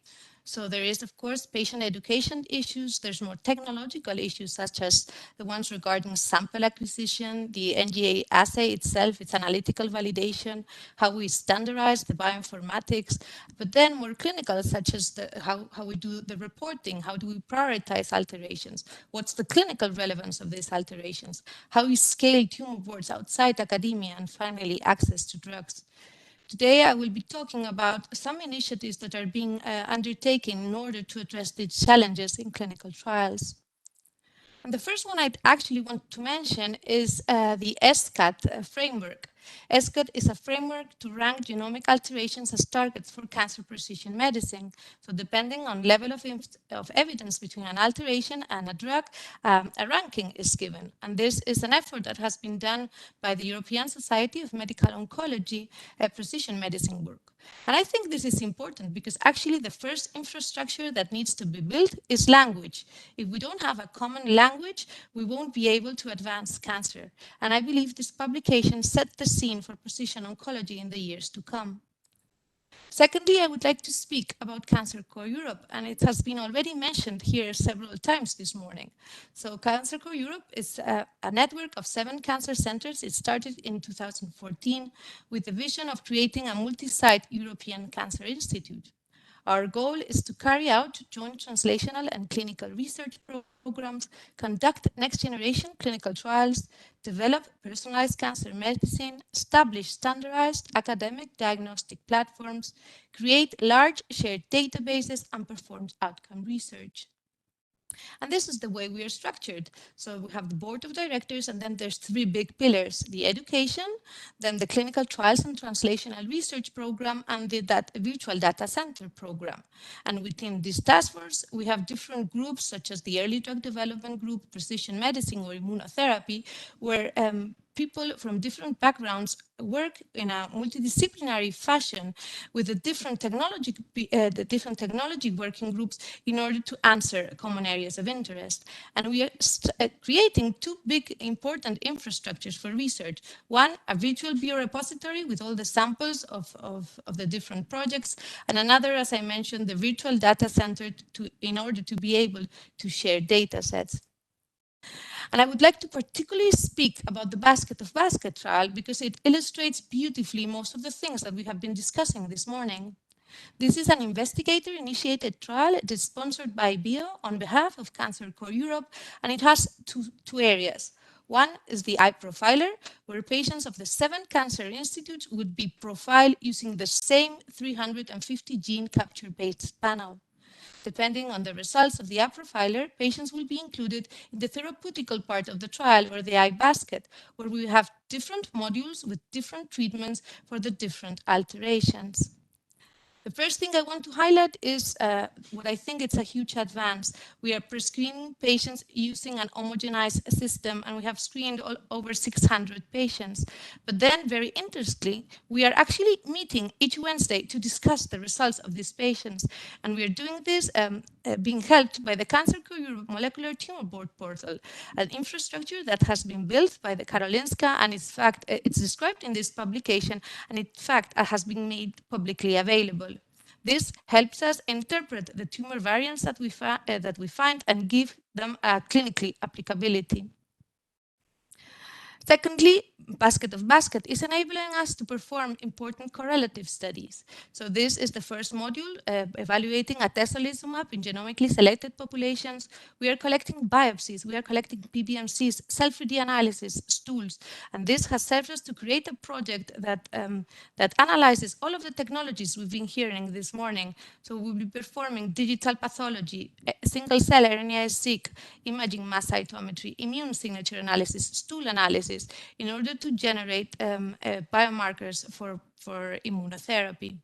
So there is, of course, patient education issues. There's more technological issues, such as the ones regarding sample acquisition, the NGA assay itself, its analytical validation, how we standardize the bioinformatics, but then more clinical, such as how we do the reporting, how do we prioritize alterations, what's the clinical relevance of these alterations, how we scale tumor boards outside academia, and finally, access to drugs. Today, I will be talking about some initiatives that are being undertaken in order to address these challenges in clinical trials. And the first one I'd actually want to mention is the SCAT framework. ESCOT is a framework to rank genomic alterations as targets for cancer precision medicine. So depending on level of evidence between an alteration and a drug, a ranking is given. And this is an effort that has been done by the European Society of Medical Oncology, precision medicine work. And I think this is important because actually the first infrastructure that needs to be built is language. If we don't have a common language, we won't be able to advance cancer. And I believe this publication set the scene for precision oncology in the years to come. Secondly, I would like to speak about Cancer Core Europe, and it has been already mentioned here several times this morning. So Cancer Core Europe is a network of 7 cancer centers. It started in 2014 with the vision of creating a multi-site European Cancer Institute. Our goal is to carry out joint translational and clinical research programs, conduct next-generation clinical trials, develop personalized cancer medicine, establish standardized academic diagnostic platforms, create large shared databases, and perform outcome research. And this is the way we are structured. So we have the board of directors, and then there's 3 big pillars: the education, then the clinical trials and translational research program, and the virtual data center program. And within this task force, we have different groups, such as the early drug development group, precision medicine, or immunotherapy, where people from different backgrounds work in a multidisciplinary fashion with the different technology working groups in order to answer common areas of interest. And we are creating 2 big important infrastructures for research. One, a virtual biorepository with all the samples of the different projects, and another, as I mentioned, the virtual data center in order to be able to share data sets. And I would like to particularly speak about the Basket of Basket trial because it illustrates beautifully most of the things that we have been discussing this morning. This is an investigator-initiated trial. It is sponsored by BIO on behalf of Cancer Core Europe, and it has two areas. One is the iProfiler, where patients of the 7 cancer institutes would be profiled using the same 350 gene capture-based panel. Depending on the results of the iProfiler, patients will be included in the therapeutical part of the trial, or the iBasket, where we have different modules with different treatments for the different alterations. The first thing I want to highlight is what I think it's a huge advance. We are pre-screening patients using an homogenized system, and we have screened over 600 patients. But then, very interestingly, we are actually meeting each Wednesday to discuss the results of these patients. And we are doing this being helped by the Cancer Core Europe Molecular Tumor Board portal, an infrastructure that has been built by the Karolinska, and in fact, it's described in this publication, and in fact, has been made publicly available. This helps us interpret the tumor variants that we find and give them a clinically applicability. Secondly, Basket of Basket is enabling us to perform important correlative studies. So this is the first module evaluating atezolizumab in genomically selected populations. We are collecting biopsies, we are collecting PBMCs, cell-free analysis, stools, and this has served us to create a project that analyzes all of the technologies we've been hearing this morning. So we'll be performing digital pathology, single-cell RNA-seq, imaging mass cytometry, immune signature analysis, stool analysis, in order to generate biomarkers for immunotherapy.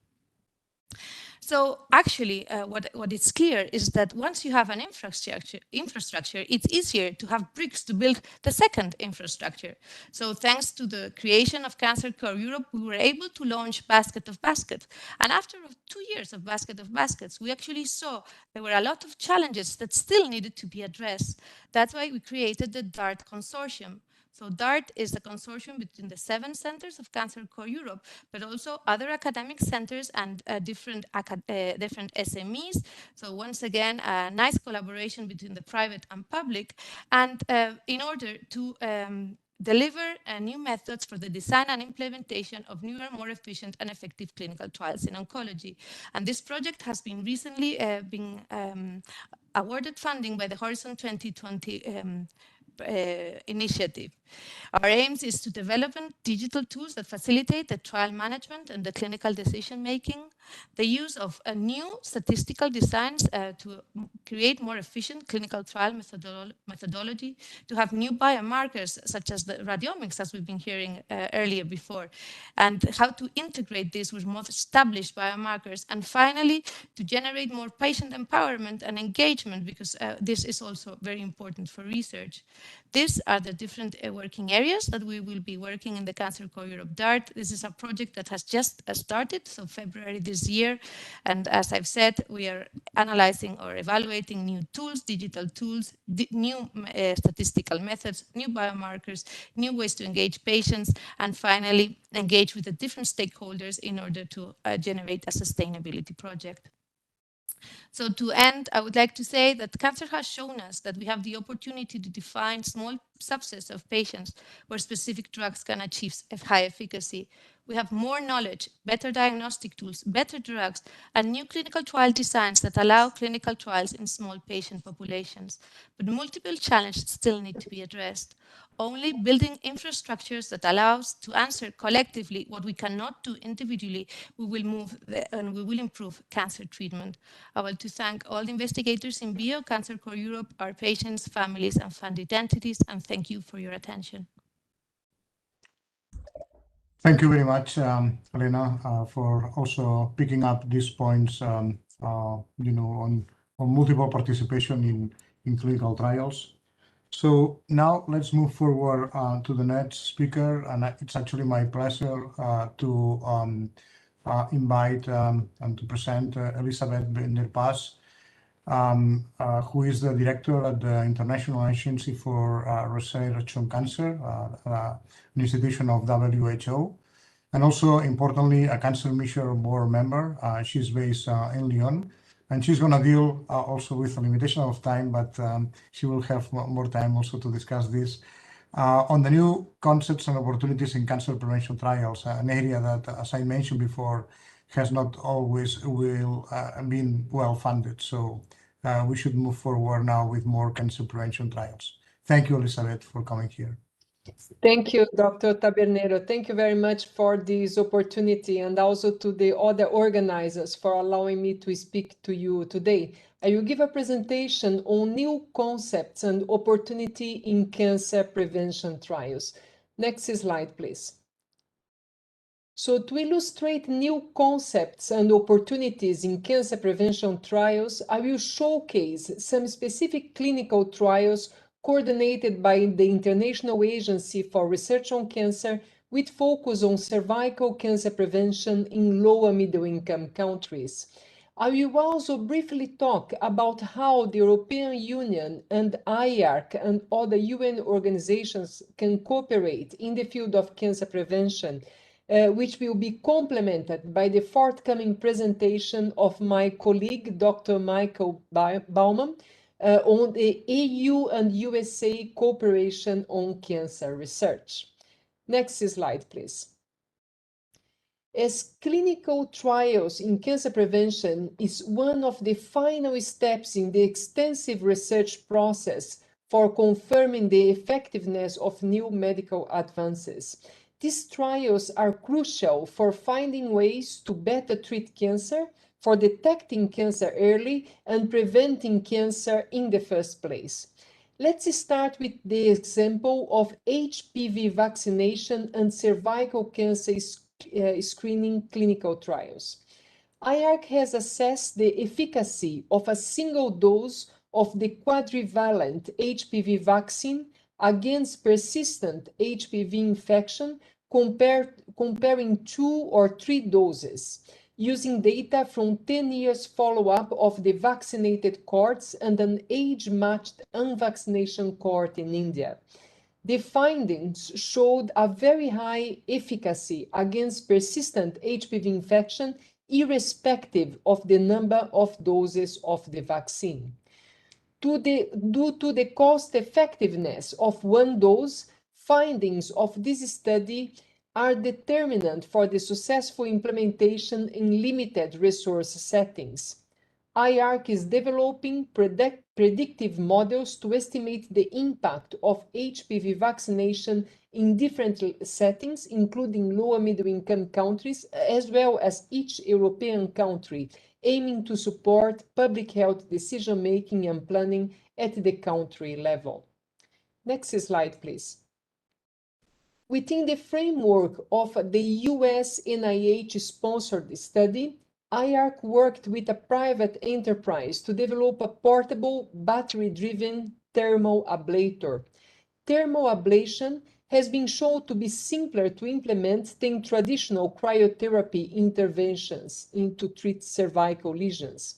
So actually, what is clear is that once you have an infrastructure, it's easier to have bricks to build the second infrastructure. So thanks to the creation of Cancer Core Europe, we were able to launch Basket of Basket. And after 2 years of Basket of Baskets, we actually saw there were a lot of challenges that still needed to be addressed. That's why we created the DART consortium. So DART is a consortium between the 7 centers of Cancer Core Europe, but also other academic centers and different SMEs. So once again, a nice collaboration between the private and public, and in order to deliver new methods for the design and implementation of newer, more efficient and effective clinical trials in oncology. And this project has been recently awarded funding by the Horizon 2020 initiative. Our aims is to develop digital tools that facilitate the trial management and the clinical decision making. the use of new statistical designs to create more efficient clinical trial methodology, to have new biomarkers such as the radiomics, as we've been hearing earlier before, and how to integrate this with more established biomarkers, and finally, to generate more patient empowerment and engagement, because this is also very important for research. These are the different working areas that we will be working in the Cancer Core Europe DART. This is a project that has just started, so February this year. And as I've said, we are analyzing or evaluating new tools, digital tools, new statistical methods, new biomarkers, new ways to engage patients, and finally engage with the different stakeholders in order to generate a sustainability project. So to end, I would like to say that cancer has shown us that we have the opportunity to define small subsets of patients where specific drugs can achieve high efficacy. We have more knowledge, better diagnostic tools, better drugs, and new clinical trial designs that allow clinical trials in small patient populations. But multiple challenges still need to be addressed. Only building infrastructures that allow us to answer collectively what we cannot do individually, we will move and we will improve cancer treatment. I want to thank all the investigators in BIO, Cancer Core Europe, our patients, families, and funded entities, and thank you for your attention. Thank you very much, Elena, for also picking up these points, on multiple participation in clinical trials. So now let's move forward to the next speaker, and it's actually my pleasure to invite and to present Elisabeth Bender-Paz, who is the director at the International Agency for Research on Cancer, an institution of WHO, and also importantly a Cancer Mission board member. She's based in Lyon, and she's going to deal also with a limitation of time, but she will have more time also to discuss this on the new concepts and opportunities in cancer prevention trials, an area that, as I mentioned before, has not always been well funded. So we should move forward now with more cancer prevention trials. Thank you, Elisabeth, for coming here. Thank you, Dr. Tabernero. Thank you very much for this opportunity, and also to the other organizers for allowing me to speak to you today. I will give a presentation on new concepts and opportunity in cancer prevention trials. Next slide, please. So to illustrate new concepts and opportunities in cancer prevention trials, I will showcase some specific clinical trials coordinated by the International Agency for Research on Cancer, with focus on cervical cancer prevention in low and middle-income countries. I will also briefly talk about how the European Union and IARC and other UN organizations can cooperate in the field of cancer prevention, which will be complemented by the forthcoming presentation of my colleague, Dr. Michael Baumann, on the EU and USA cooperation on cancer research. Next slide, please. As clinical trials in cancer prevention is one of the final steps in the extensive research process for confirming the effectiveness of new medical advances. These trials are crucial for finding ways to better treat cancer, for detecting cancer early and preventing cancer in the first place. Let's start with the example of HPV vaccination and cervical cancer screening clinical trials. IARC has assessed the efficacy of a single dose of the quadrivalent HPV vaccine against persistent HPV infection comparing 2 or 3 doses, using data from 10 years follow-up of the vaccinated cohorts and an age-matched unvaccinated cohort in India. The findings showed a very high efficacy against persistent HPV infection, irrespective of the number of doses of the vaccine. Due to the cost-effectiveness of one dose, findings of this study are determinant for the successful implementation in limited resource settings. IARC is developing predictive models to estimate the impact of HPV vaccination in different settings, including low and middle-income countries, as well as each European country, aiming to support public health decision-making and planning at the country level. Next slide, please. Within the framework of the US NIH-sponsored study, IARC worked with a private enterprise to develop a portable battery-driven thermal ablator. Thermal ablation has been shown to be simpler to implement than traditional cryotherapy interventions to treat cervical lesions.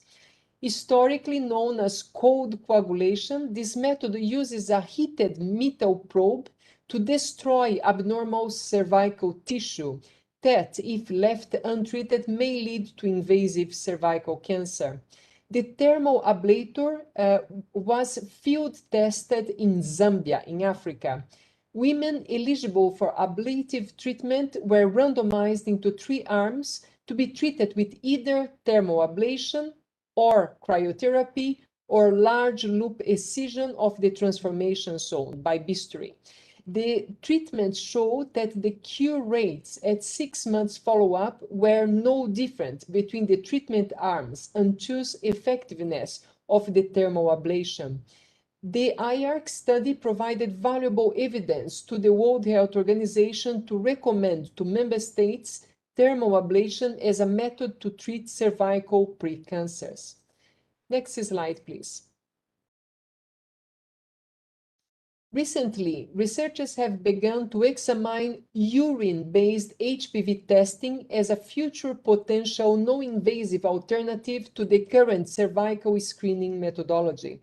Historically known as cold coagulation, this method uses a heated metal probe to destroy abnormal cervical tissue that, if left untreated, may lead to invasive cervical cancer. The thermal ablator was field tested in Zambia, in Africa. Women eligible for ablative treatment were randomized into 3 arms to be treated with either thermal ablation or cryotherapy or large loop excision of the transformation zone by bisturi. The treatment showed that the cure rates at 6 months follow-up were no different between the treatment arms and choose effectiveness of the thermal ablation. The IARC study provided valuable evidence to the World Health Organization to recommend to member states thermal ablation as a method to treat cervical precancers. Next slide, please. Recently, researchers have begun to examine urine-based HPV testing as a future potential non-invasive alternative to the current cervical screening methodology.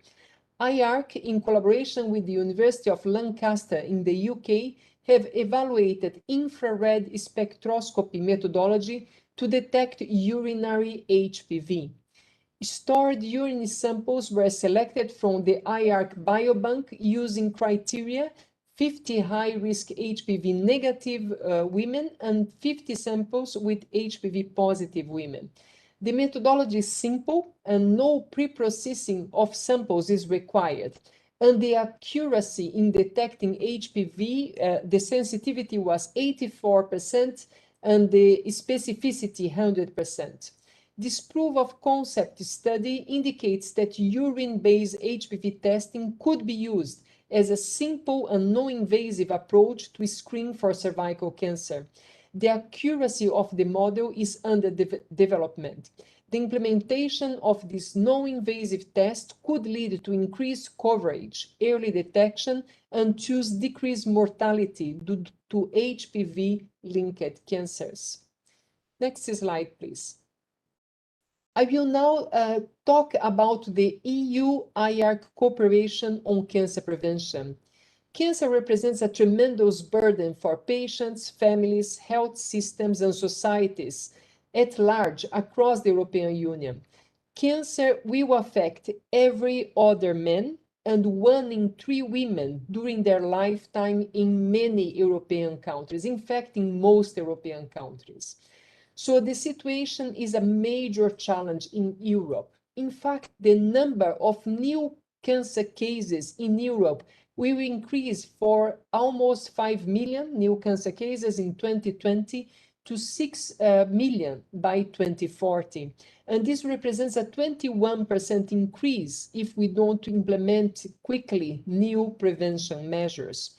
IARC, in collaboration with the University of Lancaster in the UK, have evaluated infrared spectroscopy methodology to detect urinary HPV. Stored urine samples were selected from the IARC biobank using criteria 50 high-risk HPV negative women and 50 samples with HPV positive women. The methodology is simple and no pre-processing of samples is required. And the accuracy in detecting HPV, the sensitivity was 84% and the specificity 100%. This proof of concept study indicates that urine-based HPV testing could be used as a simple and non-invasive approach to screen for cervical cancer. The accuracy of the model is under development. The implementation of this non-invasive test could lead to increased coverage, early detection, and thus decreased mortality due to HPV-linked cancers. Next slide, please. I will now talk about the EU-IARC cooperation on cancer prevention. Cancer represents a tremendous burden for patients, families, health systems, and societies at large across the European Union. Cancer will affect every other man and 1 in 3 women during their lifetime in many European countries, in fact, in most European countries. So the situation is a major challenge in Europe. In fact, the number of new cancer cases in Europe will increase for almost 5 million new cancer cases in 2020 to 6 million by 2040. And this represents a 21% increase if we don't implement quickly new prevention measures.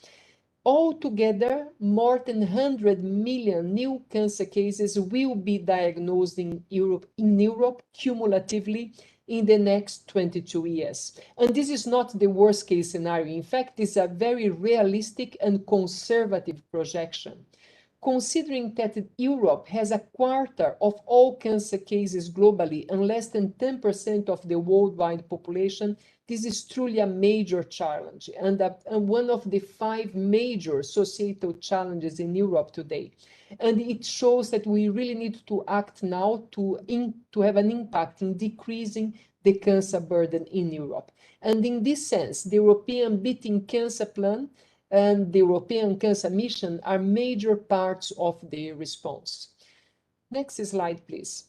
Altogether, more than 100 million new cancer cases will be diagnosed in Europe cumulatively in the next 22 years. And this is not the worst case scenario. In fact, it's a very realistic and conservative projection. Considering that Europe has a quarter of all cancer cases globally and less than 10% of the worldwide population, this is truly a major challenge and one of the 5 major societal challenges in Europe today. And it shows that we really need to act now to have an impact in decreasing the cancer burden in Europe. And in this sense, the European Beating Cancer Plan and the European Cancer Mission are major parts of the response. Next slide, please.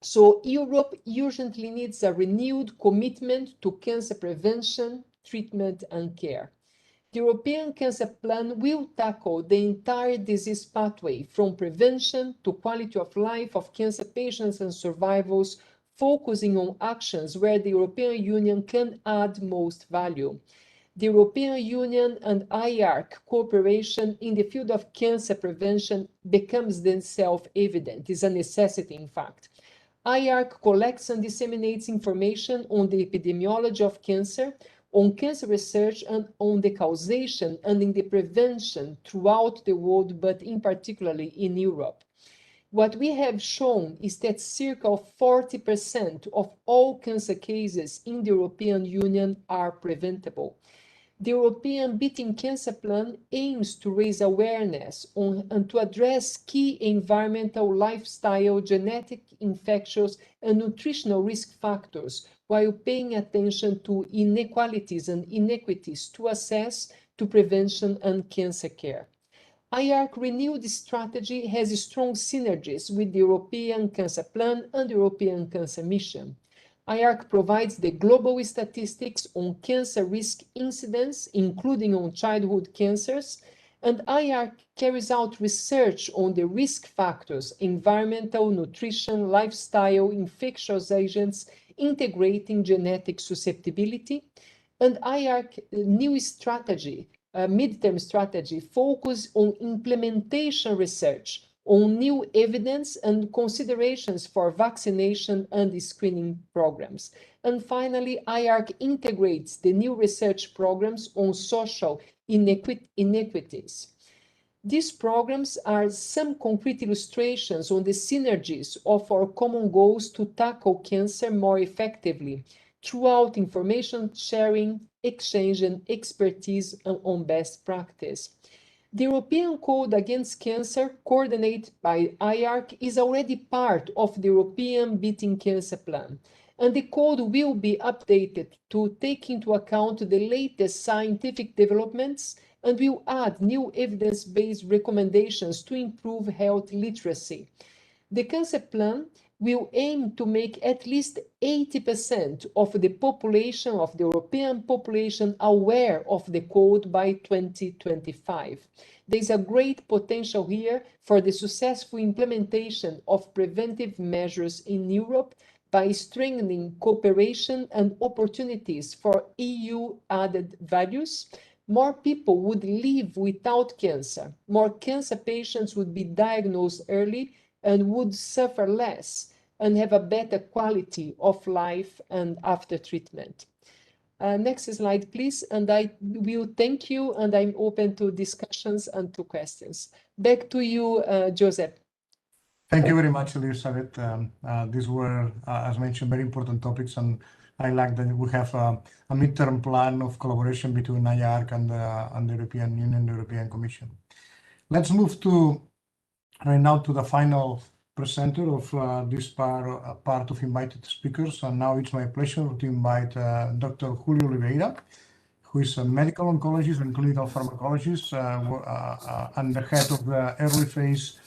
So Europe urgently needs a renewed commitment to cancer prevention, treatment, and care. The European Cancer Plan will tackle the entire disease pathway from prevention to quality of life of cancer patients and survivors, focusing on actions where the European Union can add most value. The European Union and IARC cooperation in the field of cancer prevention becomes then self-evident, is a necessity in fact. IARC collects and disseminates information on the epidemiology of cancer, on cancer research, and on the causation and in the prevention throughout the world, but in particularly in Europe. What we have shown is that circa 40% of all cancer cases in the European Union are preventable. The European Beating Cancer Plan aims to raise awareness on and to address key environmental, lifestyle, genetic, infectious, and nutritional risk factors while paying attention to inequalities and inequities to assess, to prevention and cancer care. IARC renewed strategy has strong synergies with the European Cancer Plan and the European Cancer Mission. IARC provides the global statistics on cancer risk incidence, including on childhood cancers, and IARC carries out research on the risk factors, environmental, nutrition, lifestyle, infectious agents, integrating genetic susceptibility, and IARC new strategy, midterm strategy, focus on implementation research, on new evidence and considerations for vaccination and screening programs. And finally, IARC integrates the new research programs on social inequities. These programs are some concrete illustrations on the synergies of our common goals to tackle cancer more effectively throughout information sharing, exchange, and expertise on best practice. The European Code Against Cancer, coordinated by IARC, is already part of the European Beating Cancer Plan, and the code will be updated to take into account the latest scientific developments and will add new evidence-based recommendations to improve health literacy. The Cancer Plan will aim to make at least 80% of the population, of the European population, aware of the code by 2025. There is a great potential here for the successful implementation of preventive measures in Europe by strengthening cooperation and opportunities for EU added values. More people would live without cancer. More cancer patients would be diagnosed early and would suffer less and have a better quality of life and after treatment. Next slide, please. And I will thank you, and I'm open to discussions and to questions. Back to you, Joseph. Thank you very much, Elizabeth. These were, as mentioned, very important topics, and I like that we have a midterm plan of collaboration between IARC and the European Union, the European Commission. Let's move to right now to the final presenter of this part of invited speakers. And now it's my pleasure to invite Dr. Julio Oliveira, who is a medical oncologist and clinical pharmacologist and the head of the early phase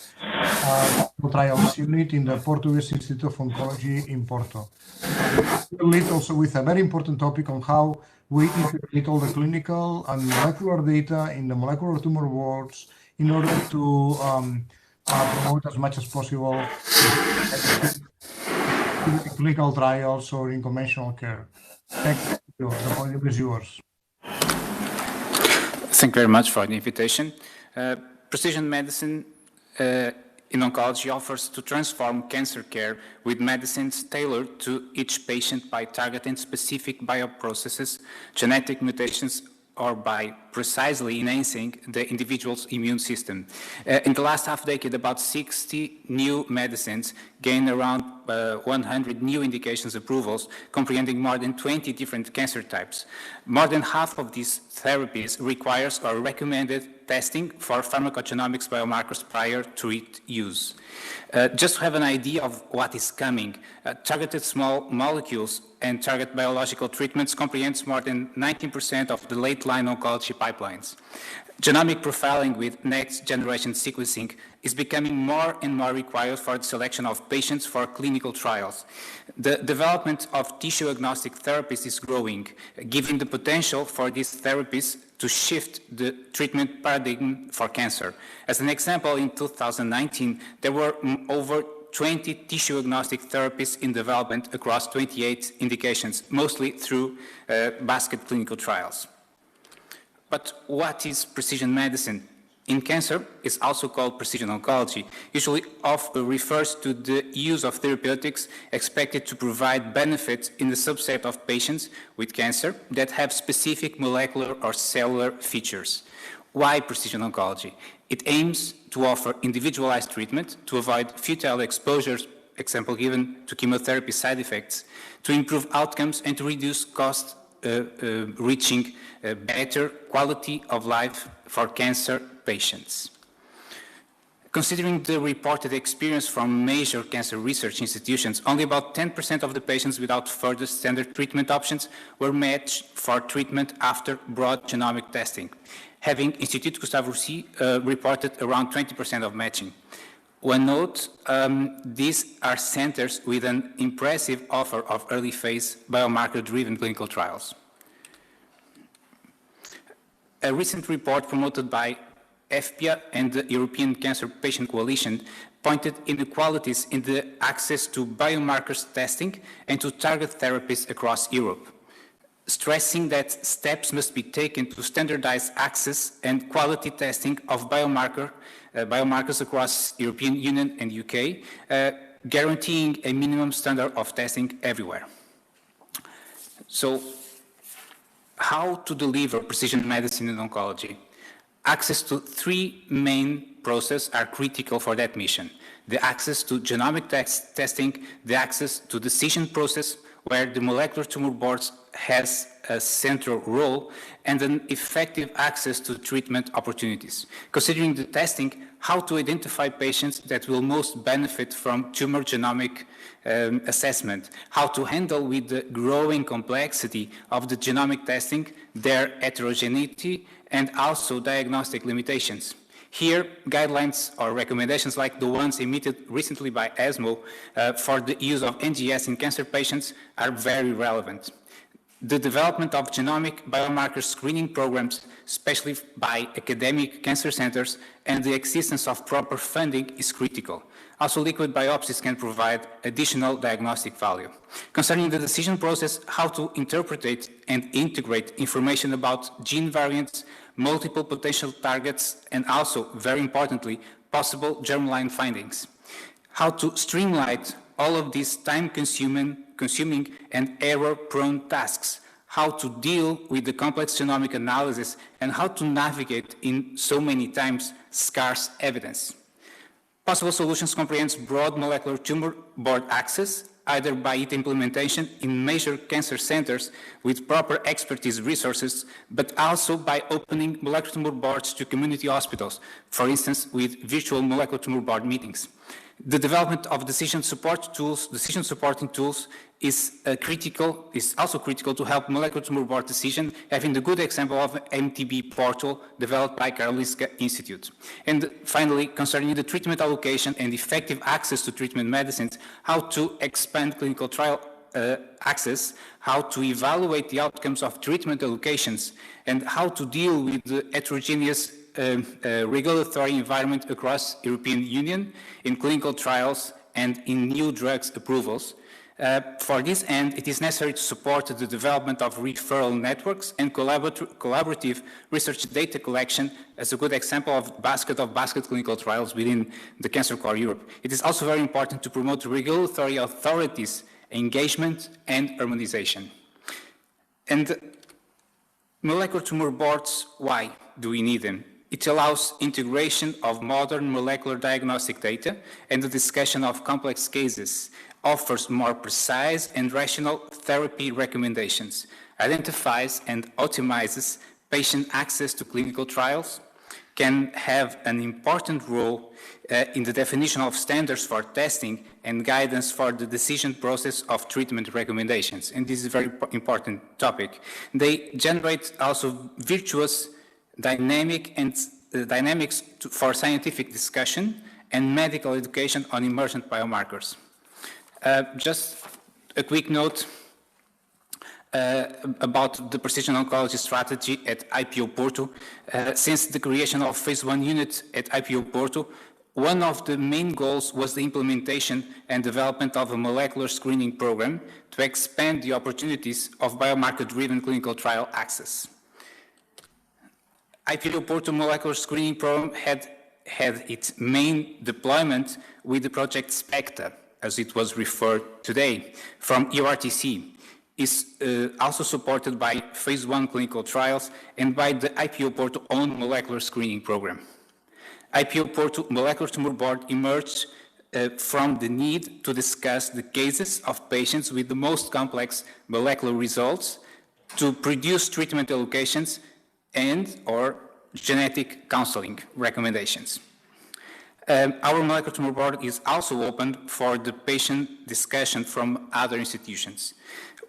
trials unit in the Portuguese Institute of Oncology in Porto. We'll lead also with a very important topic on how we integrate all the clinical and molecular data in the molecular tumor worlds in order to promote as much as possible clinical trials or in conventional care. Thank you. The podium is yours. Thank you very much for the invitation. Precision medicine in oncology offers to transform cancer care with medicines tailored to each patient by targeting specific bioprocesses, genetic mutations, or by precisely enhancing the individual's immune system. In the last half decade, about 60 new medicines gained around 100 new indications approvals, comprehending more than 20 different cancer types. More than half of these therapies requires or recommended testing for pharmacogenomics biomarkers prior to its use. Just to have an idea of what is coming, targeted small molecules and target biological treatments comprehends more than 19% of the late-line oncology pipelines. Genomic profiling with next-generation sequencing is becoming more and more required for the selection of patients for clinical trials. The development of tissue-agnostic therapies is growing, giving the potential for these therapies to shift the treatment paradigm for cancer. As an example, in 2019, there were over 20 tissue-agnostic therapies in development across 28 indications, mostly through basket clinical trials. But what is precision medicine? In cancer, it's also called precision oncology. Usually refers to the use of therapeutics expected to provide benefits in the subset of patients with cancer that have specific molecular or cellular features. Why precision oncology? It aims to offer individualized treatment to avoid futile exposures, example given to chemotherapy side effects, to improve outcomes and to reduce costs, reaching better quality of life for cancer patients. Considering the reported experience from major cancer research institutions, only about 10% of the patients without further standard treatment options were matched for treatment after broad genomic testing, having Institut Gustave Roussy reported around 20% of matching. One note, these are centers with an impressive offer of early-phase biomarker-driven clinical trials. A recent report promoted by FPA and the European Cancer Patient Coalition pointed inequalities in the access to biomarkers testing and to target therapies across Europe, stressing that steps must be taken to standardize access and quality testing of biomarkers across European Union and UK, guaranteeing a minimum standard of testing everywhere. So, how to deliver precision medicine in oncology? Access to three main processes are critical for that mission. The access to genomic testing, the access to decision process, where the molecular tumor boards has a central role, and an effective access to treatment opportunities. Considering the testing, how to identify patients that will most benefit from tumor genomic assessment, how to handle with the growing complexity of the genomic testing, their heterogeneity, and also diagnostic limitations. Here, guidelines or recommendations like the ones emitted recently by ESMO for the use of NGS in cancer patients are very relevant. The development of genomic biomarker screening programs, especially by academic cancer centers, and the existence of proper funding is critical. Also, liquid biopsies can provide additional diagnostic value. Concerning the decision process, how to interpret and integrate information about gene variants, multiple potential targets, and also, very importantly, possible germline findings. How to streamline all of these time-consuming and error-prone tasks, how to deal with the complex genomic analysis, and how to navigate in so many times scarce evidence. Possible solutions comprehends broad molecular tumor board access, either by its implementation in major cancer centers with proper expertise resources, but also by opening molecular tumor boards to community hospitals, for instance, with virtual molecular tumor board meetings. The development of decision supporting tools is also critical to help molecular tumor board decision, having the good example of IPO-Porto developed by Karolinska Institute. And finally, concerning the treatment allocation and effective access to treatment medicines, how to expand clinical trial access, how to evaluate the outcomes of treatment allocations, and how to deal with the heterogeneous regulatory environment across European Union in clinical trials and in new drugs approvals. For this end, it is necessary to support the development of referral networks and collaborative research data collection as a good example of basket clinical trials within the Cancer Core Europe. It is also very important to promote regulatory authorities' engagement and harmonization. And molecular tumor boards, why do we need them? It allows integration of modern molecular diagnostic data and the discussion of complex cases, offers more precise and rational therapy recommendations, identifies and optimizes patient access to clinical trials, can have an important role in the definition of standards for testing and guidance for the decision process of treatment recommendations. And this is a very important topic. They generate also virtuous dynamics for scientific discussion, and medical education on emergent biomarkers. Just a quick note about the precision oncology strategy at IPO-Porto. Since the creation of phase 1 unit at IPO-Porto, one of the main goals was the implementation and development of a molecular screening program to expand the opportunities of biomarker-driven clinical trial access. IPO-Porto molecular screening program had its main deployment with the project SPECTA, as it was referred today, from EORTC. Is also supported by phase 1 clinical trials and by the IPO-Porto own molecular screening program. IPO-Porto Molecular Tumor Board emerged from the need to discuss the cases of patients with the most complex molecular results to produce treatment allocations and/or genetic counseling recommendations. Our Molecular Tumor Board is also open for the patient discussion from other institutions.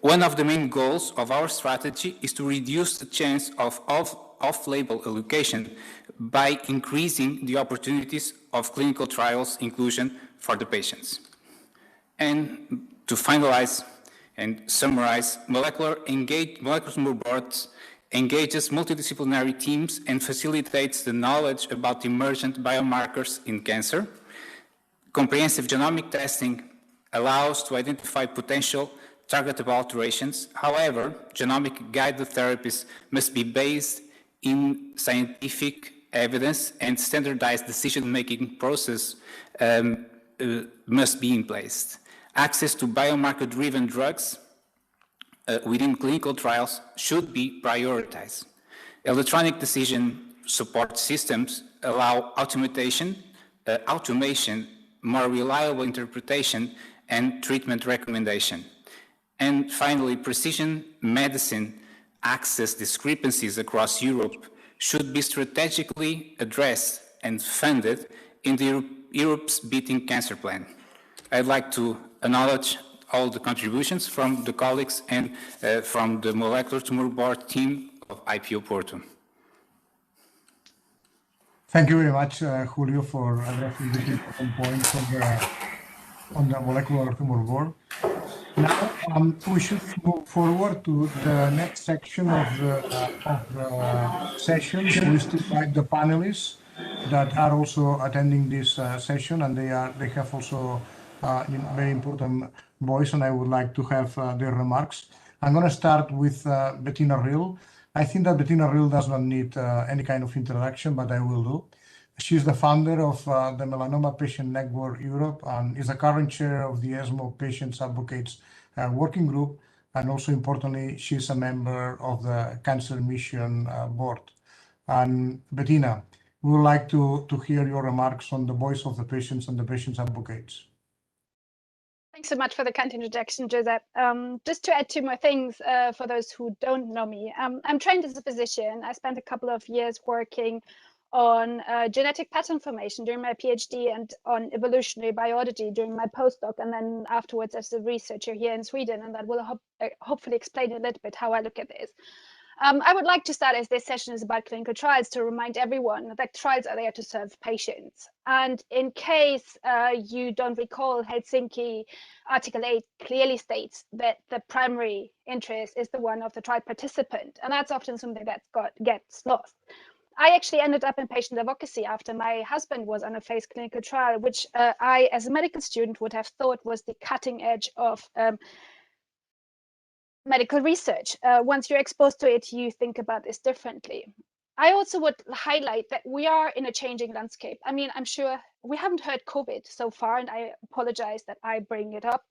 One of the main goals of our strategy is to reduce the chance of off-label allocation by increasing the opportunities of clinical trials inclusion for the patients. And to finalize and summarize, Molecular Tumor Boards engages multidisciplinary teams and facilitates the knowledge about emergent biomarkers in cancer. Comprehensive genomic testing allows to identify potential targetable alterations. However, genomic guided therapies must be based in scientific evidence, and standardized decision-making process must be in place. Access to biomarker-driven drugs within clinical trials should be prioritized. Electronic decision support systems allow automation, more reliable interpretation, and treatment recommendation. And finally, precision medicine access discrepancies across Europe should be strategically addressed and funded in Europe's Beating Cancer Plan. I'd like to acknowledge all the contributions from the colleagues and from the Molecular Tumor Board team of IPO-Porto. Thank you very much, Julio, for addressing this important point on the Molecular Tumor Board. Now we should move forward to the next section of the session. We still invite the panelists that are also attending this session, and they have also very important voice, and I would like to have their remarks. I'm going to start with Bettina Rill. I think that Bettina Rill does not need any kind of introduction, but I will do. She's the founder of the Melanoma Patient Network Europe and is the current chair of the ESMO Patients Advocates Working Group. And also importantly, she's a member of the Cancer Mission Board. And Bettina, we would like to hear your remarks on the voice of the patients and the patients advocates. Thanks so much for the kind introduction, Joseph. Just to add two more things for those who don't know me. I'm trained as a physician. I spent a couple of years working on genetic pattern formation during my PhD and on evolutionary biology during my postdoc, and then afterwards as a researcher here in Sweden, and that will hopefully explain a little bit how I look at this. I would like to start, as this session is about clinical trials, to remind everyone that trials are there to serve patients. And in case you don't recall, Helsinki Article 8 clearly states that the primary interest is the one of the trial participant, and that's often something that gets lost. I actually ended up in patient advocacy after my husband was on a phase clinical trial, which I, as a medical student, would have thought was the cutting edge of medical research. Once you're exposed to it, you think about this differently. I also would highlight that we are in a changing landscape. I mean, I'm sure we haven't heard COVID so far, and I apologize that I bring it up.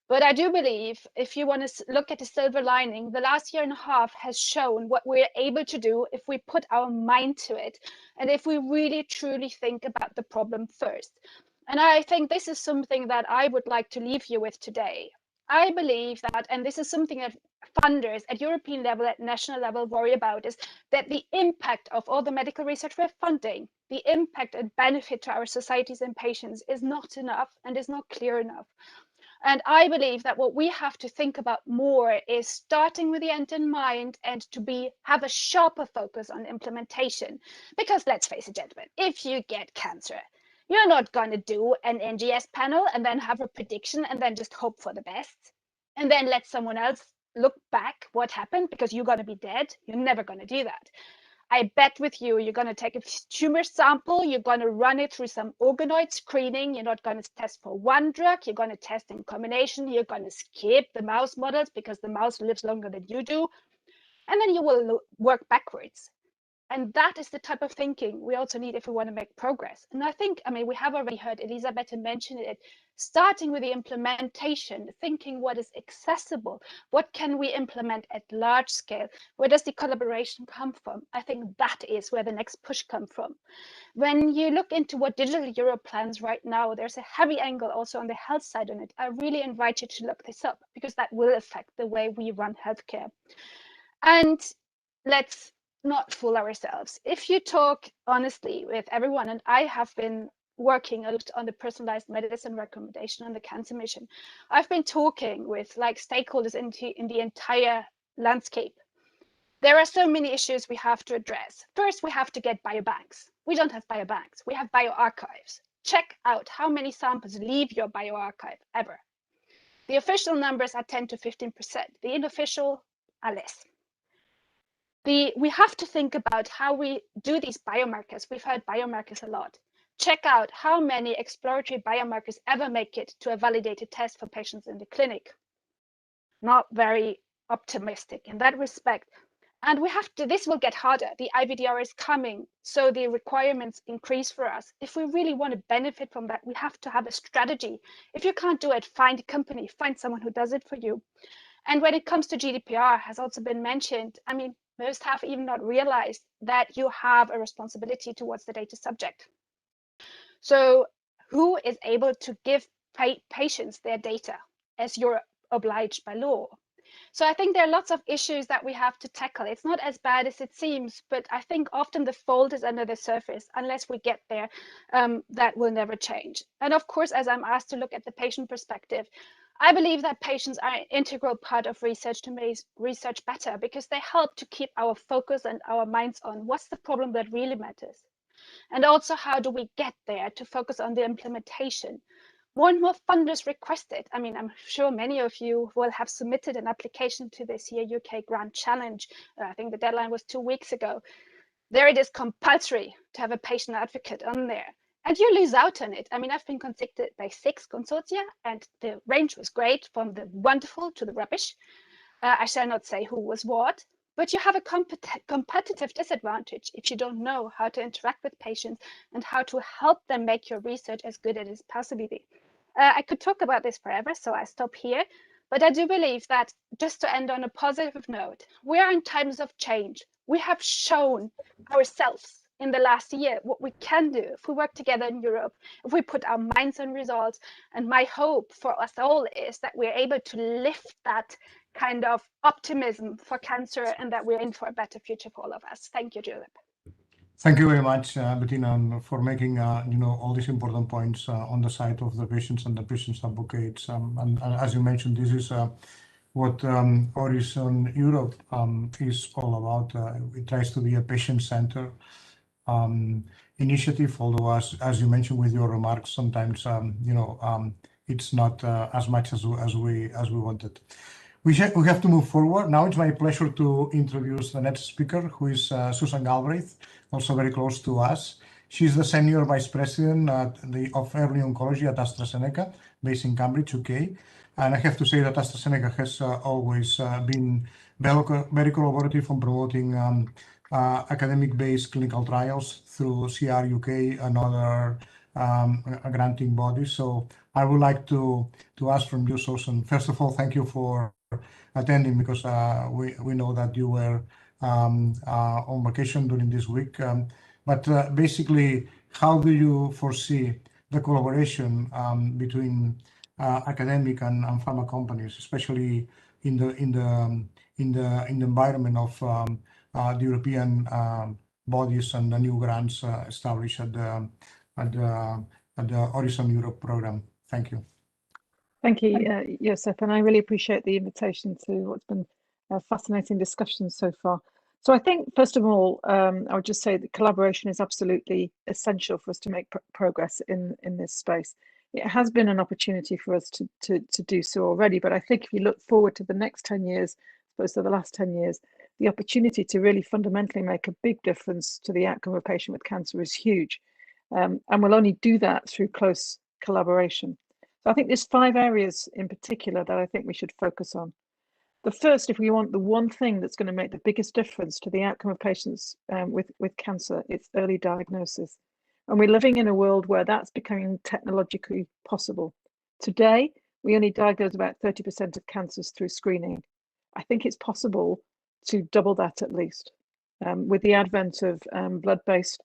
But I do believe if you want to look at the silver lining, the last year and a half has shown what we're able to do if we put our mind to it and if we really truly think about the problem first. And I think this is something that I would like to leave you with today. I believe that, and this is something that funders at European level, at national level worry about, is that the impact of all the medical research we're funding, the impact and benefit to our societies and patients is not enough and is not clear enough. And I believe that what we have to think about more is starting with the end in mind and to have a sharper focus on implementation. Because let's face it, gentlemen, if you get cancer, you're not going to do an NGS panel and then have a prediction and then just hope for the best and then let someone else look back what happened because you're going to be dead. You're never going to do that. I bet with you, you're going to take a tumor sample, you're going to run it through some organoid screening, you're not going to test for one drug, you're going to test in combination, you're going to skip the mouse models because the mouse lives longer than you do, and then you will work backwards. And that is the type of thinking we also need if we want to make progress. And I think, we have already heard Elisabeth mention it, starting with the implementation, thinking what is accessible, what can we implement at large scale, where does the collaboration come from? I think that is where the next push comes from. When you look into what Digital Europe plans right now, there's a heavy angle also on the health side on it. I really invite you to look this up because that will affect the way we run healthcare. And let's not fool ourselves. If you talk honestly with everyone, and I have been working a lot on the personalized medicine recommendation on the cancer mission, I've been talking with stakeholders in the entire landscape. There are so many issues we have to address. First, we have to get biobanks. We don't have biobanks. We have bioarchives. Check out how many samples leave your bioarchive ever. The official numbers are 10 to 15%. The unofficial are less. We have to think about how we do these biomarkers. We've heard biomarkers a lot. Check out how many exploratory biomarkers ever make it to a validated test for patients in the clinic. Not very optimistic in that respect. And this will get harder. The IVDR is coming, so the requirements increase for us. If we really want to benefit from that, we have to have a strategy. If you can't do it, find a company, find someone who does it for you. And when it comes to GDPR, has also been mentioned, most have even not realized that you have a responsibility towards the data subject. So who is able to give patients their data as you're obliged by law? So I think there are lots of issues that we have to tackle. It's not as bad as it seems, but I think often the fault is under the surface. Unless we get there, that will never change. And of course, as I'm asked to look at the patient perspective, I believe that patients are an integral part of research to make research better because they help to keep our focus and our minds on what's the problem that really matters. And also, how do we get there to focus on the implementation? More and more funders request it. I'm sure many of you will have submitted an application to this year UK Grant Challenge. I think the deadline was 2 weeks ago. There it is compulsory to have a patient advocate on there. And you lose out on it. I've been contacted by 6 consortia, and the range was great, from the wonderful to the rubbish. I shall not say who was what, but you have a competitive disadvantage if you don't know how to interact with patients and how to help them make your research as good as it possibly be. I could talk about this forever, so I stop here. But I do believe that, just to end on a positive note, we are in times of change. We have shown ourselves in the last year what we can do if we work together in Europe, if we put our minds on results. And my hope for us all is that we're able to lift that kind of optimism for cancer and that we're in for a better future for all of us. Thank you, Joseph. Thank you very much, Bettina, for making all these important points on the side of the patients and the patients advocates. And as you mentioned, this is what Horizon Europe is all about. It tries to be a patient-centered initiative, although as you mentioned with your remarks, sometimes it's not as much as we wanted. We have to move forward. Now it's my pleasure to introduce the next speaker, who is Susan Galbraith, also very close to us. She's the Senior Vice President of Early Oncology at AstraZeneca, based in Cambridge, UK. And I have to say that AstraZeneca has always been very collaborative on promoting academic-based clinical trials through CR UK and other granting bodies. So I would like to ask from you, Susan, first of all, thank you for attending, because we know that you were on vacation during this week. But basically, how do you foresee the collaboration between academic and pharma companies, especially in the environment of the European bodies and the new grants established at the Horizon Europe program? Thank you. Thank you, Joseph, and I really appreciate the invitation to what's been a fascinating discussion so far. So I think, first of all, I would just say that collaboration is absolutely essential for us to make progress in this space. It has been an opportunity for us to do so already, but I think if you look forward to the next 10 years, I suppose to the last 10 years, the opportunity to really fundamentally make a big difference to the outcome of a patient with cancer is huge. And we'll only do that through close collaboration. So I think there's 5 areas in particular that I think we should focus on. The first, if we want the one thing that's going to make the biggest difference to the outcome of patients with cancer, it's early diagnosis. And we're living in a world where that's becoming technologically possible. Today, we only diagnose about 30% of cancers through screening. I think it's possible to double that at least. With the advent of blood-based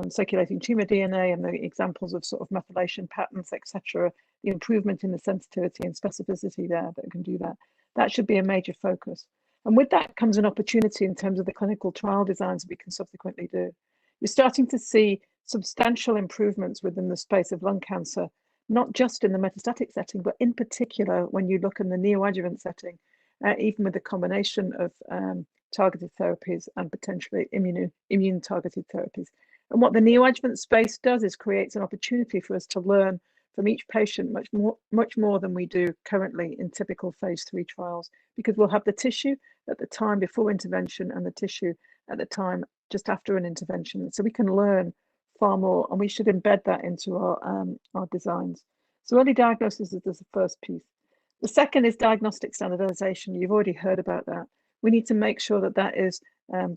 circulating tumor DNA and the examples of sort of methylation patterns, etc., the improvement in the sensitivity and specificity there that can do that. That should be a major focus. And with that comes an opportunity in terms of the clinical trial designs we can subsequently do. You're starting to see substantial improvements within the space of lung cancer, not just in the metastatic setting, but in particular when you look in the neoadjuvant setting, even with the combination of targeted therapies and potentially immune targeted therapies. And what the neoadjuvant space does is creates an opportunity for us to learn from each patient much more than we do currently in typical phase 3 trials, because we'll have the tissue at the time before intervention and the tissue at the time just after an intervention. So we can learn far more, and we should embed that into our designs. So early diagnosis is the first piece. The second is diagnostic standardization. You've already heard about that. We need to make sure that that is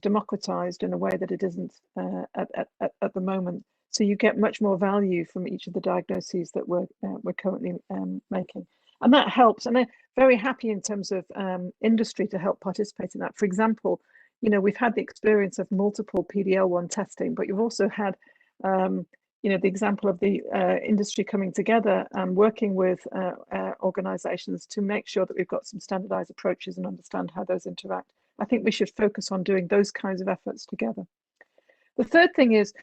democratized in a way that it isn't at the moment. So you get much more value from each of the diagnoses that we're currently making. And that helps. And I'm very happy in terms of industry to help participate in that. For example, you know, we've had the experience of multiple PD-L1 testing, but you've also had, you know, the example of the industry coming together and working with organizations to make sure that we've got some standardized approaches and understand how those interact. I think we should focus on doing those kinds of efforts together. The third thing is,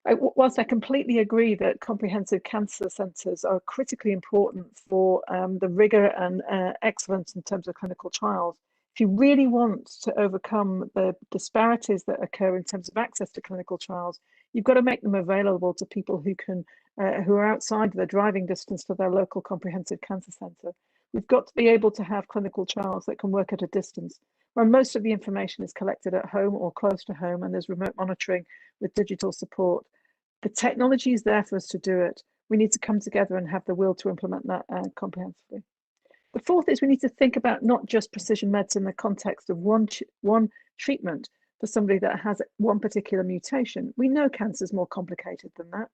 whilst I completely agree that comprehensive cancer centres are critically important for the rigour and excellence in terms of clinical trials, if you really want to overcome the disparities that occur in terms of access to clinical trials, you've got to make them available to people who are outside the driving distance to their local comprehensive cancer centre. We've got to be able to have clinical trials that can work at a distance, where most of the information is collected at home or close to home, and there's remote monitoring with digital support. The technology is there for us to do it. We need to come together and have the will to implement that comprehensively. The fourth is we need to think about not just precision medicine in the context of one treatment for somebody that has one particular mutation. We know cancer is more complicated than that.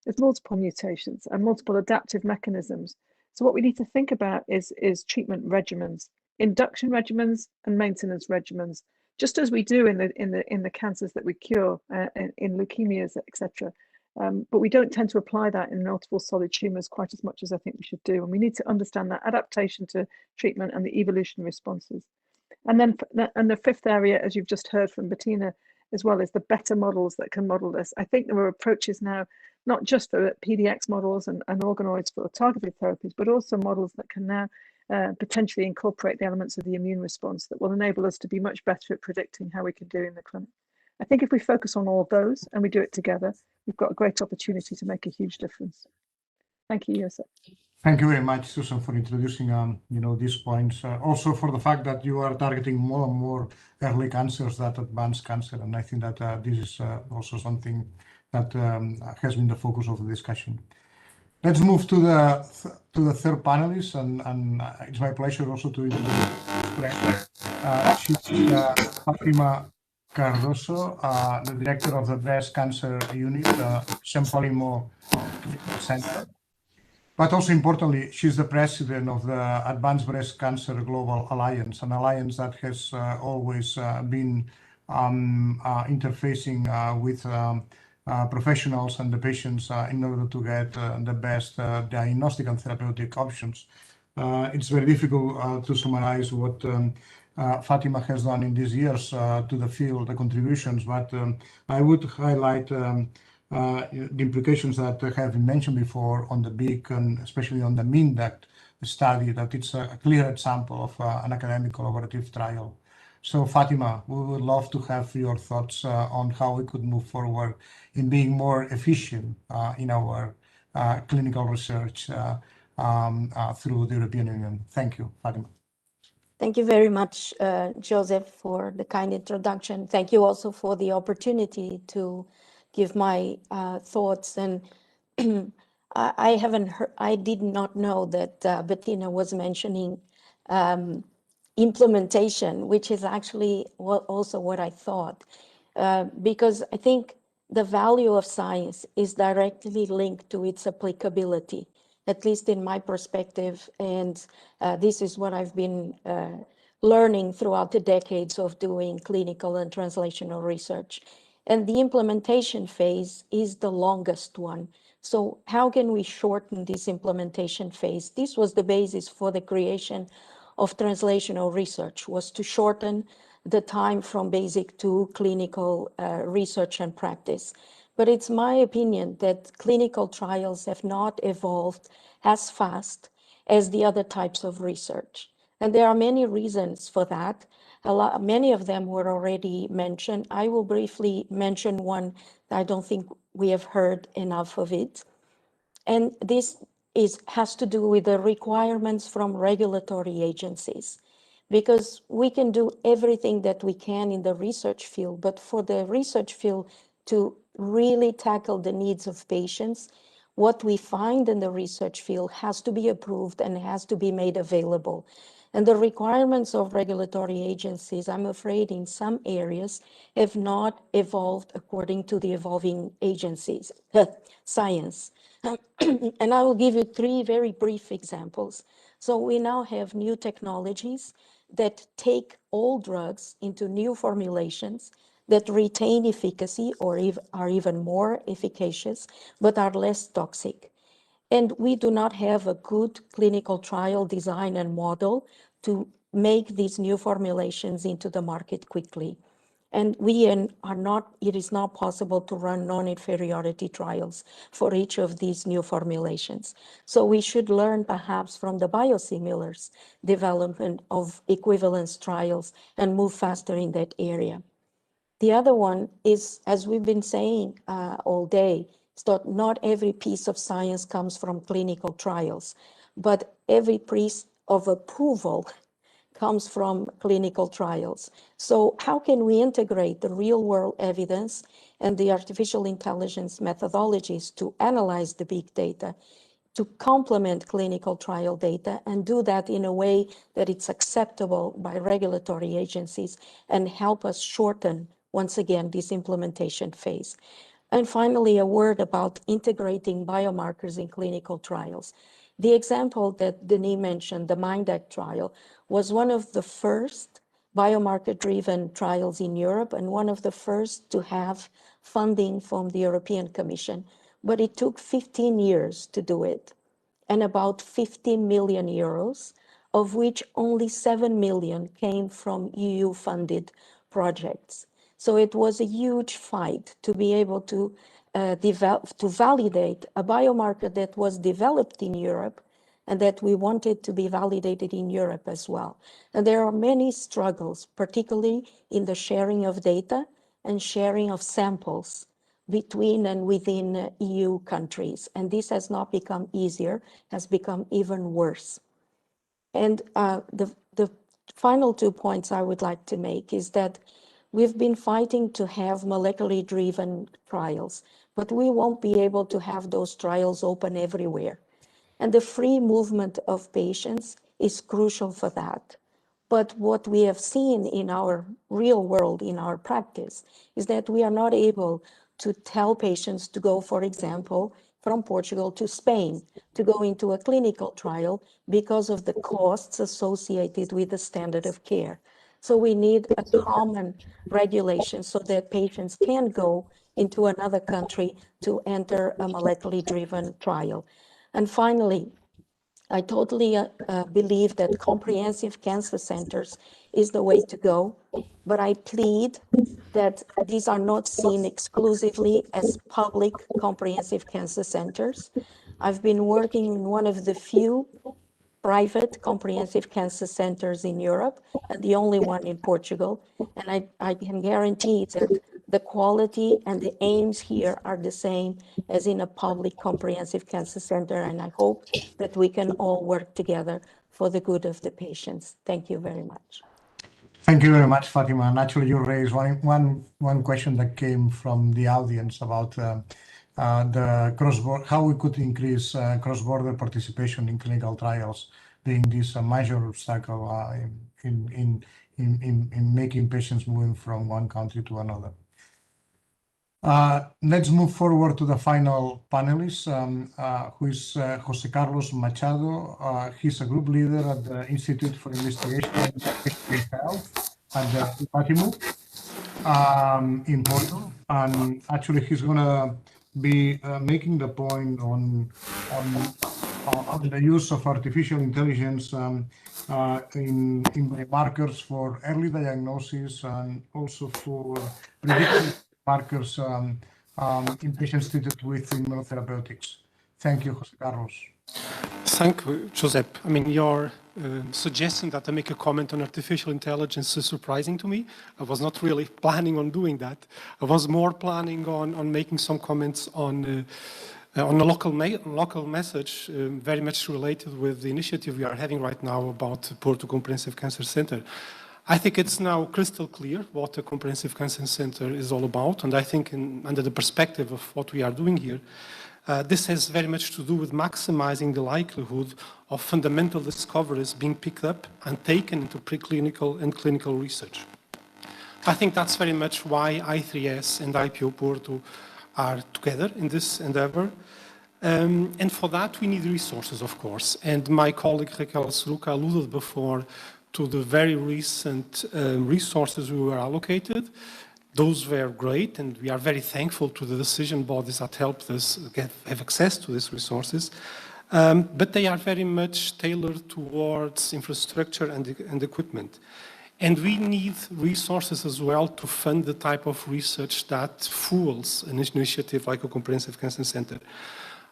There's multiple mutations and multiple adaptive mechanisms. So what we need to think about is treatment regimens, induction regimens and maintenance regimens, just as we do in the cancers that we cure, in leukemias, etc. But we don't tend to apply that in multiple solid tumours quite as much as I think we should do. And we need to understand that adaptation to treatment and the evolution responses. And then the fifth area, as you've just heard from Bettina as well, is the better models that can model this. I think there are approaches now, not just for PDX models and organoids for targeted therapies, but also models that can now potentially incorporate the elements of the immune response that will enable us to be much better at predicting how we can do in the clinic. I think if we focus on all of those and we do it together, we've got a great opportunity to make a huge difference. Thank you, Joseph. Thank you very much, Susan, for introducing you know, these points. Also for the fact that you are targeting more and more early cancers than advanced cancer, and I think that this is also something that has been the focus of the discussion. Let's move to the third panelist, and it's my pleasure also to introduce she's Fatima Cardoso, the director of the Breast Cancer Unit, Champalimaud Center. But also importantly, she's the president of the Advanced Breast Cancer Global Alliance, an alliance that has always been interfacing with professionals and the patients in order to get the best diagnostic and therapeutic options. It's very difficult to summarize what Fatima has done in these years to the field, the contributions, but I would highlight the implications that have been mentioned before on the big and especially on the MINDACT study, that it's a clear example of an academic collaborative trial. So Fatima, we would love to have your thoughts on how we could move forward in being more efficient in our clinical research through the European Union. Thank you, Fatima. Thank you very much, Joseph, for the kind introduction. Thank you also for the opportunity to give my thoughts. And I did not know that Bettina was mentioning implementation, which is actually also what I thought, because I think the value of science is directly linked to its applicability, at least in my perspective. And this is what I've been learning throughout the decades of doing clinical and translational research. And the implementation phase is the longest one. So how can we shorten this implementation phase? This was the basis for the creation of translational research, was to shorten the time from basic to clinical research and practice. But it's my opinion that clinical trials have not evolved as fast as the other types of research. And there are many reasons for that. Many of them were already mentioned. I will briefly mention one that I don't think we have heard enough of it. And this has to do with the requirements from regulatory agencies, because we can do everything that we can in the research field, but for the research field to really tackle the needs of patients, what we find in the research field has to be approved and has to be made available. And the requirements of regulatory agencies, I'm afraid in some areas, have not evolved according to the evolving agencies, science. And I will give you three very brief examples. So we now have new technologies that take old drugs into new formulations that retain efficacy or are even more efficacious, but are less toxic. And we do not have a good clinical trial design and model to make these new formulations into the market quickly. And it is not possible to run non-inferiority trials for each of these new formulations. So we should learn perhaps from the biosimilars development of equivalence trials and move faster in that area. The other one is, as we've been saying all day, not every piece of science comes from clinical trials, but every piece of approval comes from clinical trials. So how can we integrate the real world evidence and the artificial intelligence methodologies to analyze the big data, to complement clinical trial data, and do that in a way that it's acceptable by regulatory agencies and help us shorten, once again, this implementation phase? And finally, a word about integrating biomarkers in clinical trials. The example that Denis mentioned, the MINDACT trial, was one of the first biomarker-driven trials in Europe and one of the first to have funding from the European Commission. But it took 15 years to do it, and about 15 million euros, of which only 7 million came from EU-funded projects. So it was a huge fight to be able to validate a biomarker that was developed in Europe and that we wanted to be validated in Europe as well. And there are many struggles, particularly in the sharing of data and sharing of samples between and within EU countries. And this has not become easier, has become even worse. And the final 2 points I would like to make is that we've been fighting to have molecularly driven trials, but we won't be able to have those trials open everywhere. And the free movement of patients is crucial for that. But what we have seen in our real world, in our practice, is that we are not able to tell patients to go, for example, from Portugal to Spain to go into a clinical trial because of the costs associated with the standard of care. So we need a common regulation so that patients can go into another country to enter a molecularly driven trial. And finally, I totally believe that comprehensive cancer centers is the way to go, but I plead that these are not seen exclusively as public comprehensive cancer centers. I've been working in one of the few private comprehensive cancer centers in Europe, and the only one in Portugal. And I can guarantee that the quality and the aims here are the same as in a public comprehensive cancer center. And I hope that we can all work together for the good of the patients. Thank you very much. Thank you very much, Fatima. And actually, you raised one question that came from the audience about the cross-border, how we could increase cross-border participation in clinical trials, being this a major obstacle in making patients moving from one country to another. Let's move forward to the final panelist, who is Jose Carlos Machado. He's a group leader at the Institute for Investigation in Health at the IPO-Porto in Porto. And actually, he's going to be making the point on the use of artificial intelligence in biomarkers for early diagnosis and also for predictive markers in patients treated with immunotherapeutics. Thank you, Jose Carlos. Thank you, Josep. I mean, your suggestion that I make a comment on artificial intelligence is surprising to me. I was not really planning on doing that. I was more planning on making some comments on a local message, very much related with the initiative we are having right now about the Porto Comprehensive Cancer Center. I think it's now crystal clear what the Comprehensive Cancer Center is all about, and I think under the perspective of what we are doing here, this has very much to do with maximizing the likelihood of fundamental discoveries being picked up and taken into preclinical and clinical research. I think that's very much why I3S and IPO-Porto are together in this endeavor. And for that, we need resources, of course. And my colleague Raquel Seruca alluded before to the very recent resources we were allocated. Those were great, and we are very thankful to the decision bodies that helped us have access to these resources. But they are very much tailored towards infrastructure and equipment. And we need resources as well to fund the type of research that fuels an initiative like a Comprehensive Cancer Center.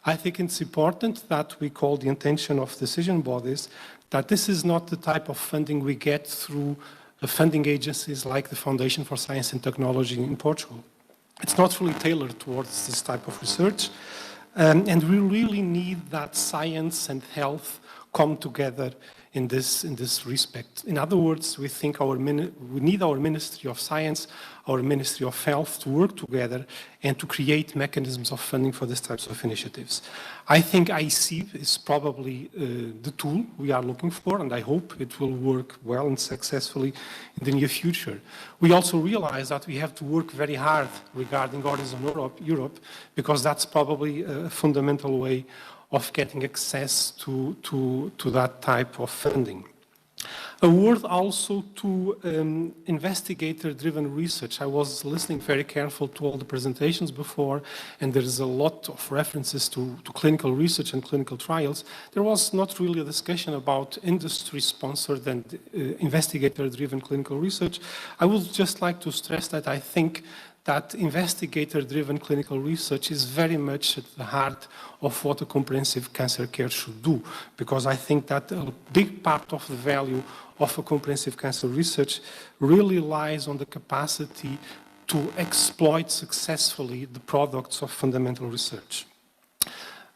I think it's important that we call the attention of decision bodies that this is not the type of funding we get through the funding agencies like the Foundation for Science and Technology in Portugal. It's not really tailored towards this type of research. And we really need that science and health come together in this respect. In other words, we think we need our Ministry of Science, our Ministry of Health to work together and to create mechanisms of funding for these types of initiatives. I think IC is probably the tool we are looking for, and I hope it will work well and successfully in the near future. We also realize that we have to work very hard regarding Horizon Europe, because that's probably a fundamental way of getting access to that type of funding. A word also to investigator-driven research. I was listening very careful to all the presentations before, and there is a lot of references to clinical research and clinical trials. There was not really a discussion about industry-sponsored and investigator-driven clinical research. I would just like to stress that I think that investigator-driven clinical research is very much at the heart of what a comprehensive cancer care should do, because I think that a big part of the value of a comprehensive cancer research really lies on the capacity to exploit successfully the products of fundamental research.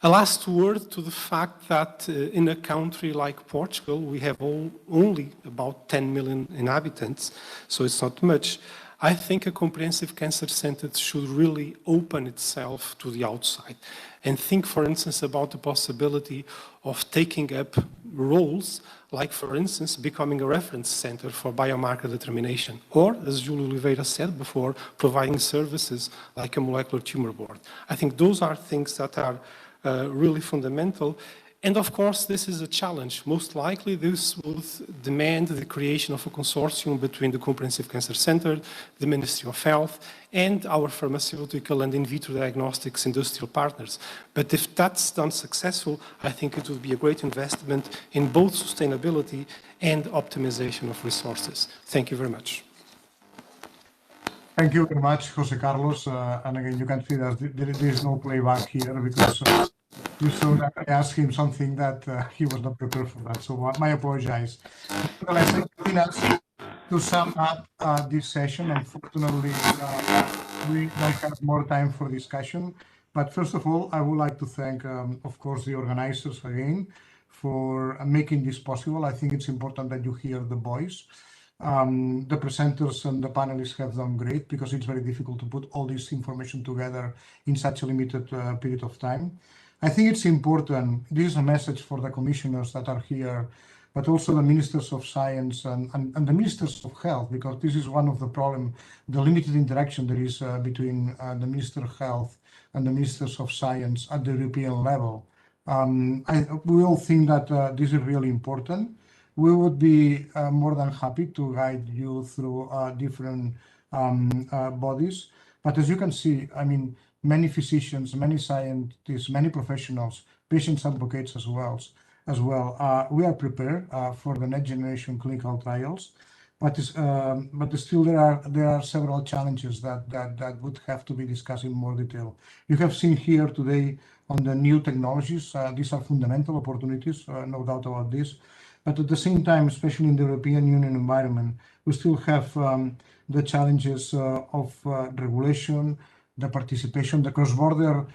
A last word to the fact that in a country like Portugal, we have only about 10 million inhabitants, so it's not much. I think a comprehensive cancer center should really open itself to the outside and think, for instance, about the possibility of taking up roles like, for instance, becoming a reference center for biomarker determination, or, as Júlio Oliveira said before, providing services like a molecular tumor board. I think those are things that are really fundamental. And of course, this is a challenge. Most likely, this would demand the creation of a consortium between the Comprehensive Cancer Center, the Ministry of Health, and our pharmaceutical and in vitro diagnostics industrial partners. But if that's done successful, I think it would be a great investment in both sustainability and optimization of resources. Thank you very much. Thank you very much, Jose Carlos. And again, you can see that there is no playback here because you saw that I asked him something that he was not prepared for that. So I apologize. Nevertheless, helping us to sum up this session. Unfortunately, we don't have more time for discussion. But first of all, I would like to thank, of course, the organizers again for making this possible. I think it's important that you hear the voice. The presenters and the panelists have done great because it's very difficult to put all this information together in such a limited period of time. I think it's important, this is a message for the commissioners that are here, but also the ministers of science and the ministers of health, because this is one of the problems, the limited interaction there is between the Minister of Health and the ministers of science at the European level. We all think that this is really important. We would be more than happy to guide you through different bodies. But as you can see, I mean, many physicians, many scientists, many professionals, patients advocates as well. We are prepared for the next generation clinical trials, but still there are several challenges that would have to be discussed in more detail. You have seen here today on the new technologies. These are fundamental opportunities, no doubt about this. But at the same time, especially in the European Union environment, we still have the challenges of regulation, the participation, the cross-border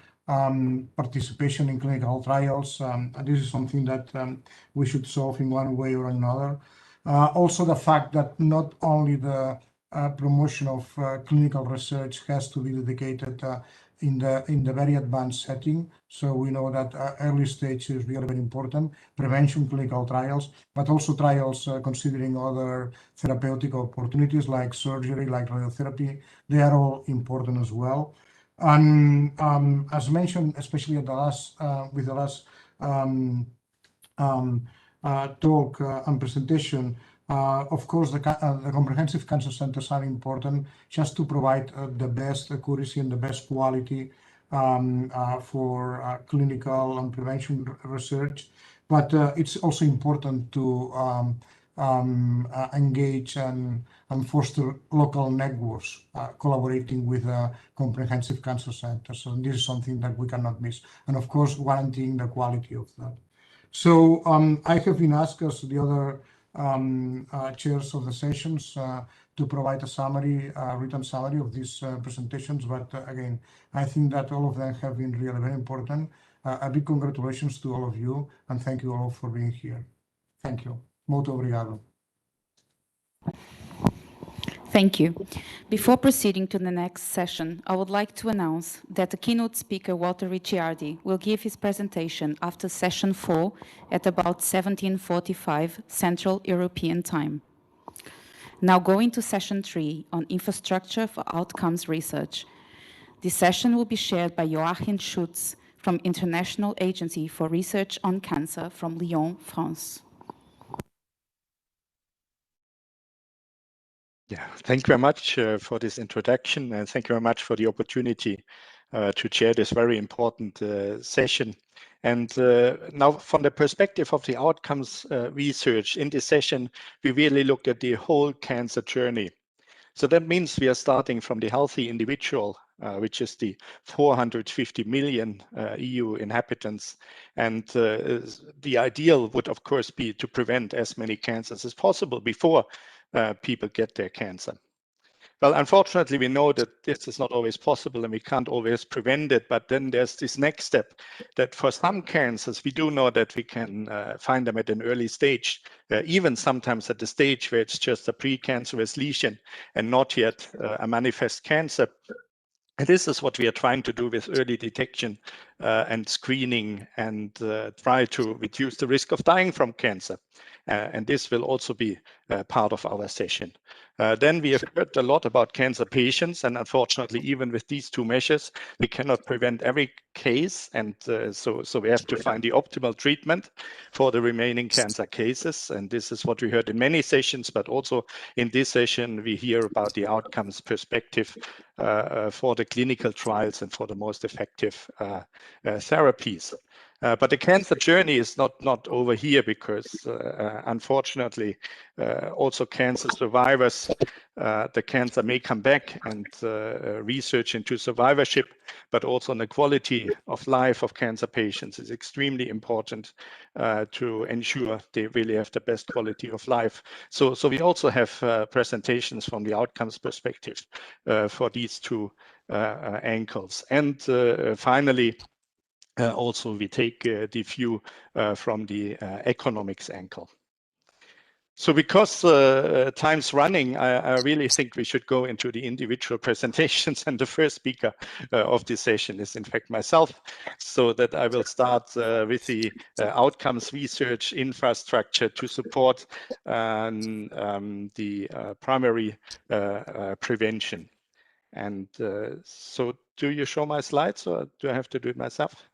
participation in clinical trials. This is something that we should solve in one way or another. Also, the fact that not only the promotion of clinical research has to be dedicated in the very advanced setting. So we know that early stage is really very important, prevention clinical trials, but also trials considering other therapeutic opportunities like surgery, like radiotherapy. They are all important as well. And as mentioned, especially at the last, with the last talk and presentation, of course, the comprehensive cancer centers are important just to provide the best accuracy and the best quality for clinical and prevention research. But it's also important to engage and foster local networks collaborating with comprehensive cancer centers. And this is something that we cannot miss. And of course, guaranteeing the quality of that. So I have been asked as the other chairs of the sessions to provide a summary, written summary of these presentations. But again, I think that all of them have been really very important. A big congratulations to all of you, and thank you all for being here. Thank you. Muito obrigado. Thank you. Before proceeding to the next session, I would like to announce that the keynote speaker, Walter Ricciardi, will give his presentation after session 4 at about 17:45 Central European Time. Now going to session 3 on infrastructure for outcomes research. This session will be shared by Joachim Schutz from International Agency for Research on Cancer from Lyon, France. Yeah, thank you very much for this introduction, and thank you very much for the opportunity to chair this very important session. And now from the perspective of the outcomes research in this session, we really looked at the whole cancer journey. So that means we are starting from the healthy individual, which is the 450 million EU inhabitants. And the ideal would, of course, be to prevent as many cancers as possible before people get their cancer. Well, unfortunately, we know that this is not always possible and we can't always prevent it. But then there's this next step that for some cancers, we do know that we can find them at an early stage, even sometimes at the stage where it's just a precancerous lesion and not yet a manifest cancer. And this is what we are trying to do with early detection and screening and try to reduce the risk of dying from cancer. And this will also be part of our session. Then we have heard a lot about cancer patients, and unfortunately, even with these two measures, we cannot prevent every case, and so we have to find the optimal treatment for the remaining cancer cases. And this is what we heard in many sessions, but also in this session, we hear about the outcomes perspective for the clinical trials and for the most effective therapies. But the cancer journey is not over here, because unfortunately, also cancer survivors, the cancer may come back, and research into survivorship, but also on the quality of life of cancer patients is extremely important to ensure they really have the best quality of life. So we also have presentations from the outcomes perspective for these two angles. And finally, also we take the view from the economics angle. So because time's running, I really think we should go into the individual presentations, and the first speaker of this session is in fact myself, so that I will start with the outcomes research infrastructure to support the primary prevention. And so do you show my slides, or do I have to do it myself?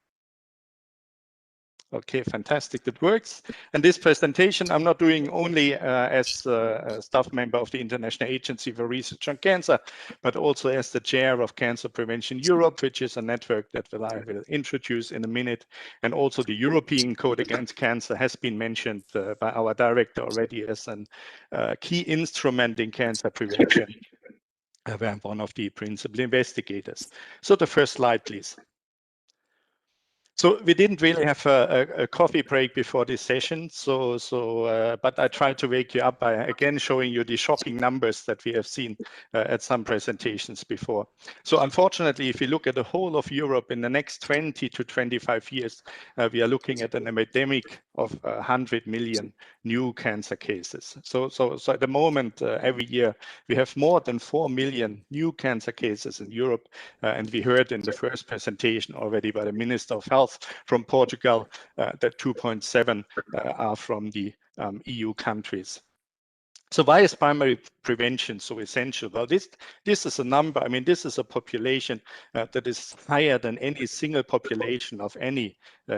Okay, fantastic, that works. And this presentation I'm not doing only as a staff member of the International Agency for Research on Cancer, but also as the chair of Cancer Prevention Europe, which is a network that I will introduce in a minute. And also the European Code Against Cancer has been mentioned by our director already as a key instrument in cancer prevention. I'm one of the principal investigators. So the first slide, please. So we didn't really have a coffee break before this session, but I tried to wake you up by again showing you the shocking numbers that we have seen at some presentations before. So unfortunately, if you look at the whole of Europe in the next 20 to 25 years, we are looking at an epidemic of 100 million new cancer cases. So at the moment, every year, we have more than 4 million new cancer cases in Europe. And we heard in the first presentation already by the Minister of Health from Portugal that 2.7 are from the EU countries. So why is primary prevention so essential? Well, this is a number. I mean, this is a population that is higher than any single population of any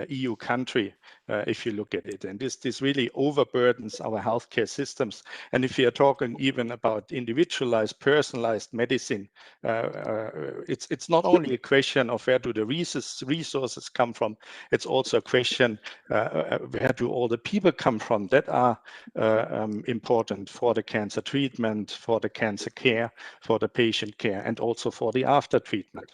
EU country, if you look at it. And this really overburdens our healthcare systems. And if you are talking even about individualized, personalized medicine, it's not only a question of where do the resources come from, it's also a question where do all the people come from that are important for the cancer treatment, for the cancer care, for the patient care, and also for the after treatment.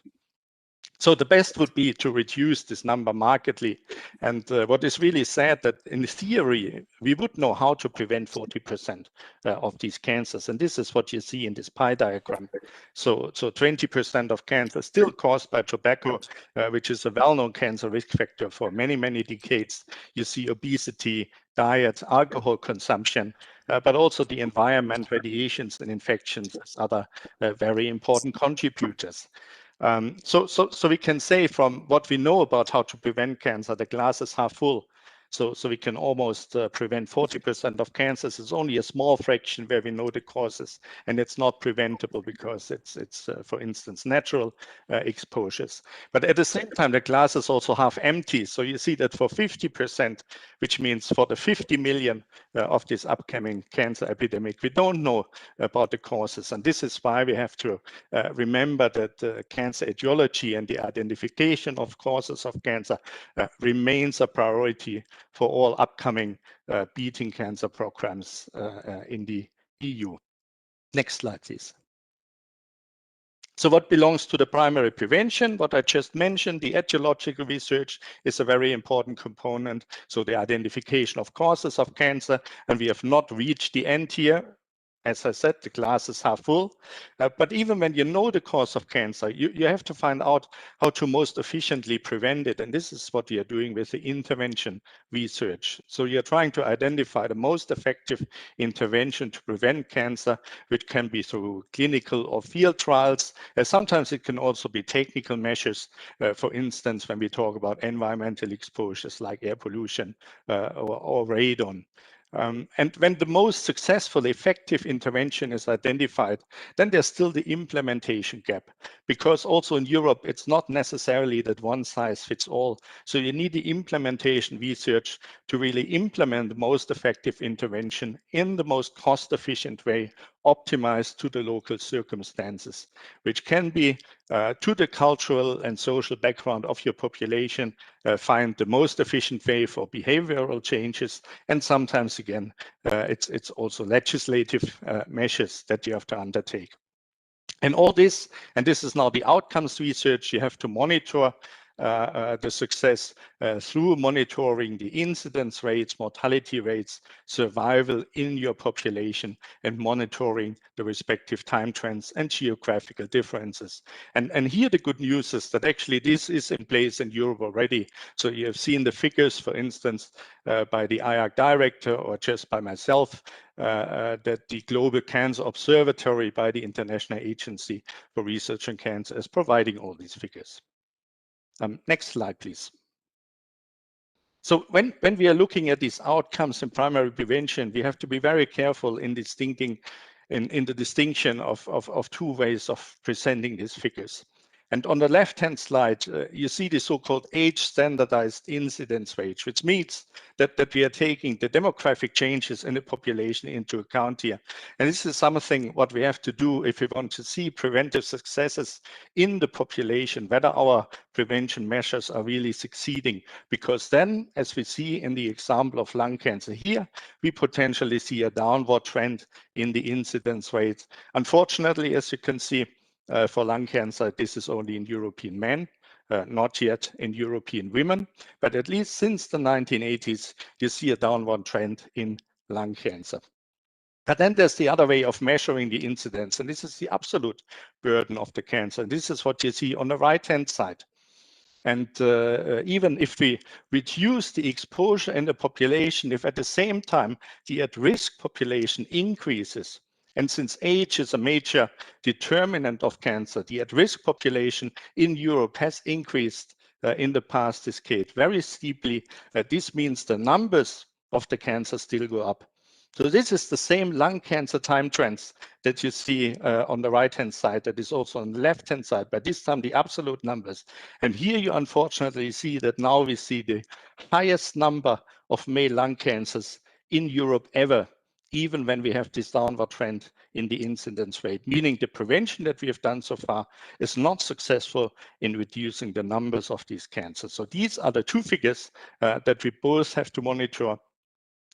So the best would be to reduce this number markedly. And what is really sad that in theory, we would know how to prevent 40% of these cancers. And this is what you see in this pie diagram. So 20% of cancer still caused by tobacco, which is a well-known cancer risk factor for many, many decades. You see obesity, diet, alcohol consumption, but also the environment, radiations, and infections as other very important contributors. So we can say from what we know about how to prevent cancer, the glass is half full. So we can almost prevent 40% of cancers. It's only a small fraction where we know the causes, and it's not preventable because it's for instance, natural exposures. But at the same time, the glass is also half empty. So you see that for 50%, which means for the 50 million of this upcoming cancer epidemic, we don't know about the causes. And this is why we have to remember that cancer etiology and the identification of causes of cancer remains a priority for all upcoming beating cancer programs in the EU. Next slide, please. So what belongs to the primary prevention? What I just mentioned, the etiological research is a very important component. So the identification of causes of cancer, and we have not reached the end here. as I said, the glass is half full. But even when you know the cause of cancer, you have to find out how to most efficiently prevent it. And this is what we are doing with the intervention research. So you're trying to identify the most effective intervention to prevent cancer, which can be through clinical or field trials. Sometimes it can also be technical measures. For instance, when we talk about environmental exposures like air pollution or radon. And when the most successful, effective intervention is identified, then there's still the implementation gap, because also in Europe, it's not necessarily that one size fits all. So you need the implementation research to really implement the most effective intervention in the most cost-efficient way, optimized to the local circumstances, which can be to the cultural and social background of your population, find the most efficient way for behavioral changes, and sometimes again, it's also legislative measures that you have to undertake. And all this, and this is now the outcomes research, you have to monitor the success through monitoring the incidence rates, mortality rates, survival in your population, and monitoring the respective time trends and geographical differences. And here the good news is that actually this is in place in Europe already. So you have seen the figures, for instance, by the IARC director or just by myself, that the Global Cancer Observatory by the International Agency for Research on Cancer is providing all these figures. Next slide, please. So when we are looking at these outcomes in primary prevention, we have to be very careful in distincting in the distinction of two ways of presenting these figures. And on the left-hand slide, you see the so-called age standardized incidence rate, which means that we are taking the demographic changes in the population into account here. And this is something what we have to do if we want to see preventive successes in the population, whether our prevention measures are really succeeding. Because then, as we see in the example of lung cancer here, we potentially see a downward trend in the incidence rates. Unfortunately, as you can see, for lung cancer, this is only in European men, not yet in European women. But at least since the 1980s, you see a downward trend in lung cancer. But then there's the other way of measuring the incidence, and this is the absolute burden of the cancer. And this is what you see on the right-hand side. And even if we reduce the exposure in the population, if at the same time the at-risk population increases, and since age is a major determinant of cancer, the at-risk population in Europe has increased in the past decade very steeply. This means the numbers of the cancer still go up. So this is the same lung cancer time trends that you see on the right-hand side, that is also on the left-hand side, but this time the absolute numbers. And here you unfortunately see that now we see the highest number of male lung cancers in Europe ever, even when we have this downward trend in the incidence rate, meaning the prevention that we have done so far is not successful in reducing the numbers of these cancers. So these are the two figures that we both have to monitor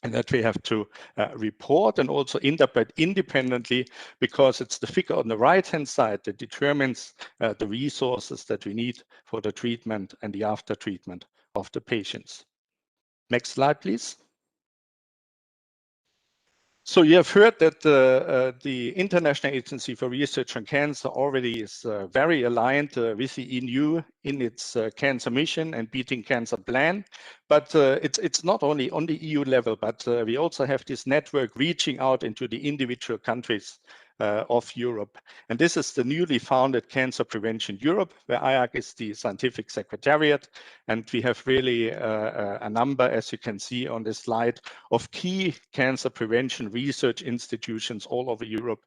and that we have to report and also interpret independently, because it's the figure on the right-hand side that determines the resources that we need for the treatment and the after treatment of the patients. Next slide, please. So you have heard that the International Agency for Research on Cancer already is very aligned with the EU in its cancer mission and beating cancer plan. But it's not only on the EU level, but we also have this network reaching out into the individual countries of Europe. And this is the newly founded Cancer Prevention Europe, where IARC is the scientific secretariat. And we have really a number, as you can see on this slide, of key cancer prevention research institutions all over Europe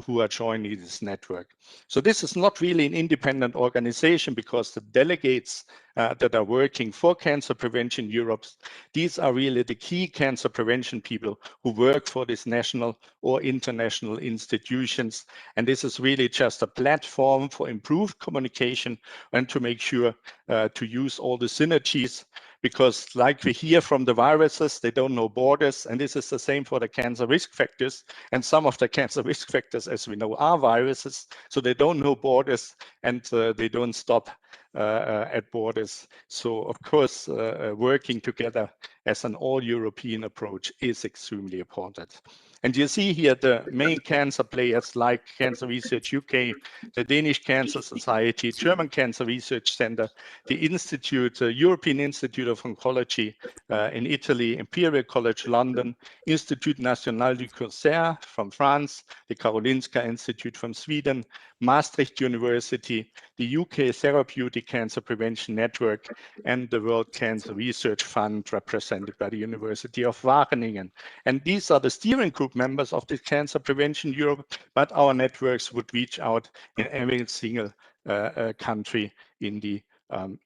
who are joining this network. So this is not really an independent organization, because the delegates that are working for Cancer Prevention Europe, these are really the key cancer prevention people who work for these national or international institutions. And this is really just a platform for improved communication and to make sure to use all the synergies, because like we hear from the viruses, they don't know borders. And this is the same for the cancer risk factors. And some of the cancer risk factors, as we know, are viruses. So they don't know borders, and they don't stop at borders. So of course, working together as an all-European approach is extremely important. And you see here the main cancer players like Cancer Research UK, the Danish Cancer Society, German Cancer Research Center, the Institute, European Institute of Oncology in Italy, Imperial College London, Institut National du Cancer from France, the Karolinska Institute from Sweden, Maastricht University, the UK Therapeutic Cancer Prevention Network, and the World Cancer Research Fund represented by the University of Wageningen. And these are the steering group members of the Cancer Prevention Europe, but our networks would reach out in every single country in the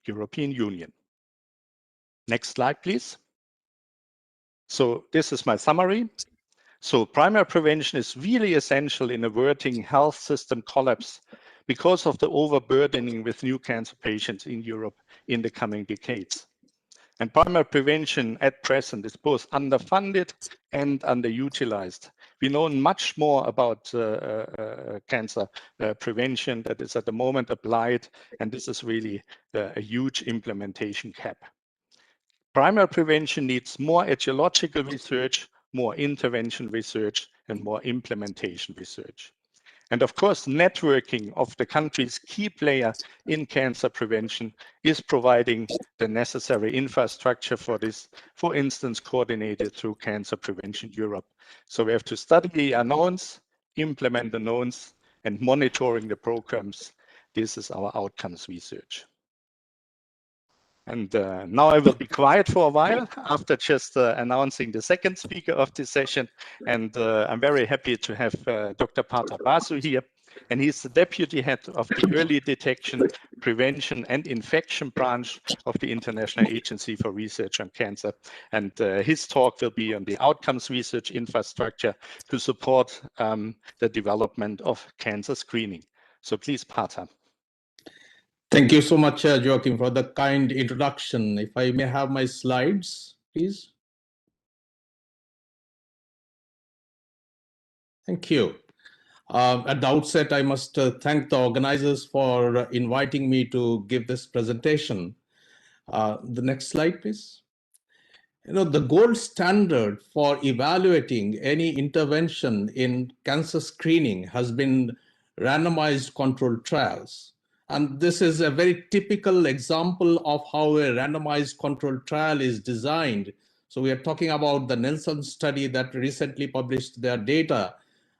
European Union. Next slide, please. So this is my summary. So primary prevention is really essential in averting health system collapse because of the overburdening with new cancer patients in Europe in the coming decades. And primary prevention at present is both underfunded and underutilized. We know much more about cancer prevention that is at the moment applied, and this is really a huge implementation gap. Primary prevention needs more etiological research, more intervention research, and more implementation research. And of course, networking of the country's key player in cancer prevention is providing the necessary infrastructure for this, for instance, coordinated through Cancer Prevention Europe. So we have to study the unknowns, implement the knowns, and monitoring the programs. This is our outcomes research. And now I will be quiet for a while after just announcing the second speaker of this session. And I'm very happy to have Dr. Partha Basu here. And he's the deputy head of the Early Detection, Prevention and Infection branch of the International Agency for Research on Cancer. And his talk will be on the outcomes research infrastructure to support the development of cancer screening. So please, Partha. Thank you so much, Joachim, for the kind introduction. If I may have my slides, please. Thank you. At the outset, I must thank the organizers for inviting me to give this presentation. The next slide, please. You know, the gold standard for evaluating any intervention in cancer screening has been randomized controlled trials. And this is a very typical example of how a randomized controlled trial is designed. So we are talking about the Nelson study that recently published their data.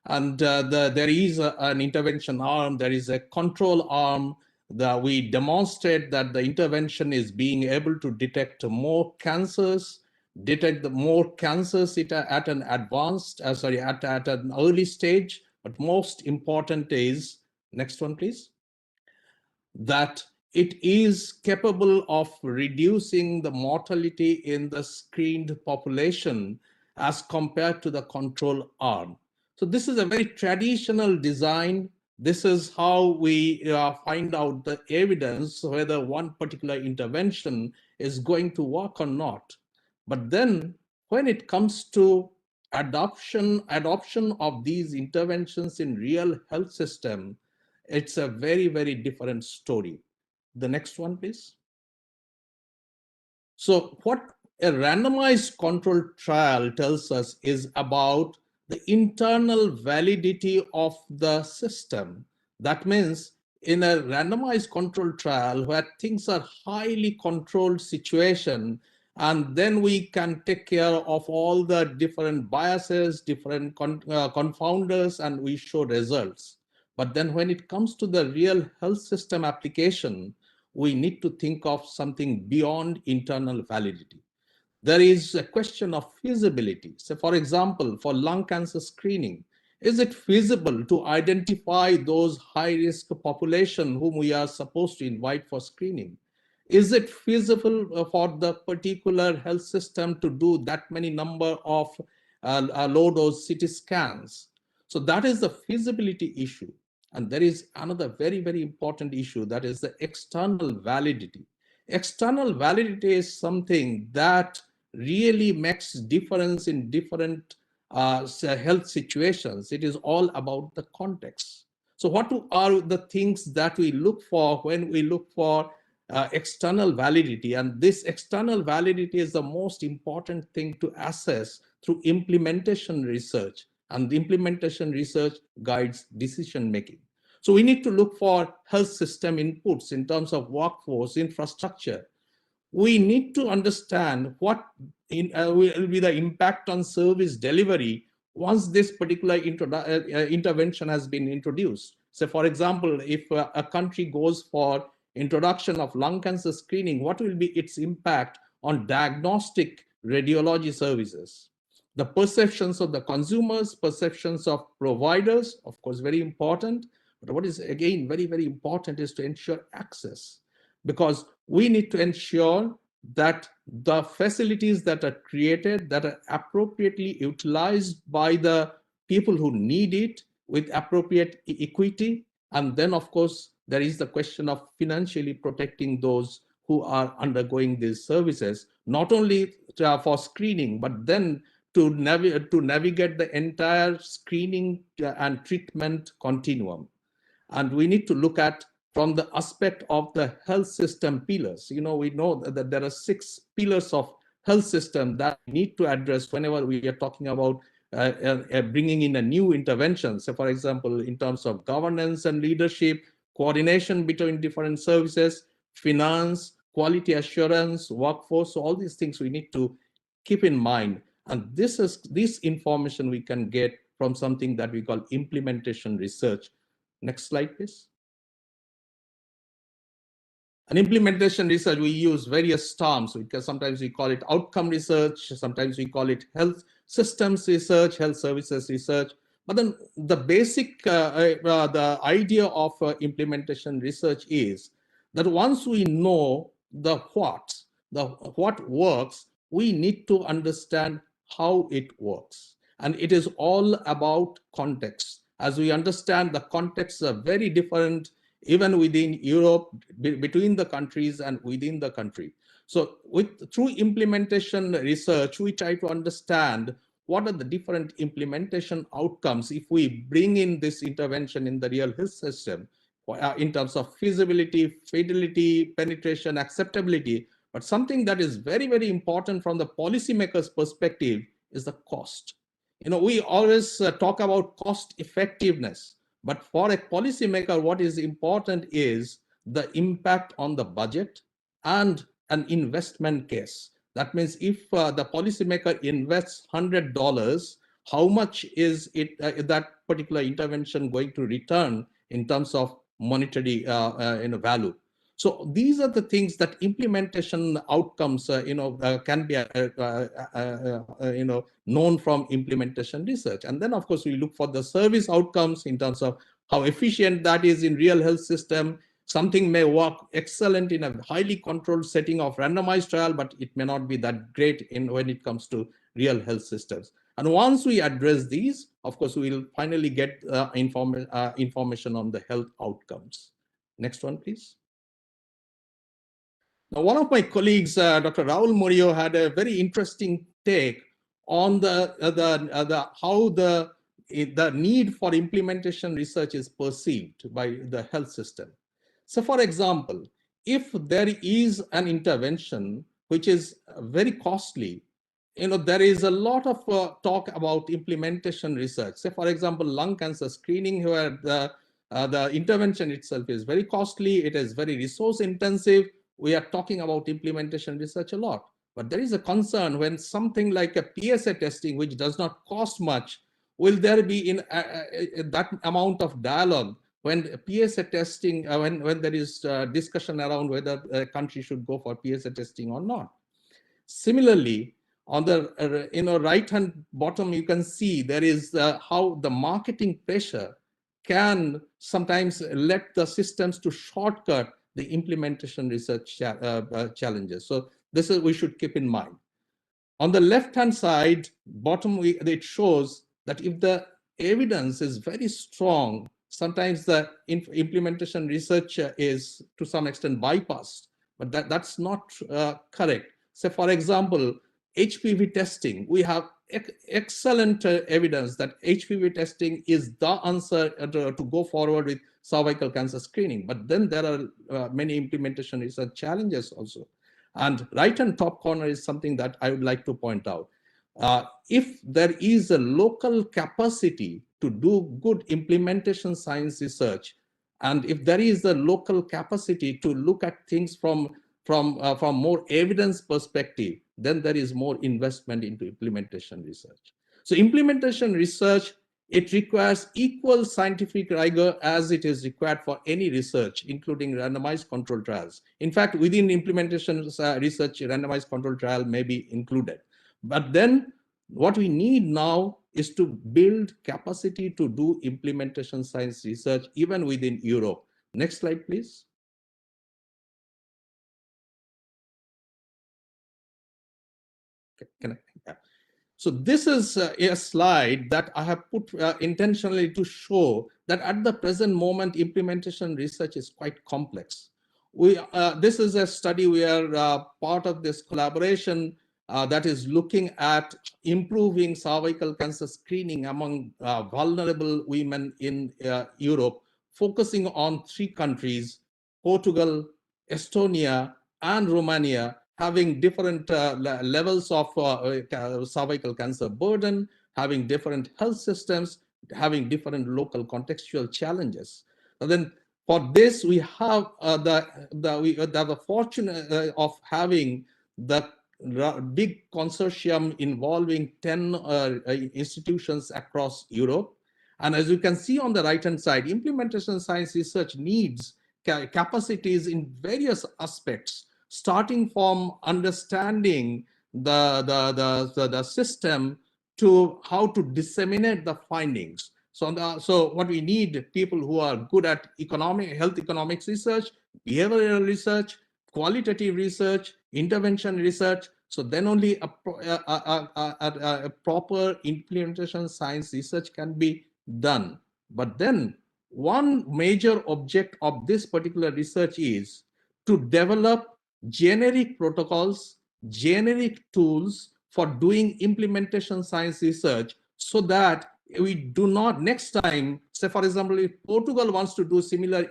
And there is an intervention arm, there is a control arm that we demonstrate that the intervention is being able to detect more cancers, detect the more cancers at an advanced, at an early stage. But most important is, next one, please, that it is capable of reducing the mortality in the screened population as compared to the control arm. So this is a very traditional design. This is how we find out the evidence whether one particular intervention is going to work or not. But then when it comes to adoption of these interventions in real health system, it's a very, very different story. The next one, please. So what a randomized controlled trial tells us is about the internal validity of the system. That means in a randomized controlled trial where things are highly controlled situation, and then we can take care of all the different biases, different confounders, and we show results. But then when it comes to the real health system application, we need to think of something beyond internal validity. There is a question of feasibility. So for example, for lung cancer screening, is it feasible to identify those high-risk population whom we are supposed to invite for screening? Is it feasible for the particular health system to do that many number of low-dose CT scans? So that is the feasibility issue. And there is another very, very important issue, that is the external validity. External validity is something that really makes difference in different health situations. It is all about the context. So what are the things that we look for when we look for external validity. And this external validity is the most important thing to assess through implementation research. And the implementation research guides decision making. So we need to look for health system inputs in terms of workforce, infrastructure. We need to understand what will be the impact on service delivery once this particular intervention has been introduced. So for example, if a country goes for introduction of lung cancer screening, what will be its impact on diagnostic radiology services? The perceptions of the consumers, perceptions of providers, of course, very important. But what is again very, very important is to ensure access, because we need to ensure that the facilities that are created, that are appropriately utilized by the people who need it with appropriate equity. And then, of course, there is the question of financially protecting those who are undergoing these services, not only for screening, but then to navigate the entire screening and treatment continuum. And we need to look at from the aspect of the health system pillars. You know, we know that there are 6 pillars of health system that we need to address whenever we are talking about bringing in a new intervention. So for example, in terms of governance and leadership, coordination between different services, finance, quality assurance, workforce, so all these things we need to keep in mind. And this information we can get from something that we call implementation research. Next slide, please. An implementation research, we use various terms, because sometimes we call it outcome research, sometimes we call it health systems research, health services research. But then the basic, the idea of implementation research is that once we know the what works, we need to understand how it works. And it is all about context. As we understand, the contexts are very different even within Europe, between the countries and within the country. So through implementation research, we try to understand what are the different implementation outcomes if we bring in this intervention in the real health system in terms of feasibility, fidelity, penetration, acceptability. But something that is very, very important from the policymaker's perspective is the cost. You know, we always talk about cost effectiveness. But for a policymaker, what is important is the impact on the budget and an investment case. That means if the policymaker invests $100, how much is it that particular intervention going to return in terms of monetary value? So these are the things that implementation outcomes, can be, known from implementation research. And then, of course, we look for the service outcomes in terms of how efficient that is in real health system. Something may work excellent in a highly controlled setting of randomized trial, but it may not be that great when it comes to real health systems. And once we address these, of course, we will finally get information on the health outcomes. Next one, please. Now, one of my colleagues, Dr. Raul Murillo, had a very interesting take on how the need for implementation research is perceived by the health system. So, for example, if there is an intervention which is very costly, there is a lot of talk about implementation research. Say, for example, lung cancer screening, where the intervention itself is very costly, it is very resource intensive. We are talking about implementation research a lot. But there is a concern when something like a PSA testing, which does not cost much, will there be in that amount of dialogue when PSA testing, when there is discussion around whether a country should go for PSA testing or not? Similarly, on the right-hand bottom, you can see there is how the marketing pressure can sometimes let the systems to shortcut the implementation research challenges. So this is we should keep in mind. On the left-hand side, bottom, it shows that if the evidence is very strong, sometimes the implementation research is to some extent bypassed, but that's not correct. So for example, HPV testing. We have excellent evidence that HPV testing is the answer to go forward with cervical cancer screening. But then there are many implementation research challenges also. And right-hand top corner is something that I would like to point out. If there is a local capacity to do good implementation science research, and if there is a local capacity to look at things from more evidence perspective, then there is more investment into implementation research. So implementation research, it requires equal scientific rigor as it is required for any research, including randomized control trials. In fact, within implementation research, randomized control trial may be included. But then what we need now is to build capacity to do implementation science research even within Europe. Next slide, please. Can I? Yeah. So this is a slide that I have put intentionally to show that at the present moment, implementation research is quite complex. This is a study we are part of this collaboration that is looking at improving cervical cancer screening among vulnerable women in Europe, focusing on 3 countries, Portugal, Estonia, and Romania, having different levels of cervical cancer burden, having different health systems, having different local contextual challenges. And then for this, we have the fortune of having the big consortium involving 10 institutions across Europe. And as you can see on the right-hand side, implementation science research needs capacities in various aspects, starting from understanding the system to how to disseminate the findings. So what we need, people who are good at health economics research, behavioral research, qualitative research, intervention research. So then only a proper implementation science research can be done. But then one major object of this particular research is to develop generic protocols, generic tools for doing implementation science research, so that we do not next time, say for example, if Portugal wants to do similar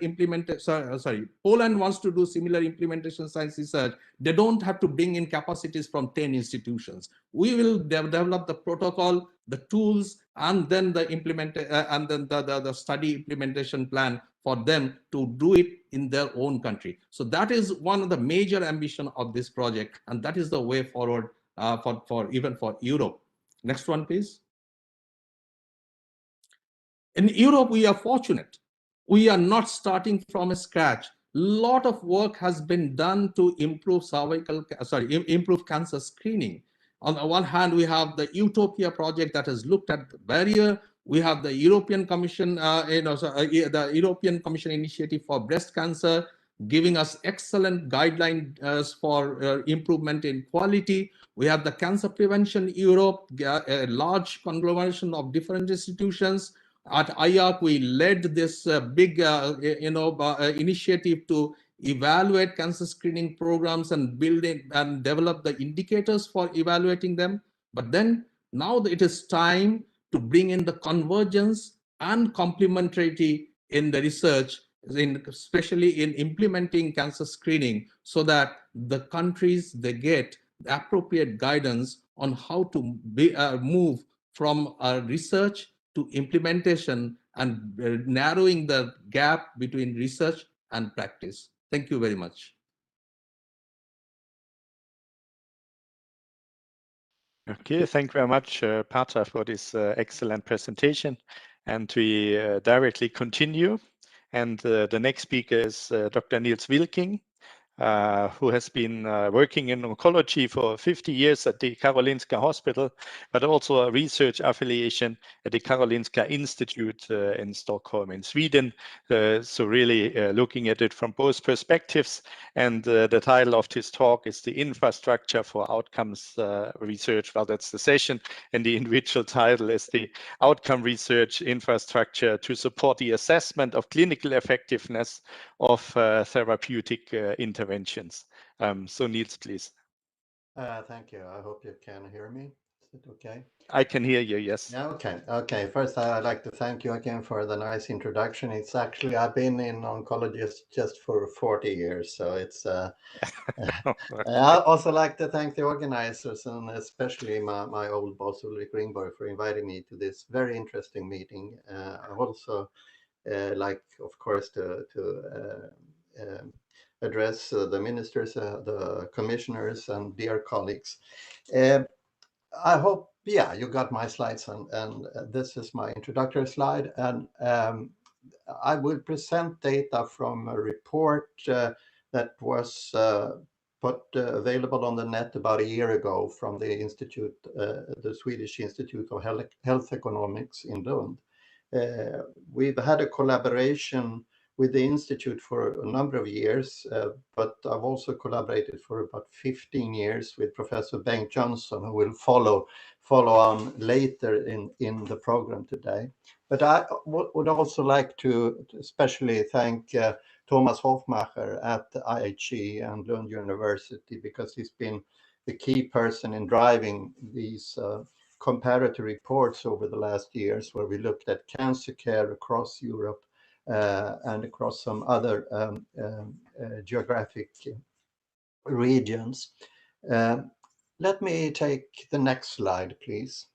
Poland wants to do similar implementation science research, they don't have to bring in capacities from 10 institutions. We will develop the protocol, the tools, and then the study implementation plan for them to do it in their own country. So that is one of the major ambition of this project, and that is the way forward even for Europe. Next one, please. In Europe, we are fortunate. We are not starting from scratch. A lot of work has been done to improve improve cancer screening. On the one hand, we have the Utopia project that has looked at the barrier. We have the European Commission, the European Commission Initiative for Breast Cancer, giving us excellent guidelines for improvement in quality. We have the Cancer Prevention Europe, a large conglomeration of different institutions. At IARC, we led this big initiative to evaluate cancer screening programs and develop the indicators for evaluating them. But then now it is time to bring in the convergence and complementarity in the research, especially in implementing cancer screening, so that the countries, they get the appropriate guidance on how to move from research to implementation and narrowing the gap between research and practice. Thank you very much. Okay, thank you very much, Pata, for this excellent presentation. And we directly continue. And the next speaker is Dr. Niels Wilking, who has been working in oncology for 50 years at the Karolinska Hospital, but also a research affiliation at the Karolinska Institute in Stockholm in Sweden. So really looking at it from both perspectives. And the title of his talk is The Infrastructure for Outcomes Research. Well, that's the session. And the individual title is The Outcome Research Infrastructure to Support the Assessment of Clinical Effectiveness of Therapeutic Interventions. So Niels, please. Thank you. I hope you can hear me. Is it okay? I can hear you, yes. Yeah, okay. Okay. First, I'd like to thank you again for the nice introduction. It's actually, I've been in oncology just for 40 years. So it's, I also like to thank the organizers and especially my old boss, Ulrich Ringborg, for inviting me to this very interesting meeting. I also like, of course, to address the ministers, the commissioners, and dear colleagues. I hope, yeah, you got my slides, and this is my introductory slide. And I will present data from a report that was put available on the net about a year ago from the institute, the Swedish Institute of Health Economics in Lund. We've had a collaboration with the Institute for a number of years, but I've also collaborated for about 15 years with Professor Bengt Johnson, who will follow on later in the program today. But I would also like to especially thank Thomas Hofmacher at IHE and Lund University, because he's been the key person in driving these comparative reports over the last years, where we looked at cancer care across Europe and across some other geographic regions. Let me take the next slide, please.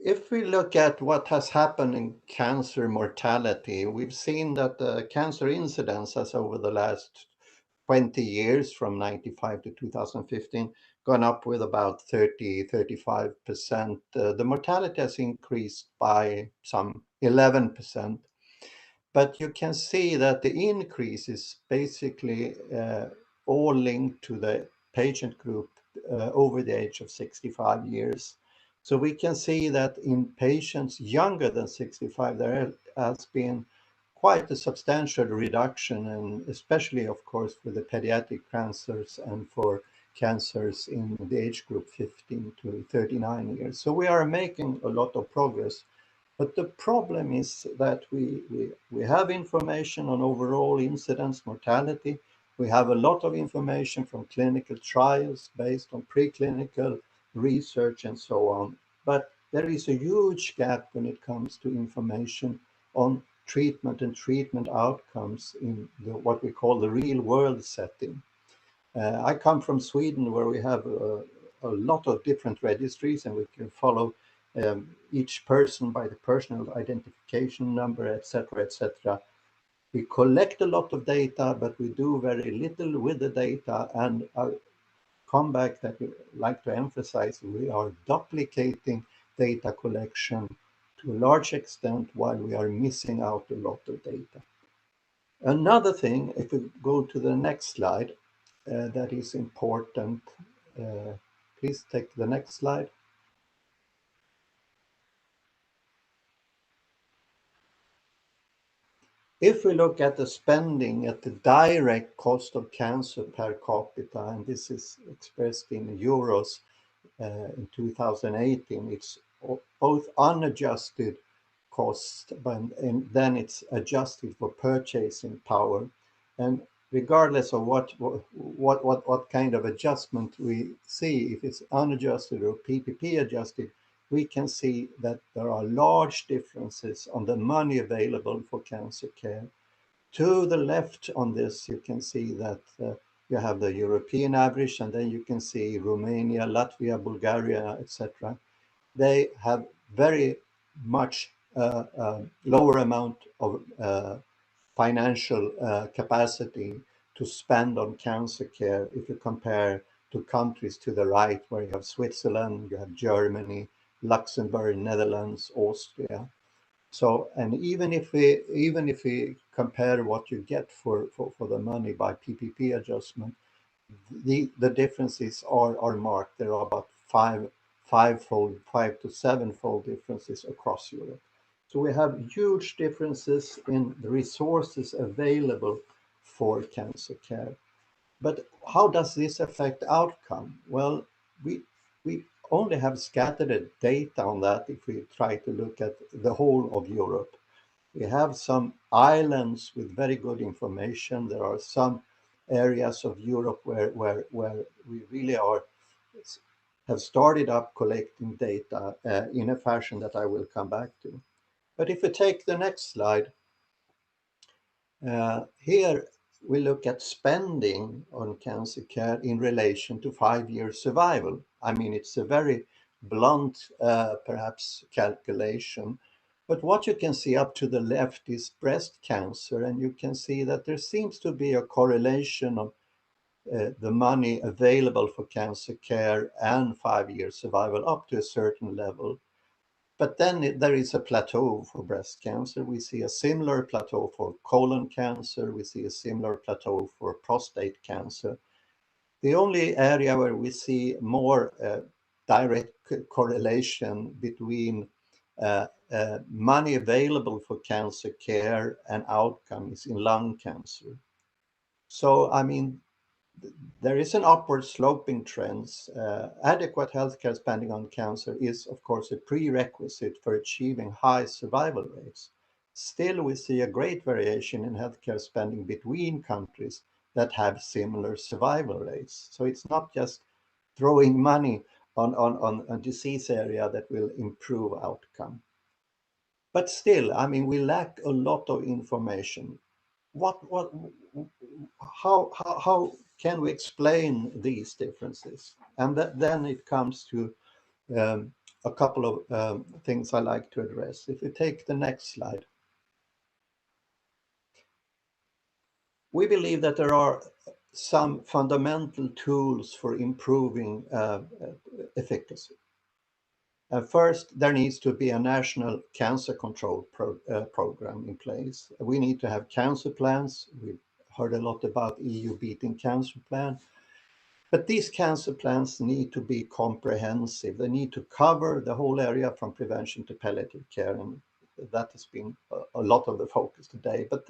If we look at what has happened in cancer mortality, we've seen that the cancer incidence has over the last 20 years, from 95 to 2015, gone up with about 30-35%. The mortality has increased by some 11%. But you can see that the increase is basically all linked to the patient group over the age of 65 years. So we can see that in patients younger than 65, there has been quite a substantial reduction, and especially, of course, for the pediatric cancers and for cancers in the age group 15 to 39 years. So we are making a lot of progress. But the problem is that we have information on overall incidence mortality. We have a lot of information from clinical trials based on preclinical research and so on. But there is a huge gap when it comes to information on treatment and treatment outcomes in what we call the real world setting. I come from Sweden, where we have a lot of different registries, and we can follow each person by the personal identification number, etc., etc. We collect a lot of data, but we do very little with the data. And I'll come back that we like to emphasize, we are duplicating data collection to a large extent, while we are missing out a lot of data. Another thing, if we go to the next slide, that is important. Please take the next slide. If we look at the spending at the direct cost of cancer per capita, and this is expressed in euros in 2018, it's both unadjusted cost, and then it's adjusted for purchasing power. And regardless of what kind of adjustment we see, if it's unadjusted or PPP adjusted, we can see that there are large differences on the money available for cancer care. To the left on this, you can see that you have the European average, and then you can see Romania, Latvia, Bulgaria, etc. They have very much lower amount of financial capacity to spend on cancer care if you compare to countries to the right, where you have Switzerland, you have Germany, Luxembourg, Netherlands, Austria. So, and even if we compare what you get for the money by PPP adjustment, the differences are marked. There are about five to sevenfold differences across Europe. So we have huge differences in the resources available for cancer care. But how does this affect outcome? Well, we only have scattered data on that if we try to look at the whole of Europe. We have some islands with very good information. There are some areas of Europe where we really have started up collecting data in a fashion that I will come back to. But if we take the next slide, here we look at spending on cancer care in relation to 5-year survival. I mean, it's a very blunt, perhaps, calculation. But what you can see up to the left is breast cancer, and you can see that there seems to be a correlation of the money available for cancer care and 5-year survival up to a certain level. But then there is a plateau for breast cancer. We see a similar plateau for colon cancer. We see a similar plateau for prostate cancer. The only area where we see more direct correlation between money available for cancer care and outcome is in lung cancer. So, I mean, there is an upward sloping trend. Adequate healthcare spending on cancer is, of course, a prerequisite for achieving high survival rates. Still, we see a great variation in healthcare spending between countries that have similar survival rates. So it's not just throwing money on a disease area that will improve outcome. But still, I mean, we lack a lot of information. How can we explain these differences? And then it comes to a couple of things I like to address. If we take the next slide. We believe that there are some fundamental tools for improving efficacy. First, there needs to be a national cancer control program in place. We need to have cancer plans. We've heard a lot about EU Beating Cancer Plan. But these cancer plans need to be comprehensive. They need to cover the whole area from prevention to palliative care. And that has been a lot of the focus today. But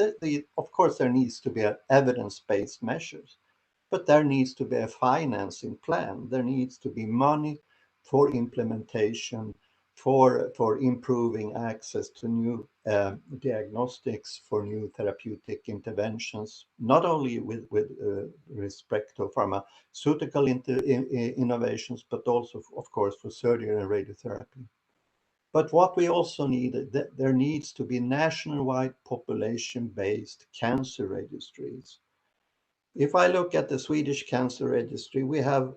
of course, there needs to be evidence-based measures. But there needs to be a financing plan. There needs to be money for implementation, for improving access to new diagnostics, for new therapeutic interventions, not only with respect to pharmaceutical innovations, but also, of course, for surgery and radiotherapy. But what we also need, there needs to be nationwide population-based cancer registries. If I look at the Swedish Cancer Registry, we have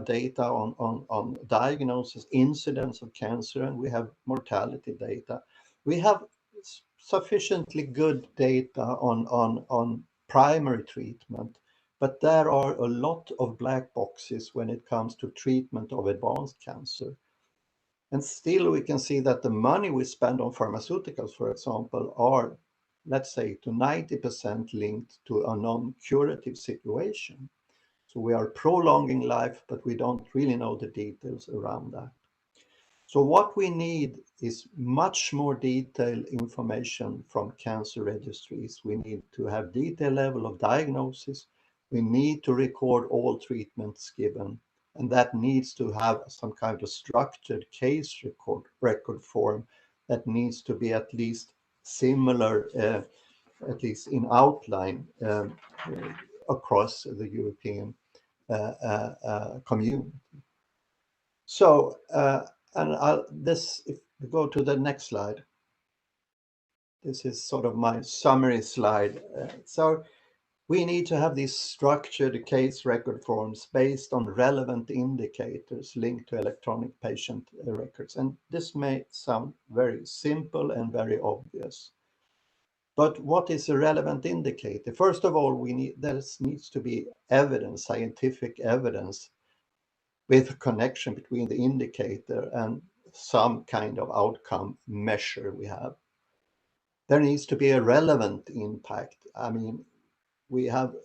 data on diagnosis, incidence of cancer, and we have mortality data. We have sufficiently good data on primary treatment, but there are a lot of black boxes when it comes to treatment of advanced cancer. And still we can see that the money we spend on pharmaceuticals, for example, are, let's say, to 90% linked to a non-curative situation. So we are prolonging life, but we don't really know the details around that. So what we need is much more detailed information from cancer registries. We need to have detailed level of diagnosis. We need to record all treatments given, and that needs to have some kind of structured case record form that needs to be at least similar, at least in outline, across the European community. So, if we go to the next slide, this is sort of my summary slide. So we need to have these structured case record forms based on relevant indicators linked to electronic patient records. And this may sound very simple and very obvious. But what is a relevant indicator? First of all, there needs to be evidence, scientific evidence, with a connection between the indicator and some kind of outcome measure we have. There needs to be a relevant impact. I mean, we have,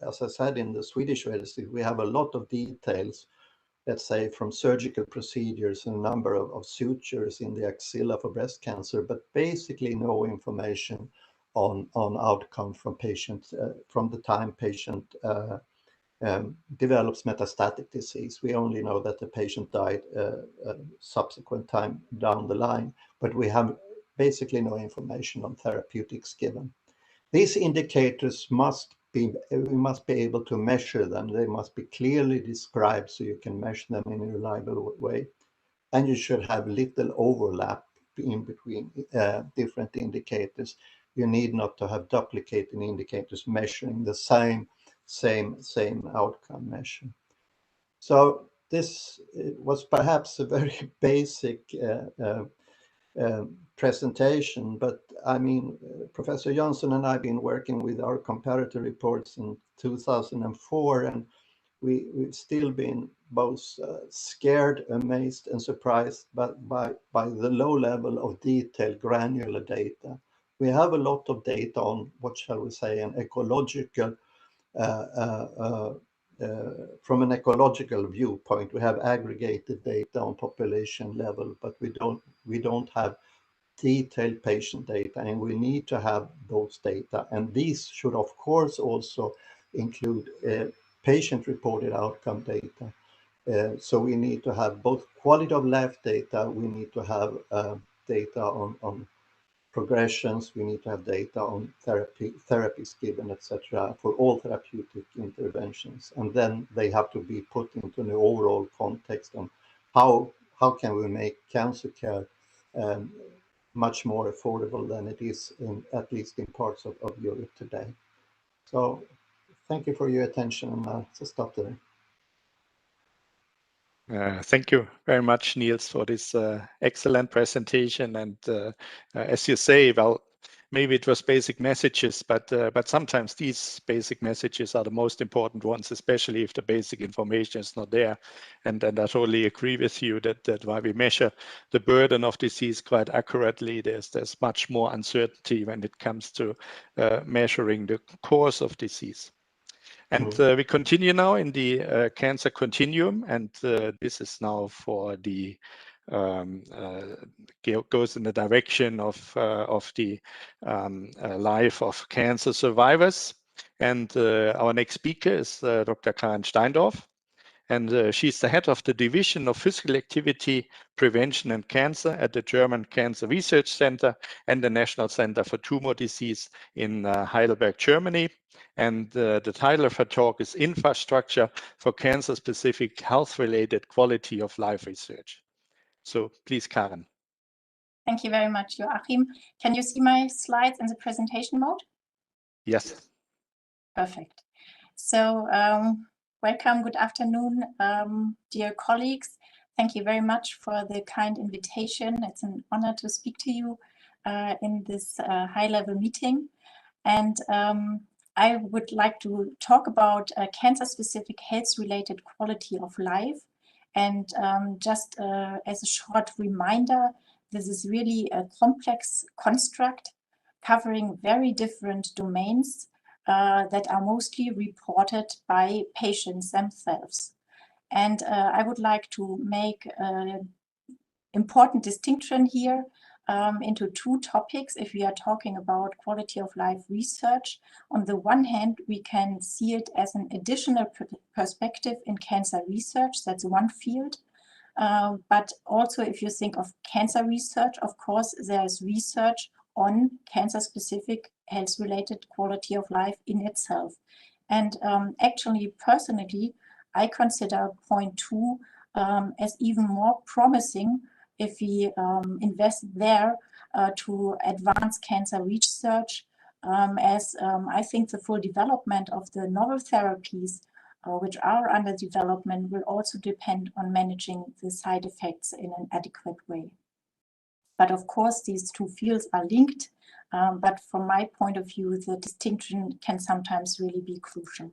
as I said, in the Swedish registry, we have a lot of details, let's say, from surgical procedures and a number of sutures in the axilla for breast cancer, but basically no information on outcome from patients from the time patient develops metastatic disease. We only know that the patient died subsequent time down the line, but we have basically no information on therapeutics given. These indicators must we must be able to measure them. They must be clearly described so you can measure them in a reliable way. And you should have little overlap in between different indicators. You need not to have duplicating indicators measuring the same outcome measure. So this was perhaps a very basic presentation, but I mean, Professor Johnson and I have been working with our comparator reports in 2004, and we've still been both scared, amazed, and surprised by the low level of detailed granular data. We have a lot of data on, what shall we say, an ecological from an ecological viewpoint. We have aggregated data on population level, but we don't have detailed patient data, and we need to have those data. And these should, of course, also include patient-reported outcome data. So we need to have both quality of life data, we need to have data on progressions, we need to have data on therapies given, etc., for all therapeutic interventions. And then they have to be put into the overall context on how can we make cancer care much more affordable than it is, at least in parts of Europe today. So thank you for your attention, and I'll stop there. Thank you very much, Niels, for this excellent presentation. And as you say, well, maybe it was basic messages, but sometimes these basic messages are the most important ones, especially if the basic information is not there. And I totally agree with you that while we measure the burden of disease quite accurately, there's much more uncertainty when it comes to measuring the course of disease. And we continue now in the cancer continuum, and this is now for the goes in the direction of the life of cancer survivors. And our next speaker is Dr. Karin Steindorf. And she's the head of the Division of Physical Activity, Prevention and Cancer at the German Cancer Research Center and the National Center for Tumor Disease in Heidelberg, Germany. And the title of her talk is Infrastructure for Cancer-Specific Health-Related Quality of Life Research. So please, Karin. Thank you very much, Joachim. Can you see my slides in the presentation mode? Yes. Perfect. So welcome, good afternoon, dear colleagues. Thank you very much for the kind invitation. It's an honor to speak to you in this high-level meeting. And I would like to talk about cancer-specific health-related quality of life. And just as a short reminder, this is really a complex construct covering very different domains that are mostly reported by patients themselves. And I would like to make an important distinction here into two topics if we are talking about quality of life research. On the one hand, we can see it as an additional perspective in cancer research. That's one field. But also if you think of cancer research, of course, there's research on cancer-specific health-related quality of life in itself. And actually, personally, I consider point 2 as even more promising if we invest there to advance cancer research, as I think the full development of the novel therapies which are under development will also depend on managing the side effects in an adequate way. But of course, these two fields are linked, but from my point of view, the distinction can sometimes really be crucial.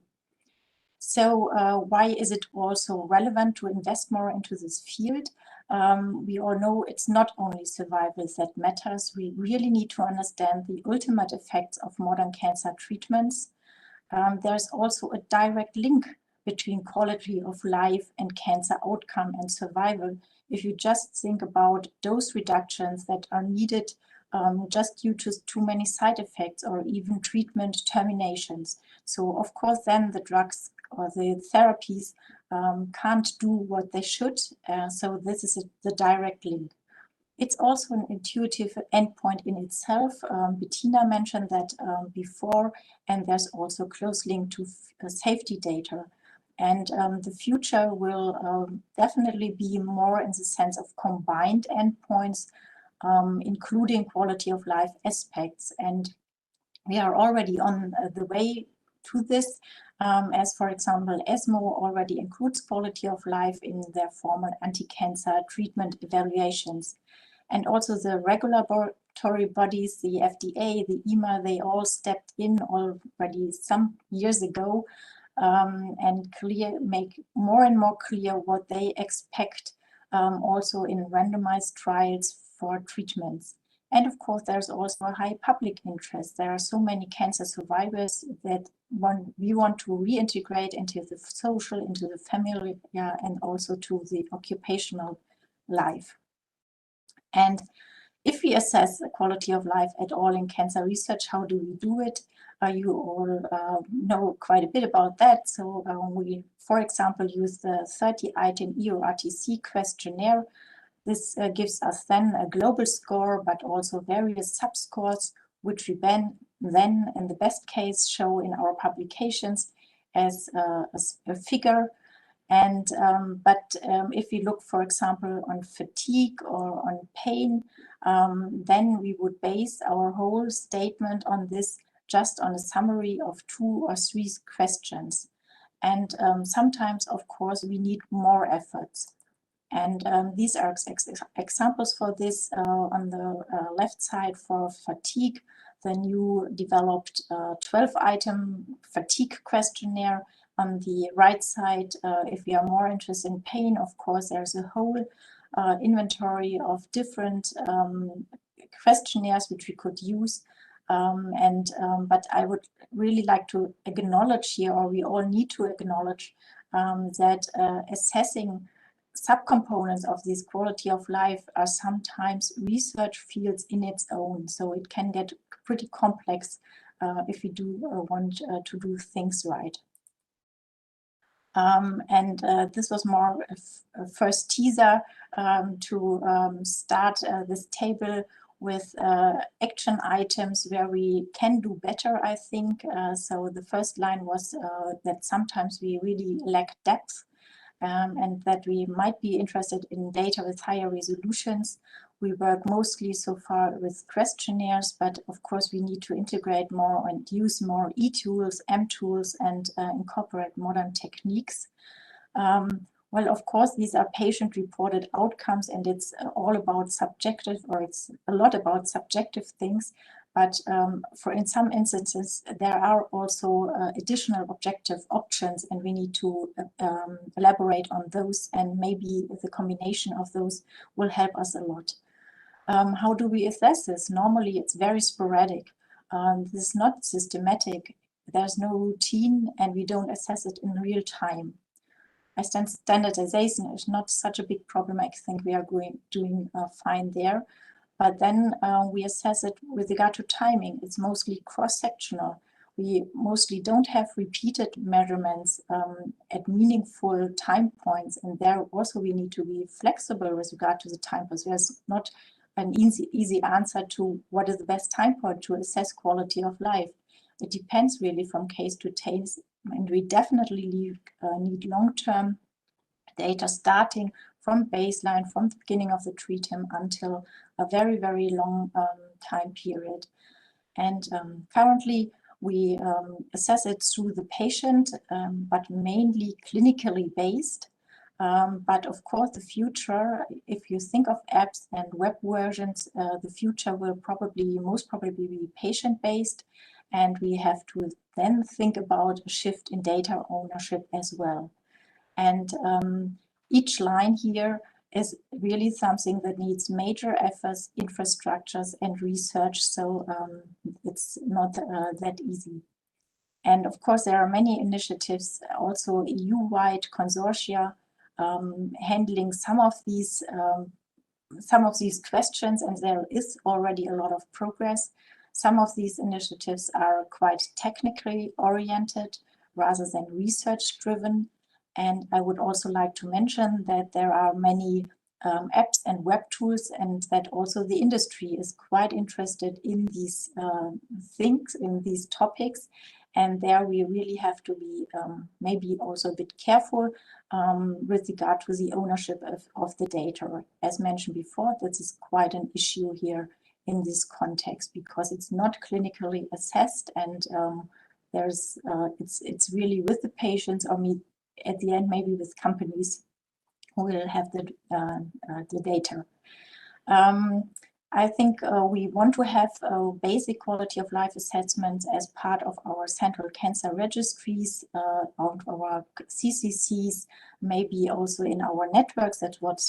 So why is it also relevant to invest more into this field? We all know it's not only survival that matters. We really need to understand the ultimate effects of modern cancer treatments. There's also a direct link between quality of life and cancer outcome and survival. If you just think about dose reductions that are needed just due to too many side effects or even treatment terminations. So of course, then the drugs or the therapies can't do what they should. So this is the direct link. It's also an intuitive endpoint in itself. Bettina mentioned that before, and there's also close link to safety data. And the future will definitely be more in the sense of combined endpoints, including quality of life aspects. And we are already on the way to this, as for example, ESMO already includes quality of life in their formal anti-cancer treatment evaluations. And also the regulatory bodies, the FDA, the EMA, they all stepped in already some years ago and make more and more clear what they expect also in randomized trials for treatments. And of course, there's also a high public interest. There are so many cancer survivors that we want to reintegrate into the social, into the family, and also to the occupational life. And if we assess the quality of life at all in cancer research, how do we do it? You all know quite a bit about that. So we, for example, use the 30-item EORTC questionnaire. This gives us then a global score, but also various subscores, which we then, in the best case, show in our publications as a figure. And if we look, for example, on fatigue or on pain, then we would base our whole statement on this, just on a summary of 2 or 3 questions. And sometimes, of course, we need more efforts. And these are examples for this. On the left side for fatigue, the new developed 12-item fatigue questionnaire. On the right side, if we are more interested in pain, of course, there's a whole inventory of different questionnaires which we could use. But I would really like to acknowledge here, or we all need to acknowledge that assessing subcomponents of this quality of life are sometimes research fields in its own. So it can get pretty complex if we do want to do things right. This was more a first teaser to start this table with action items where we can do better, I think. So the first line was that sometimes we really lack depth and that we might be interested in data with higher resolutions. We work mostly so far with questionnaires, but of course we need to integrate more and use more e-tools, m-tools, and incorporate modern techniques. Well, of course, these are patient-reported outcomes, and it's all about subjective, or it's a lot about subjective things. But in some instances, there are also additional objective options, and we need to elaborate on those, and maybe the combination of those will help us a lot. How do we assess this? Normally, it's very sporadic. This is not systematic. There's no routine, and we don't assess it in real time. Standardization is not such a big problem. I think we are doing fine there. But then we assess it with regard to timing. It's mostly cross-sectional. We mostly don't have repeated measurements at meaningful time points. And there also we need to be flexible with regard to the time points. There's not an easy answer to what is the best time point to assess quality of life. It depends really from case to case. And we definitely need long-term data starting from baseline, from the beginning of the treatment until a very, very long time period. And currently, we assess it through the patient, but mainly clinically based. But of course, the future, if you think of apps and web versions, the future will most probably be patient-based. And we have to then think about a shift in data ownership as well. And each line here is really something that needs major efforts, infrastructures, and research. So it's not that easy. And of course, there are many initiatives, also EU-wide consortia, handling some of these questions, and there is already a lot of progress. Some of these initiatives are quite technically oriented rather than research driven. And I would also like to mention that there are many apps and web tools, and that also the industry is quite interested in these things, in these topics. And there we really have to be maybe also a bit careful with regard to the ownership of the data. As mentioned before, this is quite an issue here in this context because it's not clinically assessed, and it's really with the patients, or at the end maybe with companies who will have the data. I think we want to have basic quality of life assessments as part of our central cancer registries, of our CCCs, maybe also in our networks. That's what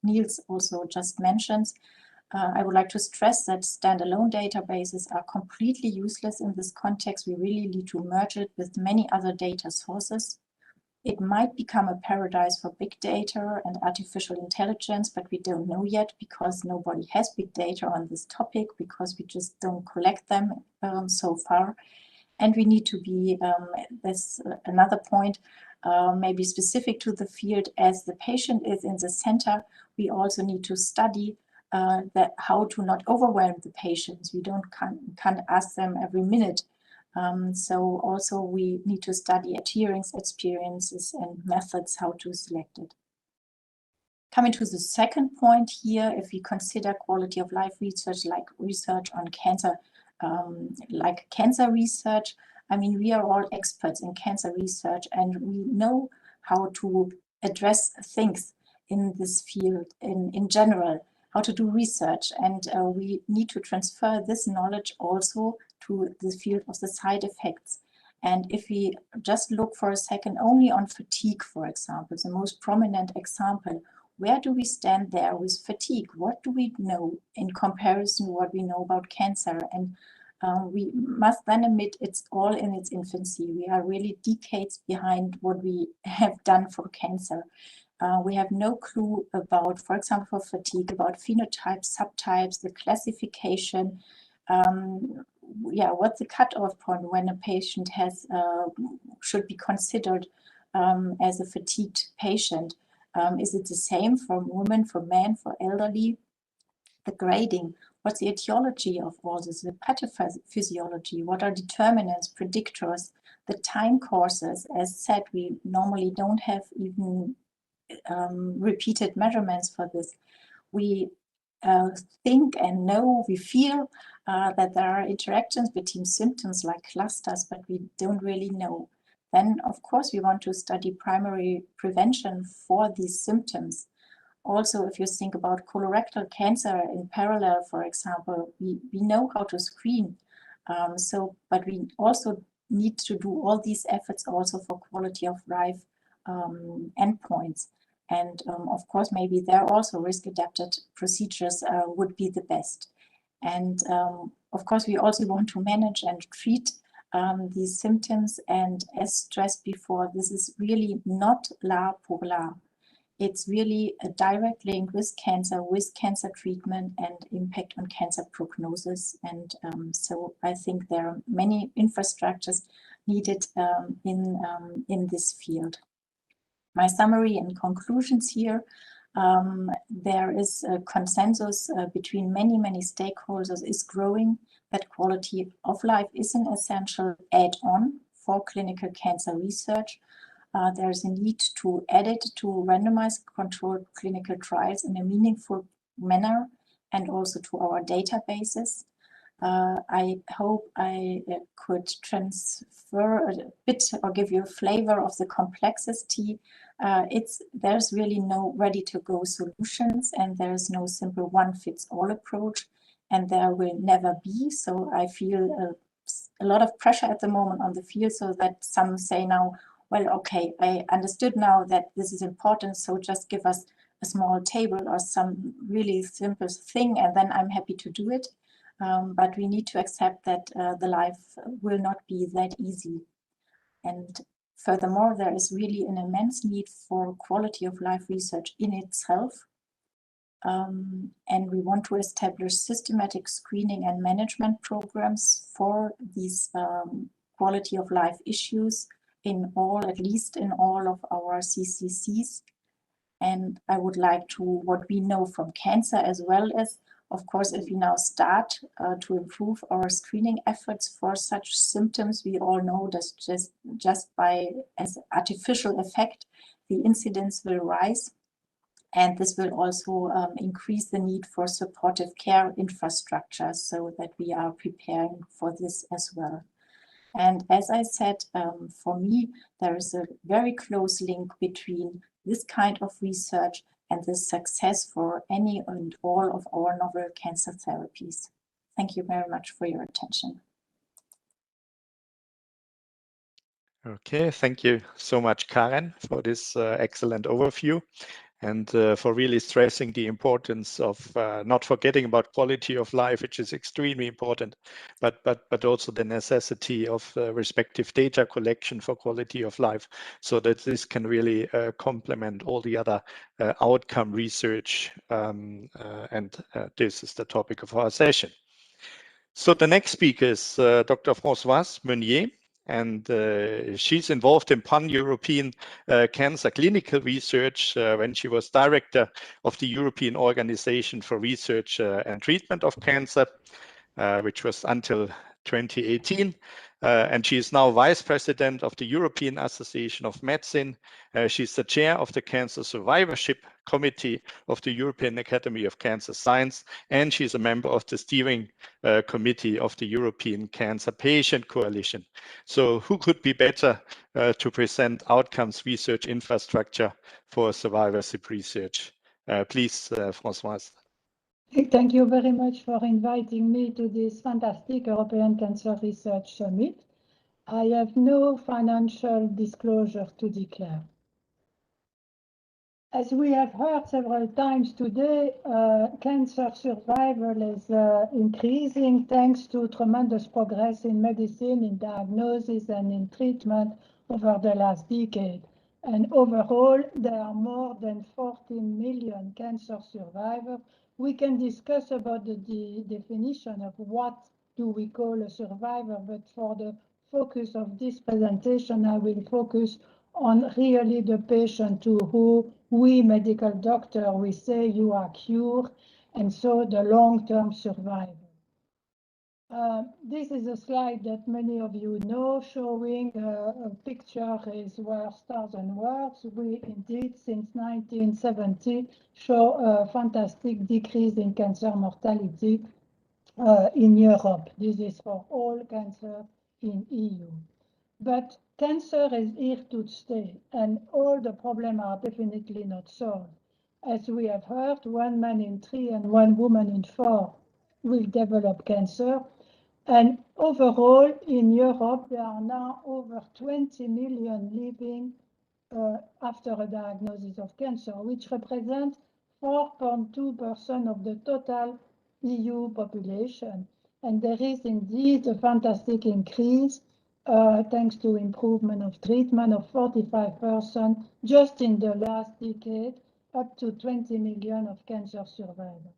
Niels also just mentioned. I would like to stress that standalone databases are completely useless in this context. We really need to merge it with many other data sources. It might become a paradise for big data and artificial intelligence, but we don't know yet because nobody has big data on this topic, because we just don't collect them so far. And we need to be, that's another point, maybe specific to the field. As the patient is in the center, we also need to study how to not overwhelm the patients. We can't ask them every minute. So also we need to study adherence, experiences, and methods how to select it. Coming to the second point here, if we consider quality of life research like research on cancer, like cancer research, I mean, we are all experts in cancer research and we know how to address things in this field in general, how to do research, and we need to transfer this knowledge also to the field of the side effects. And if we just look for a second only on fatigue, for example, the most prominent example, where do we stand there with fatigue? What do we know in comparison to what we know about cancer? And we must then admit it's all in its infancy. We are really decades behind what we have done for cancer. We have no clue about, for example, for fatigue, about phenotypes, subtypes, the classification, what's the cutoff point when a patient should be considered as a fatigued patient. Is it the same for women, for men, for elderly? The grading, what's the etiology of all this, the pathophysiology, what are determinants, predictors, the time courses. As said, we normally don't have even repeated measurements for this. We think and know, we feel that there are interactions between symptoms like clusters, but we don't really know. Then, of course, we want to study primary prevention for these symptoms. Also, if you think about colorectal cancer in parallel, for example, we know how to screen. But we also need to do all these efforts also for quality of life endpoints. And of course, maybe there also risk-adapted procedures would be the best. And of course, we also want to manage and treat these symptoms. And as stressed before, this is really not la pour la. It's really a direct link with cancer treatment and impact on cancer prognosis. And so I think there are many infrastructures needed in this field. My summary and conclusions here, there is a consensus between many stakeholders is growing that quality of life is an essential add-on for clinical cancer research. There is a need to add it to randomized controlled clinical trials in a meaningful manner and also to our databases. I hope I could transfer a bit or give you a flavor of the complexity. There's really no ready-to-go solutions, and there's no simple one-fits-all approach, and there will never be. So I feel a lot of pressure at the moment on the field, so that some say now, well, okay, I understood now that this is important, so just give us a small table or some really simple thing, and then I'm happy to do it. But we need to accept that the life will not be that easy. And furthermore, there is really an immense need for quality of life research in itself. And we want to establish systematic screening and management programs for these quality of life issues at least in all of our CCCs. And I would like to, what we know from cancer as well as, of course, if we now start to improve our screening efforts for such symptoms, we all know that just by as artificial effect, the incidence will rise. And this will also increase the need for supportive care infrastructure so that we are preparing for this as well. And as I said, for me, there is a very close link between this kind of research and the success for any and all of our novel cancer therapies. Thank you very much for your attention. Okay, thank you so much, Karen, for this excellent overview. And for really stressing the importance of not forgetting about quality of life, which is extremely important, but also the necessity of respective data collection for quality of life, so that this can really complement all the other outcome research. And this is the topic of our session. So the next speaker is Dr. Françoise Meunier. And she's involved in pan-European cancer clinical research when she was director of the European Organization for Research and Treatment of Cancer, which was until 2018. And she is now vice president of the European Association of Medicine. She's the chair of the Cancer Survivorship Committee of the European Academy of Cancer Science, and she's a member of the steering committee of the European Cancer Patient Coalition. So who could be better to present outcomes research infrastructure for survivorship research? Please, Françoise. Thank you very much for inviting me to this fantastic European Cancer Research Summit. I have no financial disclosure to declare. As we have heard several times today, cancer survival is increasing thanks to tremendous progress in medicine, in diagnosis and in treatment over the last decade. And overall, there are more than 14 million cancer survivors. We can discuss about the definition of what do we call a survivor, but for the focus of this presentation, I will focus on really the patient to who we medical doctor, we say you are cured, and so the long-term survival. This is a slide that many of you know, showing a picture is where stars and words. We indeed, since 1970, show a fantastic decrease in cancer mortality in Europe. This is for all cancer in EU. But cancer is here to stay, and all the problems are definitely not solved. As we have heard, 1 man in 3 and 1 woman in 4 will develop cancer. And overall, in Europe, there are now over 20 million living after a diagnosis of cancer, which represents 4.2% of the total EU population. And there is indeed a fantastic increase thanks to improvement of treatment of 45% just in the last decade, up to 20 million of cancer survivors.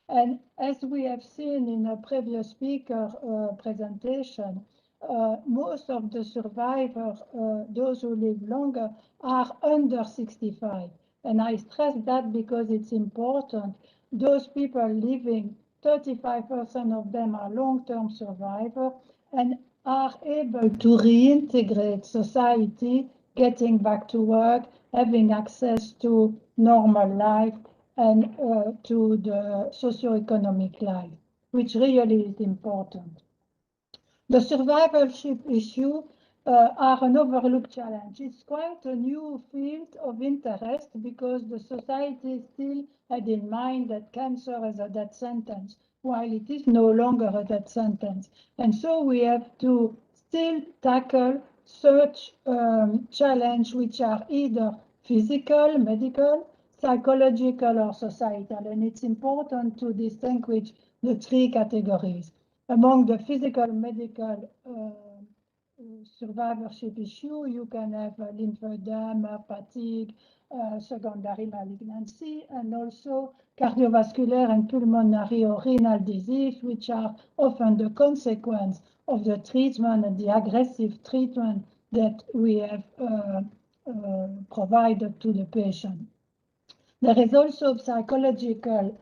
And as we have seen in a previous speaker presentation, most of the survivors, those who live longer, are under 65. And I stress that because it's important. Those people living, 35% of them are long-term survivors and are able to reintegrate society, getting back to work, having access to normal life, and to the socioeconomic life, which really is important. The survivorship issue are an overlooked challenge. It's quite a new field of interest because the society still had in mind that cancer is a death sentence, while it is no longer a death sentence. And so we have to still tackle such challenges which are either physical, medical, psychological, or societal. And it's important to distinguish the 3 categories. Among the physical, medical survivorship issue, you can have lymphedema, fatigue, secondary malignancy, and also cardiovascular and pulmonary or renal disease, which are often the consequence of the treatment and the aggressive treatment that we have provided to the patient. There is also psychological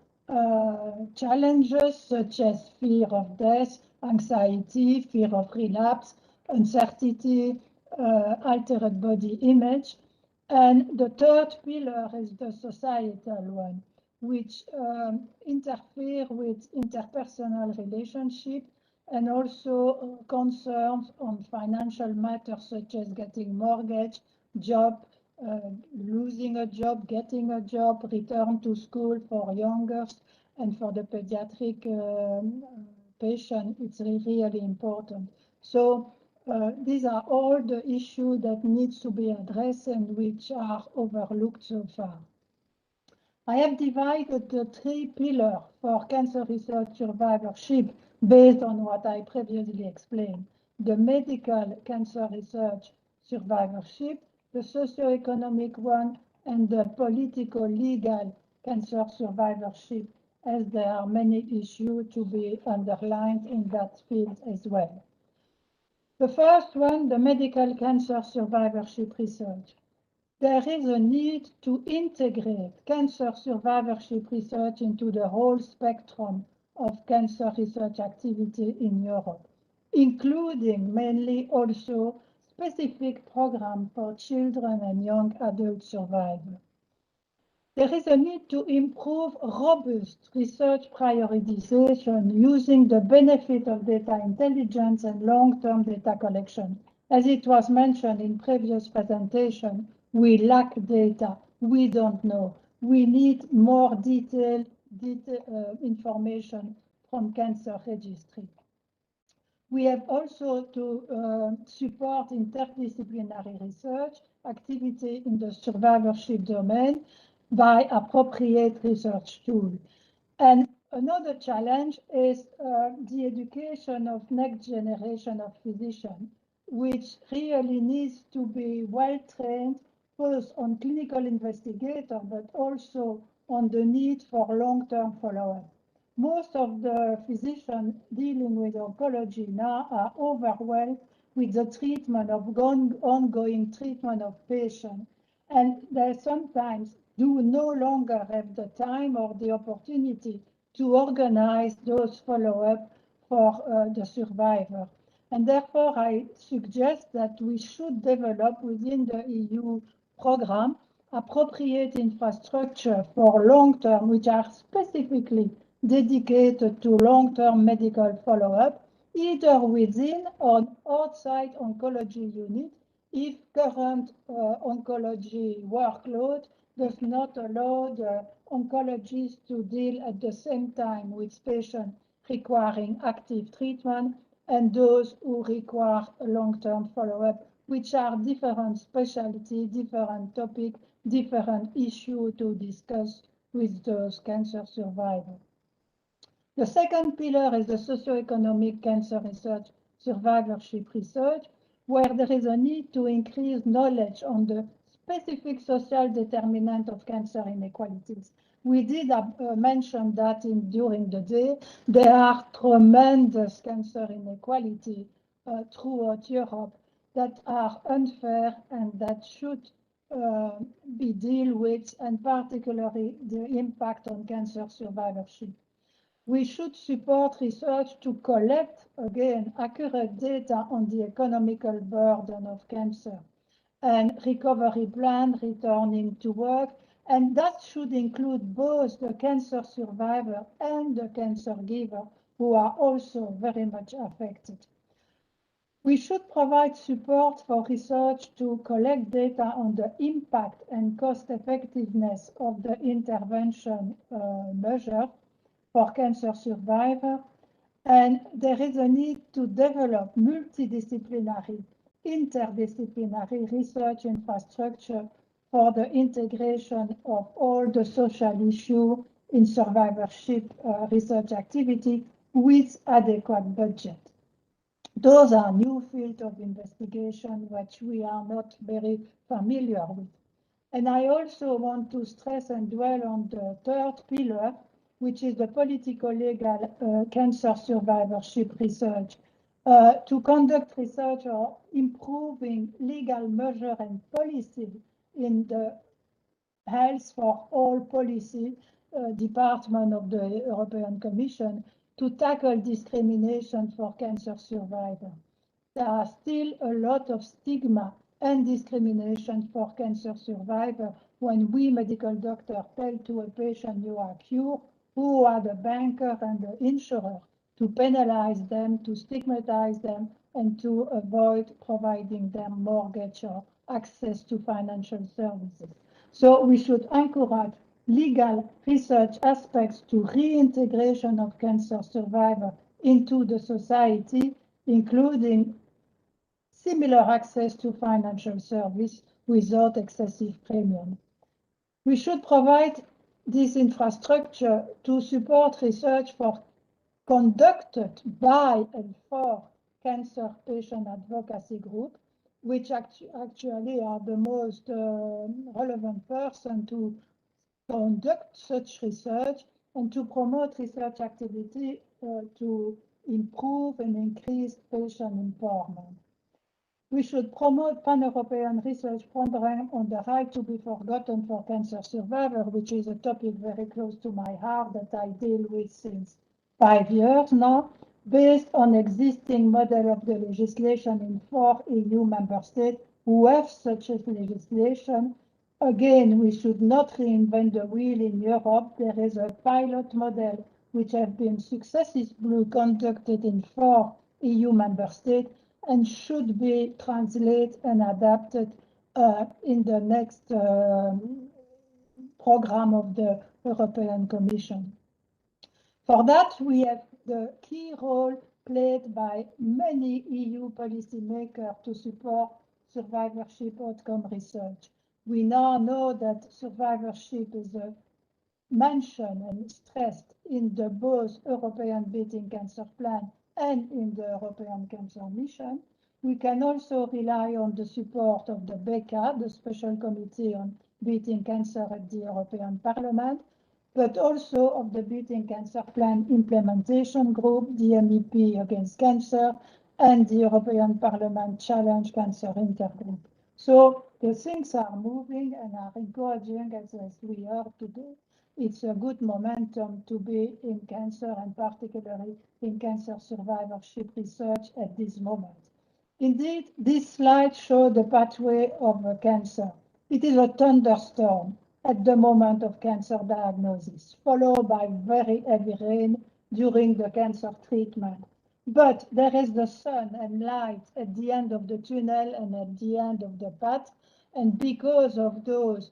challenges such as fear of death, anxiety, fear of relapse, uncertainty, altered body image. And the third pillar is the societal one, which interfere with interpersonal relationship and also concerns on financial matters such as getting mortgage, job, losing a job, getting a job, return to school for youngers, and for the pediatric patient, it's really important. So these are all the issues that needs to be addressed and which are overlooked so far. I have divided the three pillars for cancer research survivorship based on what I previously explained. The medical cancer research survivorship, the socio-economic one, and the political legal cancer survivorship, as there are many issues to be underlined in that field as well. The first one, the medical cancer survivorship research. There is a need to integrate cancer survivorship research into the whole spectrum of cancer research activity in Europe, including mainly also specific programs for children and young adult survivors. There is a need to improve robust research prioritization using the benefit of data intelligence and long-term data collection. As it was mentioned in previous presentation, we lack data. We don't know. We need more detailed information from cancer registry. We have also to support interdisciplinary research activity in the survivorship domain by appropriate research tools. And another challenge is the education of next generation of physicians, which really needs to be well trained, both on clinical investigator, but also on the need for long-term follow-up. Most of the physicians dealing with oncology now are overwhelmed with the treatment of ongoing treatment of patients, and they sometimes do no longer have the time or the opportunity to organize those follow-up for the survivor. And therefore, I suggest that we should develop within the EU program appropriate infrastructure for long-term, which are specifically dedicated to long-term medical follow-up, either within or outside oncology unit, if current oncology workload does not allow the oncologists to deal at the same time with patients requiring active treatment and those who require long-term follow-up, which are different specialty, different topic, different issue to discuss with those cancer survivors. The second pillar is the socioeconomic cancer research survivorship research, where there is a need to increase knowledge on the specific social determinant of cancer inequalities. We did mention that during the day. There are tremendous cancer inequality throughout Europe that are unfair and that should be dealt with, and particularly the impact on cancer survivorship. We should support research to collect, again, accurate data on the economical burden of cancer and recovery plan, returning to work, and that should include both the cancer survivor and the cancer giver, who are also very much affected. We should provide support for research to collect data on the impact and cost effectiveness of the intervention measure for cancer survivors, and there is a need to develop multidisciplinary, interdisciplinary research infrastructure for the integration of all the social issues in survivorship research activity with adequate budget. Those are new fields of investigation which we are not very familiar with. And I also want to stress and dwell on the third pillar, which is the political legal cancer survivorship research, to conduct research or improving legal measure and policy in the health for all policy department of the European Commission to tackle discrimination for cancer survivors. There are still a lot of stigma and discrimination for cancer survivors when we medical doctors tell to a patient you are cured, who are the banker and the insurer, to penalize them, to stigmatize them, and to avoid providing them mortgage or access to financial services. So we should encourage legal research aspects to reintegration of cancer survivors into the society, including similar access to financial service without excessive premium. We should provide this infrastructure to support research conducted by and for cancer patient advocacy group, which actually are the most relevant person to conduct such research and to promote research activity to improve and increase patient empowerment. We should promote pan-European research program on the right to be forgotten for cancer survivors, which is a topic very close to my heart that I deal with since 5 years now, based on existing model of the legislation in 4 EU member states who have such a legislation. Again, we should not reinvent the wheel in Europe. There is a pilot model which has been successfully conducted in 4 EU member states and should be translated and adapted in the next program of the European Commission. For that, we have the key role played by many EU policymakers to support survivorship outcome research. We now know that survivorship is mentioned and stressed in the both European Beating Cancer Plan and in the European Cancer Mission. We can also rely on the support of the BECA, the Special Committee on Beating Cancer at the European Parliament, but also of the Beating Cancer Plan Implementation Group, the MEP Against Cancer, and the European Parliament Challenge Cancer Intergroup. So the things are moving and are encouraging as we are today. It's a good momentum to be in cancer and particularly in cancer survivorship research at this moment. Indeed, this slide shows the pathway of cancer. It is a thunderstorm at the moment of cancer diagnosis, followed by very heavy rain during the cancer treatment. But there is the sun and light at the end of the tunnel and at the end of the path. And because of those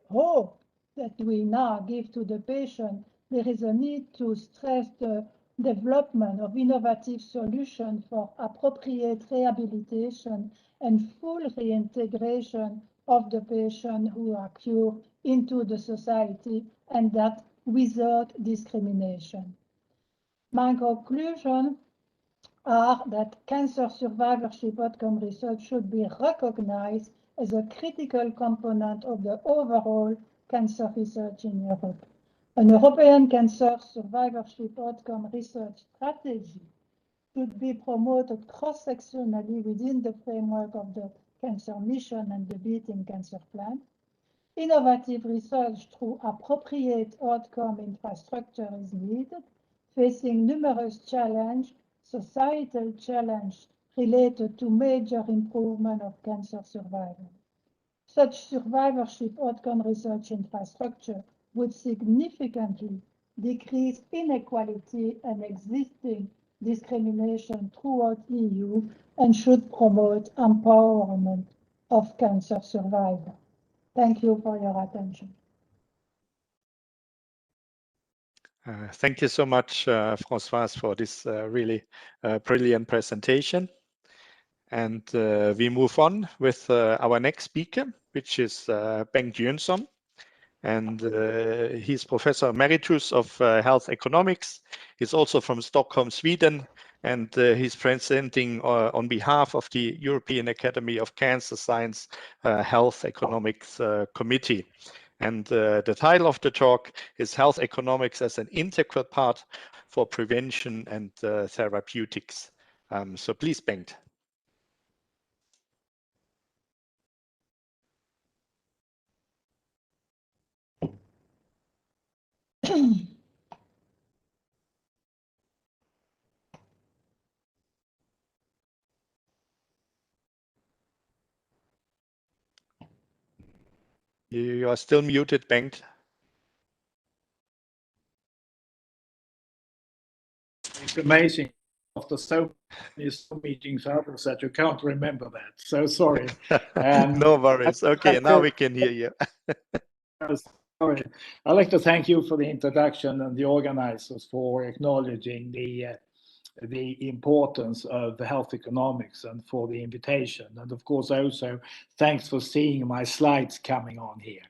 hope that we now give to the patient, there is a need to stress the development of innovative solutions for appropriate rehabilitation and full reintegration of the patient who are cured into the society, and that without discrimination. My conclusion are that cancer survivorship outcome research should be recognized as a critical component of the overall cancer research in Europe. An European cancer survivorship outcome research strategy should be promoted cross-sectionally within the framework of the Cancer Mission and the Beating Cancer Plan. Innovative research through appropriate outcome infrastructure is needed, facing numerous challenges, societal challenges related to major improvement of cancer survival. Such survivorship outcome research infrastructure would significantly decrease inequality and existing discrimination throughout EU and should promote empowerment of cancer survivors. Thank you for your attention. Thank you so much, Françoise, for this really brilliant presentation. And we move on with our next speaker, which is Bengt Jönsson. And he's Professor Emeritus of Health Economics. He's also from Stockholm, Sweden, and he's presenting on behalf of the European Academy of Cancer Science Health Economics Committee. And the title of the talk is Health Economics as an Integral Part for Prevention and Therapeutics. So please, Bengt. You are still muted, Bengt. It's amazing after so many meetings others that you can't remember that. So sorry. No worries. Okay, now we can hear you. Sorry. I'd like to thank you for the introduction and the organizers for acknowledging the importance of the health economics and for the invitation. And of course, also thanks for seeing my slides coming on here.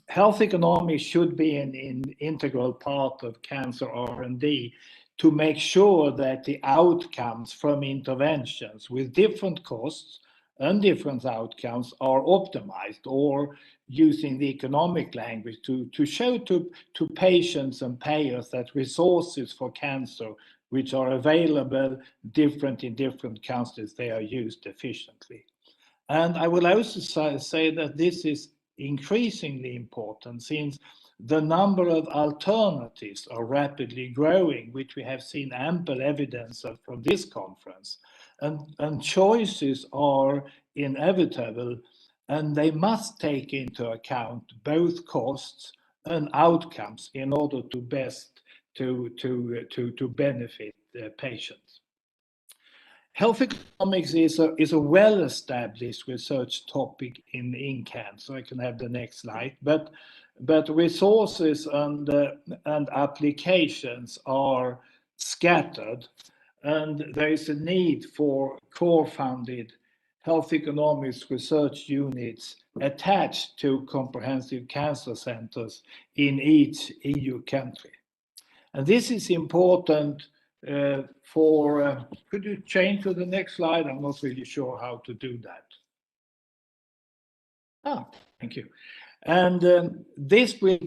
Health economics should be an integral part of cancer R&D to make sure that the outcomes from interventions with different costs and different outcomes are optimized, or using the economic language to show to patients and payers that resources for cancer which are available different in different countries, they are used efficiently. And I will also say that this is increasingly important since the number of alternatives are rapidly growing, which we have seen ample evidence of from this conference. And choices are inevitable, and they must take into account both costs and outcomes in order to best to benefit the patients. Health economics is a well-established research topic in cancer. I can have the next slide, but resources and applications are scattered, and there is a need for core-funded health economics research units attached to comprehensive cancer centers in each EU country. And this is important could you change to the next slide? I'm not really sure how to do that. Thank you. And this will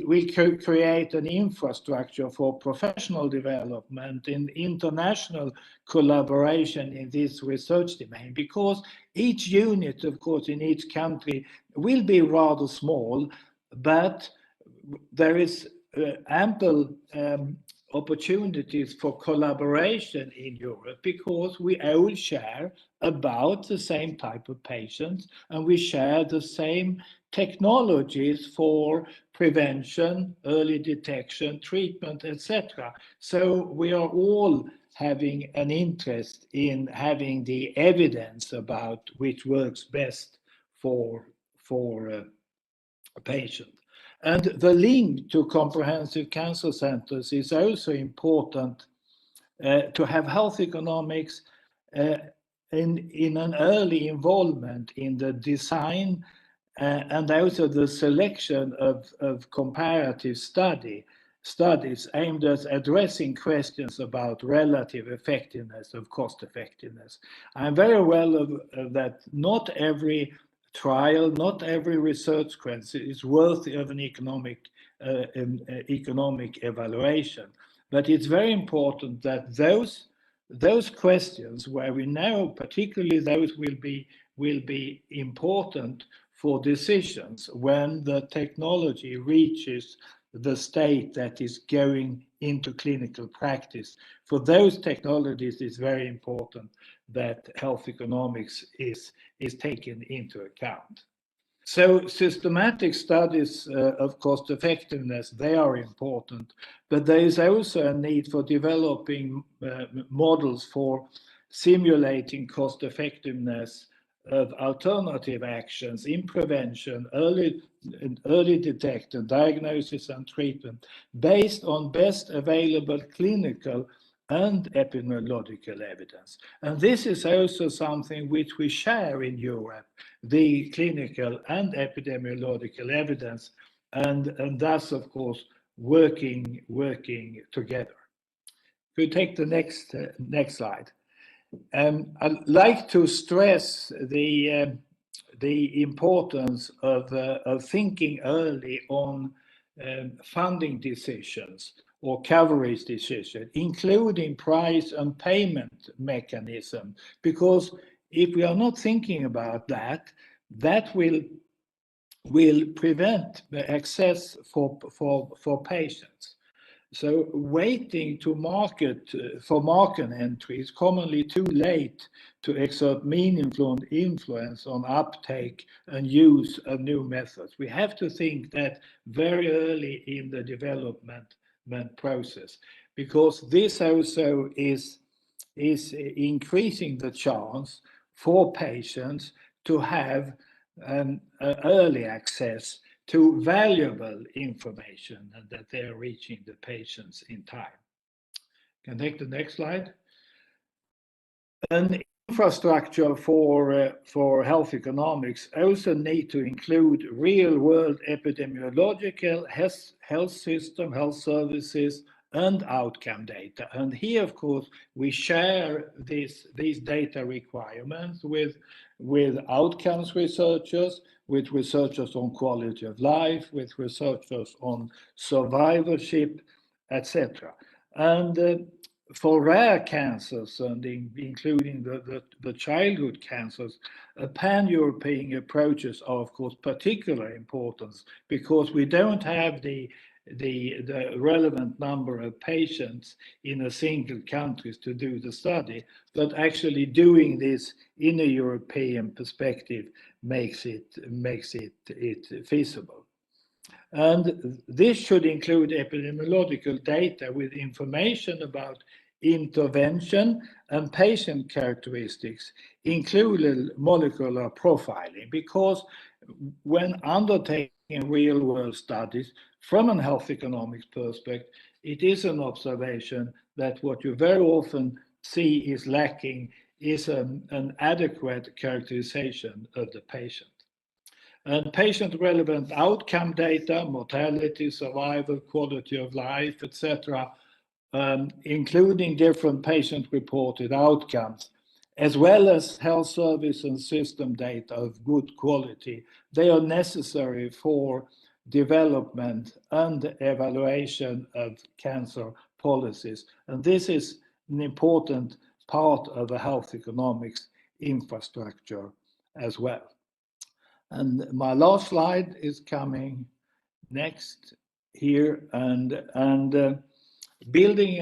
create an infrastructure for professional development in international collaboration in this research domain, because each unit, of course, in each country will be rather small, but there is ample opportunities for collaboration in Europe because we all share about the same type of patients and we share the same technologies for prevention, early detection, treatment, etc. So we are all having an interest in having the evidence about which works best for a patient. And the link to comprehensive cancer centers is also important to have health economics in an early involvement in the design and also the selection of comparative studies aimed at addressing questions about relative effectiveness of cost effectiveness. I'm very well aware that not every trial, not every research question is worthy of an economic evaluation. But it's very important that those questions where we know particularly those will be important for decisions when the technology reaches the state that is going into clinical practice. For those technologies, it's very important that health economics is taken into account. So systematic studies of cost effectiveness, they are important, but there is also a need for developing models for simulating cost effectiveness of alternative actions in prevention, early detection, diagnosis and treatment based on best available clinical and epidemiological evidence. And this is also something which we share in Europe, the clinical and epidemiological evidence, and thus, of course, working together. Could you take the next slide? I'd like to stress the importance of thinking early on funding decisions or coverage decisions, including price and payment mechanism, because if we are not thinking about that, that will will prevent the access for patients. So waiting to market for market entry is commonly too late to exert meaningful influence on uptake and use of new methods. We have to think that very early in the development process, because this also is increasing the chance for patients to have early access to valuable information and that they are reaching the patients in time. Can I take the next slide? An infrastructure for health economics also need to include real-world epidemiological health system, health services, and outcome data. And here, of course, we share these data requirements with outcomes researchers, with researchers on quality of life, with researchers on survivorship, etc. And for rare cancers, and including the childhood cancers, pan-European approaches are, of course, particular importance because we don't have the relevant number of patients in a single country to do the study, but actually doing this in a European perspective makes it feasible. And this should include epidemiological data with information about intervention and patient characteristics, including molecular profiling, because when undertaking real-world studies from a health economics perspective, it is an observation that what you very often see is lacking is an adequate characterization of the patient. And patient-relevant outcome data, mortality, survival, quality of life, etc., including different patient-reported outcomes, as well as health service and system data of good quality, they are necessary for development and evaluation of cancer policies. And this is an important part of the health economics infrastructure as well. And my last slide is coming next here, and building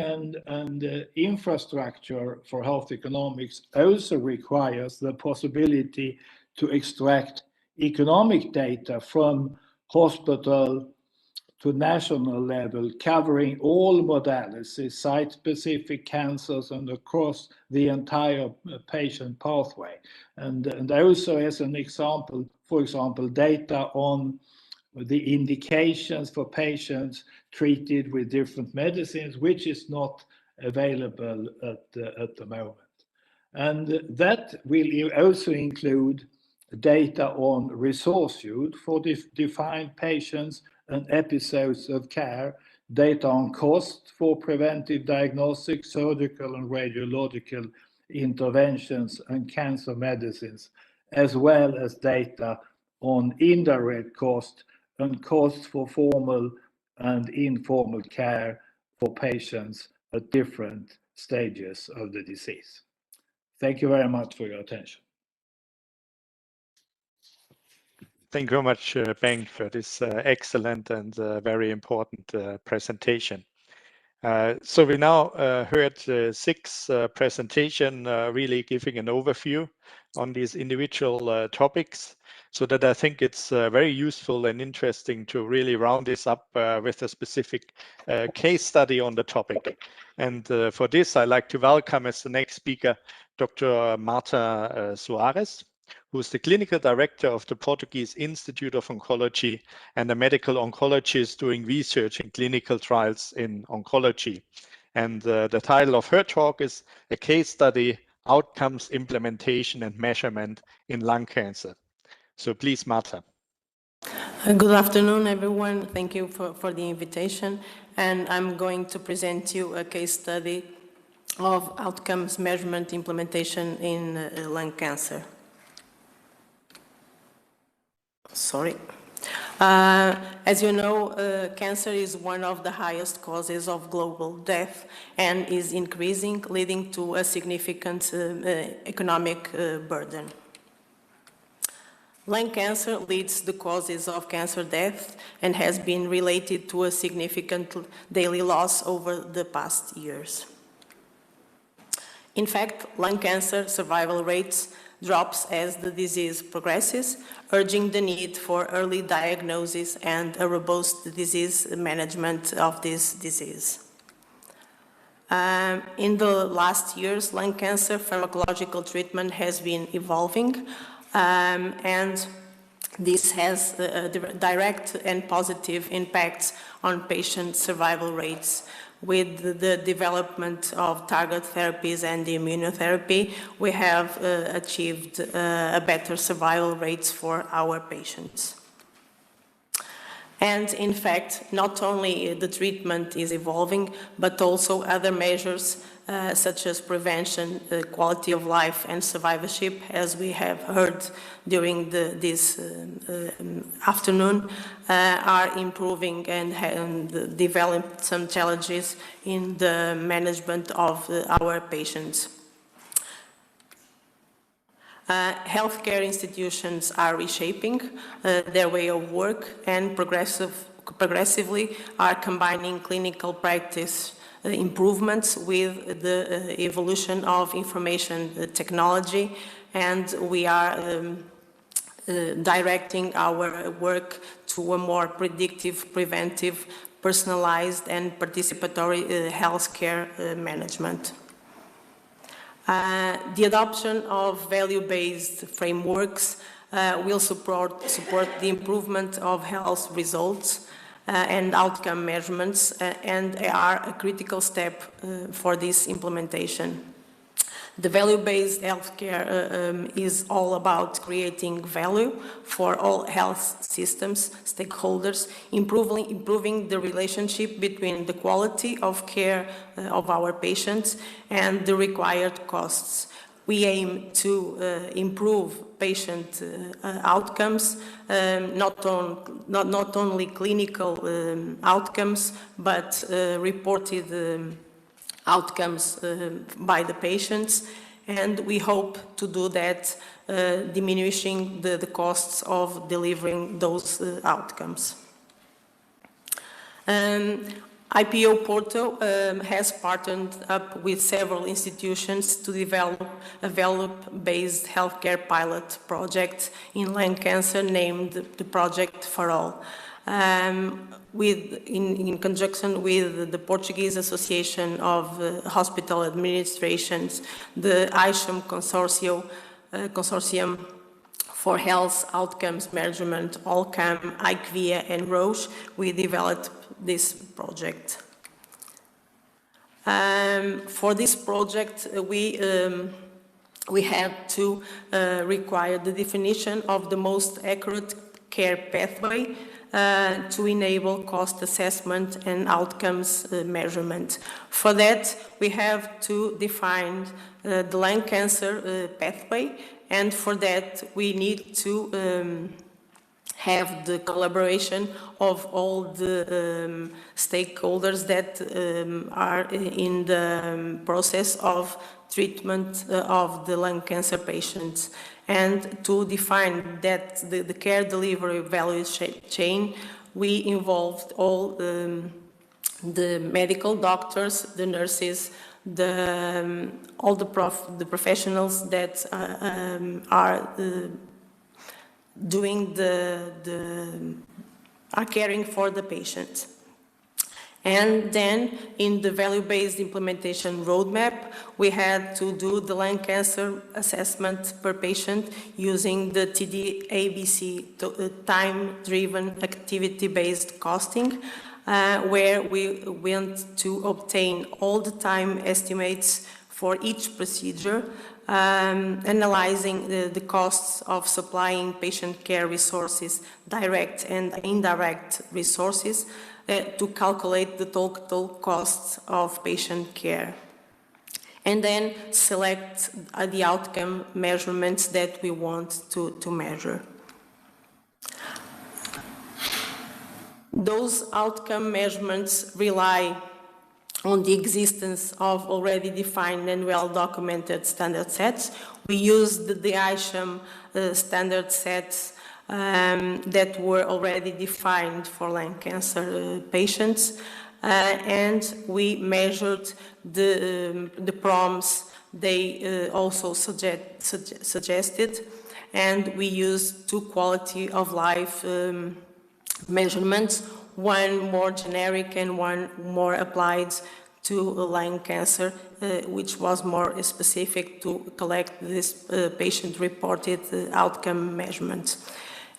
and infrastructure for health economics also requires the possibility to extract economic data from hospital to national level, covering all modalities, site-specific cancers, and across the entire patient pathway. And also as an example, for example, data on the indications for patients treated with different medicines, which is not available at the moment. And that will also include data on resource use for defined patients and episodes of care, data on cost for preventive diagnostic, surgical and radiological interventions and cancer medicines, as well as data on indirect cost and cost for formal and informal care for patients at different stages of the disease. Thank you very much for your attention. Thank you very much, Bengt, for this excellent and very important presentation. So we now heard 6 presentations really giving an overview on these individual topics, so that I think it's very useful and interesting to really round this up with a specific case study on the topic. And for this, I'd like to welcome as the next speaker, Dr. Marta Soares, who's the clinical director of the Portuguese Institute of Oncology and a medical oncologist doing research in clinical trials in oncology. And the title of her talk is A Case Study, Outcomes, Implementation and Measurement in Lung Cancer. So please, Marta. Good afternoon, everyone. Thank you for the invitation. And I'm going to present you a case study of outcomes measurement implementation in lung cancer. Sorry. As you know, cancer is one of the highest causes of global death and is increasing, leading to a significant economic burden. Lung cancer leads the causes of cancer death and has been related to a significant daily loss over the past years. In fact, lung cancer survival rates drops as the disease progresses, urging the need for early diagnosis and a robust disease management of this disease. In the last years, lung cancer pharmacological treatment has been evolving, and this has direct and positive impacts on patient survival rates. With the development of target therapies and the immunotherapy, we have achieved a better survival rates for our patients. And in fact, not only the treatment is evolving, but also other measures such as prevention, quality of life and survivorship, as we have heard during this afternoon, are improving and develop some challenges in the management of our patients. Healthcare institutions are reshaping their way of work and progressively are combining clinical practice improvements with the evolution of information technology, and we are directing our work to a more predictive, preventive, personalized and participatory healthcare management. The adoption of value-based frameworks will support the improvement of health results and outcome measurements and are a critical step for this implementation. The value-based healthcare is all about creating value for all health systems, stakeholders, improving the relationship between the quality of care of our patients and the required costs. We aim to improve patient outcomes, not only clinical outcomes, but reported outcomes by the patients, and we hope to do that diminishing the costs of delivering those outcomes. IPO-Porto has partnered up with several institutions to develop a value-based healthcare pilot project in lung cancer named the Project for All. In conjunction with the Portuguese Association of Hospital Administrations, the IPO Consortium for Health Outcomes Measurement, Allcam, IQVIA and Roche, we developed this project. For this project, we had to require the definition of the most accurate care pathway to enable cost assessment and outcomes measurement. For that, we have to define the lung cancer pathway, and for that, we need to have the collaboration of all the stakeholders that are in the process of treatment of the lung cancer patients. And to define that the care delivery value chain, we involved all the medical doctors, the nurses, all the professionals that are are caring for the patient. And then in the value-based implementation roadmap, we had to do the lung cancer assessment per patient using the TD-ABC, time-driven activity-based costing, where we went to obtain all the time estimates for each procedure, analyzing the costs of supplying patient care resources, direct and indirect resources, to calculate the total costs of patient care. And then select the outcome measurements that we want to measure. Those outcome measurements rely on the existence of already defined and well-documented standard sets. We used the ISHM standard sets that were already defined for lung cancer patients, and we measured the PROMs they also suggested, and we used 2 quality of life measurements, one more generic and one more applied to lung cancer, which was more specific to collect this patient-reported outcome measurements.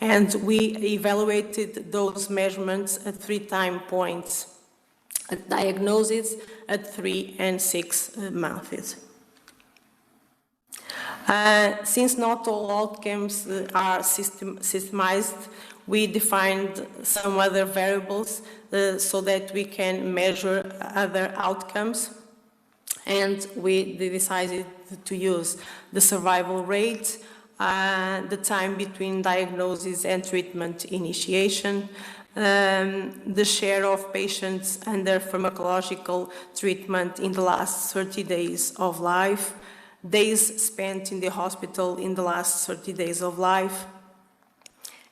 And we evaluated those measurements at 3 time points, at diagnosis, at 3 and 6 months. Since not all outcomes are systemized, we defined some other variables so that we can measure other outcomes, and we decided to use the survival rate, the time between diagnosis and treatment initiation, the share of patients under pharmacological treatment in the last 30 days of life, days spent in the hospital in the last 30 days of life,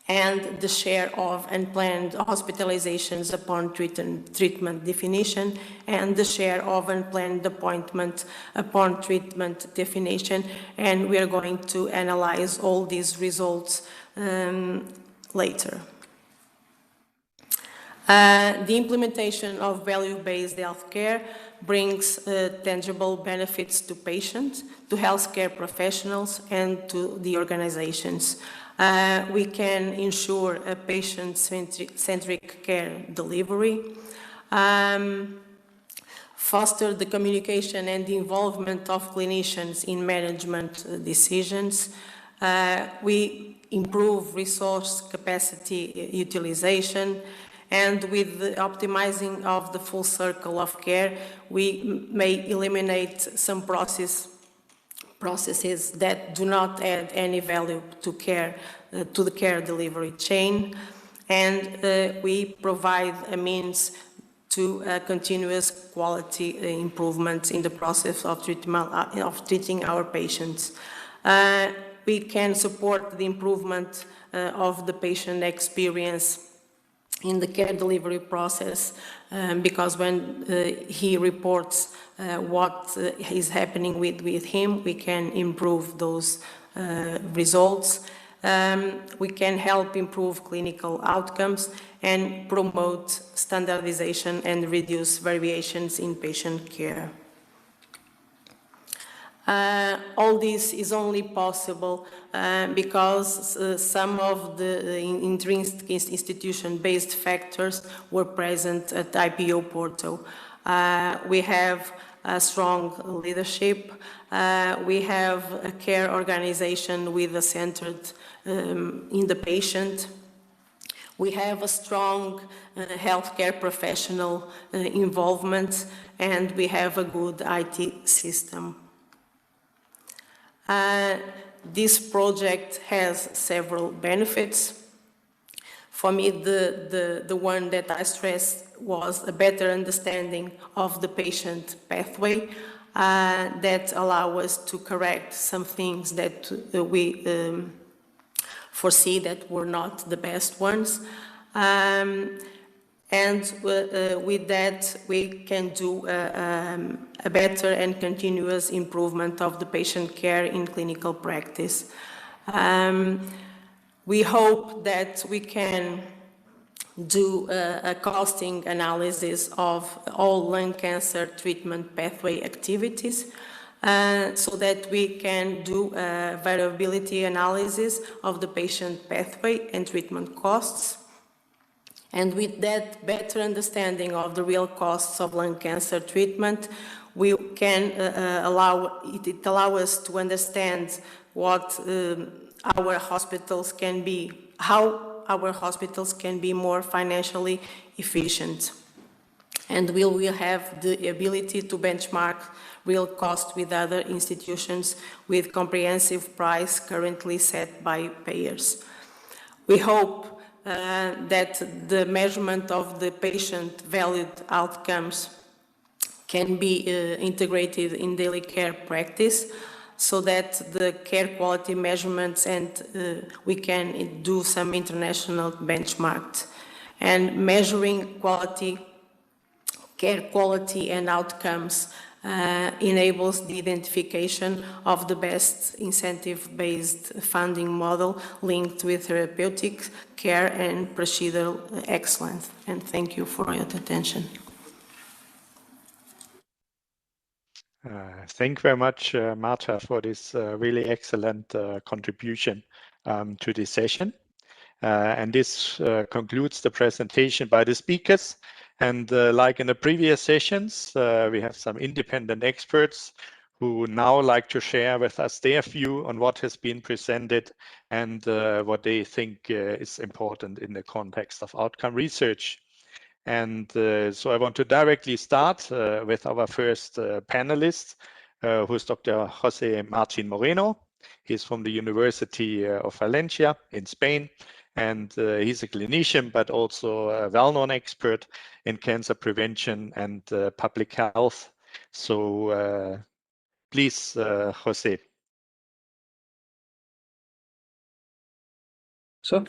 and the share of unplanned hospitalizations upon treatment definition, and the share of unplanned appointment upon treatment definition. And we are going to analyze all these results later. The implementation of value-based healthcare brings tangible benefits to patients, to healthcare professionals, and to the organizations. We can ensure a patient-centric care delivery, foster the communication and the involvement of clinicians in management decisions. We improve resource capacity utilization, and with the optimizing of the full circle of care, we may eliminate some processes that do not add any value to care, to the care delivery chain, and we provide a means to continuous quality improvement in the process of treating our patients. We can support the improvement of the patient experience in the care delivery process, because when he reports what is happening with him, we can improve those results. We can help improve clinical outcomes and promote standardization and reduce variations in patient care. All this is only possible because some of the intrinsic institution-based factors were present at IPO-Porto. We have a strong leadership. We have a care organization with a centered in the patient. We have a strong healthcare professional involvement, and we have a good IT system. This project has several benefits. For me, the one that I stressed was a better understanding of the patient pathway that allow us to correct some things that we foresee that were not the best ones. And with that, we can do a better and continuous improvement of the patient care in clinical practice. We hope that we can do a costing analysis of all lung cancer treatment pathway activities, so that we can do a variability analysis of the patient pathway and treatment costs. And with that better understanding of the real costs of lung cancer treatment, we can allow us to understand what our hospitals can be, how our hospitals can be more financially efficient. And we will have the ability to benchmark real cost with other institutions with comprehensive price currently set by payers. We hope that the measurement of the patient valued outcomes can be integrated in daily care practice, so that the care quality measurements and we can do some international benchmarks. And measuring quality, care quality and outcomes enables the identification of the best incentive-based funding model linked with therapeutic care and procedural excellence. And thank you for your attention. Thank you very much, Marta, for this really excellent contribution to this session. And this concludes the presentation by the speakers. And like in the previous sessions, we have some independent experts who now like to share with us their view on what has been presented and what they think is important in the context of outcome research. And so I want to directly start with our first panelist, who's Dr. Jose Martin Moreno. He's from the University of Valencia in Spain, and he's a clinician, but also a well-known expert in cancer prevention and public health. So please, Jose. So,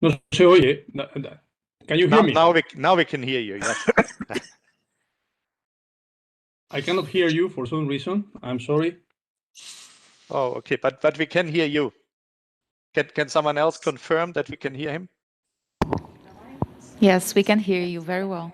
no se oye. Can you hear me? Now we can hear you, yes. I cannot hear you for some reason. I'm sorry. Oh, okay, but we can hear you. Can someone else confirm that we can hear him? Yes, we can hear you very well.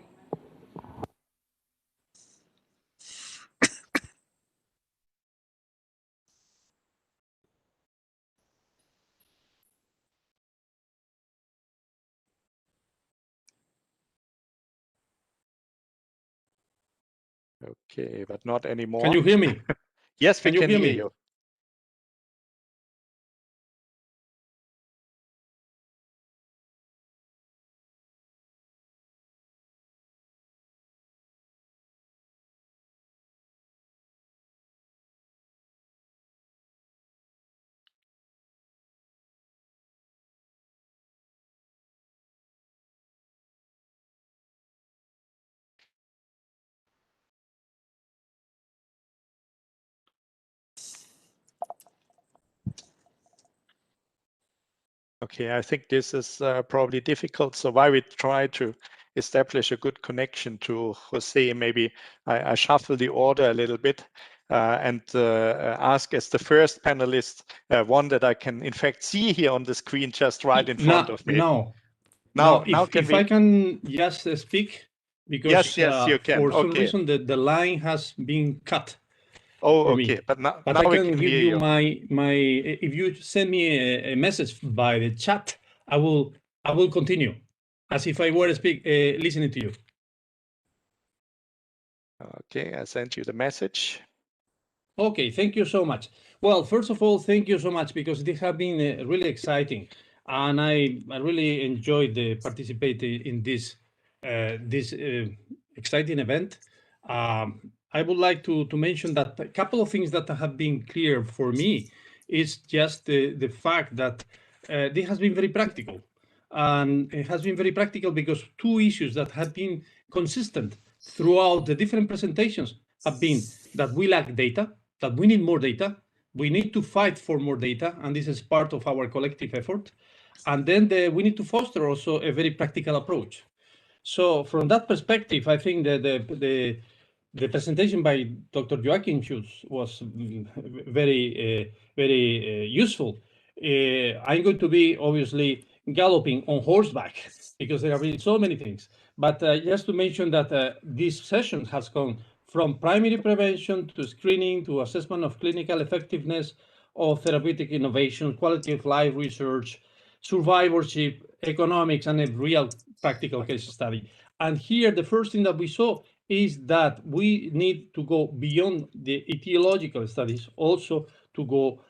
Okay, but not anymore. Can you hear me? Yes, we can hear me? you. Okay, I think this is probably difficult. So why we try to establish a good connection to Jose, maybe I shuffle the order a little bit and ask as the first panelist one that I can in fact see here on the screen just right in front of me. Now, can if we... I can just speak, because yes, you can. for some reason the line has been cut. Oh, okay, but now I we can can give hear you my if you send me a message by the chat, I will continue as if I were listening to you. Okay, I sent you the message. Okay, thank you so much. Well, first of all, thank you so much, because this has been really exciting, and I really enjoyed participating in this exciting event. I would like to mention that a couple of things that have been clear for me is just the fact that this has been very practical. And it has been very practical because two issues that have been consistent throughout the different presentations have been that we lack data, that we need more data, we need to fight for more data, and this is part of our collective effort. And then we need to foster also a very practical approach. So from that perspective, I think that the presentation by Dr. Joachim Schultz was very useful. I'm going to be obviously galloping on horseback because there have been so many things. But just to mention that this session has gone from primary prevention to screening to assessment of clinical effectiveness of therapeutic innovation, quality of life research, survivorship, economics, and a real practical case study. And here, the first thing that we saw is that we need to go beyond the etiological studies, also to go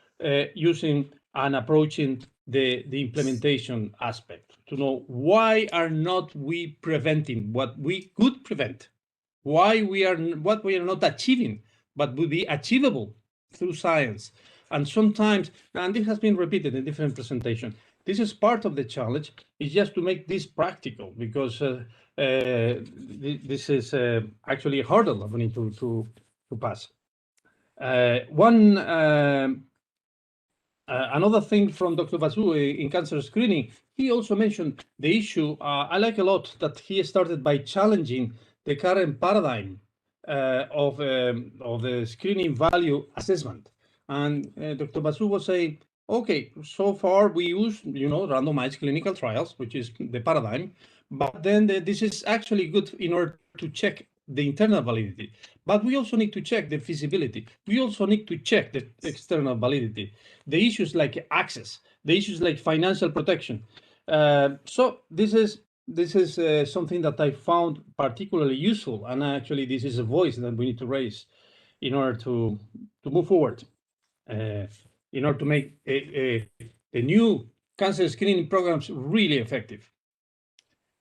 using and approaching the implementation aspect, to know why are not we preventing what we could prevent, what we are not achieving, but would be achievable through science. And sometimes, and this has been repeated in different presentations, This is part of the challenge, is just to make this practical, because this is actually a hurdle that we need to pass. Another thing from Dr. Basu in cancer screening, he also mentioned the issue. I like a lot that he started by challenging the current paradigm of the screening value assessment. And Dr. Basu was saying, okay, so far we use, randomized clinical trials, which is the paradigm, but then this is actually good in order to check the internal validity. But we also need to check the feasibility. We also need to check the external validity. The issues like access, the issues like financial protection. So this is something that I found particularly useful, and actually this is a voice that we need to raise in order to move forward, in order to make the new cancer screening programs really effective.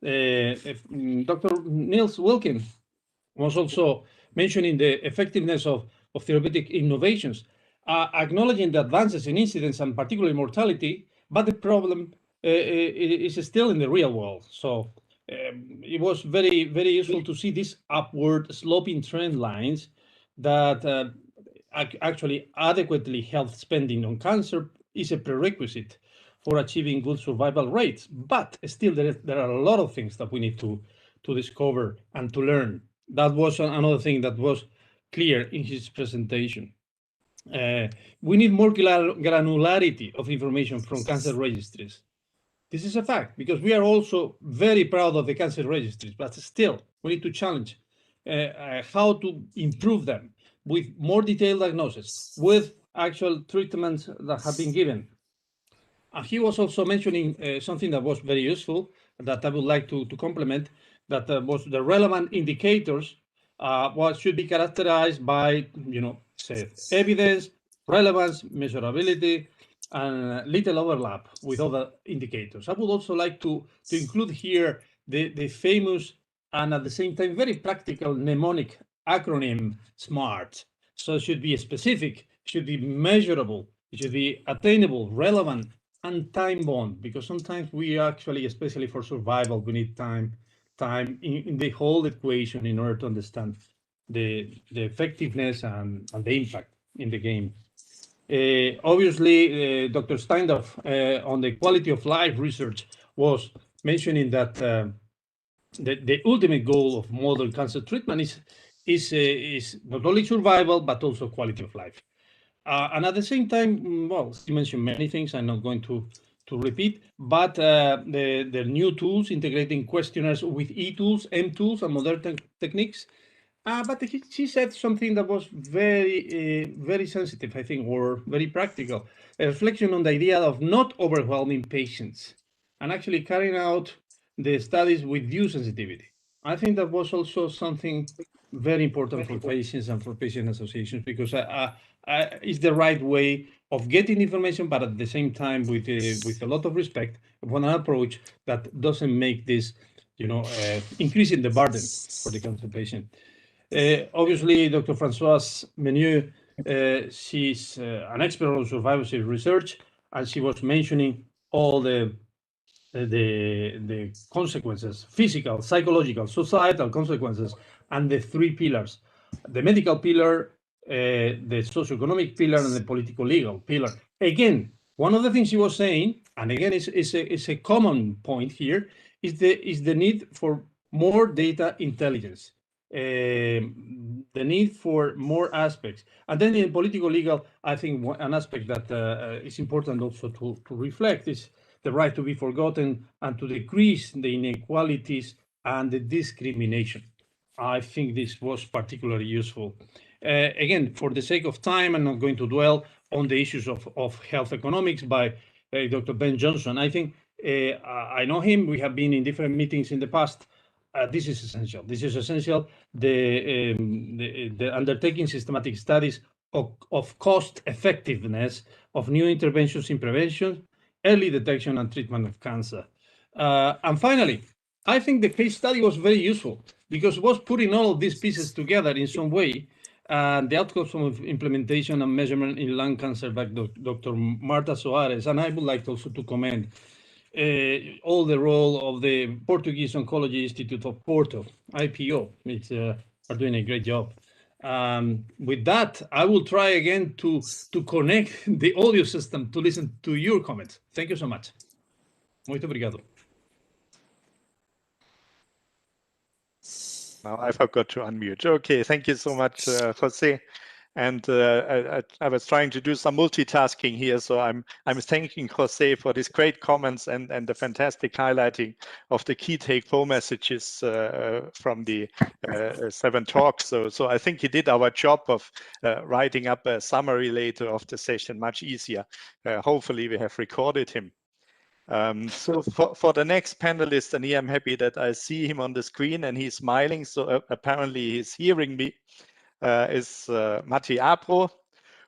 Dr. Niels Wilkin was also mentioning the effectiveness of therapeutic innovations, acknowledging the advances in incidence and particularly mortality, but the problem is still in the real world. So it was very, very useful to see these upward sloping trend lines that actually adequately health spending on cancer is a prerequisite for achieving good survival rates. But still, there are a lot of things that we need to discover and to learn. That was another thing that was clear in his presentation. We need more granularity of information from cancer registries. This is a fact, because we are also very proud of the cancer registries, but still we need to challenge how to improve them with more detailed diagnosis, with actual treatments that have been given. He was also mentioning something that was very useful that I would like to complement, that was the relevant indicators, what should be characterized by, say, evidence, relevance, measurability, and little overlap with other indicators. I would also like to include here the famous and at the same time very practical mnemonic acronym SMART. So it should be specific, should be measurable, it should be attainable, relevant, and time bound, because sometimes we actually, especially for survival, we need time in the whole equation in order to understand the effectiveness and the impact in the game. Obviously, Dr. Steindorf on the quality of life research was mentioning that the ultimate goal of modern cancer treatment is not only survival, but also quality of life. And at the same time, well, you mentioned many things. I'm not going to repeat, but the new tools, integrating questionnaires with e-tools, m-tools, and modern techniques. But she said something that was very, very sensitive, I think, or very practical. A reflection on the idea of not overwhelming patients and actually carrying out the studies with due sensitivity. I think that was also something very important for patients and for patient associations, because it's the right way of getting information, but at the same time with a lot of respect, one approach that doesn't make this, increasing the burden for the cancer patient. Obviously, Dr. Françoise Menu, she's an expert on survivorship research, and she was mentioning all the consequences, physical, psychological, societal consequences, and the three pillars: the medical pillar, the socioeconomic pillar, and the political legal pillar. Again, one of the things she was saying, and again, it's a common point here, is the need for more data intelligence, the need for more aspects. And then in political legal, I think an aspect that is important also to reflect is the right to be forgotten and to decrease the inequalities and the discrimination. I think this was particularly useful. Again, for the sake of time, I'm not going to dwell on the issues of health economics by Dr. Ben Johnson. I think I know him. We have been in different meetings in the past. This is essential. This is essential. The undertaking systematic studies of cost effectiveness of new interventions in prevention, early detection and treatment of cancer. And finally, I think the case study was very useful because it was putting all of these pieces together in some way. The outcomes of implementation and measurement in lung cancer by Dr. Marta Soares. And I would like also to commend all the role of the Portuguese Oncology Institute of Porto, IPO. It's are doing a great job. With that, I will try again to connect the audio system to listen to your comments. Thank you so much. Muito obrigado. Now I forgot to unmute. Okay, thank you so much, Jose. And I was trying to do some multitasking here, so I'm thanking Jose for these great comments and the fantastic highlighting of the key take-home messages from the 7 talks. So I think he did our job of writing up a summary later of the session much easier. Hopefully we have recorded him. So for the next panelist, and here I'm happy that I see him on the screen and he's smiling, so apparently he's hearing me, is Matti Apro,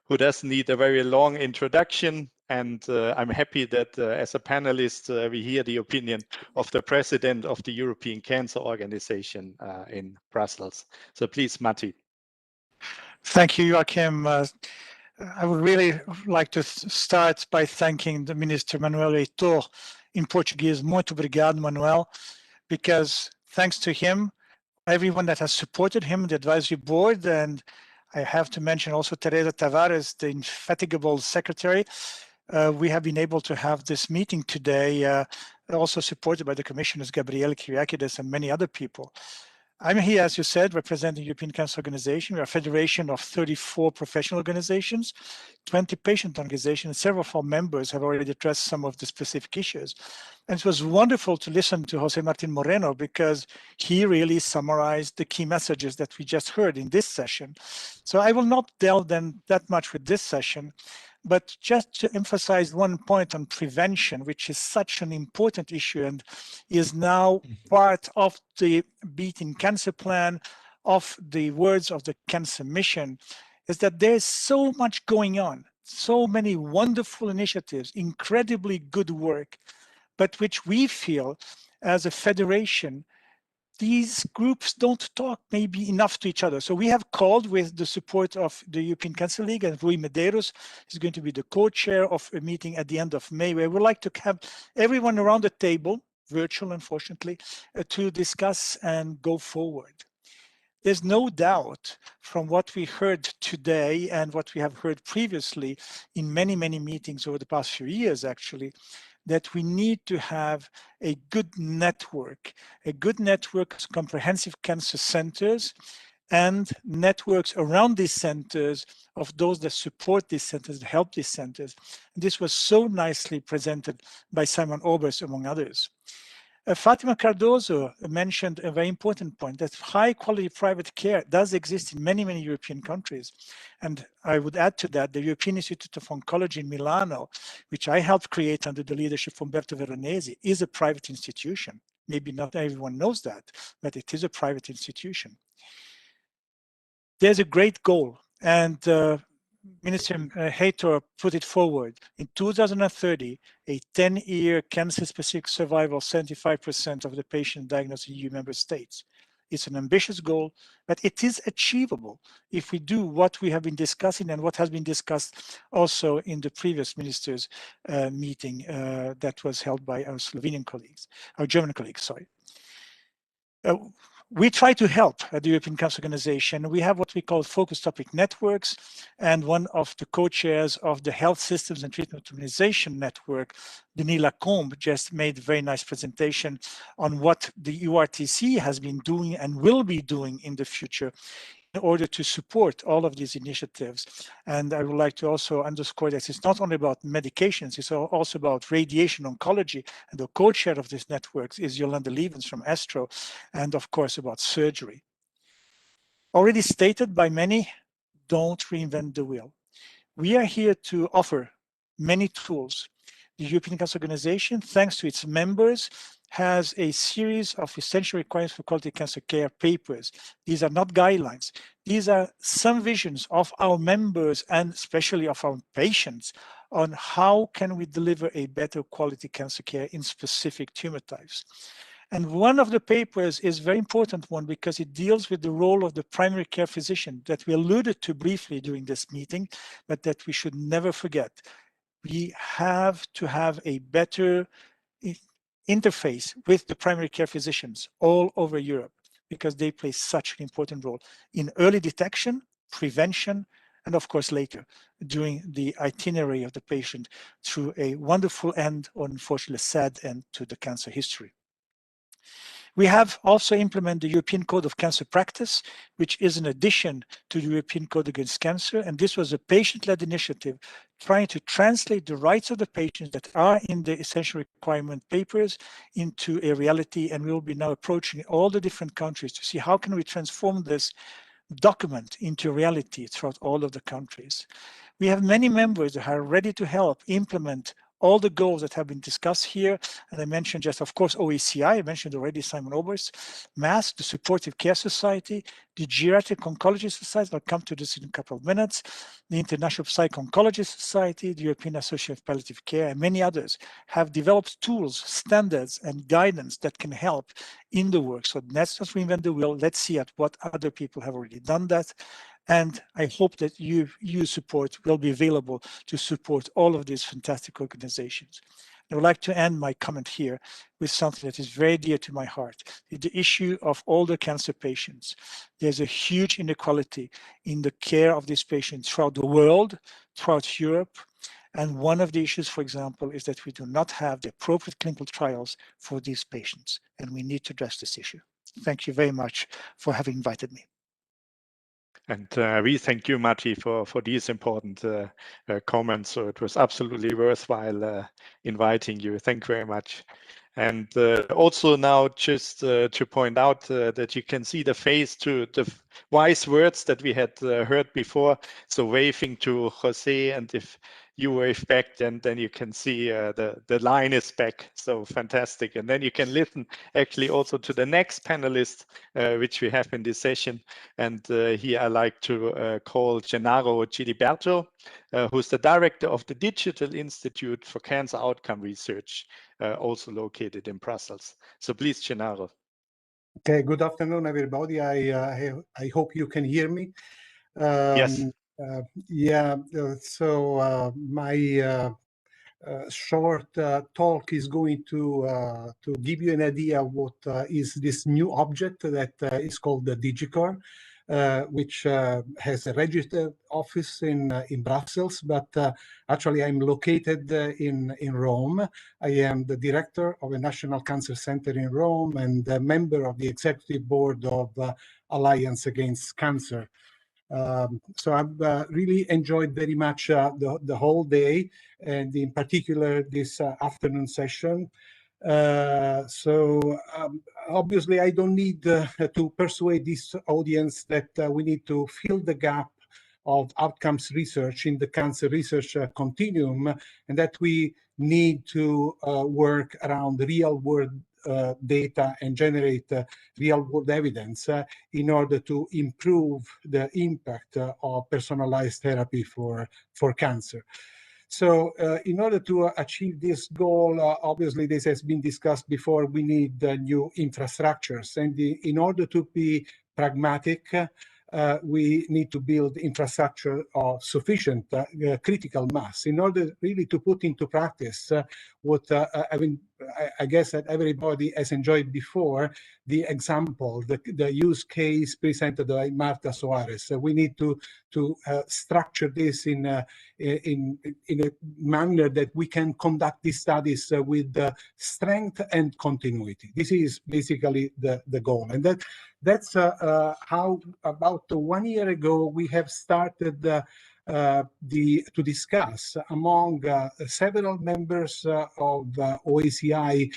who doesn't need a very long introduction. And I'm happy that as a panelist, we hear the opinion of the president of the European Cancer Organization in Brussels. So please, Matti. Thank you, Joachim. I would really like to start by thanking the Minister Manuel Heitor in Portuguese. Muito obrigado, Manuel, because thanks to him, everyone that has supported him, the advisory board, and I have to mention also Teresa Tavares, the indefatigable secretary. We have been able to have this meeting today, also supported by the commissioners, Gabriel Kyriakides and many other people. I'm here, as you said, representing the European Cancer Organization. We are a federation of 34 professional organizations, 20 patient organizations, and several of our members have already addressed some of the specific issues. And it was wonderful to listen to Jose Martin Moreno because he really summarized the key messages that we just heard in this session. So I will not delve then that much with this session, but just to emphasize one point on prevention, which is such an important issue and is now part of the Beating Cancer Plan, of the words of the Cancer Mission, is that there's so much going on, so many wonderful initiatives, incredibly good work, but which we feel as a federation, these groups don't talk maybe enough to each other. So we have called with the support of the European Cancer League, and Rui Medeiros is going to be the co-chair of a meeting at the end of May, where we'd like to have everyone around the table, virtual unfortunately, to discuss and go forward. There's no doubt from what we heard today and what we have heard previously in many, many meetings over the past few years, actually, that we need to have a good network of comprehensive cancer centers and networks around these centers of those that support these centers, that help these centers. And this was so nicely presented by Simon Oberst, among others. Fatima Cardoso mentioned a very important point, that high quality private care does exist in many, many European countries. And I would add to that, the European Institute of Oncology in Milano, which I helped create under the leadership of Umberto Veronesi, is a private institution. Maybe not everyone knows that, but it is a private institution. There's a great goal, and Minister Heitor put it forward. In 2030, a 10-year cancer-specific survival, 75% of the patient diagnosed in EU member states. It's an ambitious goal, but it is achievable if we do what we have been discussing and what has been discussed also in the previous ministers' meeting that was held by our Slovenian colleagues, our German colleagues, sorry. We try to help at the European Cancer Organization. We have what we call focus topic networks, and one of the co-chairs of the Health Systems and Treatment Optimization Network, Denis Lacombe, just made a very nice presentation on what the URTC has been doing and will be doing in the future in order to support all of these initiatives. And I would like to also underscore that it's not only about medications, it's also about radiation oncology. And the co-chair of this network is Yolanda Levens from Astro, and of course about surgery. Already stated by many, don't reinvent the wheel. We are here to offer many tools. The European Cancer Organization, thanks to its members, has a series of essential requirements for quality cancer care papers. These are not guidelines. These are some visions of our members and especially of our patients on how can we deliver a better quality cancer care in specific tumor types. And one of the papers is a very important one because it deals with the role of the primary care physician that we alluded to briefly during this meeting, but that we should never forget. We have to have a better interface with the primary care physicians all over Europe, because they play such an important role in early detection, prevention, and of course later during the itinerary of the patient through a wonderful end, or unfortunately sad end, to the cancer history. We have also implemented the European Code of Cancer Practice, which is an addition to the European Code Against Cancer, and this was a patient-led initiative trying to translate the rights of the patients that are in the essential requirement papers into a reality, and we will be now approaching all the different countries to see how can we transform this document into reality throughout all of the countries. We have many members that are ready to help implement all the goals that have been discussed here. And I mentioned just, of course, OECI, I mentioned already Simon Oberst, MASS, the Supportive Care Society, the Geriatric Oncology Society, I'll come to this in a couple of minutes, the International Psycho-Oncology Society, the European Association of Palliative Care, and many others have developed tools, standards, and guidance that can help in the work. So let's not reinvent the wheel. Let's see at what other people have already done that. And I hope that your support will be available to support all of these fantastic organizations. I would like to end my comment here with something that is very dear to my heart, the issue of older cancer patients. There's a huge inequality in the care of these patients throughout the world, throughout Europe. And one of the issues, for example, is that we do not have the appropriate clinical trials for these patients, and we need to address this issue. Thank you very much for having invited me. And we thank you, Matti, for these important comments. So it was absolutely worthwhile inviting you. Thank you very much. And also now just to point out that you can see the face to the wise words that we had heard before. So waving to Jose, and if you wave back, then you can see the line is back. So fantastic. And then you can listen actually also to the next panelist, which we have in this session. And here I like to call Gennaro Giliberto, who's the director of the Digital Institute for Cancer Outcome Research, also located in Brussels. So please, Gennaro. Okay, good afternoon, everybody. I hope you can hear me. Yes. Yeah, so my short talk is going to give you an idea of what is this new object that is called the DigiCore, which has a registered office in Brussels, but actually I'm located in Rome. I am the director of a National Cancer Center in Rome and a member of the executive board of Alliance Against Cancer. So I've really enjoyed very much the whole day, and in particular this afternoon session. Obviously I don't need to persuade this audience that we need to fill the gap of outcomes research in the cancer research continuum, and that we need to work around real world data and generate real world evidence in order to improve the impact of personalized therapy for cancer. So in order to achieve this goal, obviously this has been discussed before, we need new infrastructures. And in order to be pragmatic, we need to build infrastructure of sufficient critical mass in order really to put into practice what I guess that everybody has enjoyed before, the example, the use case presented by Marta Soares. We need to structure this in a manner that we can conduct these studies with strength and continuity. This is basically the goal, and that's how about 1 year ago we have started to discuss among several members of OECI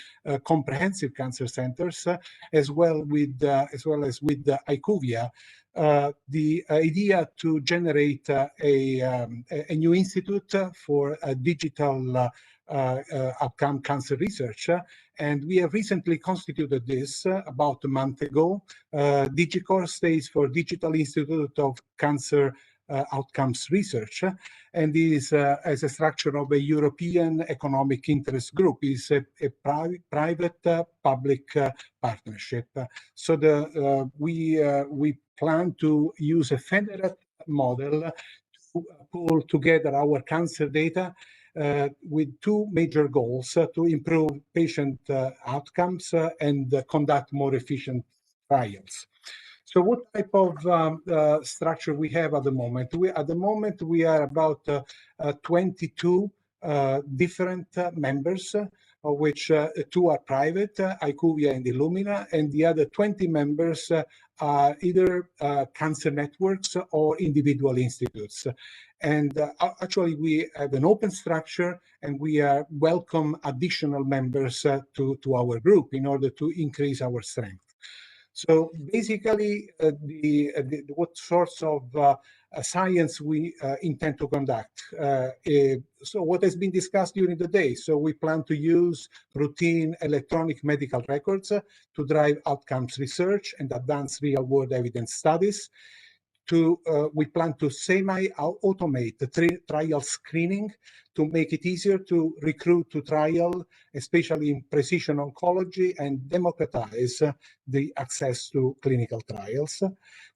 comprehensive cancer centers, as well as with IQVIA, the idea to generate a new institute for digital outcome cancer research. And we have recently constituted this about a month ago. DigiCore stands for Digital Institute of Cancer Outcomes Research, and is as a structure of a European economic interest group. Is a private public partnership. So we plan to use a federated model to pull together our cancer data with two major goals: to improve patient outcomes and conduct more efficient trials. So what type of structure we have at the moment? We are about 22 different members, of which 2 are private, IQVIA and Illumina, and the other 20 members are either cancer networks or individual institutes. And actually, we have an open structure, and we welcome additional members to our group in order to increase our strength. So basically, what sorts of science we intend to conduct. So what has been discussed during the day. So we plan to use routine electronic medical records to drive outcomes research and advance real-world evidence studies. We plan to semi-automate the trial screening to make it easier to recruit to trial, especially in precision oncology, and democratize the access to clinical trials.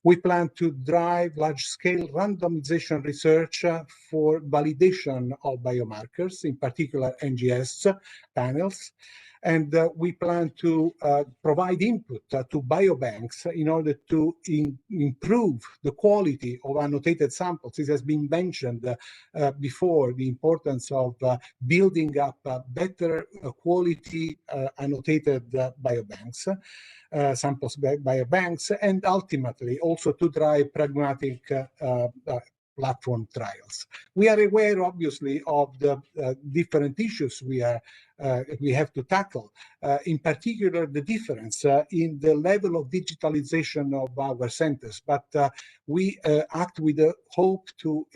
We plan to drive large-scale randomization research for validation of biomarkers, in particular NGS panels. And we plan to provide input to biobanks in order to improve the quality of annotated samples. This has been mentioned before, the importance of building up better quality annotated biobanks, samples biobanks, and ultimately also to drive pragmatic platform trials. We are aware, obviously, of the different issues we have to tackle, in particular the difference in the level of digitalization of our centers. But we act with the hope to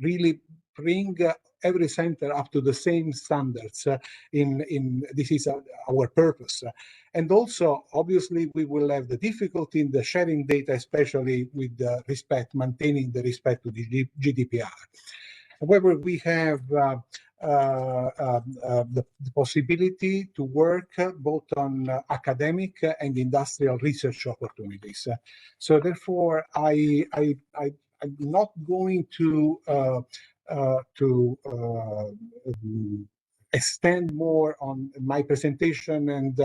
really bring every center up to the same standards. This is our purpose. And also, obviously, we will have the difficulty in the sharing data, especially with maintaining the respect to the GDPR. However, we have the possibility to work both on academic and industrial research opportunities. So therefore, I'm not going to extend more on my presentation and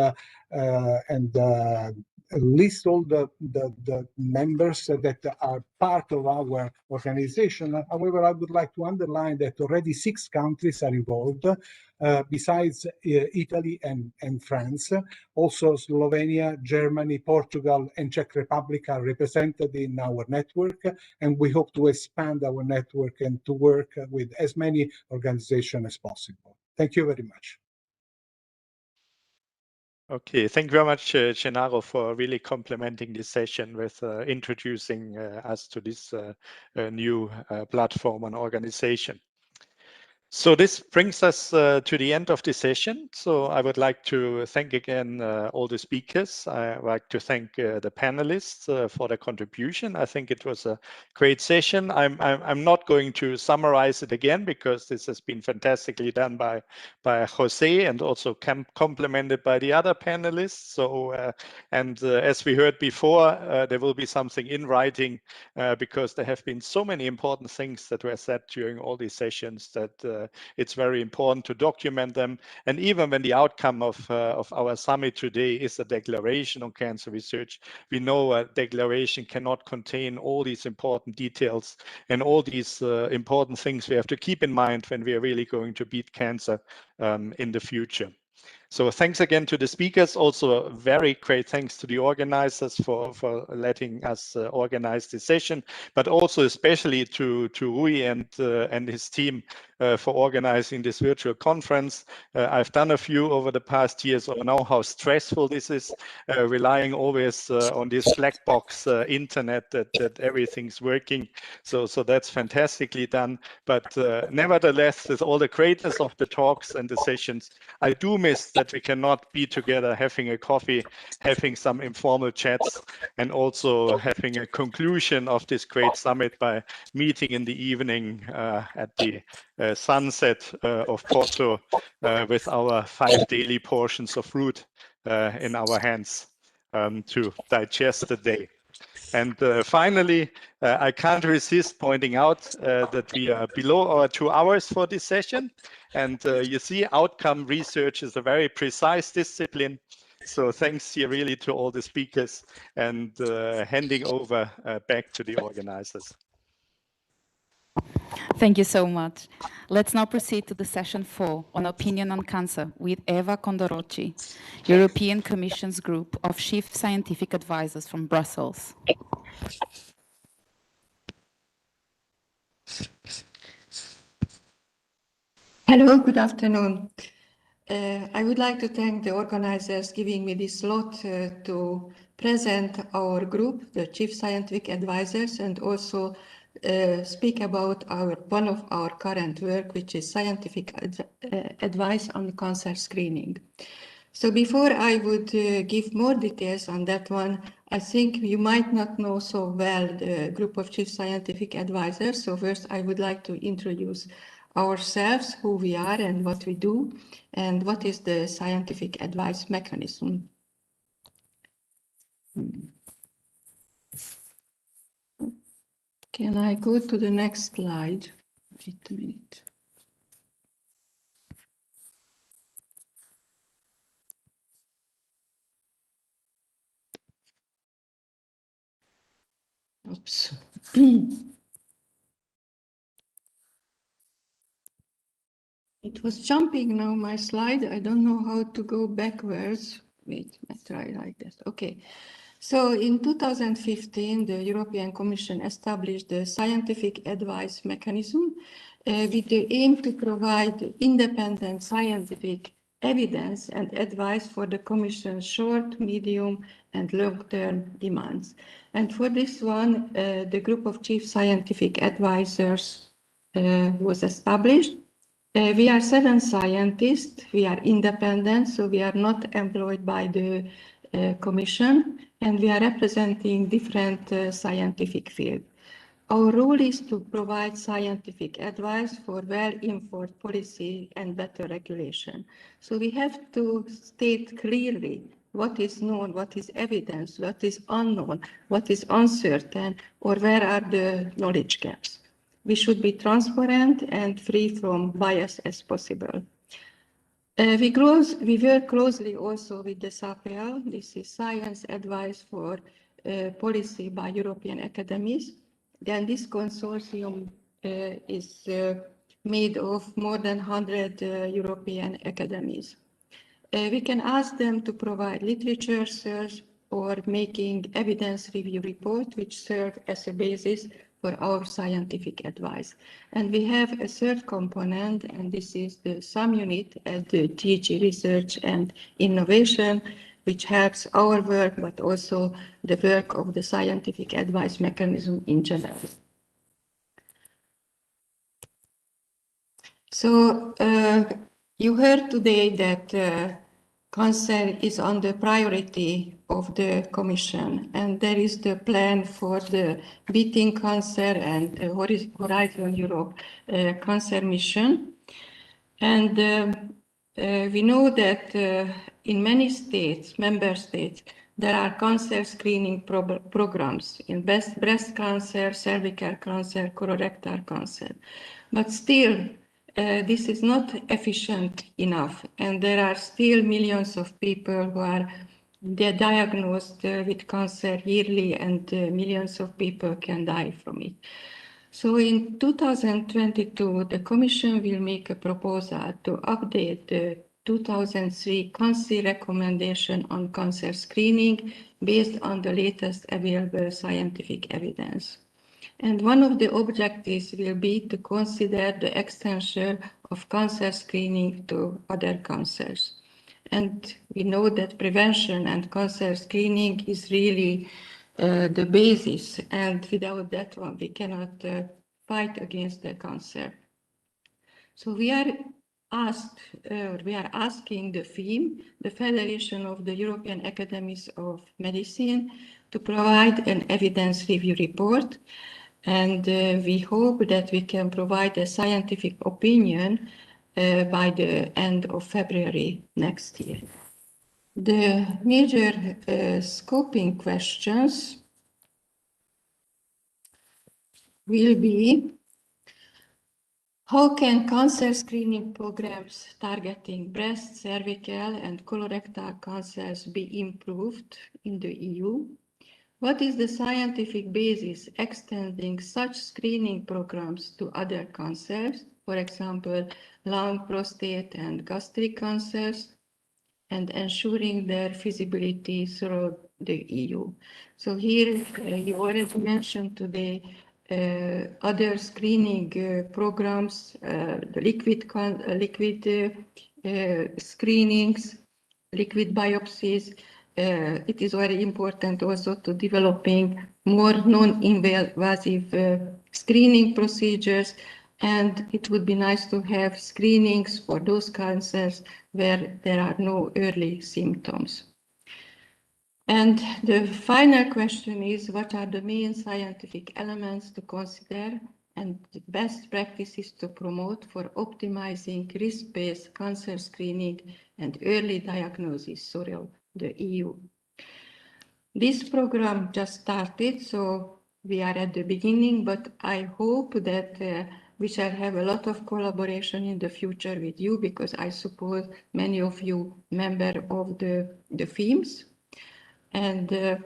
list all the members that are part of our organization. However, I would like to underline that already 6 countries are involved, besides Italy and France. Also, Slovenia, Germany, Portugal, and Czech Republic are represented in our network, and we hope to expand our network and to work with as many organizations as possible. Thank you very much. Okay, thank you very much, Gennaro, for really complementing this session with introducing us to this new platform and organization. So this brings us to the end of the session. So I would like to thank again all the speakers. I would like to thank the panelists for their contribution. I think it was a great session. I'm not going to summarize it again because this has been fantastically done by Jose and also complemented by the other panelists. So as we heard before, there will be something in writing because there have been so many important things that were said during all these sessions that it's very important to document them. And even when the outcome of our summit today is a declaration on cancer research, we know a declaration cannot contain all these important details and all these important things we have to keep in mind when we are really going to beat cancer in the future. So thanks again to the speakers. Also, a very great thanks to the organizers for letting us organize this session, but also especially to Rui and his team for organizing this virtual conference. I've done a few over the past years, so I know how stressful this is, relying always on this black box internet that everything's working. So that's fantastically done. But nevertheless, with all the greatness of the talks and the sessions, I do miss that we cannot be together having a coffee, having some informal chats, and also having a conclusion of this great summit by meeting in the evening at the sunset of Porto with our 5 daily portions of fruit in our hands to digest the day. And finally, I can't resist pointing out that we are below our 2 hours for this session. And you see, outcome research is a very precise discipline. So thanks here really to all the speakers, and handing over back to the organizers. Thank you so much. Let's now proceed to the session 4 on opinion on cancer with Eva Condorocci, European Commission's group of Chief Scientific Advisors from Brussels. Hello, good afternoon. I would like to thank the organizers giving me this slot to present our group, the Chief Scientific Advisors, and also speak about one of our current work, which is scientific advice on cancer screening. So before I would give more details on that one, I think you might not know so well the group of Chief Scientific Advisors. So first I would like to introduce ourselves, who we are and what we do, and what is the scientific advice mechanism. Can I go to the next slide? Wait a minute. Oops. It was jumping now, my slide. I don't know how to go backwards. Wait, let's try like this. Okay. So in 2015, the European Commission established the scientific advice mechanism with the aim to provide independent scientific evidence and advice for the Commission's short, medium, and long-term demands. And for this one, the group of chief scientific advisors was established. We are 7 scientists. We are independent, so we are not employed by the Commission, and we are representing different scientific fields. Our role is to provide scientific advice for well-informed policy and better regulation. So we have to state clearly what is known, what is evidence, what is unknown, what is uncertain, or where are the knowledge gaps. We should be transparent and free from bias as possible. We work closely also with the SAPEL. This is Science Advice for Policy by European Academies. Then this consortium is made of more than 100 European academies. We can ask them to provide literature search or making evidence review report, which serve as a basis for our scientific advice. And we have a third component, and this is the subunit at the DG Research and Innovation, which helps our work, but also the work of the scientific advice mechanism in general. So you heard today that cancer is on the priority of the Commission, and there is the plan for the Beating Cancer and Horizon Europe cancer mission. And we know that in many states, member states, there are cancer screening programs in breast cancer, cervical cancer, colorectal cancer. But still, this is not efficient enough, and there are still millions of people who are diagnosed with cancer yearly, and millions of people can die from it. So in 2022, the Commission will make a proposal to update the 2003 Council recommendation on cancer screening based on the latest available scientific evidence. And one of the objectives will be to consider the extension of cancer screening to other cancers. And we know that prevention and cancer screening is really the basis, and without that one, we cannot fight against the cancer. So we are asking the FEAM, the Federation of the European Academies of Medicine, to provide an evidence review report. And we hope that we can provide a scientific opinion by the end of February next year. The major scoping questions will be: how can cancer screening programs targeting breast, cervical, and colorectal cancers be improved in the EU? What is the scientific basis extending such screening programs to other cancers, for example, lung, prostate, and gastric cancers, and ensuring their feasibility through the EU? So here you already mentioned today other screening programs, the liquid screenings, liquid biopsies. It is very important also to developing more non-invasive screening procedures, and it would be nice to have screenings for those cancers where there are no early symptoms. And the final question is, what are the main scientific elements to consider and the best practices to promote for optimizing risk-based cancer screening and early diagnosis throughout the EU? This program just started, so we are at the beginning, but I hope that we shall have a lot of collaboration in the future with you, because I suppose many of you member of the FIMS. And I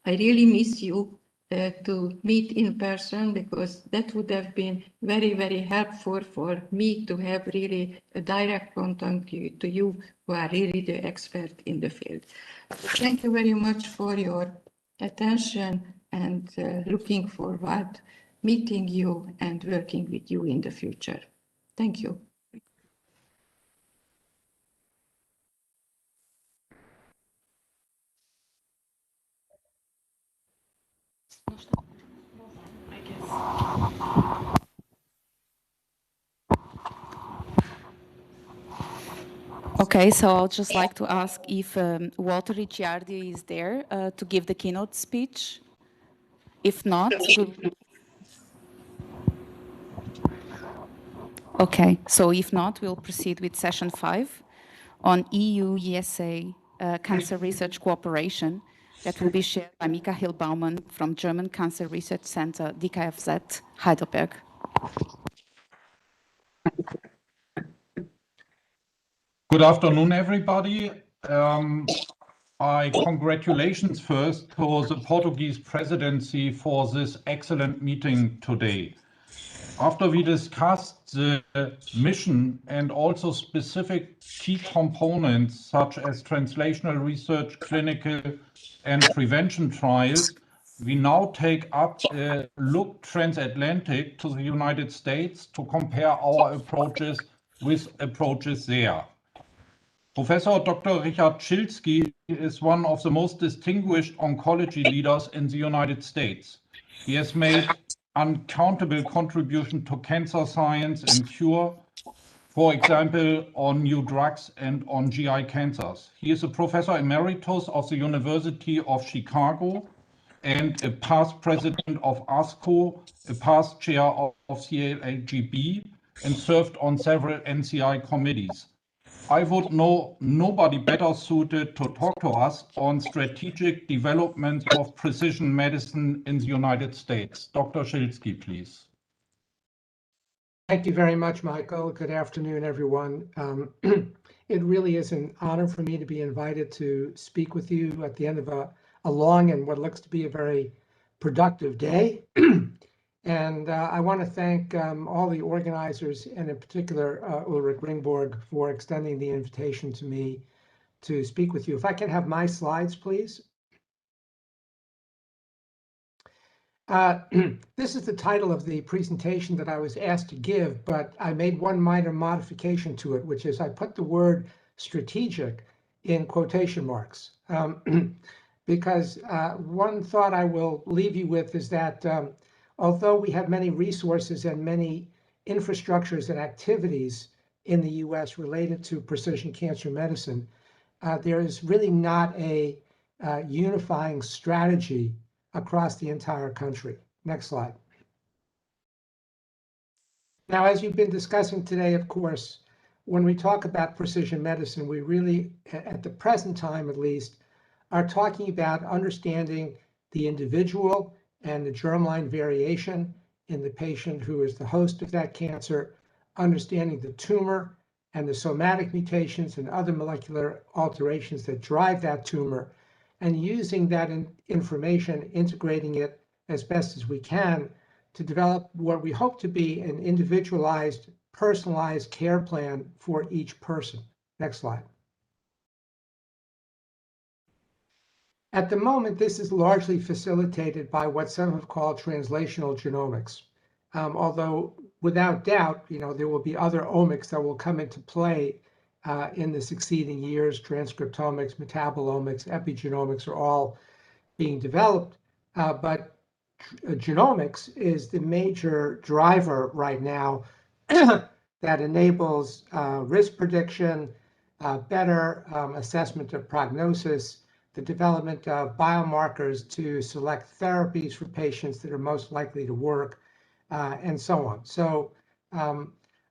really miss you to meet in person, because that would have been very, very helpful for me to have really a direct contact to you, who are really the expert in the field. Thank you very much for your attention, and looking forward meeting you and working with you in the future. Thank you. Okay, so I'll just like to ask if Walter Ricciardi is there to give the keynote speech. If not, okay, so if not, we'll proceed with session 5 on EU-USA cancer research cooperation that will be shared by Michael Baumann from German Cancer Research Center, DKFZ, Heidelberg. Good afternoon, everybody. Congratulations first to the Portuguese presidency for this excellent meeting today. After we discussed the mission and also specific key components such as translational research, clinical and prevention trials, we now take up a look transatlantic to the United States to compare our approaches with approaches there. Professor Dr. Richard Schilsky is one of the most distinguished oncology leaders in the United States. He has made uncountable contribution to cancer science and cure, for example, on new drugs and on GI cancers. He is a professor emeritus of the University of Chicago and a past president of ASCO, a past chair of CLAGB, and served on several NCI committees. I would know nobody better suited to talk to us on strategic development of precision medicine in the United States. Dr. Schilsky, please. Thank you very much, Michael. Good afternoon, everyone. It really is an honor for me to be invited to speak with you at the end of a long and what looks to be a very productive day. And I want to thank all the organizers, and in particular Ulrich Ringborg, for extending the invitation to me to speak with you. If I can have my slides, please. This is the title of the presentation that I was asked to give, but I made one minor modification to it, which is I put the word strategic in quotation marks. Because one thought I will leave you with is that although we have many resources and many infrastructures and activities in the US related to precision cancer medicine, there is really not a unifying strategy across the entire country. Next slide. Now, as you've been discussing today, of course, when we talk about precision medicine, we really, at the present time at least, are talking about understanding the individual and the germline variation in the patient who is the host of that cancer, understanding the tumor and the somatic mutations and other molecular alterations that drive that tumor, and using that information, integrating it as best as we can to develop what we hope to be an individualized, personalized care plan for each person. Next slide. At the moment, this is largely facilitated by what some have called translational genomics. Although without doubt, there will be other omics that will come into play in the succeeding years. Transcriptomics, metabolomics, epigenomics are all being developed, but genomics is the major driver right now that enables risk prediction, better assessment of prognosis, the development of biomarkers to select therapies for patients that are most likely to work, and so on. So a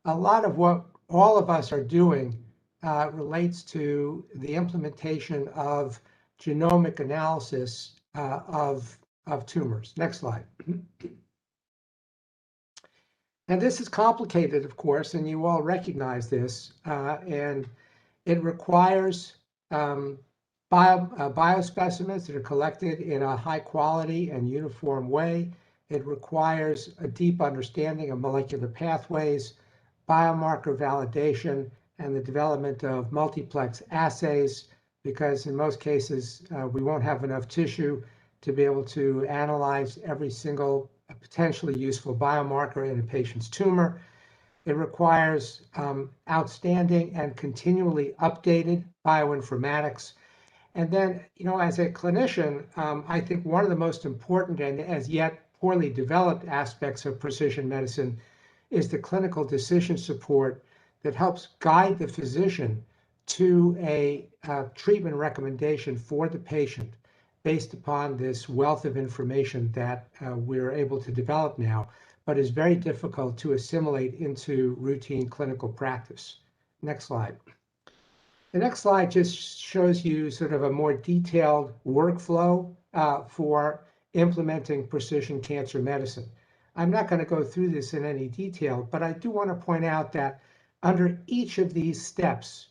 lot of what all of us are doing relates to the implementation of genomic analysis of tumors. Next slide. And this is complicated, of course, and you all recognize this, and it requires biospecimens that are collected in a high quality and uniform way. It requires a deep understanding of molecular pathways, biomarker validation, and the development of multiplex assays, because in most cases, we won't have enough tissue to be able to analyze every single potentially useful biomarker in a patient's tumor. It requires outstanding and continually updated bioinformatics. And then, as a clinician, I think one of the most important and as yet poorly developed aspects of precision medicine is the clinical decision support that helps guide the physician to a treatment recommendation for the patient based upon this wealth of information that we're able to develop now, but is very difficult to assimilate into routine clinical practice. Next slide. The next slide just shows you sort of a more detailed workflow for implementing precision cancer medicine. I'm not going to go through this in any detail, but I do want to point out that under each of these steps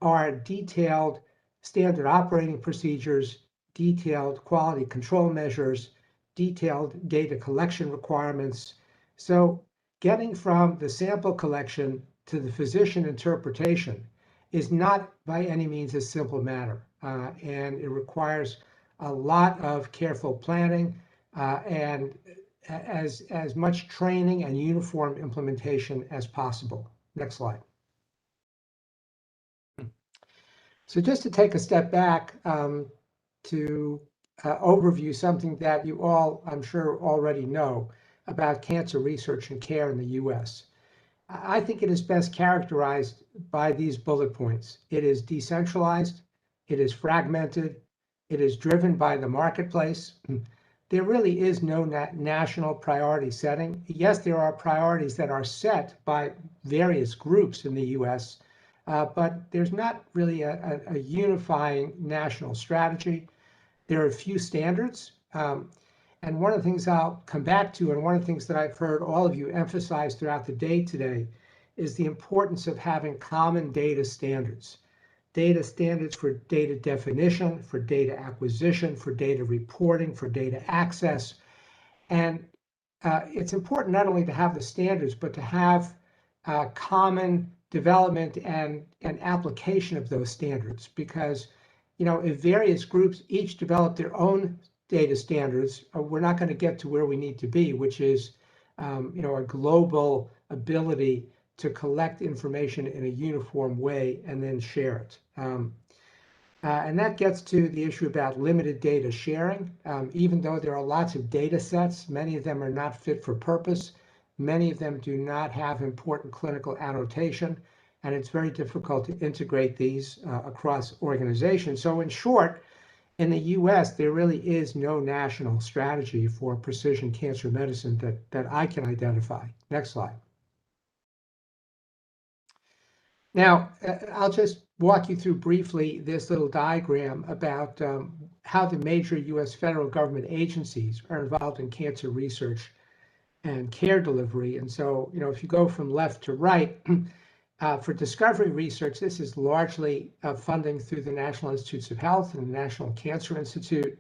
are detailed standard operating procedures, detailed quality control measures, detailed data collection requirements. So getting from the sample collection to the physician interpretation is not by any means a simple matter, and it requires a lot of careful planning and as much training and uniform implementation as possible. Next slide. So just to take a step back to overview something that you all, I'm sure, already know about cancer research and care in the US. I think it is best characterized by these bullet points. It is decentralized, it is fragmented, it is driven by the marketplace. There really is no national priority setting. Yes, there are priorities that are set by various groups in the US, but there's not really a unifying national strategy. There are a few standards. And one of the things I'll come back to, and one of the things that I've heard all of you emphasize throughout the day today, is the importance of having common data standards. Data standards for data definition, for data acquisition, for data reporting, for data access. And it's important not only to have the standards, but to have common development and application of those standards. Because, if various groups each develop their own data standards, we're not going to get to where we need to be, which is, a global ability to collect information in a uniform way and then share it. And that gets to the issue about limited data sharing. Even though there are lots of data sets, many of them are not fit for purpose. Many of them do not have important clinical annotation, and it's very difficult to integrate these across organizations. So in short, in the US, there really is no national strategy for precision cancer medicine that I can identify. Next slide. Now, I'll just walk you through briefly this little diagram about how the major US federal government agencies are involved in cancer research and care delivery. And so, if you go from left to right, for discovery research, this is largely funding through the National Institutes of Health and the National Cancer Institute.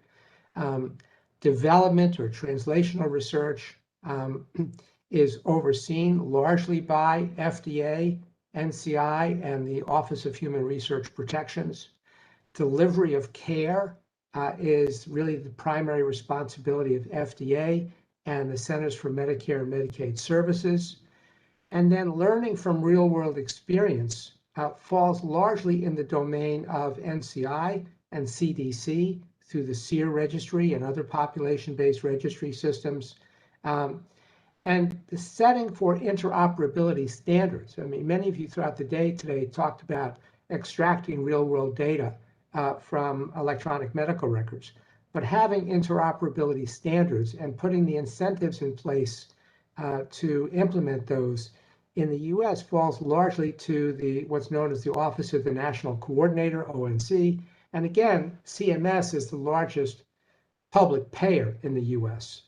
Development or translational research is overseen largely by FDA, NCI, and the Office of Human Research Protections. Delivery of care is really the primary responsibility of FDA and the Centers for Medicare and Medicaid Services. And then learning from real-world experience falls largely in the domain of NCI and CDC through the SEER registry and other population-based registry systems. And the setting for interoperability standards. I mean, many of you throughout the day today talked about extracting real-world data from electronic medical records, but having interoperability standards and putting the incentives in place to implement those in the US falls largely to what's known as the Office of the National Coordinator, ONC. And again, CMS is the largest public payer in the US.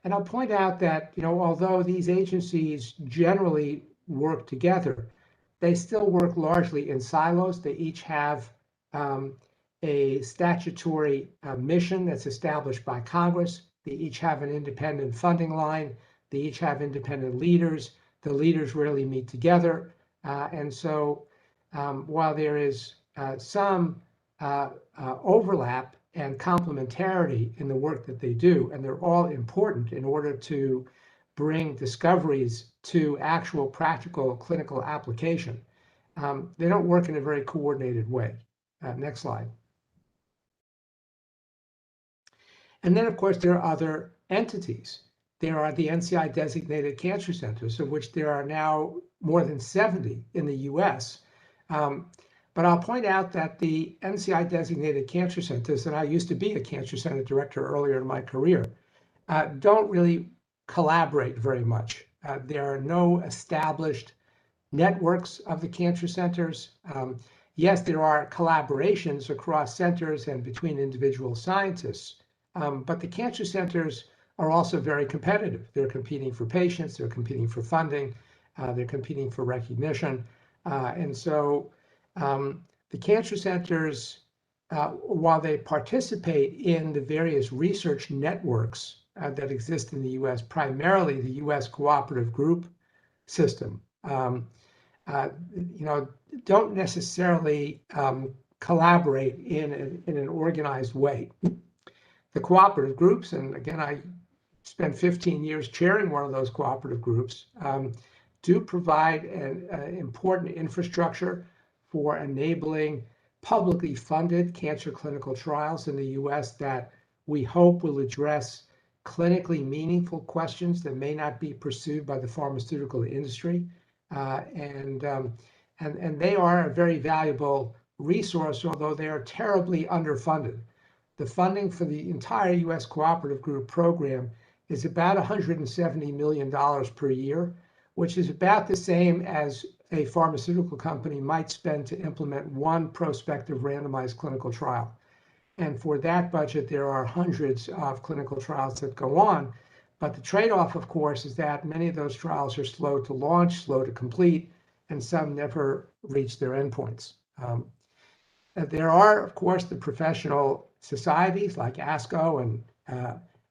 And I'll point out that, although these agencies generally work together, they still work largely in silos. They each have a statutory mission that's established by Congress. They each have an independent funding line. They each have independent leaders. The leaders rarely meet together. And so while there is some overlap and complementarity in the work that they do, and they're all important in order to bring discoveries to actual practical clinical application, they don't work in a very coordinated way. Next slide. And then, of course, there are other entities. There are the NCI designated cancer centers, of which there are now more than 70 in the US. But I'll point out that the NCI designated cancer centers, and I used to be a cancer center director earlier in my career, don't really collaborate very much. There are no established networks of the cancer centers. Yes, there are collaborations across centers and between individual scientists, but the cancer centers are also very competitive. They're competing for patients, they're competing for funding, they're competing for recognition. And so the cancer centers, while they participate in the various research networks that exist in the US, primarily the US cooperative group system, don't necessarily collaborate in an organized way. The cooperative groups, and again, I spent 15 years chairing one of those cooperative groups, do provide an important infrastructure for enabling publicly funded cancer clinical trials in the US that we hope will address clinically meaningful questions that may not be pursued by the pharmaceutical industry. And they are a very valuable resource, although they are terribly underfunded. The funding for the entire US Cooperative Group program is about $170 million per year, which is about the same as a pharmaceutical company might spend to implement one prospective randomized clinical trial. And for that budget, there are hundreds of clinical trials that go on. But the trade-off, of course, is that many of those trials are slow to launch, slow to complete, and some never reach their endpoints. There are, of course, the professional societies like ASCO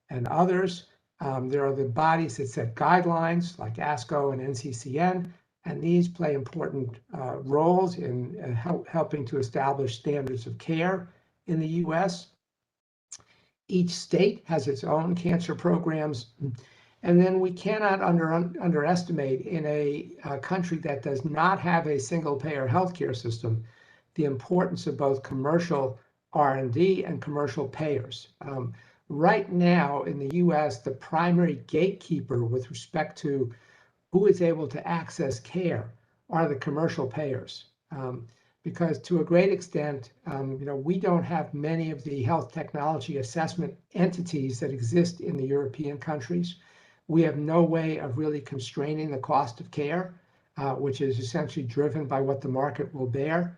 and others. There are the bodies that set guidelines like ASCO and NCCN, and these play important roles in helping to establish standards of care in the US. Each state has its own cancer programs. And then we cannot underestimate in a country that does not have a single payer healthcare system, the importance of both commercial R&D and commercial payers. Right now in the US, the primary gatekeeper with respect to who is able to access care are the commercial payers. Because to a great extent, we don't have many of the health technology assessment entities that exist in the European countries. We have no way of really constraining the cost of care. which is essentially driven by what the market will bear.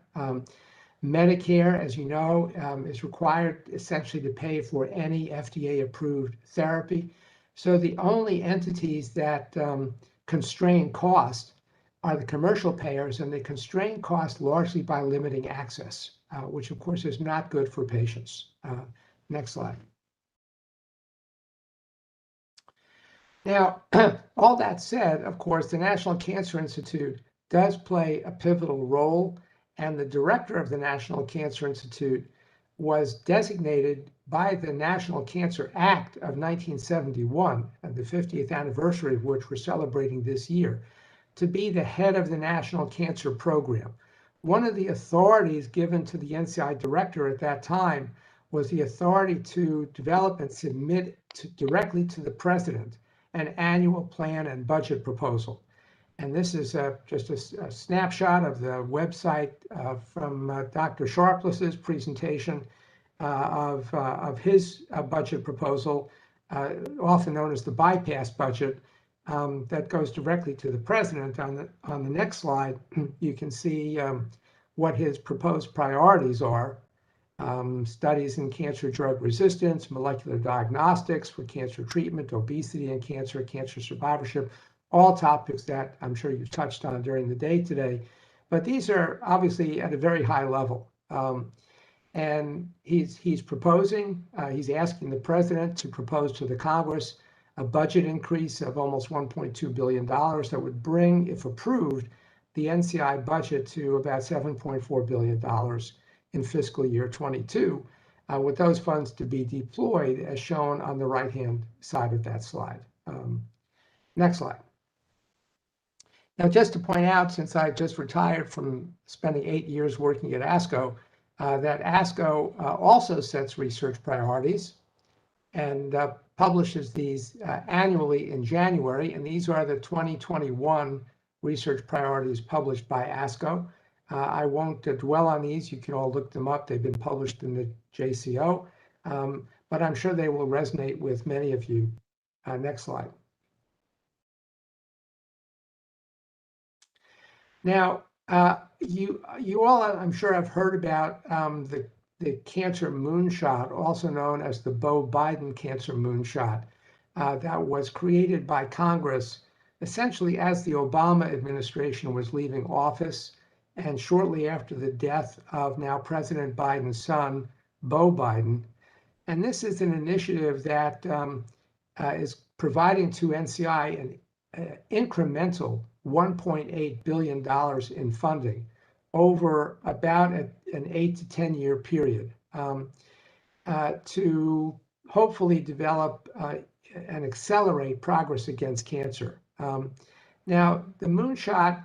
Medicare, as you know, is required essentially to pay for any FDA-approved therapy. So the only entities that constrain cost are the commercial payers, and they constrain cost largely by limiting access, which of course is not good for patients. Next slide. Now, all that said, of course, the National Cancer Institute does play a pivotal role, and the director of the National Cancer Institute was designated by the National Cancer Act of 1971, the 50th anniversary of which we're celebrating this year, to be the head of the National Cancer Program. One of the authorities given to the NCI director at that time was the authority to develop and submit directly to the president an annual plan and budget proposal. And this is just a snapshot of the website from Dr. Sharpless's presentation of his budget proposal, often known as the bypass budget, that goes directly to the president. On the next slide, you can see what his proposed priorities are. Studies in cancer drug resistance, molecular diagnostics for cancer treatment, obesity and cancer survivorship, all topics that I'm sure you've touched on during the day today. But these are obviously at a very high level. And he's proposing, he's asking the president to propose to the Congress a budget increase of almost $1.2 billion that would bring, if approved, the NCI budget to about $7.4 billion in fiscal year 22, with those funds to be deployed as shown on the right-hand side of that slide. Next slide. Now, just to point out, since I just retired from spending 8 years working at ASCO, that ASCO also sets research priorities and publishes these annually in January, and these are the 2021 research priorities published by ASCO. I won't dwell on these. You can all look them up. They've been published in the JCO, but I'm sure they will resonate with many of you. Next slide. Now, you all, I'm sure, have heard about the cancer moonshot, also known as the Beau Biden cancer moonshot, that was created by Congress essentially as the Obama administration was leaving office, and shortly after the death of now President Biden's son, Beau Biden. And this is an initiative that is providing to NCI an incremental $1.8 billion in funding over about an 8 to 10 year period to hopefully develop and accelerate progress against cancer. Now, the moonshot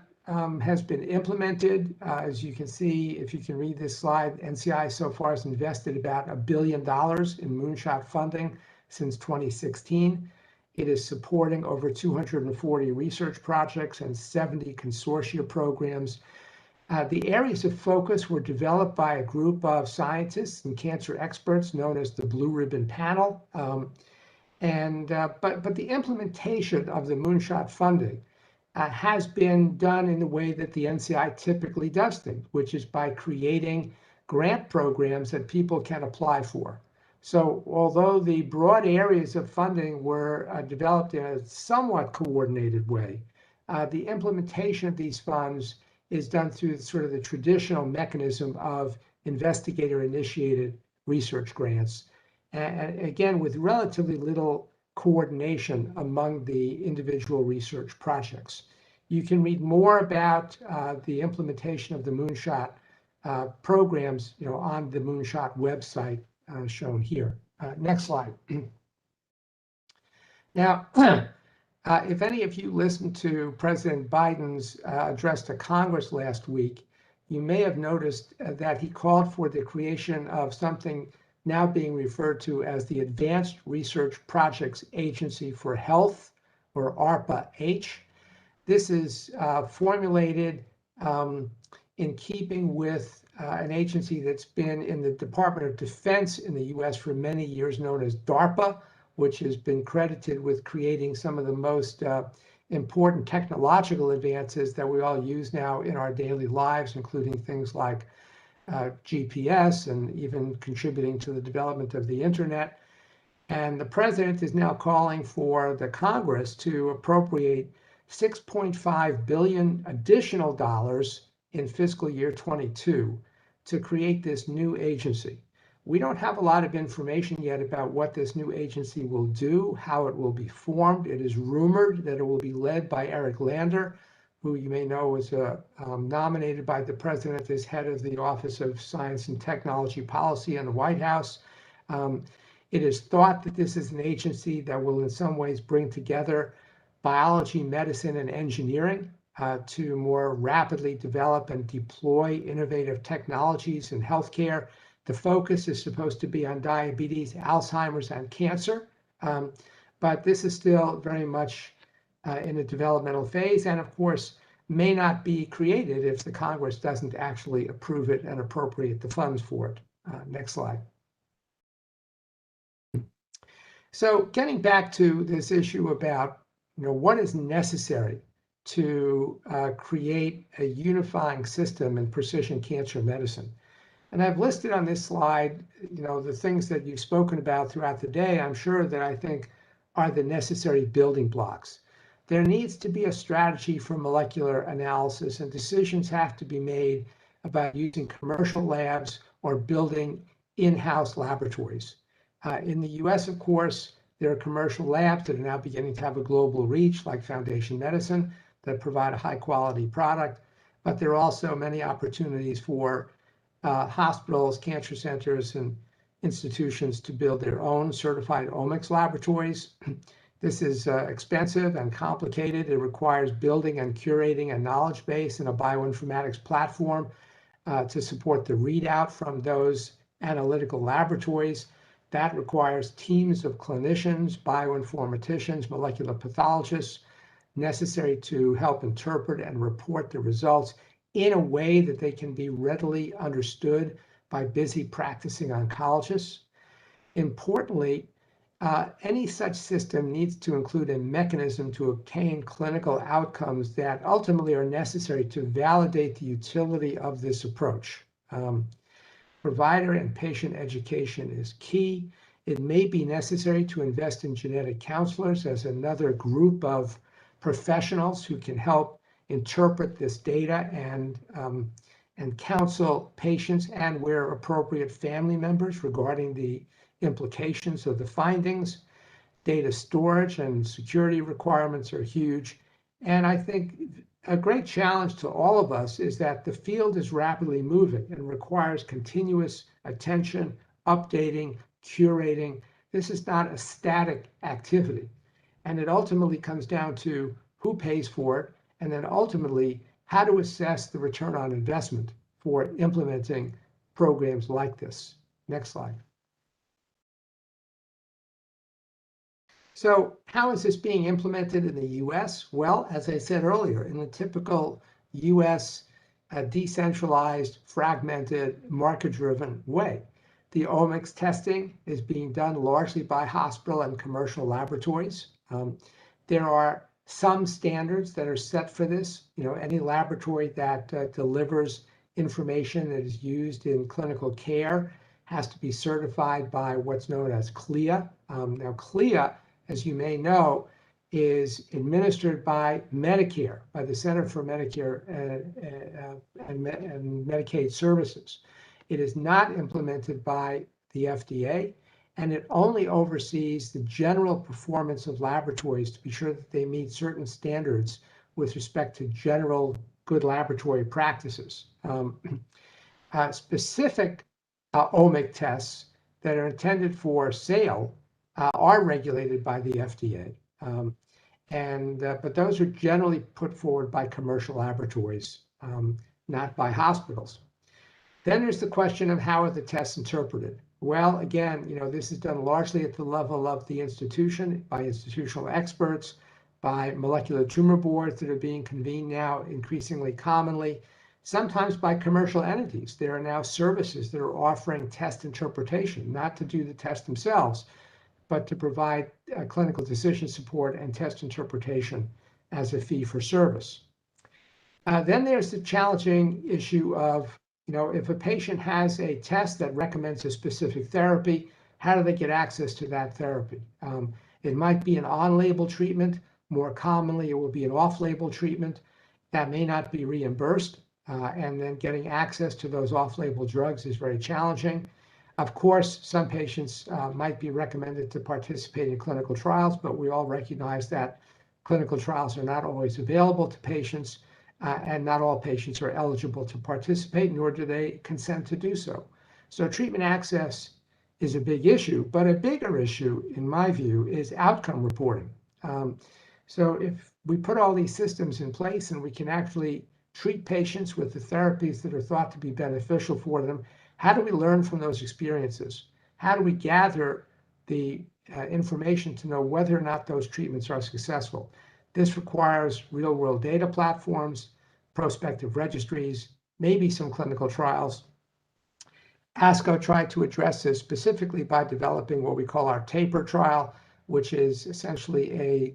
has been implemented. As you can see, if you can read this slide, NCI so far has invested about $1 billion in moonshot funding since 2016. It is supporting over 240 research projects and 70 consortia programs. The areas of focus were developed by a group of scientists and cancer experts known as the Blue Ribbon Panel. But the implementation of the moonshot funding has been done in the way that the NCI typically does things, which is by creating grant programs that people can apply for. So although the broad areas of funding were developed in a somewhat coordinated way, the implementation of these funds is done through sort of the traditional mechanism of investigator-initiated research grants, and again, with relatively little coordination among the individual research projects. You can read more about the implementation of the Moonshot programs, on the Moonshot website shown here. Next slide. Now, if any of you listened to President Biden's address to Congress last week, you may have noticed that he called for the creation of something now being referred to as the Advanced Research Projects Agency for Health, or ARPA-H. This is formulated in keeping with an agency that's been in the Department of Defense in the US for many years, known as DARPA, which has been credited with creating some of the most important technological advances that we all use now in our daily lives, including things like GPS and even contributing to the development of the internet. And the president is now calling for the Congress to appropriate $6.5 billion additional dollars in fiscal year 22 to create this new agency. We don't have a lot of information yet about what this new agency will do, how it will be formed. It is rumored that it will be led by Eric Lander, who you may know was nominated by the president as head of the Office of Science and Technology Policy in the White House. It is thought that this is an agency that will in some ways bring together biology, medicine, and engineering to more rapidly develop and deploy innovative technologies in healthcare. The focus is supposed to be on diabetes, Alzheimer's, and cancer, but this is still very much in a developmental phase, and of course may not be created if the Congress doesn't actually approve it and appropriate the funds for it. Next slide. So getting back to this issue about what is necessary to create a unifying system in precision cancer medicine. And I've listed on this slide, the things that you've spoken about throughout the day, I'm sure that I think are the necessary building blocks. There needs to be a strategy for molecular analysis, and decisions have to be made about using commercial labs or building in-house laboratories. In the US, of course, there are commercial labs that are now beginning to have a global reach, like Foundation Medicine, that provide a high-quality product. But there are also many opportunities for hospitals, cancer centers, and institutions to build their own certified omics laboratories. This is expensive and complicated. It requires building and curating a knowledge base and a bioinformatics platform to support the readout from those analytical laboratories. That requires teams of clinicians, bioinformaticians, molecular pathologists necessary to help interpret and report the results in a way that they can be readily understood by busy practicing oncologists. Importantly, any such system needs to include a mechanism to obtain clinical outcomes that ultimately are necessary to validate the utility of this approach. Provider and patient education is key. It may be necessary to invest in genetic counselors as another group of professionals who can help interpret this data and counsel patients and, where appropriate, family members regarding the implications of the findings. Data storage and security requirements are huge. And I think a great challenge to all of us is that the field is rapidly moving and requires continuous attention, updating, curating. This is not a static activity. And it ultimately comes down to who pays for it, and then ultimately how to assess the return on investment for implementing programs like this. Next slide. So how is this being implemented in the US? Well, as I said earlier, in the typical US decentralized, fragmented, market-driven way. The omics testing is being done largely by hospital and commercial laboratories. There are some standards that are set for this. Any laboratory that delivers information that is used in clinical care has to be certified by what's known as CLIA. Now, CLIA, as you may know, is administered by Medicare, by the Center for Medicare and Medicaid Services. It is not implemented by the FDA, and it only oversees the general performance of laboratories to be sure that they meet certain standards with respect to general good laboratory practices. Specific omic tests that are intended for sale are regulated by the FDA, but those are generally put forward by commercial laboratories, not by hospitals. Then there's the question of how are the tests interpreted? Well, again, this is done largely at the level of the institution, by institutional experts, by molecular tumor boards that are being convened now increasingly commonly, sometimes by commercial entities. There are now services that are offering test interpretation, not to do the test themselves, but to provide clinical decision support and test interpretation as a fee for service. Then there's the challenging issue of, if a patient has a test that recommends a specific therapy, how do they get access to that therapy? It might be an on-label treatment. More commonly, it will be an off-label treatment that may not be reimbursed. And then getting access to those off-label drugs is very challenging. Of course, some patients might be recommended to participate in clinical trials, but we all recognize that clinical trials are not always available to patients, and not all patients are eligible to participate, nor do they consent to do so. So treatment access is a big issue, but a bigger issue, in my view, is outcome reporting. So if we put all these systems in place and we can actually treat patients with the therapies that are thought to be beneficial for them, how do we learn from those experiences? How do we gather the information to know whether or not those treatments are successful? This requires real-world data platforms, prospective registries, maybe some clinical trials. ASCO tried to address this specifically by developing what we call our TAPER trial, which is essentially a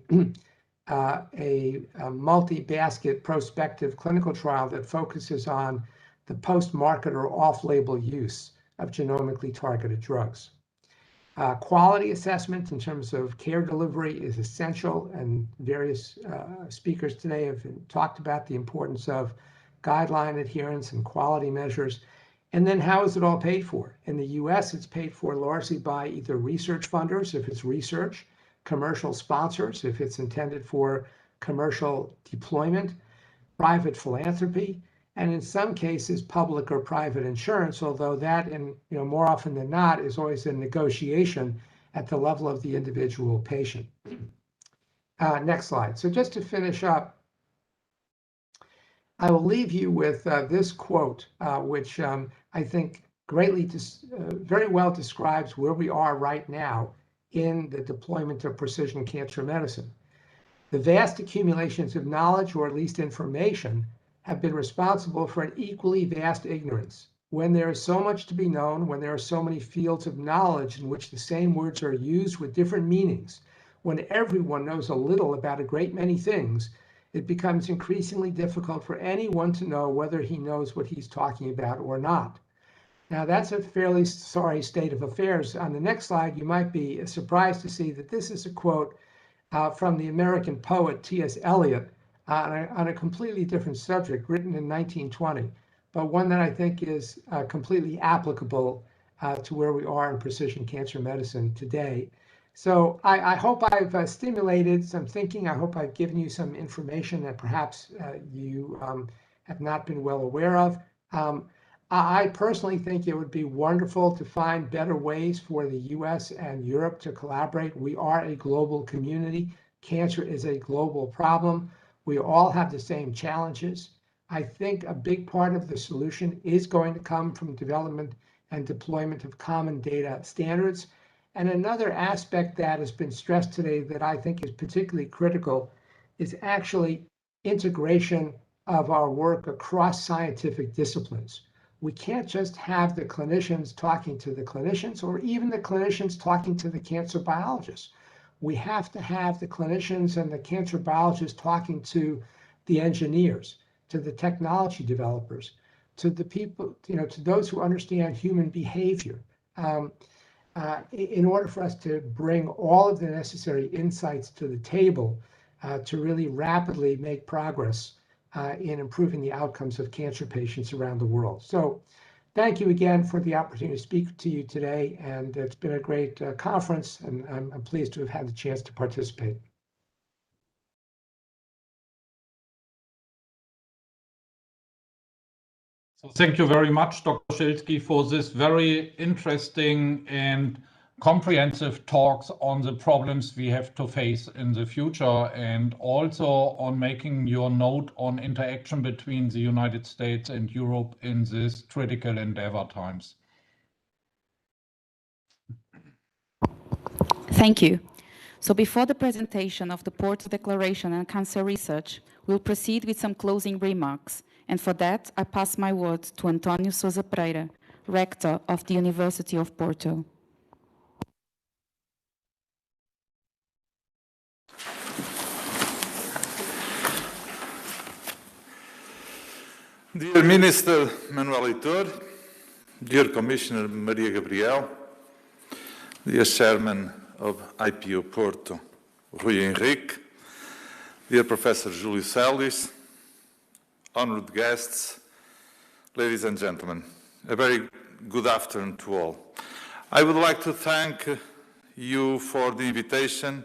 multi-basket prospective clinical trial that focuses on the post-market or off-label use of genomically targeted drugs. Quality assessment in terms of care delivery is essential, and various speakers today have talked about the importance of guideline adherence and quality measures. And then how is it all paid for? In the US, it's paid for largely by either research funders, if it's research, commercial sponsors, if it's intended for commercial deployment, private philanthropy, and in some cases, public or private insurance, although that, more often than not, is always a negotiation at the level of the individual patient. Next slide. So just to finish up, I will leave you with this quote, which I think very well describes where we are right now in the deployment of precision cancer medicine. The vast accumulations of knowledge, or at least information, have been responsible for an equally vast ignorance. When there is so much to be known, when there are so many fields of knowledge in which the same words are used with different meanings, when everyone knows a little about a great many things, it becomes increasingly difficult for anyone to know whether he knows what he's talking about or not. Now, that's a fairly sorry state of affairs. On the next slide, you might be surprised to see that this is a quote from the American poet T.S. Eliot on a completely different subject, written in 1920, but one that I think is completely applicable to where we are in precision cancer medicine today. So I hope I've stimulated some thinking. I hope I've given you some information that perhaps you have not been well aware of. I personally think it would be wonderful to find better ways for the US and Europe to collaborate. We are a global community. Cancer is a global problem. We all have the same challenges. I think a big part of the solution is going to come from development and deployment of common data standards. And another aspect that has been stressed today that I think is particularly critical is actually integration of our work across scientific disciplines. We can't just have the clinicians talking to the clinicians, or even the clinicians talking to the cancer biologists. We have to have the clinicians and the cancer biologists talking to the engineers, to the technology developers, to the people, to those who understand human behavior, in order for us to bring all of the necessary insights to the table to really rapidly make progress in improving the outcomes of cancer patients around the world. So thank you again for the opportunity to speak to you today, and it's been a great conference, and I'm pleased to have had the chance to participate. So thank you very much, Dr. Schilsky, for this very interesting and comprehensive talks on the problems we have to face in the future, and also on making your note on interaction between the United States and Europe in these critical endeavor times. Thank you. So before the presentation of the Porto Declaration on Cancer Research, we'll proceed with some closing remarks. And for that, I pass my word to António Sousa Pereira, Rector of the University of Porto. Dear Minister Manuel Heitor, dear Commissioner Maria Gabriel, dear Chairman of IPO-Porto, Rui Henrique, dear Professor Júlio Celis, honored guests, ladies and gentlemen, a very good afternoon to all. I would like to thank you for the invitation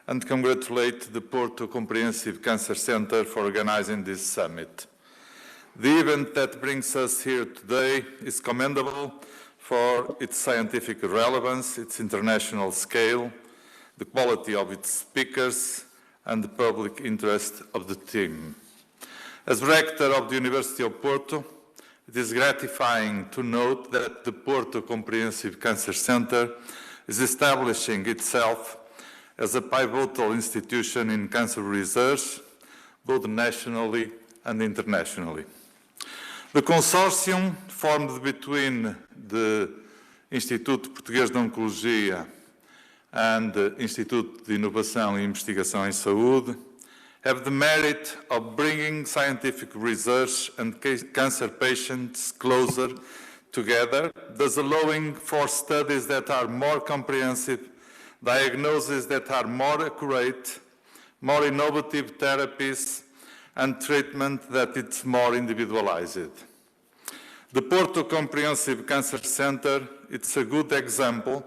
and congratulate the Porto Comprehensive Cancer Center for organizing this summit. The event that brings us here today is commendable for its scientific relevance, its international scale, the quality of its speakers, and the public interest of the theme. As rector of the University of Porto, it is gratifying to note that the Porto Comprehensive Cancer Center is establishing itself as a pivotal institution in cancer research, both nationally and internationally. The consortium formed between the Instituto Português de Oncologia and the Instituto de Inovação e Investigação em Saúde have the merit of bringing scientific research and cancer patients closer together, thus allowing for studies that are more comprehensive, diagnoses that are more accurate, more innovative therapies, and treatment that is more individualized. The Porto Comprehensive Cancer Center is a good example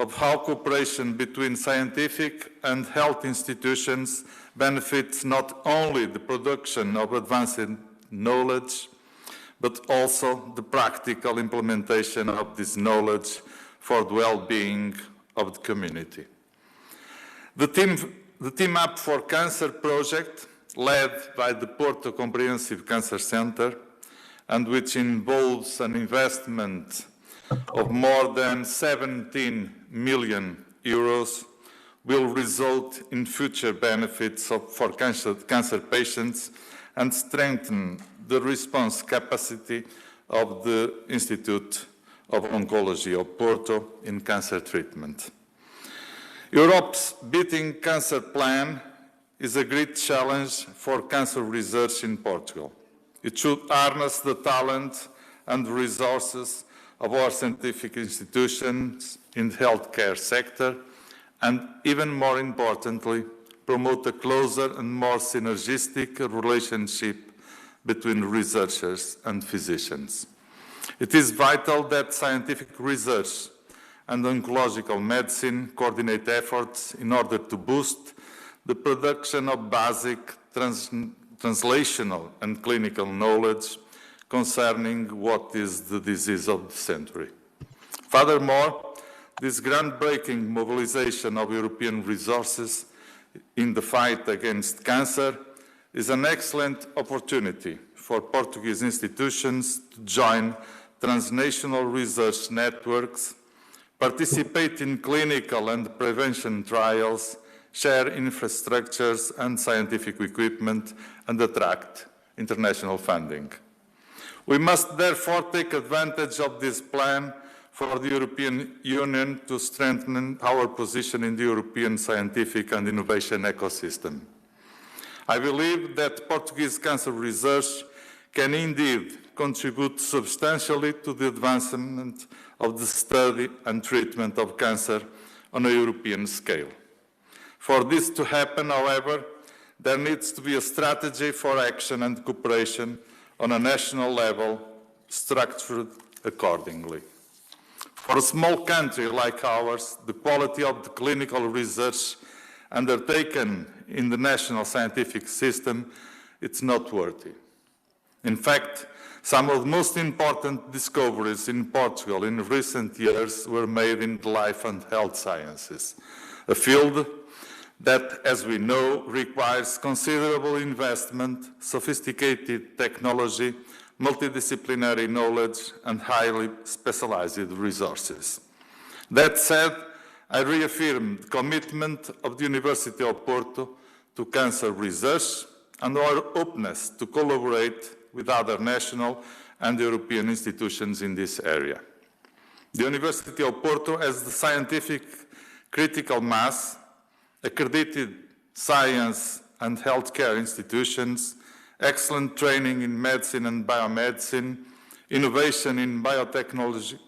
of how cooperation between scientific and health institutions benefits not only the production of advanced knowledge, but also the practical implementation of this knowledge for the well-being of the community. The Team Up for Cancer project, led by the Porto Comprehensive Cancer Center, and which involves an investment of more than 17 million euros, will result in future benefits for cancer patients and strengthen the response capacity of the Institute of Oncology of Porto in cancer treatment. Europe's Beating Cancer Plan is a great challenge for cancer research in Portugal. It should harness the talent and resources of our scientific institutions in the healthcare sector, and even more importantly, promote a closer and more synergistic relationship between researchers and physicians. It is vital that scientific research and oncological medicine coordinate efforts in order to boost the production of basic translational and clinical knowledge concerning what is the disease of the century. Furthermore, this groundbreaking mobilization of European resources in the fight against cancer is an excellent opportunity for Portuguese institutions to join transnational research networks, participate in clinical and prevention trials, share infrastructures and scientific equipment, and attract international funding. We must therefore take advantage of this plan for the European Union to strengthen our position in the European scientific and innovation ecosystem. I believe that Portuguese cancer research can indeed contribute substantially to the advancement of the study and treatment of cancer on a European scale. For this to happen, however, there needs to be a strategy for action and cooperation on a national level, structured accordingly. For a small country like ours, the quality of the clinical research undertaken in the national scientific system is noteworthy. In fact, some of the most important discoveries in Portugal in recent years were made in the life and health sciences, a field that, as we know, requires considerable investment, sophisticated technology, multidisciplinary knowledge, and highly specialized resources. That said, I reaffirm the commitment of the University of Porto to cancer research and our openness to collaborate with other national and European institutions in this area. The University of Porto has the scientific critical mass, accredited science and healthcare institutions, excellent training in medicine and biomedicine, innovation in biotechnology,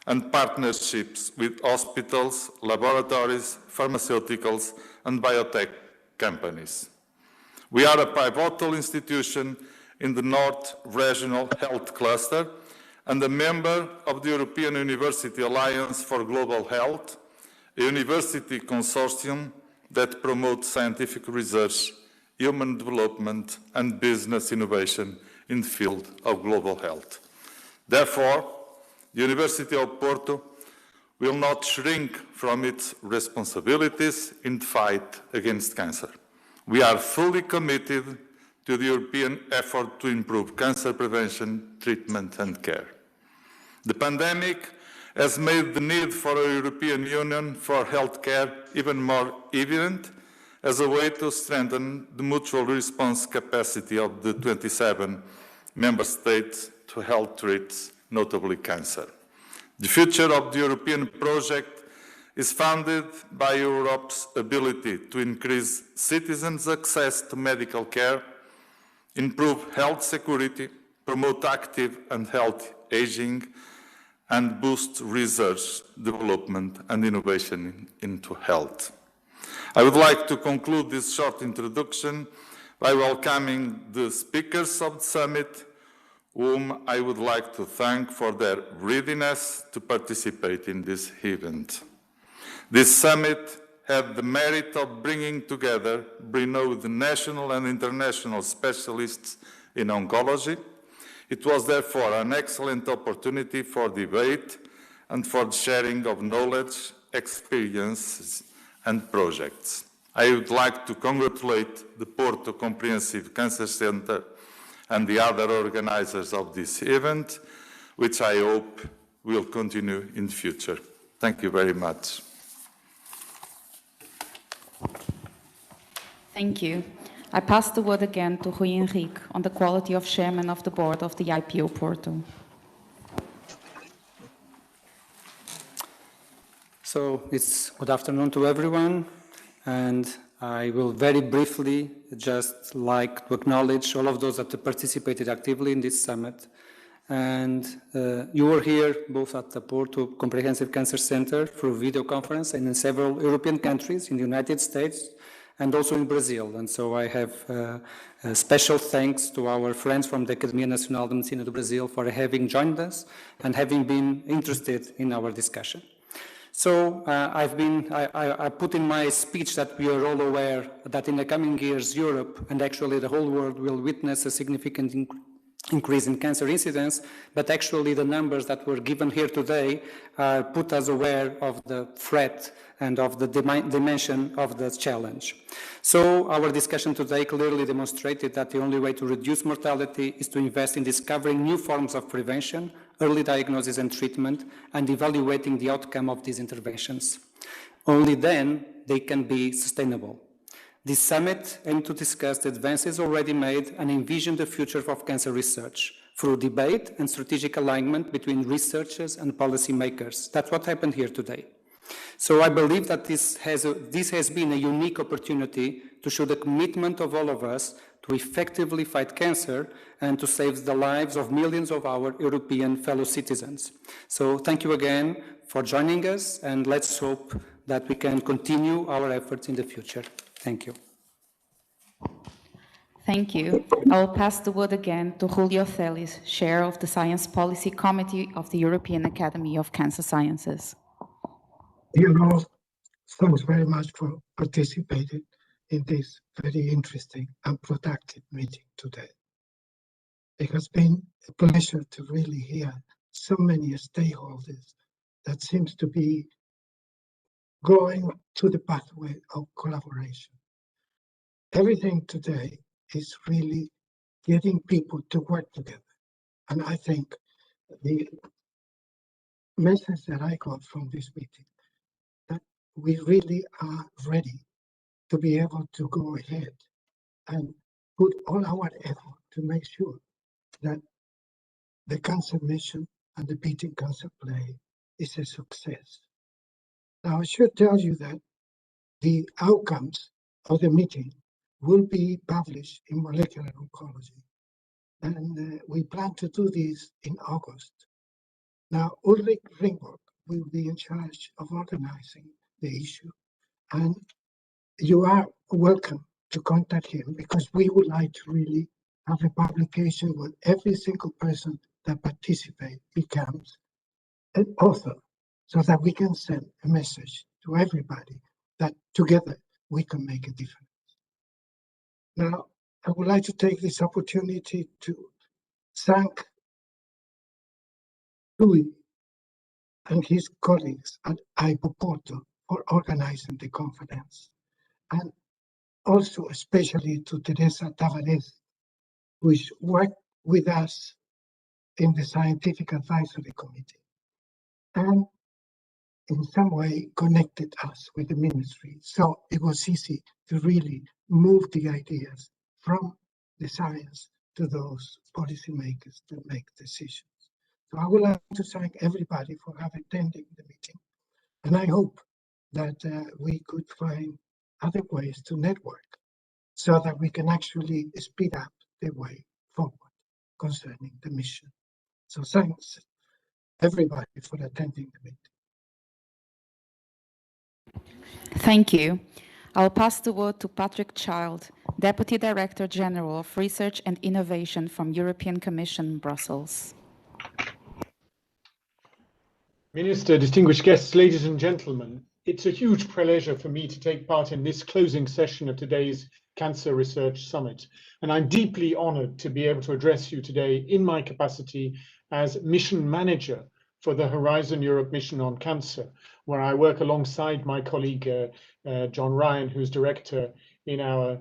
and partnerships with hospitals, laboratories, pharmaceuticals, and biotech companies. We are a pivotal institution in the North Regional Health Cluster and a member of the European University Alliance for Global Health, a university consortium that promotes scientific research, human development, and business innovation in the field of global health. Therefore, the University of Porto will not shrink from its responsibilities in the fight against cancer. We are fully committed to the European effort to improve cancer prevention, treatment, and care. The pandemic has made the need for a European Union for healthcare even more evident as a way to strengthen the mutual response capacity of the 27 member states to health threats, notably cancer. The future of the European project is founded by Europe's ability to increase citizens' access to medical care, improve health security, promote active and healthy aging, and boost research, development, and innovation into health. I would like to conclude this short introduction by welcoming the speakers of the summit, whom I would like to thank for their readiness to participate in this event. This summit had the merit of bringing together renowned national and international specialists in oncology. It was therefore an excellent opportunity for debate and for the sharing of knowledge, experiences, and projects. I would like to congratulate the Porto Comprehensive Cancer Center and the other organizers of this event, which I hope will continue in the future. Thank you very much. Thank you. I pass the word again to Rui Henrique on the quality of Chairman of the Board of the IPO-Porto. So it's good afternoon to everyone, and I will very briefly just like to acknowledge all of those that participated actively in this summit. And you were here both at the Porto Comprehensive Cancer Center through video conference and in several European countries, in the United States, and also in Brazil. And so I have special thanks to our friends from the Academia Nacional de Medicina do Brasil for having joined us and having been interested in our discussion. So I put in my speech that we are all aware that in the coming years, Europe and actually the whole world will witness a significant increase in cancer incidence, but actually the numbers that were given here today put us aware of the threat and of the dimension of the challenge. So our discussion today clearly demonstrated that the only way to reduce mortality is to invest in discovering new forms of prevention, early diagnosis and treatment, and evaluating the outcome of these interventions. Only then they can be sustainable. This summit aimed to discuss the advances already made and envision the future of cancer research through debate and strategic alignment between researchers and policymakers. That's what happened here today. So I believe that this has been a unique opportunity to show the commitment of all of us to effectively fight cancer and to save the lives of millions of our European fellow citizens. So thank you again for joining us, and let's hope that we can continue our efforts in the future. Thank you. Thank you. I will pass the word again to Julio Celis, Chair of the Science Policy Committee of the European Academy of Cancer Sciences. Dear all, thanks very much for participating in this very interesting and productive meeting today. It has been a pleasure to really hear so many stakeholders that seems to be going to the pathway of collaboration. Everything today is really getting people to work together. And I think the message that I got from this meeting, that we really are ready to be able to go ahead and put all our effort to make sure that the cancer mission and the Beating Cancer Play is a success. Now, I should tell you that the outcomes of the meeting will be published in Molecular Oncology. And we plan to do this in August. Now, Ulrich Ringburg will be in charge of organizing the issue. And you are welcome to contact him, because we would like to really have a publication where every single person that participates becomes an author, so that we can send a message to everybody that together we can make a difference. Now, I would like to take this opportunity to thank Louis and his colleagues at IPO-Porto for organizing the conference, and also especially to Teresa Tavares, who worked with us in the Scientific Advisory Committee, and in some way connected us with the ministry. So it was easy to really move the ideas from the science to those policymakers that make decisions. So I would like to thank everybody for having attended the meeting. And I hope that we could find other ways to network so that we can actually speed up the way forward concerning the mission. So thanks everybody for attending the meeting. Thank you. I'll pass the word to Patrick Child, Deputy Director General of Research and Innovation from European Commission, Brussels. Minister, distinguished guests, ladies and gentlemen, it's a huge pleasure for me to take part in this closing session of today's Cancer Research Summit. And I'm deeply honored to be able to address you today in my capacity as mission manager for the Horizon Europe mission on cancer, where I work alongside my colleague, John Ryan, who's director in our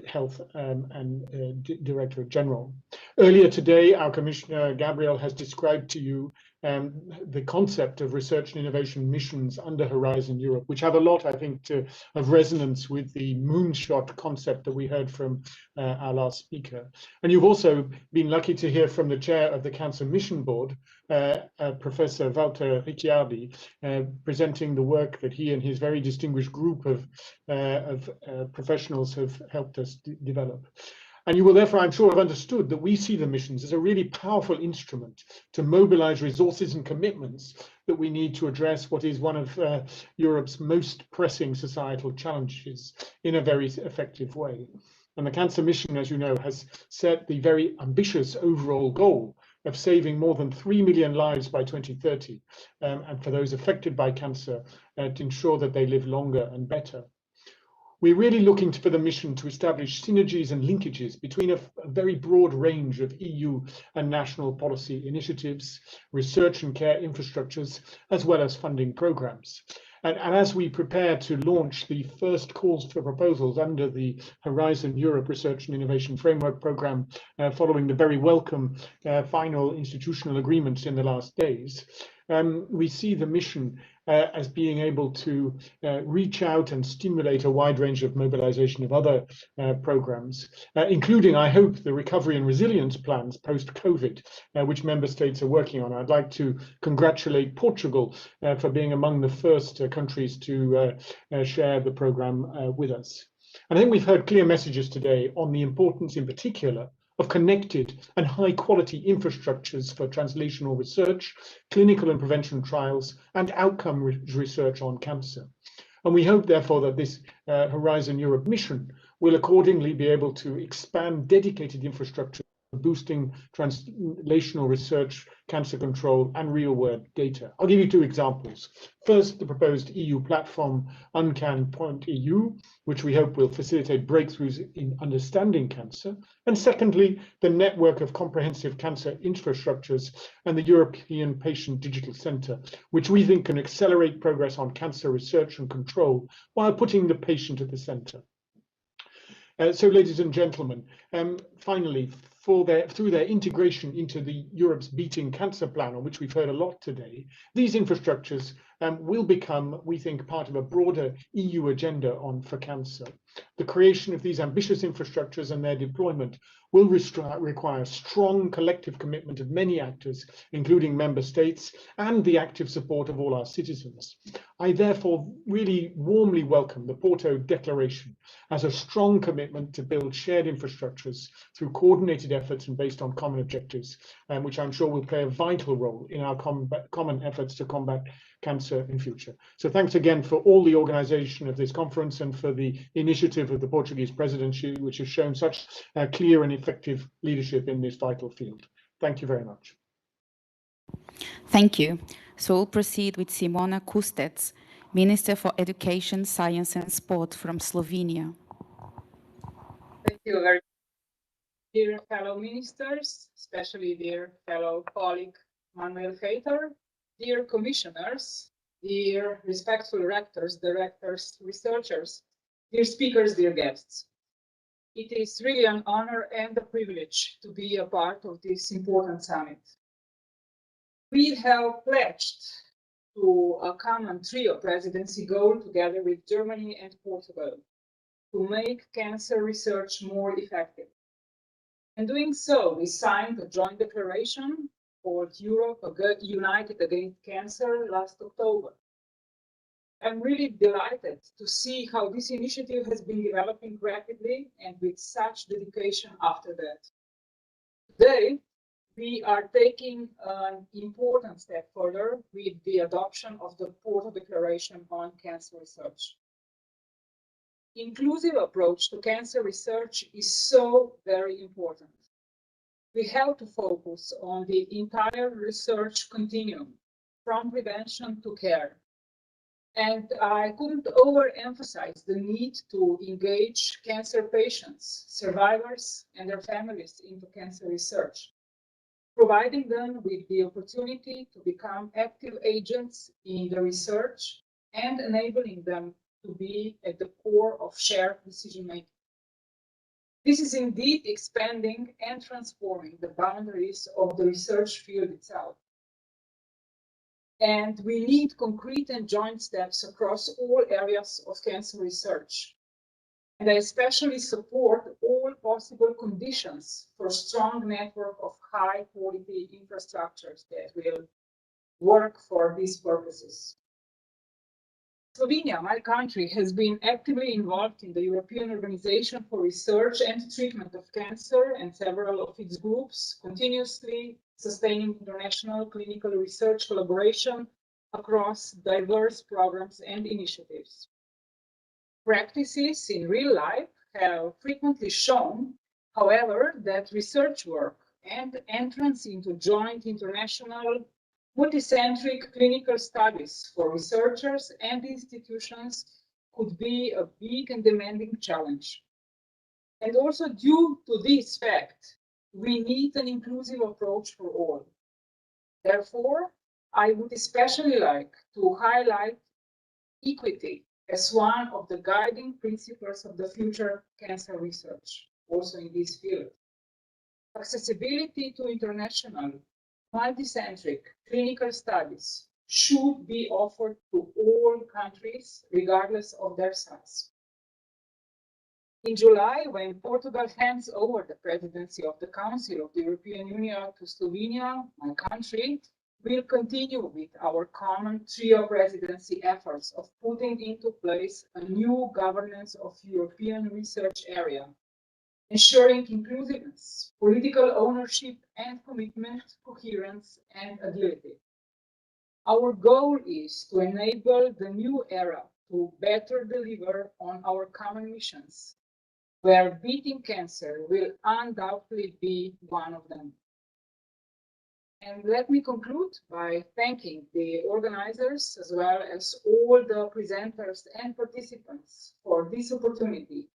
Health and Directorate General. Earlier today, our Commissioner Gabriel has described to you the concept of research and innovation missions under Horizon Europe, which have a lot, I think, of resonance with the moonshot concept that we heard from our last speaker. And you've also been lucky to hear from the chair of the Cancer Mission Board, Professor Walter Ricciardi, presenting the work that he and his very distinguished group of professionals have helped us develop. And you will therefore, I'm sure, have understood that we see the missions as a really powerful instrument to mobilize resources and commitments that we need to address what is one of Europe's most pressing societal challenges in a very effective way. And the Cancer Mission, as you know, has set the very ambitious overall goal of saving more than 3 million lives by 2030, and for those affected by cancer, to ensure that they live longer and better. We're really looking for the mission to establish synergies and linkages between a very broad range of EU and national policy initiatives, research and care infrastructures, as well as funding programs. And as we prepare to launch the first calls for proposals under the Horizon Europe Research and Innovation Framework Programme, following the very welcome final institutional agreements in the last days, we see the mission as being able to reach out and stimulate a wide range of mobilization of other programs, including, I hope, the recovery and resilience plans post-COVID, which member states are working on. I'd like to congratulate Portugal for being among the first countries to share the program with us. And I think we've heard clear messages today on the importance, in particular, of connected and high quality infrastructures for translational research, clinical and prevention trials, and outcome research on cancer. And we hope, therefore, that this Horizon Europe mission will accordingly be able to expand dedicated infrastructure boosting translational research, cancer control, and real-world data. I'll give you two examples. First, the proposed EU platform uncan.eu, which we hope will facilitate breakthroughs in understanding cancer. And secondly, the network of comprehensive cancer infrastructures and the European Patient Digital Centre, which we think can accelerate progress on cancer research and control while putting the patient at the centre. So, ladies and gentlemen, finally, through their integration into the Europe's Beating Cancer Plan, on which we've heard a lot today, these infrastructures will become, we think, part of a broader EU agenda for cancer. The creation of these ambitious infrastructures and their deployment will require strong collective commitment of many actors, including member states, and the active support of all our citizens. I therefore really warmly welcome the Porto Declaration as a strong commitment to build shared infrastructures through coordinated efforts and based on common objectives, which I'm sure will play a vital role in our common efforts to combat cancer in future. So thanks again for all the organization of this conference and for the initiative of the Portuguese presidency, which has shown such clear and effective leadership in this vital field. Thank you very much. Thank you. So we'll proceed with Simona Kustec, Minister for Education, Science and Sport from Slovenia. Thank you very much. Dear fellow ministers, especially dear fellow colleague Manuel Feiter, dear commissioners, dear respectful rectors, directors, researchers, dear speakers, dear guests. It is really an honor and a privilege to be a part of this important summit. We have pledged to a common trio presidency goal together with Germany and Portugal to make cancer research more effective. In doing so, we signed a joint declaration called Europe United Against Cancer last October. I'm really delighted to see how this initiative has been developing rapidly and with such dedication after that. Today, we are taking an important step further with the adoption of the Porto Declaration on Cancer Research. Inclusive approach to cancer research is so very important. We have to focus on the entire research continuum, from prevention to care. And I couldn't overemphasize the need to engage cancer patients, survivors, and their families into cancer research, providing them with the opportunity to become active agents in the research and enabling them to be at the core of shared decision-making. This is indeed expanding and transforming the boundaries of the research field itself. And we need concrete and joint steps across all areas of cancer research. And I especially support all possible conditions for a strong network of high-quality infrastructures that will work for these purposes. Slovenia, my country, has been actively involved in the European Organization for Research and Treatment of Cancer and several of its groups, continuously sustaining international clinical research collaboration across diverse programs and initiatives. Practices in real life have frequently shown, however, that research work and entrance into joint international multicentric clinical studies for researchers and institutions could be a big and demanding challenge. And also due to this fact, we need an inclusive approach for all. Therefore, I would especially like to highlight equity as one of the guiding principles of the future cancer research, also in this field. Accessibility to international multicentric clinical studies should be offered to all countries, regardless of their size. In July, when Portugal hands over the presidency of the Council of the European Union to Slovenia, my country, we'll continue with our common trio presidency efforts of putting into place a new governance of European research area, ensuring inclusiveness, political ownership and commitment, coherence and agility. Our goal is to enable the new era to better deliver on our common missions, where beating cancer will undoubtedly be one of them. And let me conclude by thanking the organizers as well as all the presenters and participants for this opportunity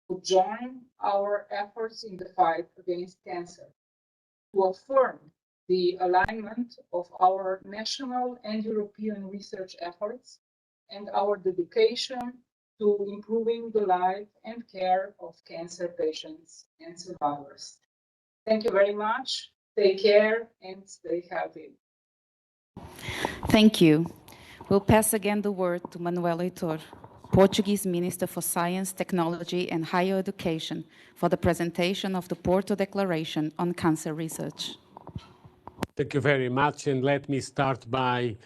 to join our efforts in the fight against cancer, to affirm the alignment of our national and European research efforts and our dedication to improving the life and care of cancer patients and survivors. Thank you very much. Take care and stay healthy. Thank you. We'll pass again the word to Manuel Heitor, Portuguese Minister for Science, Technology and Higher Education, for the presentation of the Porto Declaration on Cancer Research. Thank you very much, and let me start by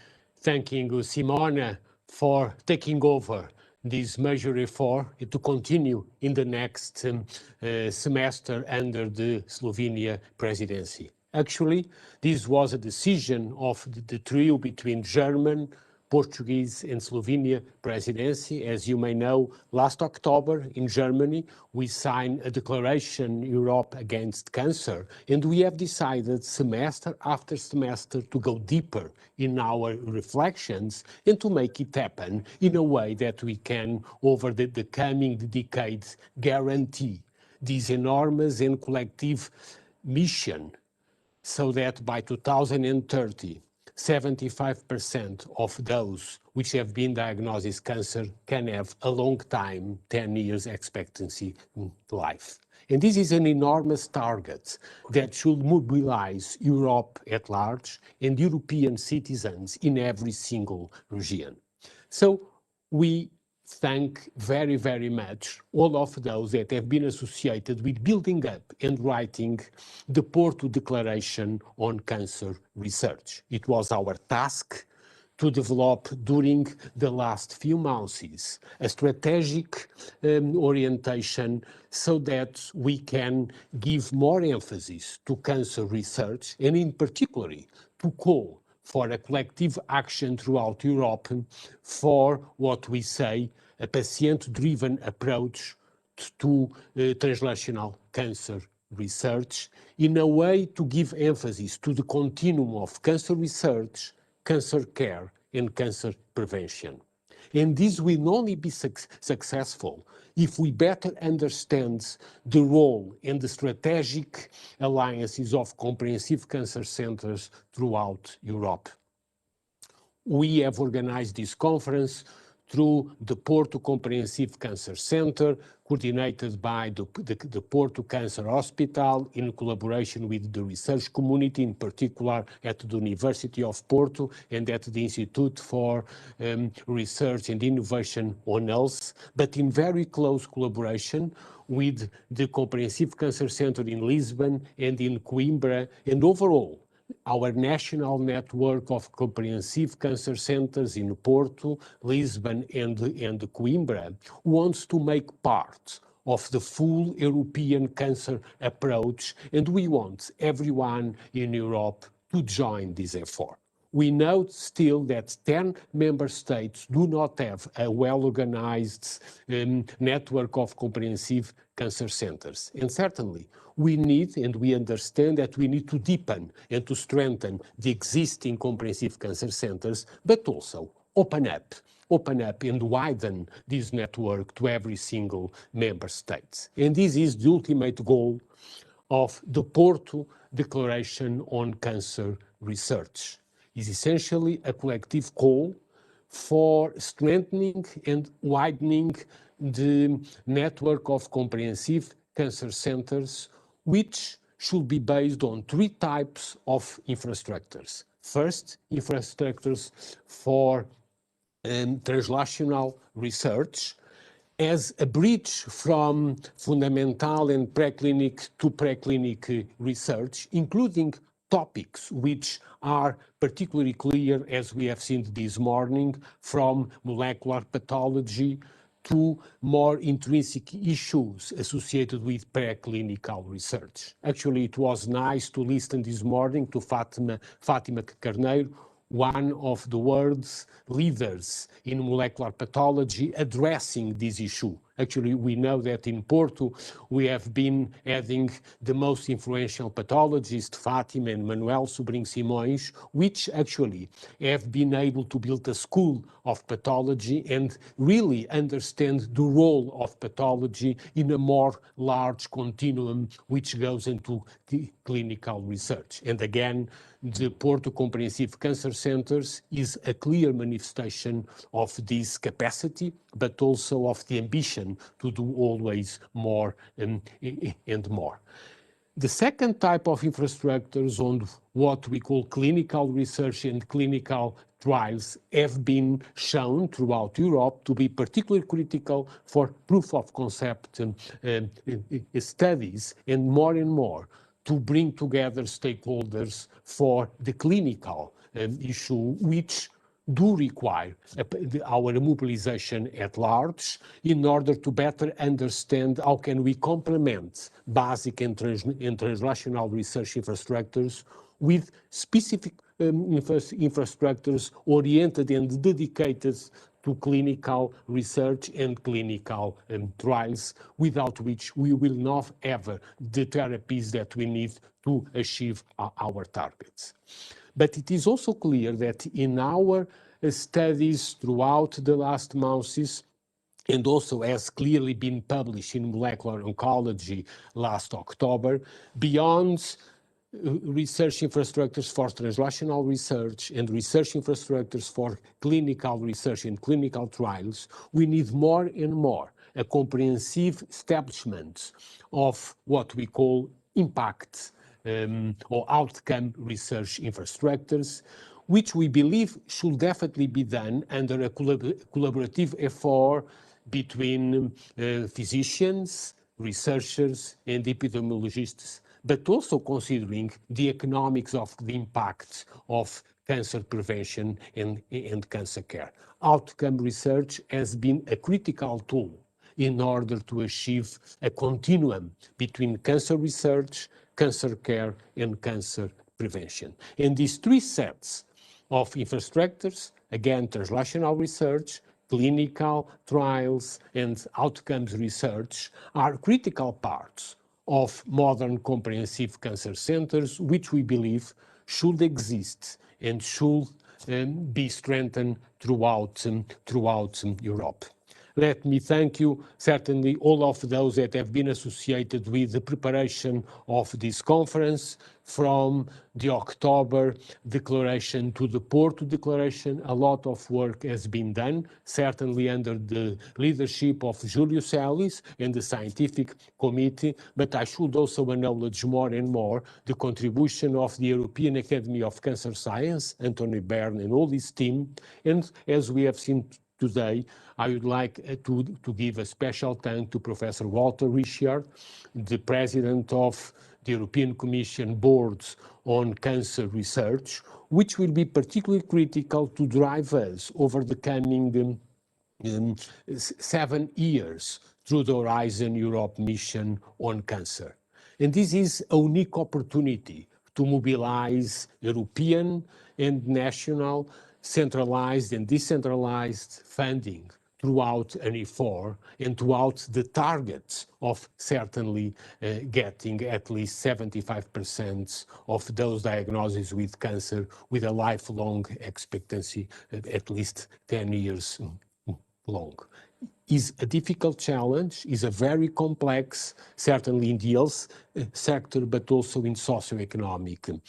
thanking Simona for taking over this major effort to continue in the next semester under the Slovenia presidency. Actually, this was a decision of the trio between German, Portuguese and Slovenia presidency. As you may know, last October in Germany, we signed a declaration, Europe Against Cancer, and we have decided semester after semester to go deeper in our reflections and to make it happen in a way that we can, over the coming decades, guarantee this enormous and collective mission so that by 2030, 75% of those which have been diagnosed as cancer can have a long time, 10 years expectancy life. And this is an enormous target that should mobilize Europe at large and European citizens in every single region. So we thank very, very much all of those that have been associated with building up and writing the Porto Declaration on Cancer Research. It was our task to develop during the last few months a strategic orientation so that we can give more emphasis to cancer research and in particular to call for a collective action throughout Europe for what we say a patient-driven approach to translational cancer research in a way to give emphasis to the continuum of cancer research, cancer care and cancer prevention. And this will only be successful if we better understand the role and the strategic alliances of comprehensive cancer centers throughout Europe. We have organized this conference through the Porto Comprehensive Cancer Center, coordinated by the Porto Cancer Hospital in collaboration with the research community, in particular at the University of Porto and at the Institute for Research and Innovation on Health, but in very close collaboration with the Comprehensive Cancer Center in Lisbon and in Coimbra, and overall our national network of comprehensive cancer centers in Porto, Lisbon and Coimbra wants to make part of the full European cancer approach, and we want everyone in Europe to join this effort. We know still that 10 member states do not have a well-organized network of comprehensive cancer centers. And certainly, we need and we understand that we need to deepen and to strengthen the existing comprehensive cancer centers, but also open up and widen this network to every single member state. And this is the ultimate goal of the Porto Declaration on Cancer Research. Is essentially a collective call for strengthening and widening the network of comprehensive cancer centers, which should be based on three types of infrastructures. First, infrastructures for translational research as a bridge from fundamental and preclinic to preclinic research, including topics which are particularly clear, as we have seen this morning, from molecular pathology to more intrinsic issues associated with preclinical research. Actually, it was nice to listen this morning to Fátima Carneiro, one of the world's leaders in molecular pathology, addressing this issue. Actually, we know that in Porto, we have been having the most influential pathologist, Fátima and Manuel Sobrinho Simões, which actually have been able to build a school of pathology and really understand the role of pathology in a more large continuum which goes into clinical research. And again, the Porto Comprehensive Cancer Centers is a clear manifestation of this capacity, but also of the ambition to do always more and more. The second type of infrastructures on what we call clinical research and clinical trials have been shown throughout Europe to be particularly critical for proof of concept studies, and more to bring together stakeholders for the clinical issue, which do require our mobilization at large in order to better understand how can we complement basic and translational research infrastructures with specific infrastructures oriented and dedicated to clinical research and clinical trials, without which we will not have the therapies that we need to achieve our targets. But it is also clear that in our studies throughout the last months, and also has clearly been published in Molecular Oncology last October, beyond research infrastructures for translational research and research infrastructures for clinical research and clinical trials, we need more and more a comprehensive establishment of what we call impact or outcome research infrastructures, which we believe should definitely be done under a collaborative effort between physicians, researchers, and epidemiologists, but also considering the economics of the impact of cancer prevention and cancer care. Outcome research has been a critical tool in order to achieve a continuum between cancer research, cancer care, and cancer prevention. And these three sets of infrastructures, again, translational research, clinical trials, and outcomes research, are critical parts of modern comprehensive cancer centers, which we believe should exist and should be strengthened throughout Europe. Let me thank you, certainly all of those that have been associated with the preparation of this conference, from the October declaration to the Porto declaration. A lot of work has been done, certainly under the leadership of Julius Ellis and the scientific committee, but I should also acknowledge more and more the contribution of the European Academy of Cancer Science, Anthony Byrne and all his team. And as we have seen today, I would like to give a special thanks to Professor Walter Richard, the president of the European Commission Boards on Cancer Research, which will be particularly critical to drive us over the coming 7 years through the Horizon Europe mission on cancer. And this is a unique opportunity to mobilize European and national, centralized and decentralized funding throughout NE4 and throughout the targets of certainly getting at least 75% of those diagnosed with cancer with a lifelong expectancy of at least 10 years long. Is a difficult challenge, is a very complex, certainly in the health sector, but also in socioeconomic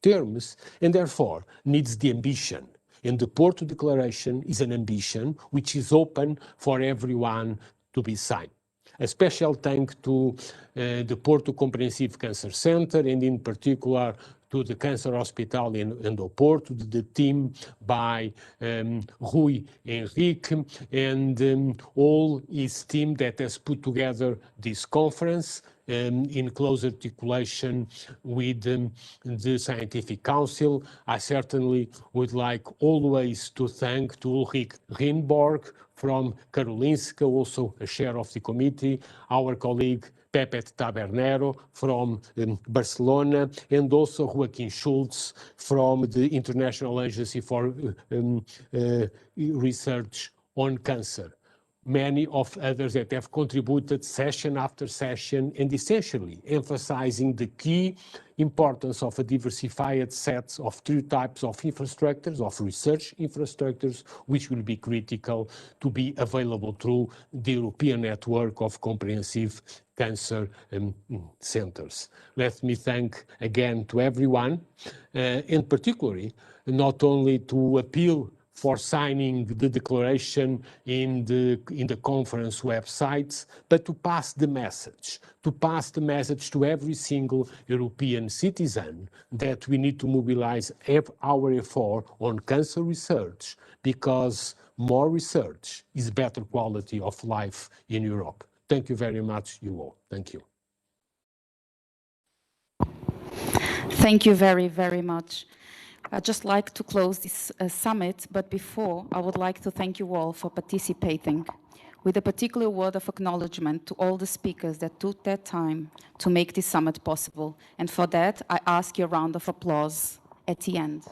terms, and therefore needs the ambition. And the Porto Declaration is an ambition which is open for everyone to be signed. A special thanks to the Porto Comprehensive Cancer Center, and in particular to the Cancer Hospital in Oporto, the team by Rui Henrique and all his team that has put together this conference in close articulation with the Scientific Council. I certainly would like always to thank to Ulrich Rinborg from Karolinska, also a chair of the committee, our colleague Pepet Tabernero from Barcelona, and also Joaquin Schultz from the International Agency for Research on Cancer. Many of others that have contributed session after session, and essentially emphasizing the key importance of a diversified set of 3 types of infrastructures, of research infrastructures, which will be critical to be available through the European network of comprehensive cancer centers. Let me thank again to everyone, and particularly not only to appeal for signing the declaration in the conference websites, but to pass the message to every single European citizen that we need to mobilize our effort on cancer research, because more research is better quality of life in Europe. Thank you very much, you all. Thank you. Thank you very, very much. I'd just like to close this summit, but before, I would like to thank you all for participating, with a particular word of acknowledgement to all the speakers that took their time to make this summit possible. And for that, I ask you a round of applause at the end.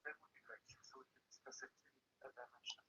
That would be great. So we can discuss it in that dimension.